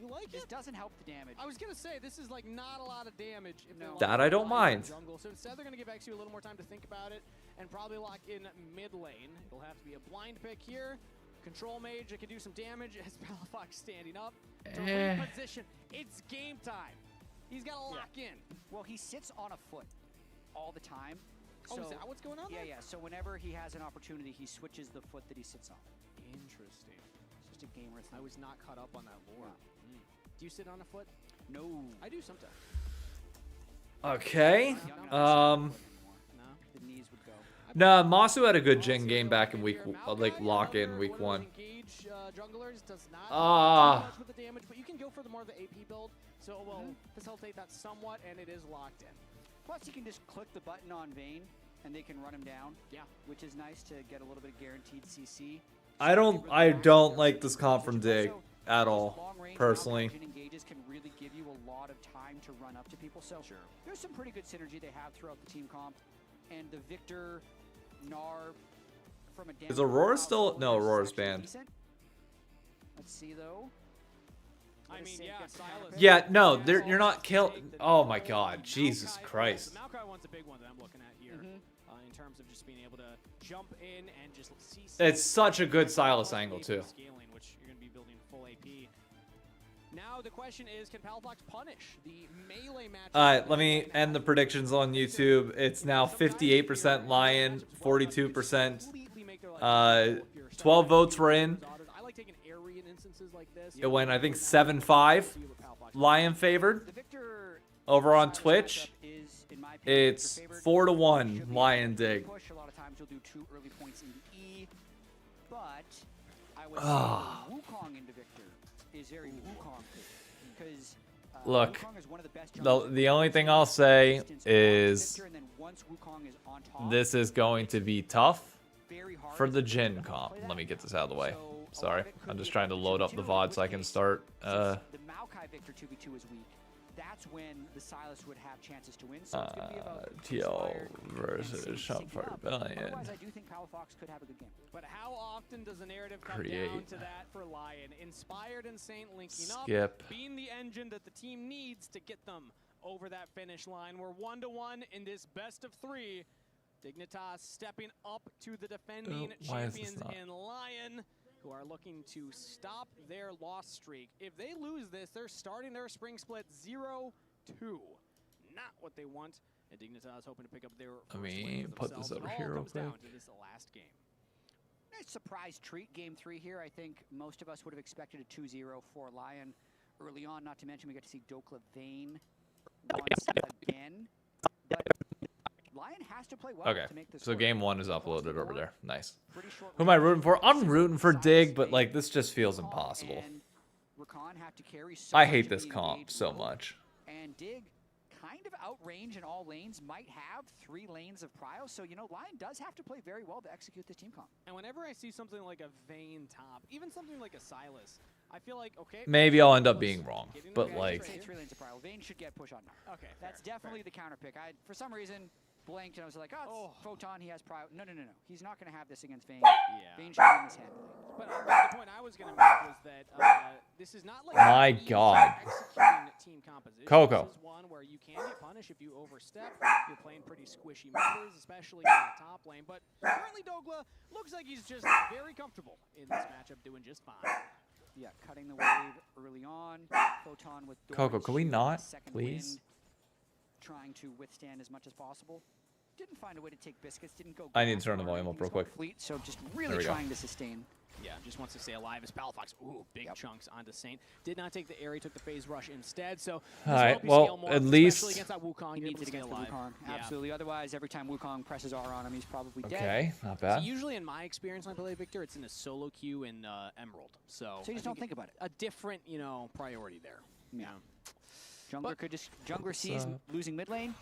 You like it? This doesn't help the damage. I was gonna say this is like not a lot of damage. If no. That I don't mind. Jungle. So instead, they're gonna give XU a little more time to think about it and probably lock in mid lane. It'll have to be a blind pick here. Control mage, it can do some damage as Palafox standing up to reposition. It's game time. He's got to lock in. Well, he sits on a foot all the time. So, is that what's going on there? Yeah. So whenever he has an opportunity, he switches the foot that he sits on. Interesting. It's just a gamer thing. I was not caught up on that lore. Yeah. Do you sit on a foot? No. I do sometimes. Okay. No, the knees would go. Nah, Masu had a good Jhin game back in week, like lock in week 1. Junglers does not much with the damage, but you can go for the more of the AP build, so it will facilitate that somewhat, and it is locked in. Plus, you can just click the button on Vayne, and they can run him down. Yeah, which is nice to get a little bit of guaranteed CC. I don't like this comp from Dig at all, personally. Engages can really give you a lot of time to run up to people, so there's some pretty good synergy they have throughout the team comp, and the Victor. Gnar from a is Aurora still? No, Aurora's banned. Let's see though. I mean, yeah, Silas. Yeah, no, you're not killing. Oh my God, Jesus Christ. Maokai one's a big one that I'm looking at here, in terms of just being able to jump in and just see. It's such a good Silas angle too. Scaling, which you're going to be building full AP. Now the question is, can Palafox punish the melee match? All right, let me end the predictions on YouTube. It's now 58% Lion, 42%. 12 votes were in. I like taking Aryan instances like this. It went, I think, 7-5. Lion favored. Over on Twitch, it's 4-1 Lion Dig. A lot of times you'll do 2 early points into E, but I would say Wukong into Victor is very Wukong because Look, the only thing I'll say is this is going to be tough for the Jhin comp. Let me get this out of the way. Sorry, I'm just trying to load up the VOD so I can start. The Maokai Victor 2v2 is weak. That's when the Silas would have chances to win. So it's going to be about TL versus Shop for Rebellion. Otherwise, I do think Palafox could have a good game. But how often does the narrative come down to that for Lion? Inspired and Saint linking up, being the engine that the team needs to get them over that finish line. We're 1-1 in this best of 3. Dignitas stepping up to the defending champions in Lion, who are looking to stop their loss streak. If they lose this, they're starting their spring split 0-2. Not what they want. And Dignitas hoping to pick up their Let me put this over here real quick. Down to this last game. Nice surprise treat, game 3 here. I think most of us would have expected a 2-0 for Lion early on. Not to mention we get to see Dokla Vayne once again. But Lion has to play well Okay, to make this so work. game 1 is uploaded over there. Nice. Who am I rooting for? I'm rooting for Dig, but like this just feels impossible. I hate this comp so much. And Dig, kind of outrange in all lanes, might have 3 lanes of prio. So, you know, Lion does have to play very well to execute this team comp. And whenever I see something like a Vayne top, even something like a Silas, I feel like, okay. Maybe I'll end up being wrong, but like. 3 lanes of prio. Vayne should get push on now. Okay, that's definitely the counter pick. For some reason, blanked and I was like, oh, it's Photon, he has prio. No. He's not going to have this against Vayne. Vayne should win this hand. But the point I was going to make was that this is not like My God. executing team composition. Coco. This is one where you can get punished if you overstep. You're playing pretty squishy members, especially in the top lane. But currently Dokla looks like he's just very comfortable in this matchup, doing just fine. Yeah, cutting the wave early on. Photon with Coco, can we not, please? Wind, trying to withstand as much as possible. Didn't find a way to take biscuits. Didn't go. I need to turn the volume up real quick. So just really trying to sustain. Yeah, just wants to stay alive as Palafox. Ooh, big chunks onto Saint. Did not take the area, took the phase rush instead. So all right, well, more, at least against that Wukong, he needs it against the Wukong. Yeah. Absolutely. Otherwise, every time Wukong presses R on him, he's probably dead. Okay, not bad. So usually, in my experience, when I play Victor, it's in a solo queue in Emerald. So you just don't think about it. A different, you know, priority there. Yeah. Jungler could just sees losing mid lane.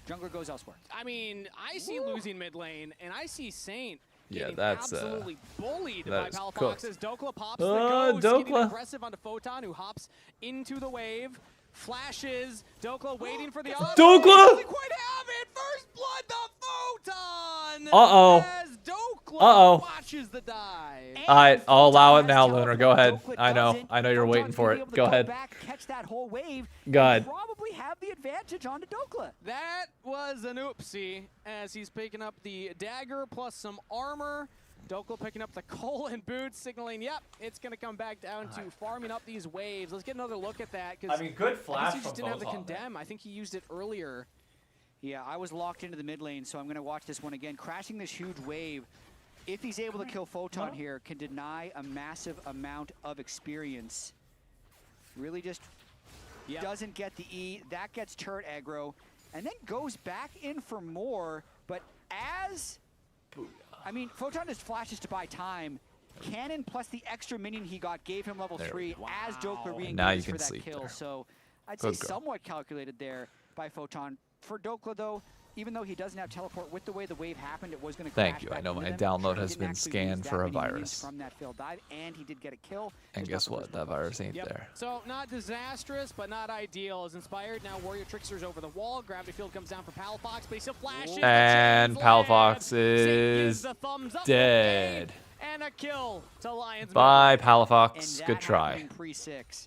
Jungler goes elsewhere. I mean, I see losing mid lane, and I see Saint. Yeah, that's absolutely bullied by Palafox as Dokla pops the ghost, getting aggressive onto Photon, who hops into the wave, flashes. Dokla waiting for the auto. Dokla! Doesn't quite have it. First blood, the Photon. As Dokla watches the dive. I'll allow it now, Lunar. Go ahead. I know you're waiting for it. Go ahead. Catch that whole wave. Go ahead. Probably have the advantage onto Dokla. That was an oopsie, as he's picking up the dagger plus some armor. Dokla picking up the coal and boots, signaling, yep, it's going to come back down to farming up these waves. Let's get another look at that. I mean, good flash he just from didn't have the Photon condemn. I think he used it earlier. Yeah, I was locked into the mid lane, so I'm going to watch this one again. Crashing this huge wave, if he's able to kill Photon here, can deny a massive amount of experience. Really just doesn't get the E. That gets turret aggro, and then goes back in for more. But as... I mean, Photon just flashes to buy time. Cannon plus the extra minion he got gave him level 3 as Dokla re-engages for that kill. So I'd say somewhat calculated there by Photon. For Dokla, though, even though he doesn't have teleport, with the way the wave happened, it was going to crash. Thank you. I know my download has been scanned for a virus. From that failed dive, and he did get a kill. And guess what? That virus ain't there. So not disastrous, but not ideal. As Inspired, now Warrior Trickster's over the wall. Gravity Field comes down for Palafox, but he still flashes. And Palafox is dead. And a kill to Lions. Bye, Palafox. Good try. Pre-6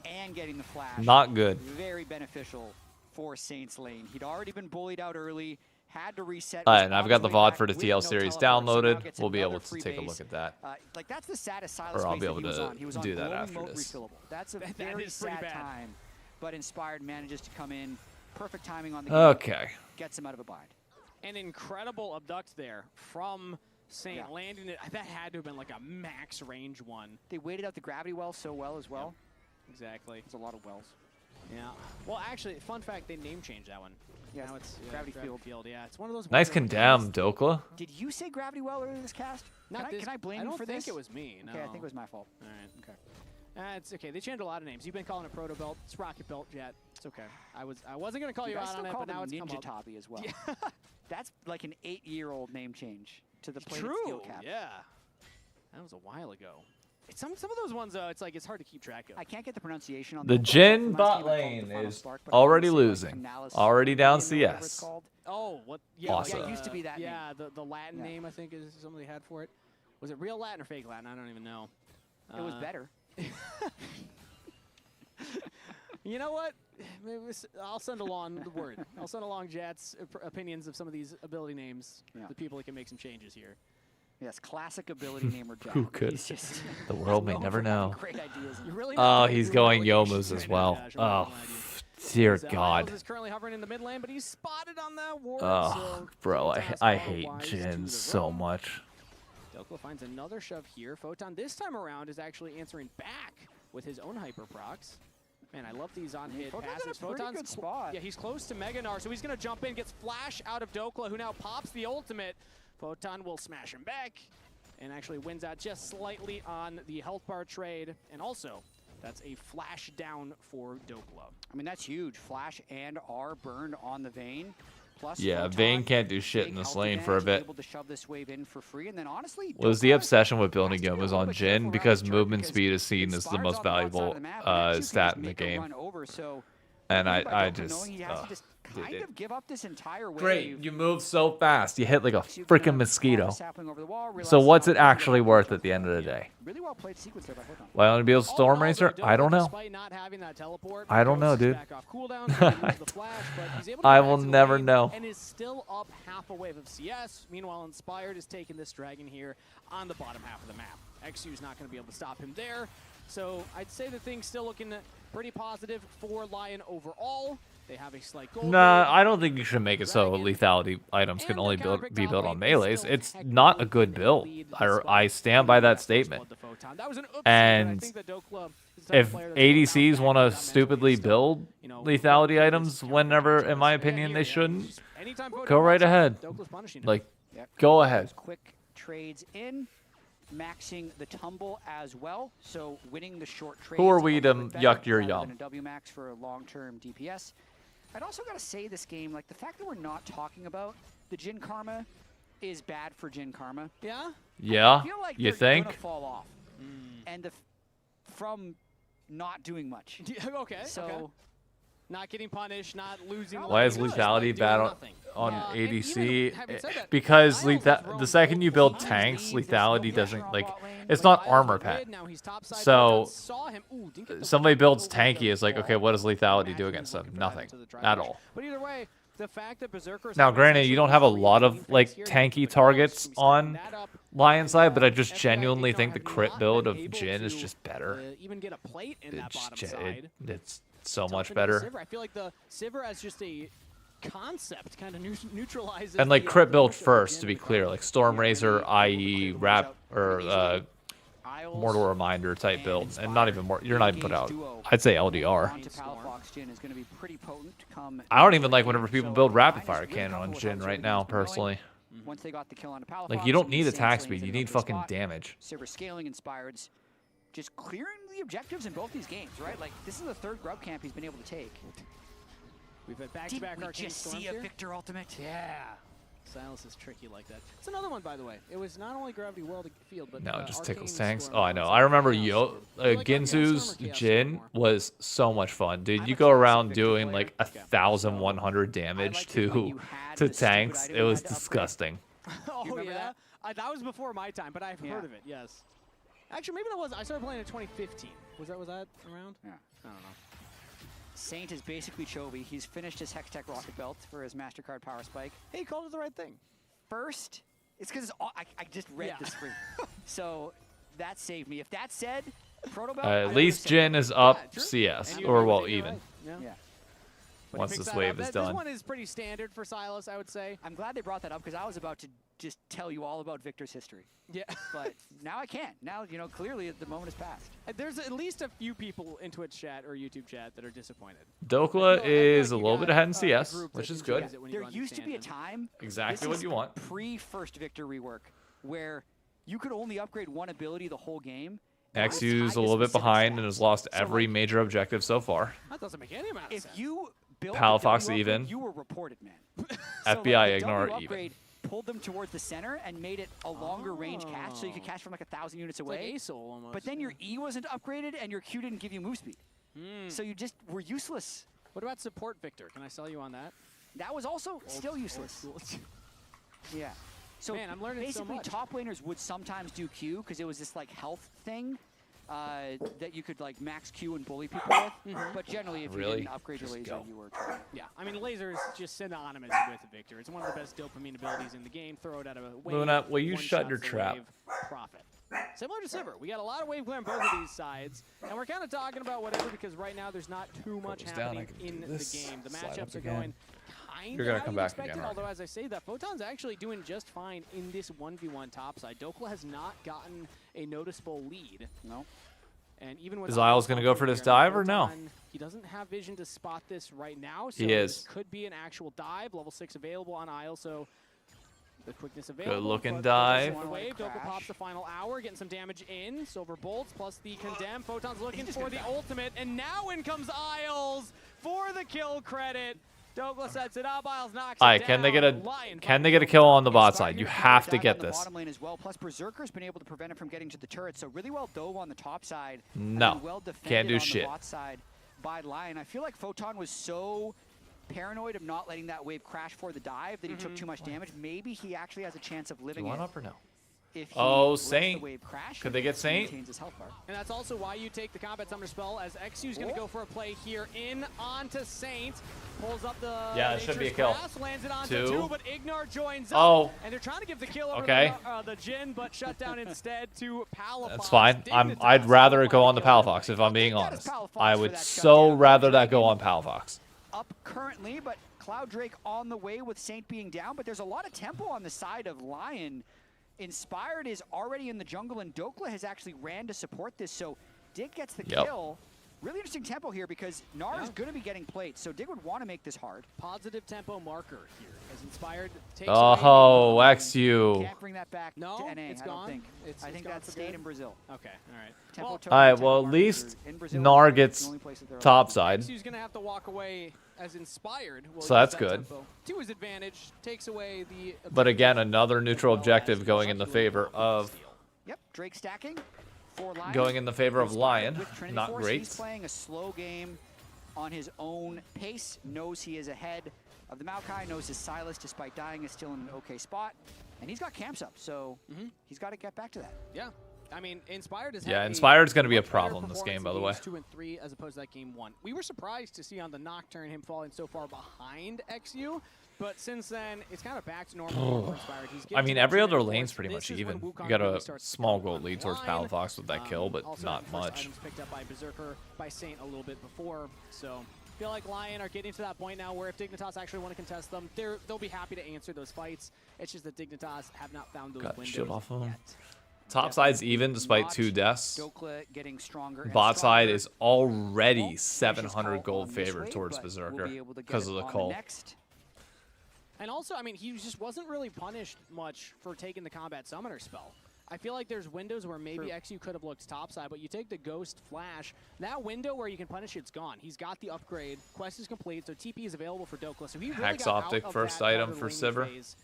and getting the flash. Not good. Very beneficial for Saints lane. He'd already been bullied out early, had to reset. And I've got the VOD for the TL series downloaded. We'll be able to take a look at that. Like that's the saddest Silas or I'll be able to do that after this. That's a very sad time. But Inspired manages to come in. Perfect timing on the game. Okay. Gets him out of a bind. An incredible abduct there from Saint, landing it. That had to have been like a max range one. They waited out the gravity well so well as well. Yep. Exactly. There's a lot of wells. Yeah. Well, actually, fun fact, they name changed that one. Yeah, now it's Gravity Field. Yeah, it's one of those. Nice condemn, Dokla. Did you say Gravity Well earlier this cast? Can I blame you for this? I don't think it was me. No. Okay, I think it was my fault. All right. Okay. It's okay. They changed a lot of names. You've been calling it Proto Belt. It's Rocket Belt, Jet. It's okay. I wasn't gonna call you out on it, but now it's come Ninja up. Toppy as well. That's like an 8-year-old name change to the plated True. steel cap. Yeah. That was a while ago. Some of those ones, it's like it's hard to keep track of. I can't get the pronunciation on The Jin bot lane is already losing. Already down CS. Oh, what? Yeah, awesome. Yeah, it used to be that name. Yeah, the Latin name, I think, is somebody had for it. Was it real Latin or fake Latin? I don't even know. It was better. You know what? Maybe I'll send along the word. I'll send along Jat's opinions of some of these ability names. The people that can make some changes here. Yes, classic ability namer Jat. Who could? The world may never know. Great ideas. Oh, he's going Yomu's as well. Oh, dear God. Is currently hovering in the mid lane, but he's spotted on that ward. Oh, bro, I hate Jin so much. Dokla finds another shove here. Photon this time around is actually answering back with his own hyper procs. Man, I love these on-hit passes. Photon's good spot. Yeah, he's close to Meganar, so he's going to jump in, gets flash out of Dokla, who now pops the ultimate. Photon will smash him back and actually wins out just slightly on the health bar trade. And also, that's a flash down for Dokla. I mean, that's huge. Flash and R burned on the Vayne. Plus yeah, Vayne can't do shit in this lane for a bit. Able to shove this wave in for free, and then honestly, was the obsession with building Yomu's on Jin because movement speed is seen as the most valuable stat in the game. And I just kind of give up this entire wave. Great, you move so fast. You hit like a freaking mosquito. So what's it actually worth at the end of the day? Really well played sequence there by Photon. Why only be able to Storm Racer? I don't know. I don't know, dude. I will never know. And is still up half a wave of CS. Meanwhile, Inspired is taking this dragon here on the bottom half of the map. XU's not going to be able to stop him there. So I'd say the thing's still looking pretty positive for Lion overall. They have a slight goal. Nah, I don't think you should make it so lethality items can only be built on melees. It's not a good build. I stand by that statement. And if ADCs want to stupidly build lethality items whenever, in my opinion, they shouldn't, go right ahead. Like, go ahead. Quick trades in. Maxing the tumble as well, so winning the short trade. Who are we to yuck your yum? A W max for a long-term DPS. I'd also got to say this game, like the fact that we're not talking about the Jin Karma is bad for Jin Karma. Yeah? Yeah, I feel like you they're think? Gonna fall off. And from not doing much. Okay, so not getting punished, not losing. Why is lethality bad on ADC? Because the second you build tanks, lethality doesn't, like, it's not armor pet. So somebody builds tanky, is like, okay, what does lethality do against them? Nothing at all. But either way, the fact that Berserkers now, granted, you don't have a lot of like tanky targets on Lion side, but I just genuinely think the crit build of Jin is just better. Even get a plate in that bottom side. It's so much better. I feel like the Sivir as just a concept kind of neutralizes. And like crit build first, to be clear, like Storm Razor, IE, Rap, or Mortal Reminder type build, and not even more. You're not even put out. I'd say LDR. I don't even like whenever people build rapid fire cannon on Jin right now, personally. Once they got the kill on Like, you don't need attack speed, you need fucking damage. Sivir scaling Inspired's just clearing the objectives in both these games, right? Like, this is the third grub camp he's been able to take. We've had back-to-back Did we just see a Victor ultimate? Yeah. Silence is tricky like that. It's another one, by the way. It was not only Gravity World Field, but no, it just tickles tanks. Oh, I know. I remember Ginzu's Jin was so much fun, dude. You go around doing like 1,100 damage to tanks. It was disgusting. Oh yeah, that was before my time, but I've heard of it. Yes. Actually, maybe that was. I started playing in 2015. Was that around? Yeah. I don't know. Saint is basically Chovy. He's finished his Hextech Rocket Belt for his MasterCard Power Spike. Hey, he called it the right thing. First, it's because I just read the screen. So that saved me. If that said, Proto Belt, at least Jin is up CS, or well, even. Yeah. Once this wave is done. This one is pretty standard for Silas, I would say. I'm glad they brought that up because I was about to just tell you all about Victor's history. Yeah. But now I can't. Now, you know, clearly the moment has passed. There's at least a few people in Twitch chat or YouTube chat that are disappointed. Dokla is a little bit ahead in CS, which is good. There used to be a time. Exactly what you want. Pre-first Victor rework, where you could only upgrade one ability the whole game, XU's a little bit behind and has lost every major objective so far. That doesn't make any amount of sense. If you built Palafox the W even. upgrade, you were reported, man. FBI the ignore W even. upgrade pulled them towards the center and made it a longer range catch, so you could catch from like 1,000 units away. Like ASOL almost. But then your E wasn't upgraded and your Q didn't give you move speed. So you just were useless. What about support, Victor? Can I sell you on that? That was also still useless. Yeah. So man, I'm learning so basically much. top laners would sometimes do Q because it was this like health thing that you could like max Q and bully people with. But generally, if you didn't upgrade your laser, you were trying. Yeah, I mean, laser is just synonymous with Victor. It's one of the best dopamine abilities in the game. Throw it out of a wave. Luna, will you one shut shot's your the trap? wave, profit. Similar to Sivir, we got a lot of wave clear on both of these sides, and we're kind of talking about whatever because right now there's not too much happening in the game. The matchups are going kind You're of gonna how come you back expected, again, aren't although as I say that, Photon's actually doing just fine in this 1v1 topside. Dokla has not gotten a noticeable lead. No. And even with Is Isles gonna go for this dive or no? He doesn't have vision to spot this right now, so He is. this could be an actual dive. Level 6 available on Isle, so the quickness available. Good looking but dive. One wave. Dokla pops the final hour, getting some damage in. Silver bolts plus the condemn. Photon's looking for the ultimate, and now in comes Isles for the kill credit. Dokla sets it up. Isles knocks it Alright, down. can they get a Lion kill on the bot side? You have to get The this. bottom lane as well. Plus Berserker's been able to prevent it from getting to the turret. So really well dove on the top side. No, and well defended can't do on shit. The bot side by Lion. I feel like Photon was so paranoid of not letting that wave crash for the dive that he took too much damage. Maybe he actually has a chance of living You it. want up or no? If he Oh, lets the Saint. wave crash Could they get and Saint? maintains his health bar. And that's also why you take the Combat Summoner spell, as XU's going to go for a play here in onto Saint. Pulls up the Yeah, it should be a Nature's kill. Grasp, lands it onto two, but Ignar joins up. Oh. And they're trying to give the kill over Okay. the Jhin, but shut down instead to Palafox. That's fine. I'd rather it go on the Palafox, if I'm being honest. I would so rather that go on Palafox. Up currently, but Cloud Drake on the way with Saint being down, but there's a lot of tempo on the side of Lion. Inspired is already in the jungle, and Dokla has actually ran to support this, so Dig gets the kill. Really interesting tempo here because Gnar is going to be getting plates, so Dig would want to make this hard. Positive tempo marker here, as Inspired takes Oh, away. XU. Can't bring that back No, to NA, it's I don't gone? think. It's I think gone that for stayed good? in Brazil. Okay, all right. Tempo Well, token, Alright, tempo well, at markers least are in Brazil. Gnar It's gets the only place that they're top allowed. side. XU's going to have to walk away as Inspired. Will So use that's that good. tempo to his advantage, takes away the... But again, another neutral objective going in the favor of Yep, Drake stacking for Lion. going in the favor of Lion. With Trinity Not Force, great. He's playing a slow game on his own pace, knows he is ahead of the Maokai, knows his Silas, despite dying, is still in an okay spot. And he's got camps up, so he's got to get back to that. Yeah. I mean, Inspired is Yeah, Inspired's going to be a problem this game, by the way. 2 and 3 as opposed to that game 1. We were surprised to see on the Nocturne him falling so far behind XU, but since then it's kind of back to normal for Inspired. He's I getting mean, to every that other Trinity lane's Force. pretty This much is when even. Wukong You got really a starts to small goal lead towards line. Palafox with that kill, but Also, not first much. items picked up by Berserker, by Saint a little bit before, so I feel like Lion are getting to that point now where if Dignitas actually want to contest them, they'll be happy to answer those fights. It's just that Dignitas have not found those Got windows shield off of him. yet. Top side's even despite 2 deaths. Dokla getting stronger and Bot side stronger. is already Well, 700 gold on this favor wave, towards but we'll Berserker be able to get because it of the on call. next. And also, I mean, he just wasn't really punished much for taking the Combat Summoner spell. I feel like there's windows where maybe XU could have looked topside, but you take the Ghost Flash, that window where you can punish it's gone. He's got the upgrade, quest is complete, so TP is available for Dokla. So he really Hex got Optic out of first that item outer for laning Sivir. phase,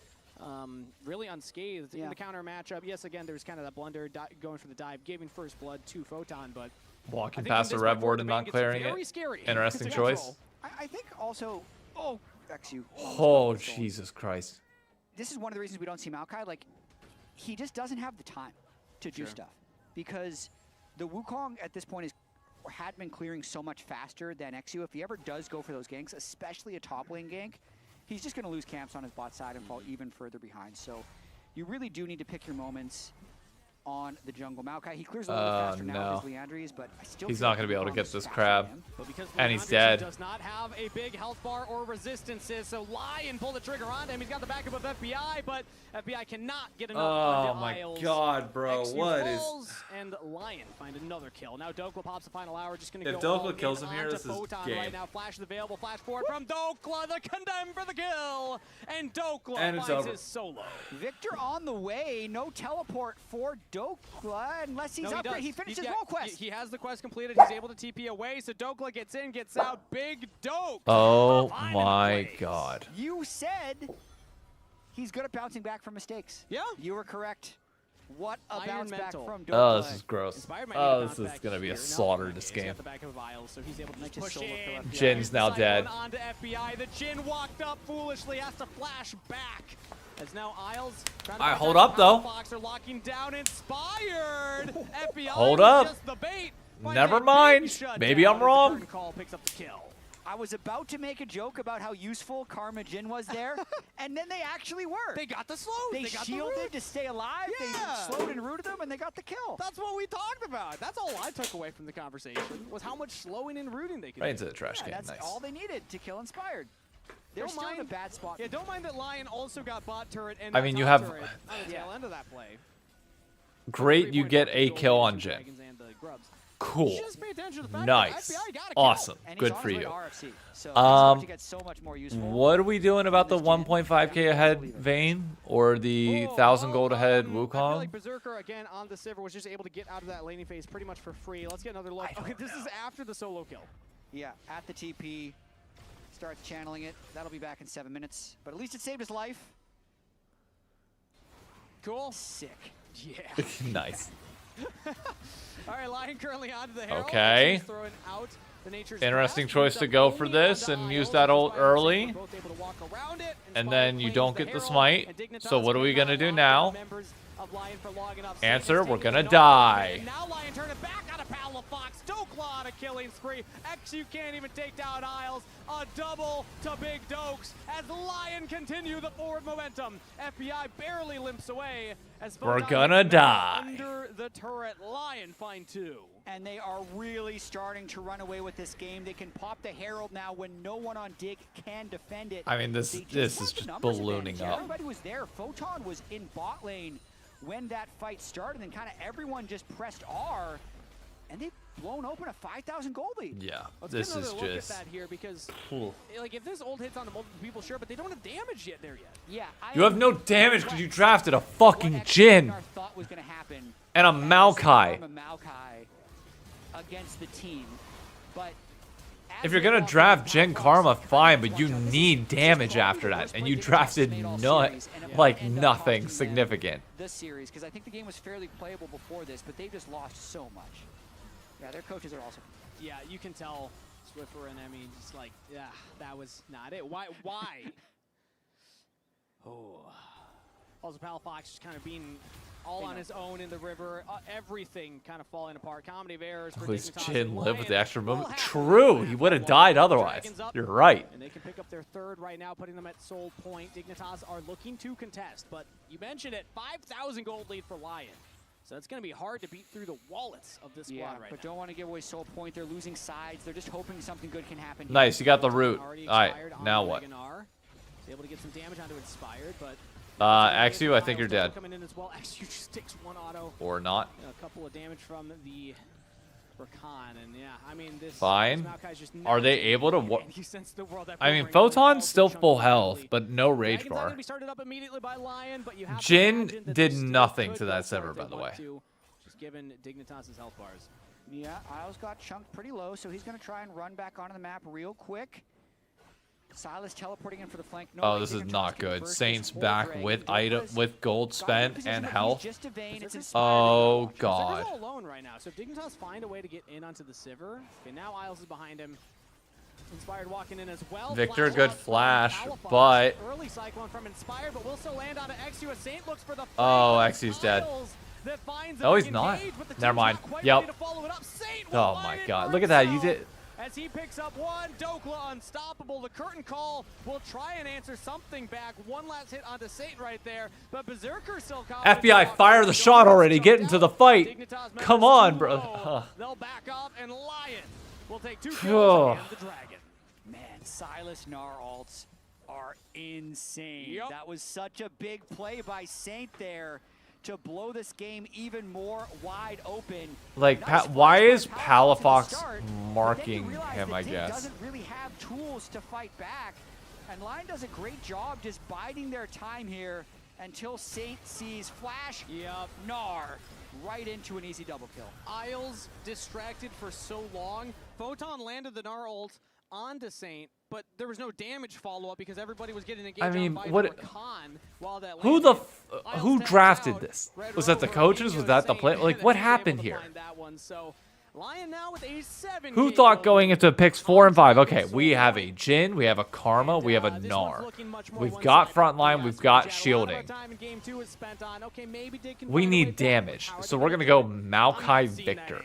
really unscathed in the counter matchup. Yes, again, there's kind of that blunder going for the dive, giving first blood to Photon, but Walking I think past from the this Rev point Ward forward, and the not ban gets clearing very it. scary. Interesting It's choice. I think also, XU. Oh, Jesus Christ. This is one of the reasons we don't see Maokai. Like, he just doesn't have the time to do stuff because the Wukong at this point had been clearing so much faster than XU. If he ever does go for those ganks, especially a top lane gank, he's just going to lose camps on his bot side and fall even further behind. So you really do need to pick your moments on the jungle. Maokai, he clears a little bit faster now with Liandry's, but I still He's feel not like going to be able to Wukong get is this faster crab. than him. But because And he's Liandry dead. does not have a big health bar or resistances, so Lion pulled the trigger on him. He's got the backup of FBI, but FBI cannot get enough Oh onto my Isles. God, bro. XU What is... falls, and Lion find another kill. Now Dokla pops the final hour, just going to If go Dokla all kills in him here, onto this is Photon game. right now. Flash is available, flash forward from Dokla, the condemn for the kill, and Dokla And it's finds over. his solo. Victor on the way, no teleport for Dokla, unless he's No, up. He finished his role quest. He has the quest completed. He's able to TP away. So Dokla gets in, gets out. Big Doke. Oh my god. You said he's good at bouncing back from mistakes. Yeah. You were correct. What a Iron bounce mental. back from Dokla. Oh, this is gross. Inspired might need Oh, to this bounce is back gonna be a here. slaughter No, this he's game. got the back of Isles, so he's able to Might just push solo in. kill FBI. Jin's now dead. Cyclone onto FBI. The Jin walked up foolishly, has to flash back. As now Isles. All right, hold up though. Fox are locking down Inspired. FBI Hold was up. just the bait. Never mind. Maybe I'm wrong. Call picks up the kill. I was about to make a joke about how useful Karma Jin was there, and then they actually were. They got the slow. They got shielded the to stay alive. Yeah. They slowed and rooted them, and they got the kill. That's what we talked about. That's all I took away from the conversation, was how much slowing and rooting they could Right do. into the trash can. That's Nice. all they needed to kill Inspired. They're Don't still in a mind- bad spot. Yeah, don't mind that Lion also got bot turret and I mean, top you have- turret on the tail end of that play. Great, you get a kill on Jin. Dragons and the Grubs. Cool. Just pay attention to the fact Nice. that FBI got a kill. Awesome. And he's Good on for his way you. to RFC, so he's about to get so much more useful. What are we doing about the 1.5k ahead Vayne or the 1,000 gold ahead I feel Wukong? like Berserker again on the Sivir was just able to get out of that laning phase pretty much for free. Let's get another look. Okay, this is after the solo kill. Yeah, at the TP, starts channeling it. That'll be back in 7 minutes, but at least it saved his life. Cool. Sick. Yeah. Nice. All right, Lion currently onto the Herald. Okay. He's throwing out the Nature's Interesting Grasp. choice Moves to up go for only this onto and use Isles. that ult Inspired and early. Siki were both able to walk around it. And Inspired then you claims don't the get the Herald, smite. and Dignitas So what are we cannot gonna do lock now? the members of Lion for long enough. Answer, Siki we're taking gonna the die. And now Lion turning back on a Palafox. Dokla on a killing spree. XU can't even take down Isles. A double to Big Dokes as Lion continue the forward momentum. FBI barely limps away as We're Photon gonna gets die. under the turret. Lion find 2. And they are really starting to run away with this game. They can pop the Herald now when no one on Dig can defend it. I mean, this They is want the just numbers ballooning advantage. up. Everybody was there. Photon was in bot lane when that fight started, and kind of everyone just pressed R, and they've blown open a 5,000 gold lead. Yeah, Let's this get is another look just. at that here because, Cool. like, if this ult hits on the multiple people, sure, but they don't have damage yet there yet. Yeah, You have no damage because you drafted a fucking Jin thought was going to happen and a Maokai. from a Maokai against the team, but If you're gonna draft Jin Karma, fine, but you need damage after that, and you drafted nothing significant. this series, because I think the game was fairly playable before this, but they've just lost so much. Yeah, their coaches are also. Yeah, you can tell Swiffer and Emmy just like, yeah, that was not it. Why? Oh. Also, Palafox just kind of being all on his own in the river. Everything kind of falling apart. Comedy of errors for At least Dignitas Jin and lived with the Lion. extra movement. True, he would have died otherwise. Dragons up, You're right. And they can pick up their third right now, putting them at soul point. Dignitas are looking to contest, but you mentioned it, 5,000 gold lead for Lion. So it's going to be hard to beat through the wallets of this squad right but now. don't want to give away soul point. They're losing sides. They're just hoping something good can happen. Nice, you got the root. Already All right, expired on now what? Ragnar. He's able to get some damage onto Inspired, but XU, I think you're dead. coming in as well. XU just takes one auto. Or not. A couple of damage from the Rakan, and yeah, I mean this. Fine. This Maokai's just Are they not able to? doing anything since the world that I mean, Boomerang Photon's also still chunky full quickly. health, but no rage Dragons are bar. gonna be started up immediately by Lion, but you have to Jin imagine that did they still nothing could to go that for it Sivir, if by they the want way. to, just given Dignitas' health bars. Yeah, Isles got chunked pretty low, so he's going to try and run back onto the map real quick. Silas teleporting in for the flank. No Oh, way this is Dignitas not can good. burst Saints this whole back dragon. with Douglas gold got in spent position, and but he's health. just a Vayne. It's Oh Berserker's god. all alone right now, so if Dignitas find a way to get in onto the Sivir. Okay, now Isles is behind him. Inspired walking in as well. Victor, Flash good out from flash, Palafox. but Early Cyclone from Inspired, but will still land onto XU. A Saint looks for the oh, flank, but XU's dead. Isles that finds No, him he's not. engaged, but the Never team's mind. not quite Yep. ready to follow it up. Saint will Oh line my it god. for Look at that. You himself. did. As he picks up one, Dokla unstoppable. The curtain call will try and answer something back. One last hit onto Saint right there, but Berserker still confident. FBI, fire the shot already. Get into the fight. Dignitas Come members on, too bro. low. They'll back off, and Lion will take 2 Oh. kills and the Dragon. Man, Silas Gnar ults are insane. Yep. That was such a big play by Saint there to blow this game even more wide open. Like, Nice why flash is by Palafox at the Palafox start, but then you marking realize him, that I Dig guess? doesn't really have tools to fight back, and Lion does a great job just biding their time here until Saint sees Flash. Yep. Gnar. right into an easy double kill. Isles distracted for so long. Photon landed the Gnar ult onto Saint, but there was no damage follow-up because everybody was getting engaged I mean, on what? Viper Khan while that Who landed. who drafted this? Was that the coaches? Was that the play? Like, what happened here? That one. So LYON now with a 7K Who thought going into picks 4 and 5? Okay, we have a Jhin, we have a Karma, we have a Gnar. We've got frontline, we've got shielding. We need damage, so we're gonna go Maokai Victor.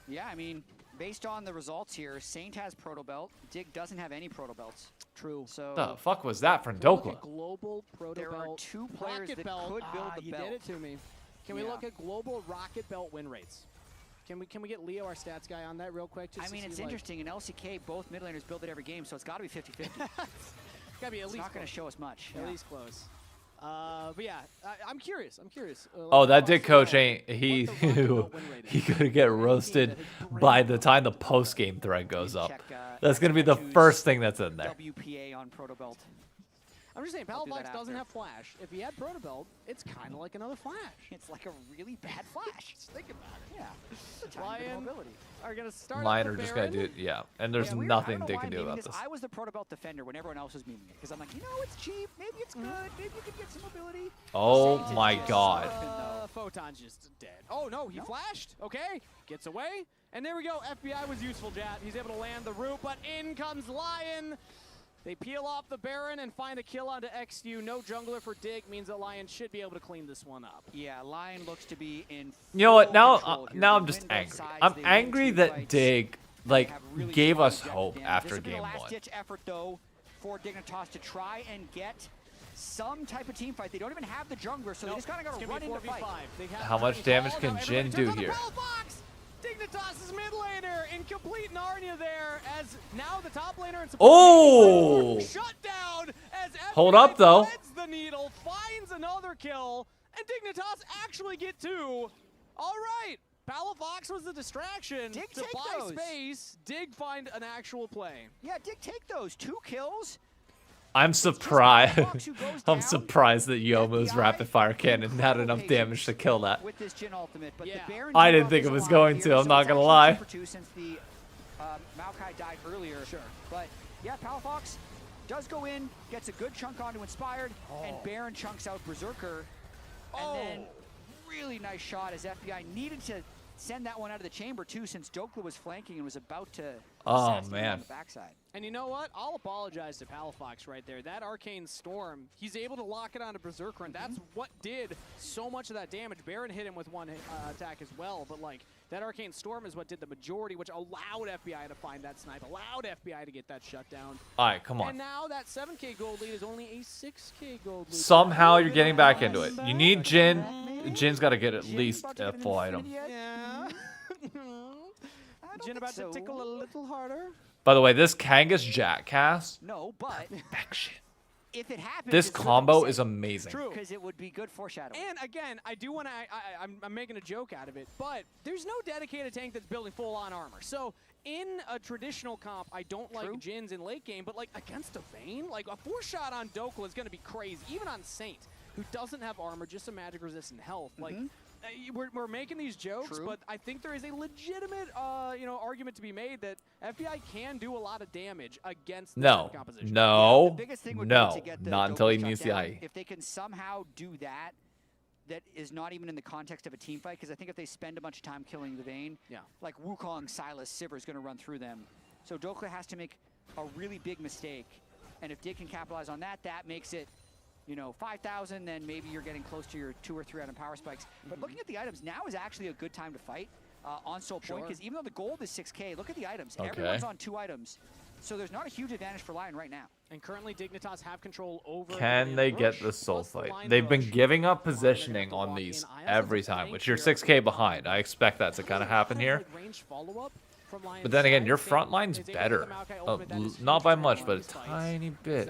Yeah, I mean, based on the results here, Saint has Proto Belt. Dig doesn't have any Proto Belts. True. So The fuck was that from Dokla? Global Proto there Belt. are 2 players Rocket that Belt. could build the You belt. did it to me. Can we look at global Rocket Belt win rates? Can we get Leo, our stats guy, on that real quick? Just I mean, it's interesting. In LCK, both mid laners build it every game, so it's got to be 50-50. It's gotta be at It's least not going to show us much. At least close. But yeah, I'm curious. I'm curious. Oh, that Dick coach ain't he gonna get roasted by the time the post game thread goes up. That's gonna be the first thing that's in there. WPA on Proto Belt. I'm just saying, I'll do that Palafox doesn't after. have Flash. If he had Proto Belt, it's kind of like another Flash. It's like a really bad Flash. Just think about it. Yeah. LYON are gonna start. Mine up are the just gonna do Baron. it, yeah. And there's Yeah, weird. nothing I don't they know can why do I'm memeing about this. I was the Proto Belt defender when everyone else was memeing it because I'm like, you know, it's cheap. Maybe it's good. Maybe you can get some ability. Oh Saint is my just god. Photon's just dead. Oh no, he flashed. Okay, gets away, and there we go. FBI was useful, Jat. He's able to land the root, but in comes LYON. They peel off the Baron and find a kill onto XU. No jungler for Dig means that LYON should be able to clean this one up. Yeah, LYON looks to be in. You know what? full control here. Now They I'm just win both angry. sides. I'm They win angry 2 that fights. Dig They have really gave strong us depth hope damage. after This has been game a 1. last-ditch effort though for Dignitas to try and get some type of team fight. They don't even have the jungler, so they just kind of got to run into fight. How much damage can Jhin do here? Dignitas' mid laner in complete Narnia there, as now the top laner and Oh! shut down as Hold up, though. threads the needle, finds another kill, and Dignitas actually get 2. All right, Palafox was the distraction Dig, to take buy those. space. Dig find an actual play. Yeah, Dig, take those 2 kills. I'm surprised. I'm surprised that Yomo's rapid fire cannon had enough damage to kill that. With this Jhin ultimate, but the Baron I didn't debuff think is it was alive going here, to. I'm so not it's gonna actually lie. 2-for-2 since the Maokai died earlier. Sure. But yeah, Palafox does go in, gets a good chunk onto Inspired, and Baron chunks out Berserker. And then really nice shot as FBI needed to send that one out of the chamber too, since Dokla was flanking and was about to assassinate him on the backside. And you know what? I'll apologize to Palafox right there. That Arcane Storm, he's able to lock it onto Berserker, and that's what did so much of that damage. Baron hit him with one attack as well, but like that Arcane Storm is what did the majority, which allowed FBI to find that snipe, allowed FBI to get that shutdown. All right, come on. And now that 7K gold lead is only a 6K gold lead. Somehow you're getting back into it. You need Jhin. Jhin's got to get at least a full item. Yeah. Jhin about to tickle a little harder. By the way, this Kangas Jack cast, No, but if it happens, this it's good combo to is amazing. True. because it would be good foreshadowing. And again, I do want to, I'm making a joke out of it, but there's no dedicated tank that's building full-on armor. So in a traditional comp, I don't like Jins in late game, but like against a Vayne, like a 4-shot on Dokla is going to be crazy. Even on Saint, who doesn't have armor, just some magic resistant health. Like we're making these jokes, but I think there is a legitimate, argument to be made that FBI can do a lot of damage against this type of composition. No, The biggest thing would be no, to get the not until he Dokla needs shut the down. IE. If they can somehow do that, that is not even in the context of a team fight, because I think if they spend a bunch of time killing the Vayne, like Wukong, Silas, Sivir is going to run through them. So Dokla has to make a really big mistake, and if Dig can capitalize on that, that makes it 5,000, then maybe you're getting close to your 2 or 3 item power spikes. But looking at the items, now is actually a good time to fight on Soul Point, because even though the gold is 6K, look at the items. Okay. Everyone's on 2 items. So there's not a huge advantage for LYON right now. And currently Dignitas have control over Can they get the soul fight? They've been giving up positioning on these every time, which you're 6K behind. I expect that to kind of happen here. But then again, your front line's better. Not by much, but a tiny bit,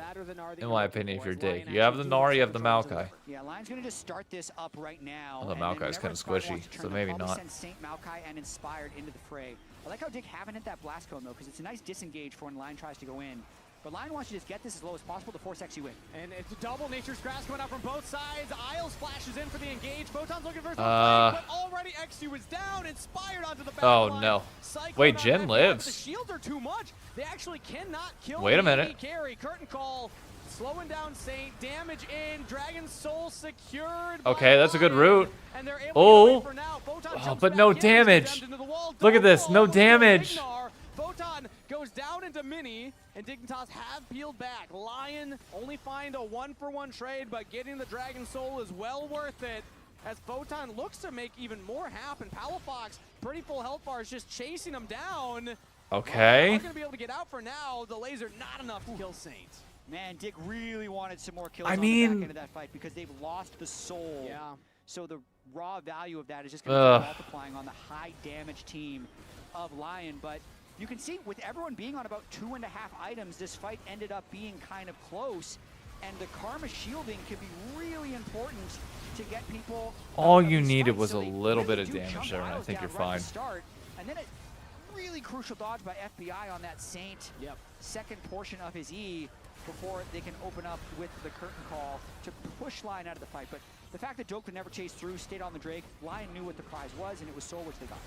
in my opinion, if you're Dig. You have the Gnar, you have the Maokai. Yeah, LYON's going to just start this up right now. Well, the and then Maokai's whenever kinda Inspired squishy, wants to turn, so they'll maybe probably not. Send Saint, Maokai, and Inspired into the fray. I like how Dig haven't hit that blast cone, though, because it's a nice disengage for when LYON tries to go in. But Lion wants to just get this as low as possible to force XU in. And it's a double Nature's Grasp coming out from both sides. Isles flashes in for the engage. Photon's looking for his but already XU is down. Inspired onto the back Oh line. no. Cyclone Wait, on Jin that lives. The shields are too much. They actually cannot kill Wait a the minute. AD carry. Curtain call. Slowing down Saint. Damage in. Dragon Soul secured. Okay, that's a good route. And they're able Oh. to get away for now. Photon jumps But back no in, damage. condemned into the wall. Look at this. No Double damage. Ignar. Photon goes down into Mini, and Dignitas have peeled back. Lion only find a 1-for-1 trade, but getting the Dragon Soul is well worth it, as Photon looks to make even more happen. Palafox, pretty full health bars, just chasing him down. Okay. Not going to be able to get out for now. The laser not enough to kill Saint. Man, Dig really wanted some more kills I on mean- the back end of that fight because they've lost the soul. Yeah. So the raw value of that is just going to be multiplying on the high damage team of Lion. But you can see with everyone being on about 2.5 items, this fight ended up being kind of close. And the Karma shielding can be really important to get people. All you needed was a little bit of damage there, and I think you're fine. Start, and then a really crucial dodge by FBI on that Saint second portion of his E before they can open up with the curtain call to push Lion out of the fight. But the fact that Doka never chased through, stayed on the Drake, Lion knew what the prize was, and it was Soul, which they got.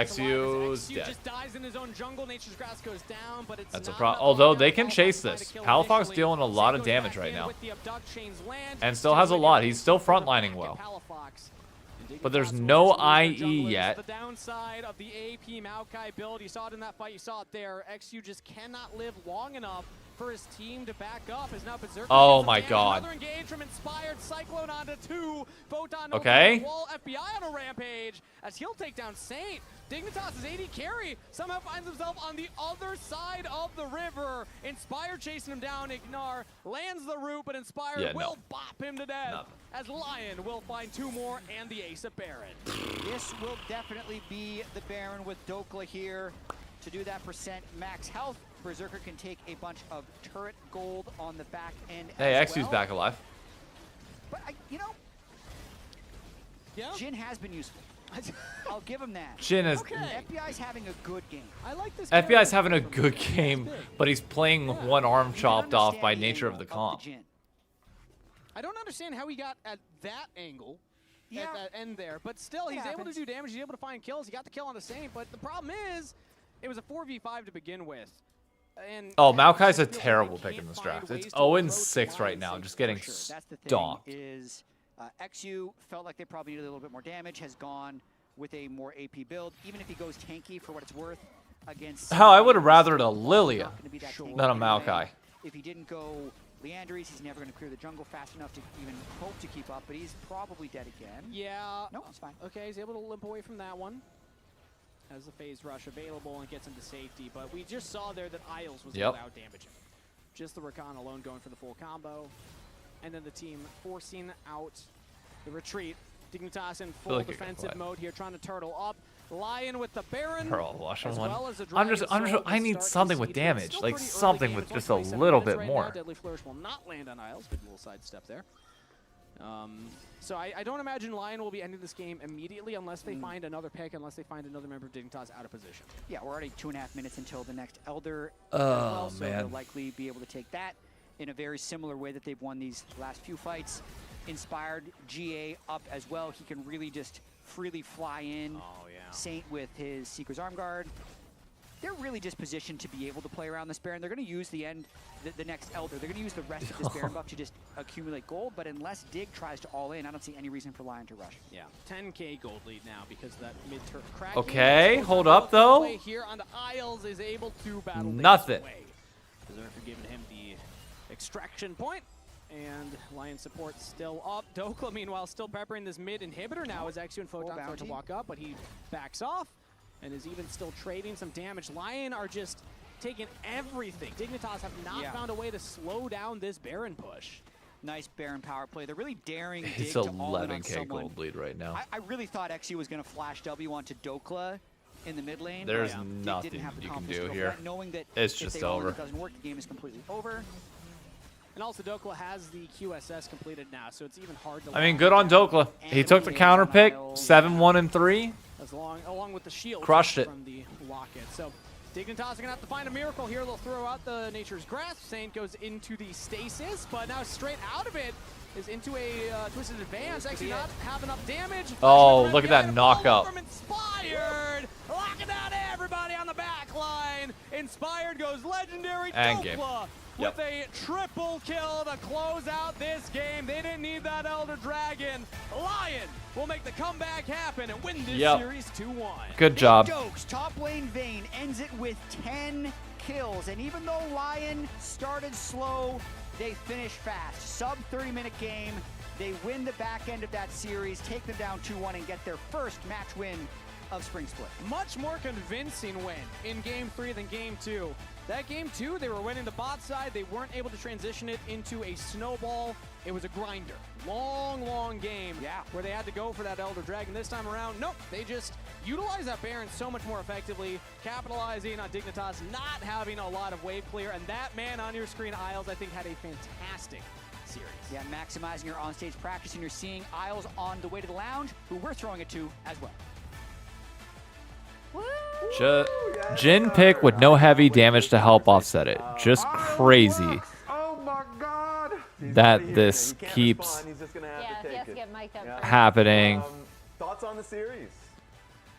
XU's dead. Just dies in his own jungle. Nature's Grass goes down, but it's That's a not problem. enough Although to they allow can Palafox chase to this. kill Palafox initially. dealing a lot of Saint goes damage back right in now. with the abduct chains land, And still has a lot. He's still frontlining well. But there's no IE yet. The downside of the AP Maokai build, you saw it in that fight, you saw it there. XU just cannot live long enough for his team to back up. Is now Berserker. Oh my god. Another engage from Inspired. Cyclone onto 2. Photon Okay. over the wall. FBI on a rampage as he'll take down Saint. Dignitas' AD carry somehow finds himself on the other side of the river. Inspired chasing him down. Ignar lands the root, but Inspired will bop him to death. As Lion will find 2 more and the ace of Baron. This will definitely be the Baron with Dokla here to do that percent max health. Berserker can take a bunch of turret gold on the back end. Hey, as XU's well. back alive. But you know, Jin has been useful. I'll give him that. Jin is. FBI's having a good game. I like this. FBI's having a good game, but he's playing one arm chopped off by nature of the comp. I don't understand how he got at that angle. At that end there, but still, he's able to do damage. He's able to find kills. He got the kill on the Saint, but the problem is, it was a 4v5 to begin with. And Oh, Maokai's a terrible pick in this draft. It's 0-6 right now, just getting That's the thing stomped. is XU felt like they probably needed a little bit more damage, has gone with a more AP build. Even if he goes tanky for what it's worth against... Hell, I would have rathered a Lilia tanky than a anyway. Maokai. If he didn't go Leandries, he's never going to clear the jungle fast enough to even hope to keep up, but he's probably dead again. Yeah. No, it's fine. Okay, he's able to limp away from that one. Has the phase rush available and gets him to safety, but we just saw there that Isles was without damage. Just the Rakan alone going for the full combo, and then the team forcing out the retreat. Dignitas in full defensive mode here, trying to turtle up. Lion with the Baron. Pearl, watch him one. Well as I'm just, I need something with damage, like something with just a little bit more. Deadly Flourish will not land on Isles. Good little sidestep there. So I don't imagine Lion will be ending this game immediately unless they find another pick, unless they find another member of Dignitas out of position. Yeah, we're already 2.5 minutes until the next Elder. Oh, so man. they'll likely be able to take that in a very similar way that they've won these last few fights. Inspired GA up as well. He can really just freely fly in. Oh, yeah. Saint with his Seeker's Arm Guard. They're really just positioned to be able to play around this Baron. They're going to use the next Elder. They're going to use the rest of this Baron buff to just accumulate gold, but unless Dig tries to all in, I don't see any reason for Lion to rush. Yeah, 10k gold lead now because that mid-turn crack. Okay, hold up though. Here on the Isles is able to battle nothing. Berserker giving him the extraction point. And Lion support still up. Dokla, meanwhile, still peppering this mid inhibitor now as XU and Photon start to walk up, but he backs off and is even still trading some damage. Lion are just taking everything. Dignitas have not found a way to slow down this Baron push. Nice Baron power play. They're really daring Dig It's to all in on 11k someone. gold lead right now. I really thought XU was going to flash W onto Dokla in the mid lane. There's Dig nothing didn't have the you can confidence do to go for here. that, knowing that It's if just they roll and over. it doesn't work, the game is completely over. And also Dokla has the QSS completed now, so it's even hard to... I mean, good on Dokla. He took the counter pick, 7-1 and 3. Along with the shield Crushed it. from the locket. So Dignitas are gonna have to find a miracle here. They'll throw out the Nature's Grasp. Saint goes into the stasis, but now straight out of it is into a Twisted Advance. Actually not have enough damage. Oh, look at that knockup. From Inspired, locking down everybody on the back line. Inspired goes legendary. And game. With a triple kill to close out this game. They didn't need that Elder Dragon. LYON will make the comeback happen and win this series 2-1. Good job. Dokes, top lane Vayne ends it with 10 kills. And even though LYON started slow, they finish fast. Sub 30-minute game. They win the back end of that series, take them down 2-1, and get their first match win of Spring Split. Much more convincing win in Game 3 than Game 2. That Game 2, they were winning the bot side. They weren't able to transition it into a snowball. It was a grinder. Long game where they had to go for that Elder Dragon. This time around, nope. They just utilized that Baron so much more effectively, capitalizing on Dignitas not having a lot of wave clear. And that man on your screen, Isles, I think had a fantastic series. Yeah, maximizing your on-stage practice, and you're seeing Isles on the way to the lounge, who we're throwing it to as well. Jin pick with no heavy damage to help offset it. Just crazy. Oh my God. That this keeps happening. Thoughts on the series?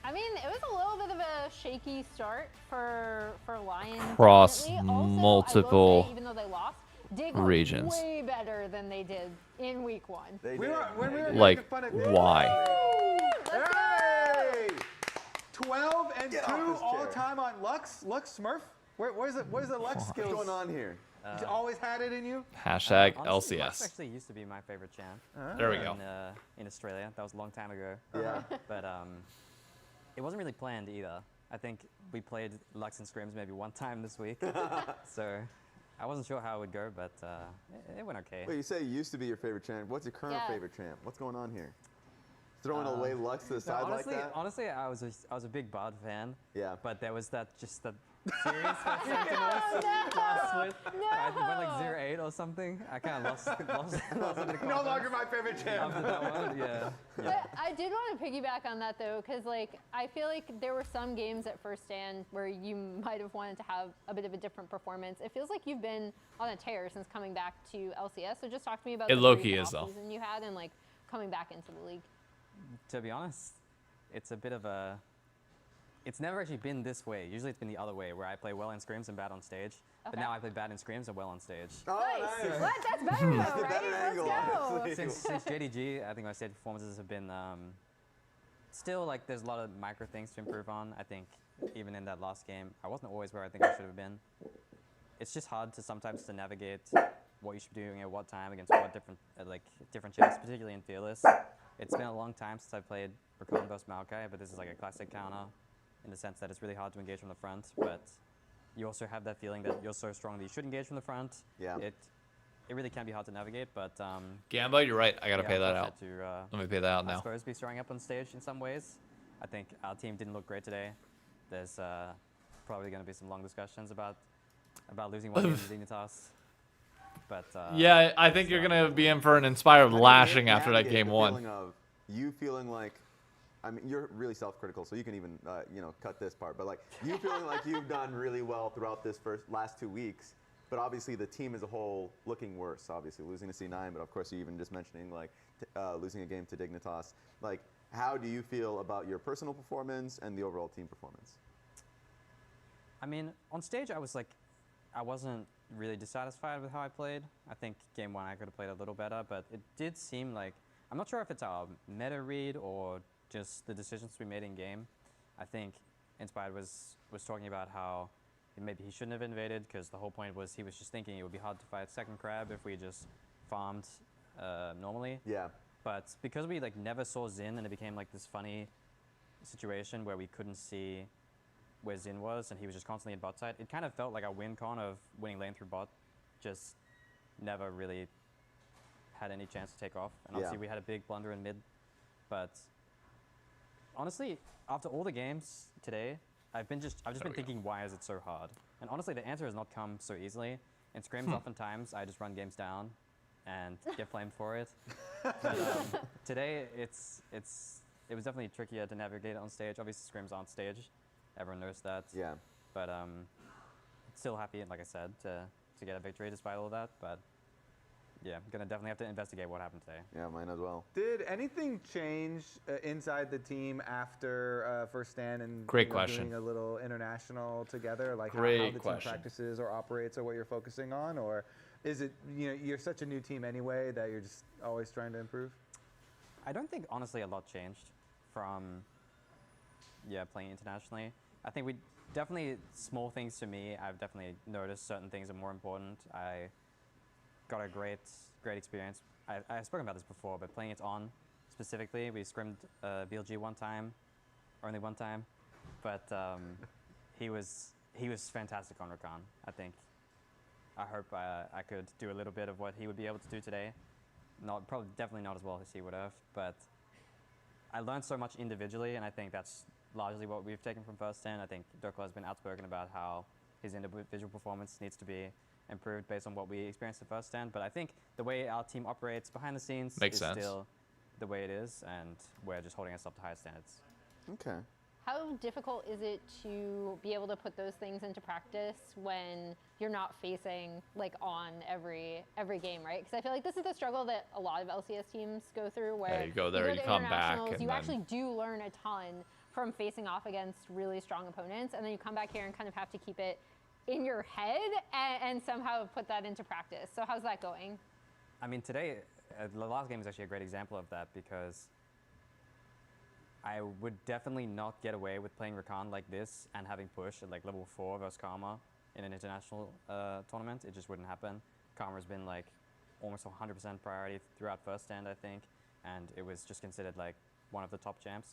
I mean, it was a little bit of a shaky start for LYON. Across Also, multiple say, even though they lost, Dig regions. way better than they did in week 1. Like, why? Hey! 12-2 all time on Lux. Lux Smurf. Where's the Lux skills? What's going on here? You always had it in you? Hashtag honestly, LCS. Lux actually used to be my favorite champ. There we go. In Australia. That was a long time ago. Yeah. But it wasn't really planned either. I think we played Lux and Scrims maybe one time this week. So I wasn't sure how it would go, but it went okay. Wait, you say it used to be your favorite champ. What's your current favorite champ? What's going on here? Throwing away Lux to the side like that? Honestly, I was a big Bod fan. Yeah. But there was that series that last split. I went like 0-8 or something. I kind of lost No longer my favorite champ. After that one, yeah. But I did want to piggyback on that though, because like I feel like there were some games at First Stand where you might have wanted to have a bit of a different performance. It feels like you've been on a tear since coming back to LCS. So just talk to me about it. The Low-key is though. Season you had and like coming back into the league. To be honest, it's a bit of a. It's never actually been this way. Usually it's been the other way, where I play well in scrims and bad on stage. But now I play bad in scrims and well on stage. Oh, nice. What? That's better though, right? Let's go. Since JDG, I think my stage performances have been still like there's a lot of micro things to improve on. I think even in that last game, I wasn't always where I think I should have been. It's just hard to sometimes to navigate what you should be doing at what time against what different champs, particularly in Fearless. It's been a long time since I played Rakan vs Maokai, but this is like a classic counter in the sense that it's really hard to engage from the front, but you also have that feeling that you're so strong that you should engage from the front. Yeah. It really can be hard to navigate, but Gamba, you're right. I gotta pay that out. To, Let me pay that out now. I suppose be showing up on stage in some ways. I think our team didn't look great today. There's probably going to be some long discussions about losing one game to Dignitas. But yeah, I think you're gonna be in for an inspired lashing after that game 1. You feeling like, I mean, you're really self-critical, so you can even cut this part. But like, you feeling like you've done really well throughout this last 2 weeks, but obviously the team as a whole looking worse. Obviously losing to C9, but of course you even just mentioning like losing a game to Dignitas. Like, how do you feel about your personal performance and the overall team performance? I mean, on stage I wasn't really dissatisfied with how I played. I think game 1 I could have played a little better, but it did seem like, I'm not sure if it's our meta read or just the decisions we made in game. I think Inspired was talking about how maybe he shouldn't have invaded because the whole point was he was just thinking it would be hard to fight second crab if we just farmed normally. Yeah. But because we never saw Xin and it became like this funny situation where we couldn't see where Xin was and he was just constantly in bot side, it kind of felt like a win con of winning lane through bot just never really had any chance to take off. And obviously we had a big blunder in mid. But honestly, after all the games today, I've just been thinking, why is it so hard? And honestly, the answer has not come so easily. In scrims, oftentimes I just run games down and get flamed for it. But today, it was definitely trickier to navigate on stage. Obviously, scrims on stage. Everyone knows that. Yeah. But still happy, like I said, to get a victory despite all that. But yeah, gonna definitely have to investigate what happened today. Yeah, mine as well. Did anything change inside the team after first stand and Great question. doing a little international together? Like how Great the question. team practices or operates or what you're focusing on? Or is it, you're such a new team anyway that you're just always trying to improve? I don't think, honestly, a lot changed from, playing internationally. I think we definitely, small things to me, I've definitely noticed certain things are more important. I got a great experience. I've spoken about this before, but playing it on specifically, we scrimmed BLG only one time, but he was fantastic on Rakan. I think. I hope I could do a little bit of what he would be able to do today. Definitely not as well as he would have, but I learned so much individually, and I think that's largely what we've taken from first stand. I think TLAW has been outspoken about how his individual performance needs to be improved based on what we experienced at first stand. But I think the way our team operates behind the scenes is still the way it is, and we're just holding ourselves to higher standards. Okay. How difficult is it to be able to put those things into practice when you're not facing like on every game, right? Because I feel like this is the struggle that a lot of LCS teams go through, where you go there, you come back, and you actually do learn a ton from facing off against really strong opponents, and then you come back here and kind of have to keep it in your head and somehow put that into practice. So how's that going? I mean, today, the last game is actually a great example of that, because I would definitely not get away with playing Rakan like this and having push at like level 4 versus Karma in an international tournament. It just wouldn't happen. Karma's been like almost 100% priority throughout first stand, I think, and it was just considered like one of the top champs.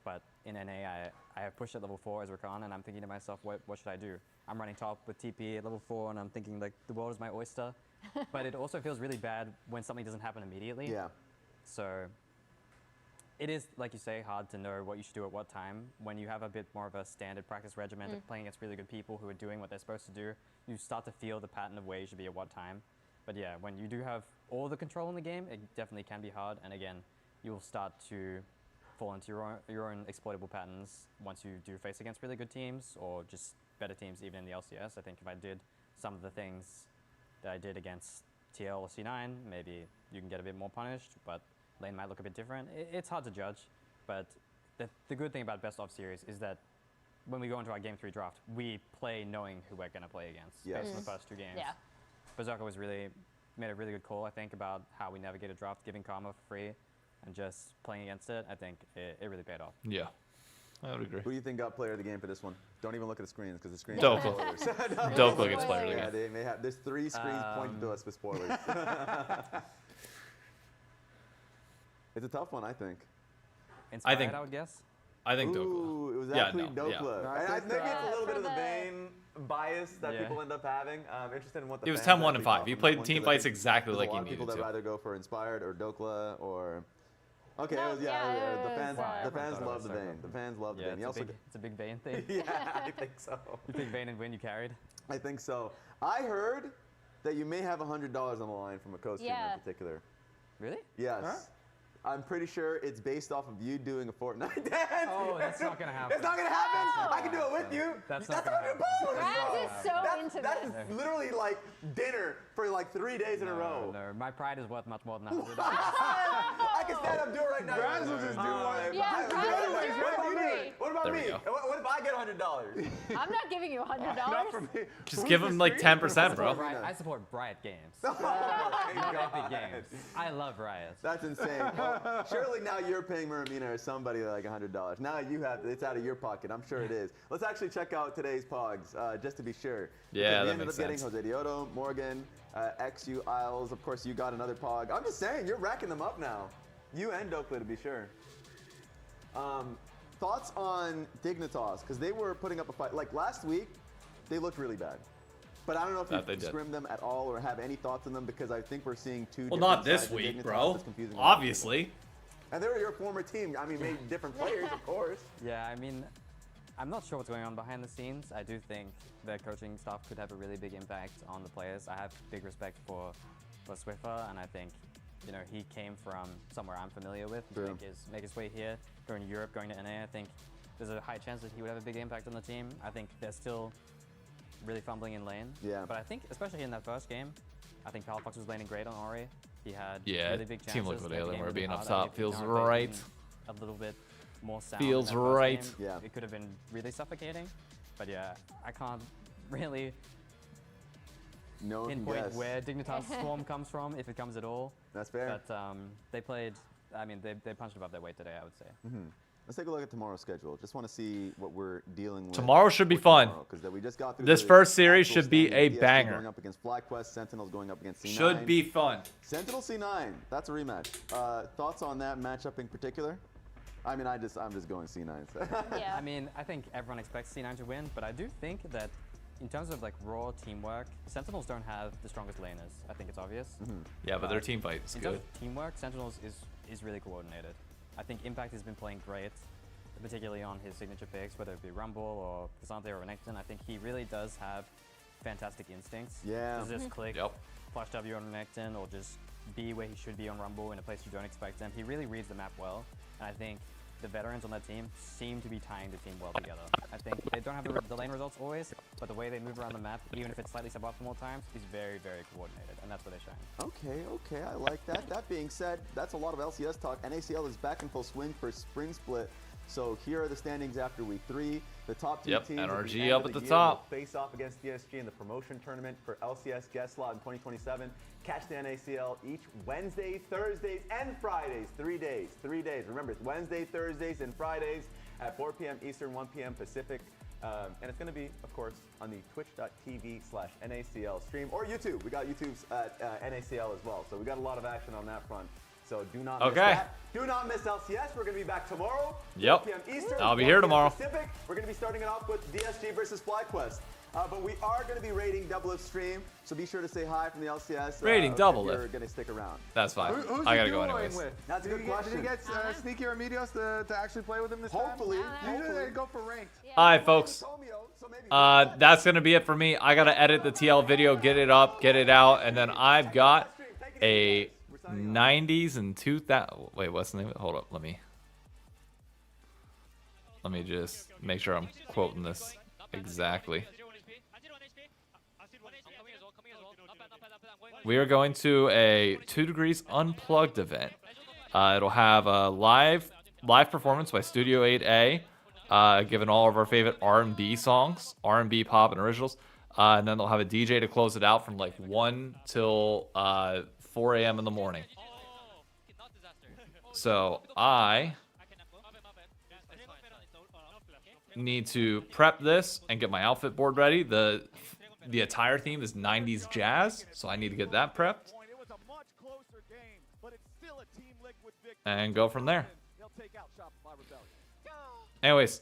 But in NA, I have pushed at level 4 as Rakan, and I'm thinking to myself, what should I do? I'm running top with TP at level 4, and I'm thinking like the world is my oyster. But it also feels really bad when something doesn't happen immediately. Yeah. So it is, like you say, hard to know what you should do at what time. When you have a bit more of a standard practice regimen of playing against really good people who are doing what they're supposed to do, you start to feel the pattern of where you should be at what time. But yeah, when you do have all the control in the game, it definitely can be hard. And again, you'll start to fall into your own exploitable patterns once you do face against really good teams or just better teams even in the LCS. I think if I did some of the things that I did against TL or C9, maybe you can get a bit more punished, but lane might look a bit different. It's hard to judge, but the good thing about best of series is that when we go into our game 3 draft, we play knowing who we're going to play against based on the first 2 games. Yeah. Berserker made a really good call, I think, about how we navigate a draft, giving Karma for free and just playing against it. I think it really paid off. Yeah, I would agree. Who do you think got player of the game for this one? Don't even look at the screens, because the screens Don't have spoilers. Don't look at player of the Yeah, game. they may have. There's 3 screens pointing to us with spoilers. It's a tough one, I think. Inspired, I would guess. I think Ooh, Dokla. it was actually Yeah. Dokla. And I think it's a little bit of the Vayne bias that people end up having. I'm interested in what the It was fans 10-1 and actually 5. thought You from played this one, team 'cause I fights think exactly there's like a you lot of people needed that to. rather go for Inspired or Dokla or... Okay, No, it was, the fans, the fans love the Vayne. The fans love the Vayne. It's a big Vayne thing. Yeah, I think so. You think Vayne and win, you carried? I think so. I heard that you may have $100 on the line from a co-streamer in particular. Really? Yes. Huh? I'm pretty sure it's based off of you doing a Fortnite dance. Oh, that's not gonna happen. It's not gonna happen. I can do it with you. That's not $100. Raz is so into That this. is literally like dinner for like 3 days in a row. No, my pride is worth much more than $100. I can stand up, do it right now. Raz will just do one. Yeah, Raz will do it for free. What about There we me? go. What if I get $100? I'm not giving you $100. Not for me. Just give him like 10%, bro. I support Riot Games. Oh my Not God. Epic Games. I love Riot. That's insane. Well, surely now you're paying Muramina or somebody like $100. Now you have it's out of your pocket. I'm sure it is. Let's actually check out today's pogs just to be sure. Yeah, we that ended makes up getting sense. Jose Dioto, Morgan, XU, Isles. Of course, you got another pog. I'm just saying, you're racking them up now. You and Dokla, to be sure. Thoughts on Dignitas? Because they were putting up a fight. Like last week, they looked really bad. But I don't know if you scrimmed them at all or have any thoughts on them, because I think we're seeing 2 Well, different not this sides of week, Dignitas. bro. That's confusing a lot of people. Obviously. And they were your former team. I mean, maybe different players, of course. Yeah, I mean, I'm not sure what's going on behind the scenes. I do think their coaching staff could have a really big impact on the players. I have big respect for Swiffer, and I think, you know, he came from somewhere I'm familiar with to make his way here, going to Europe, going to NA. I think there's a high chance that he would have a big impact on the team. I think they're still really fumbling in lane. Yeah. But I think, especially in that first game, I think Palafox was laning great on Ori. He had Yeah, really big chances. Team Liquid kept the game Alienware really being up hard. I think top if feels Power Play had right. been a little bit more sound Feels in that first right. game, Yeah. it could have been really suffocating. But yeah, I can't really No one can pinpoint guess. where Dignitas Swarm comes from, if it comes at all. That's fair. But they played, I mean, they punched above their weight today, I would say. Let's take a look at tomorrow's schedule. Just want to see what we're dealing with. Tomorrow should be fun. Because we just got through This the first series actual should be standings. a DSG banger. Going up against FlyQuest, Sentinels going up against C9. Should be fun. Sentinel C9. That's a rematch. Thoughts on that matchup in particular? I mean, I'm just going C9. So. Yeah. I mean, I think everyone expects C9 to win, but I do think that in terms of like raw teamwork, Sentinels don't have the strongest laners. I think it's obvious. Yeah, but their team fight is in terms good. of teamwork, Sentinels is really coordinated. I think Impact has been playing great, particularly on his signature picks, whether it be Rumble or Casante or Renekton. I think he really does have fantastic instincts. Yeah. To just click flash W on Renekton or just be where he should be on Rumble in a place you don't expect him. He really reads the map well, and I think the veterans on that team seem to be tying the team well together. I think they don't have the lane results always, but the way they move around the map, even if it's slightly suboptimal times, is very, very coordinated, and that's where they shine. Okay, I like that. That being said, that's a lot of LCS talk. NACL is back in full swing for spring split. So here are the standings after week 3. The top two teams NRG up at the year top. will face off against DSG in the promotion tournament for LCS guest slot in 2027. Catch the NACL each Wednesday, Thursdays, and Fridays. 3 days. Remember, it's Wednesday, Thursdays, and Fridays at 4 p.m. Eastern, 1 p.m. Pacific. And it's going to be, of course, on the twitch.tv/NACL stream or YouTube. We got YouTube's at NACL as well. So we got a lot of action on that front. So do not miss that. Do not miss LCS. We're going to be back tomorrow. Yep. 4 p.m. Eastern. I'll be 4 here p.m. tomorrow. Pacific. We're going to be starting it off with DSG versus FlyQuest. But we are going to be rating Double Lift stream, so be sure to say hi from the LCS. Rating Double if you're Lift. going to stick around. That's fine. Who's I gotta he go duoing anyways. with? That's a good question. Did he get Sneaky or Medios to actually play with him this Hopefully. time? Usually they go for ranked. All right, folks. That's gonna be it for me. I gotta edit the TL video, get it up, get it out, and then I've got a 90s and 2000. Wait, what's the name? Hold up, let me just make sure I'm quoting this exactly. We are going to a 2 Degrees Unplugged event. It'll have a live performance by Studio 8A, given all of our favorite R&B songs, R&B, pop, and originals. And then they'll have a DJ to close it out from like 1 till 4 a.m. in the morning. So I need to prep this and get my outfit board ready. The attire theme is 90s jazz, so I need to get that prepped. And go from there. Anyways,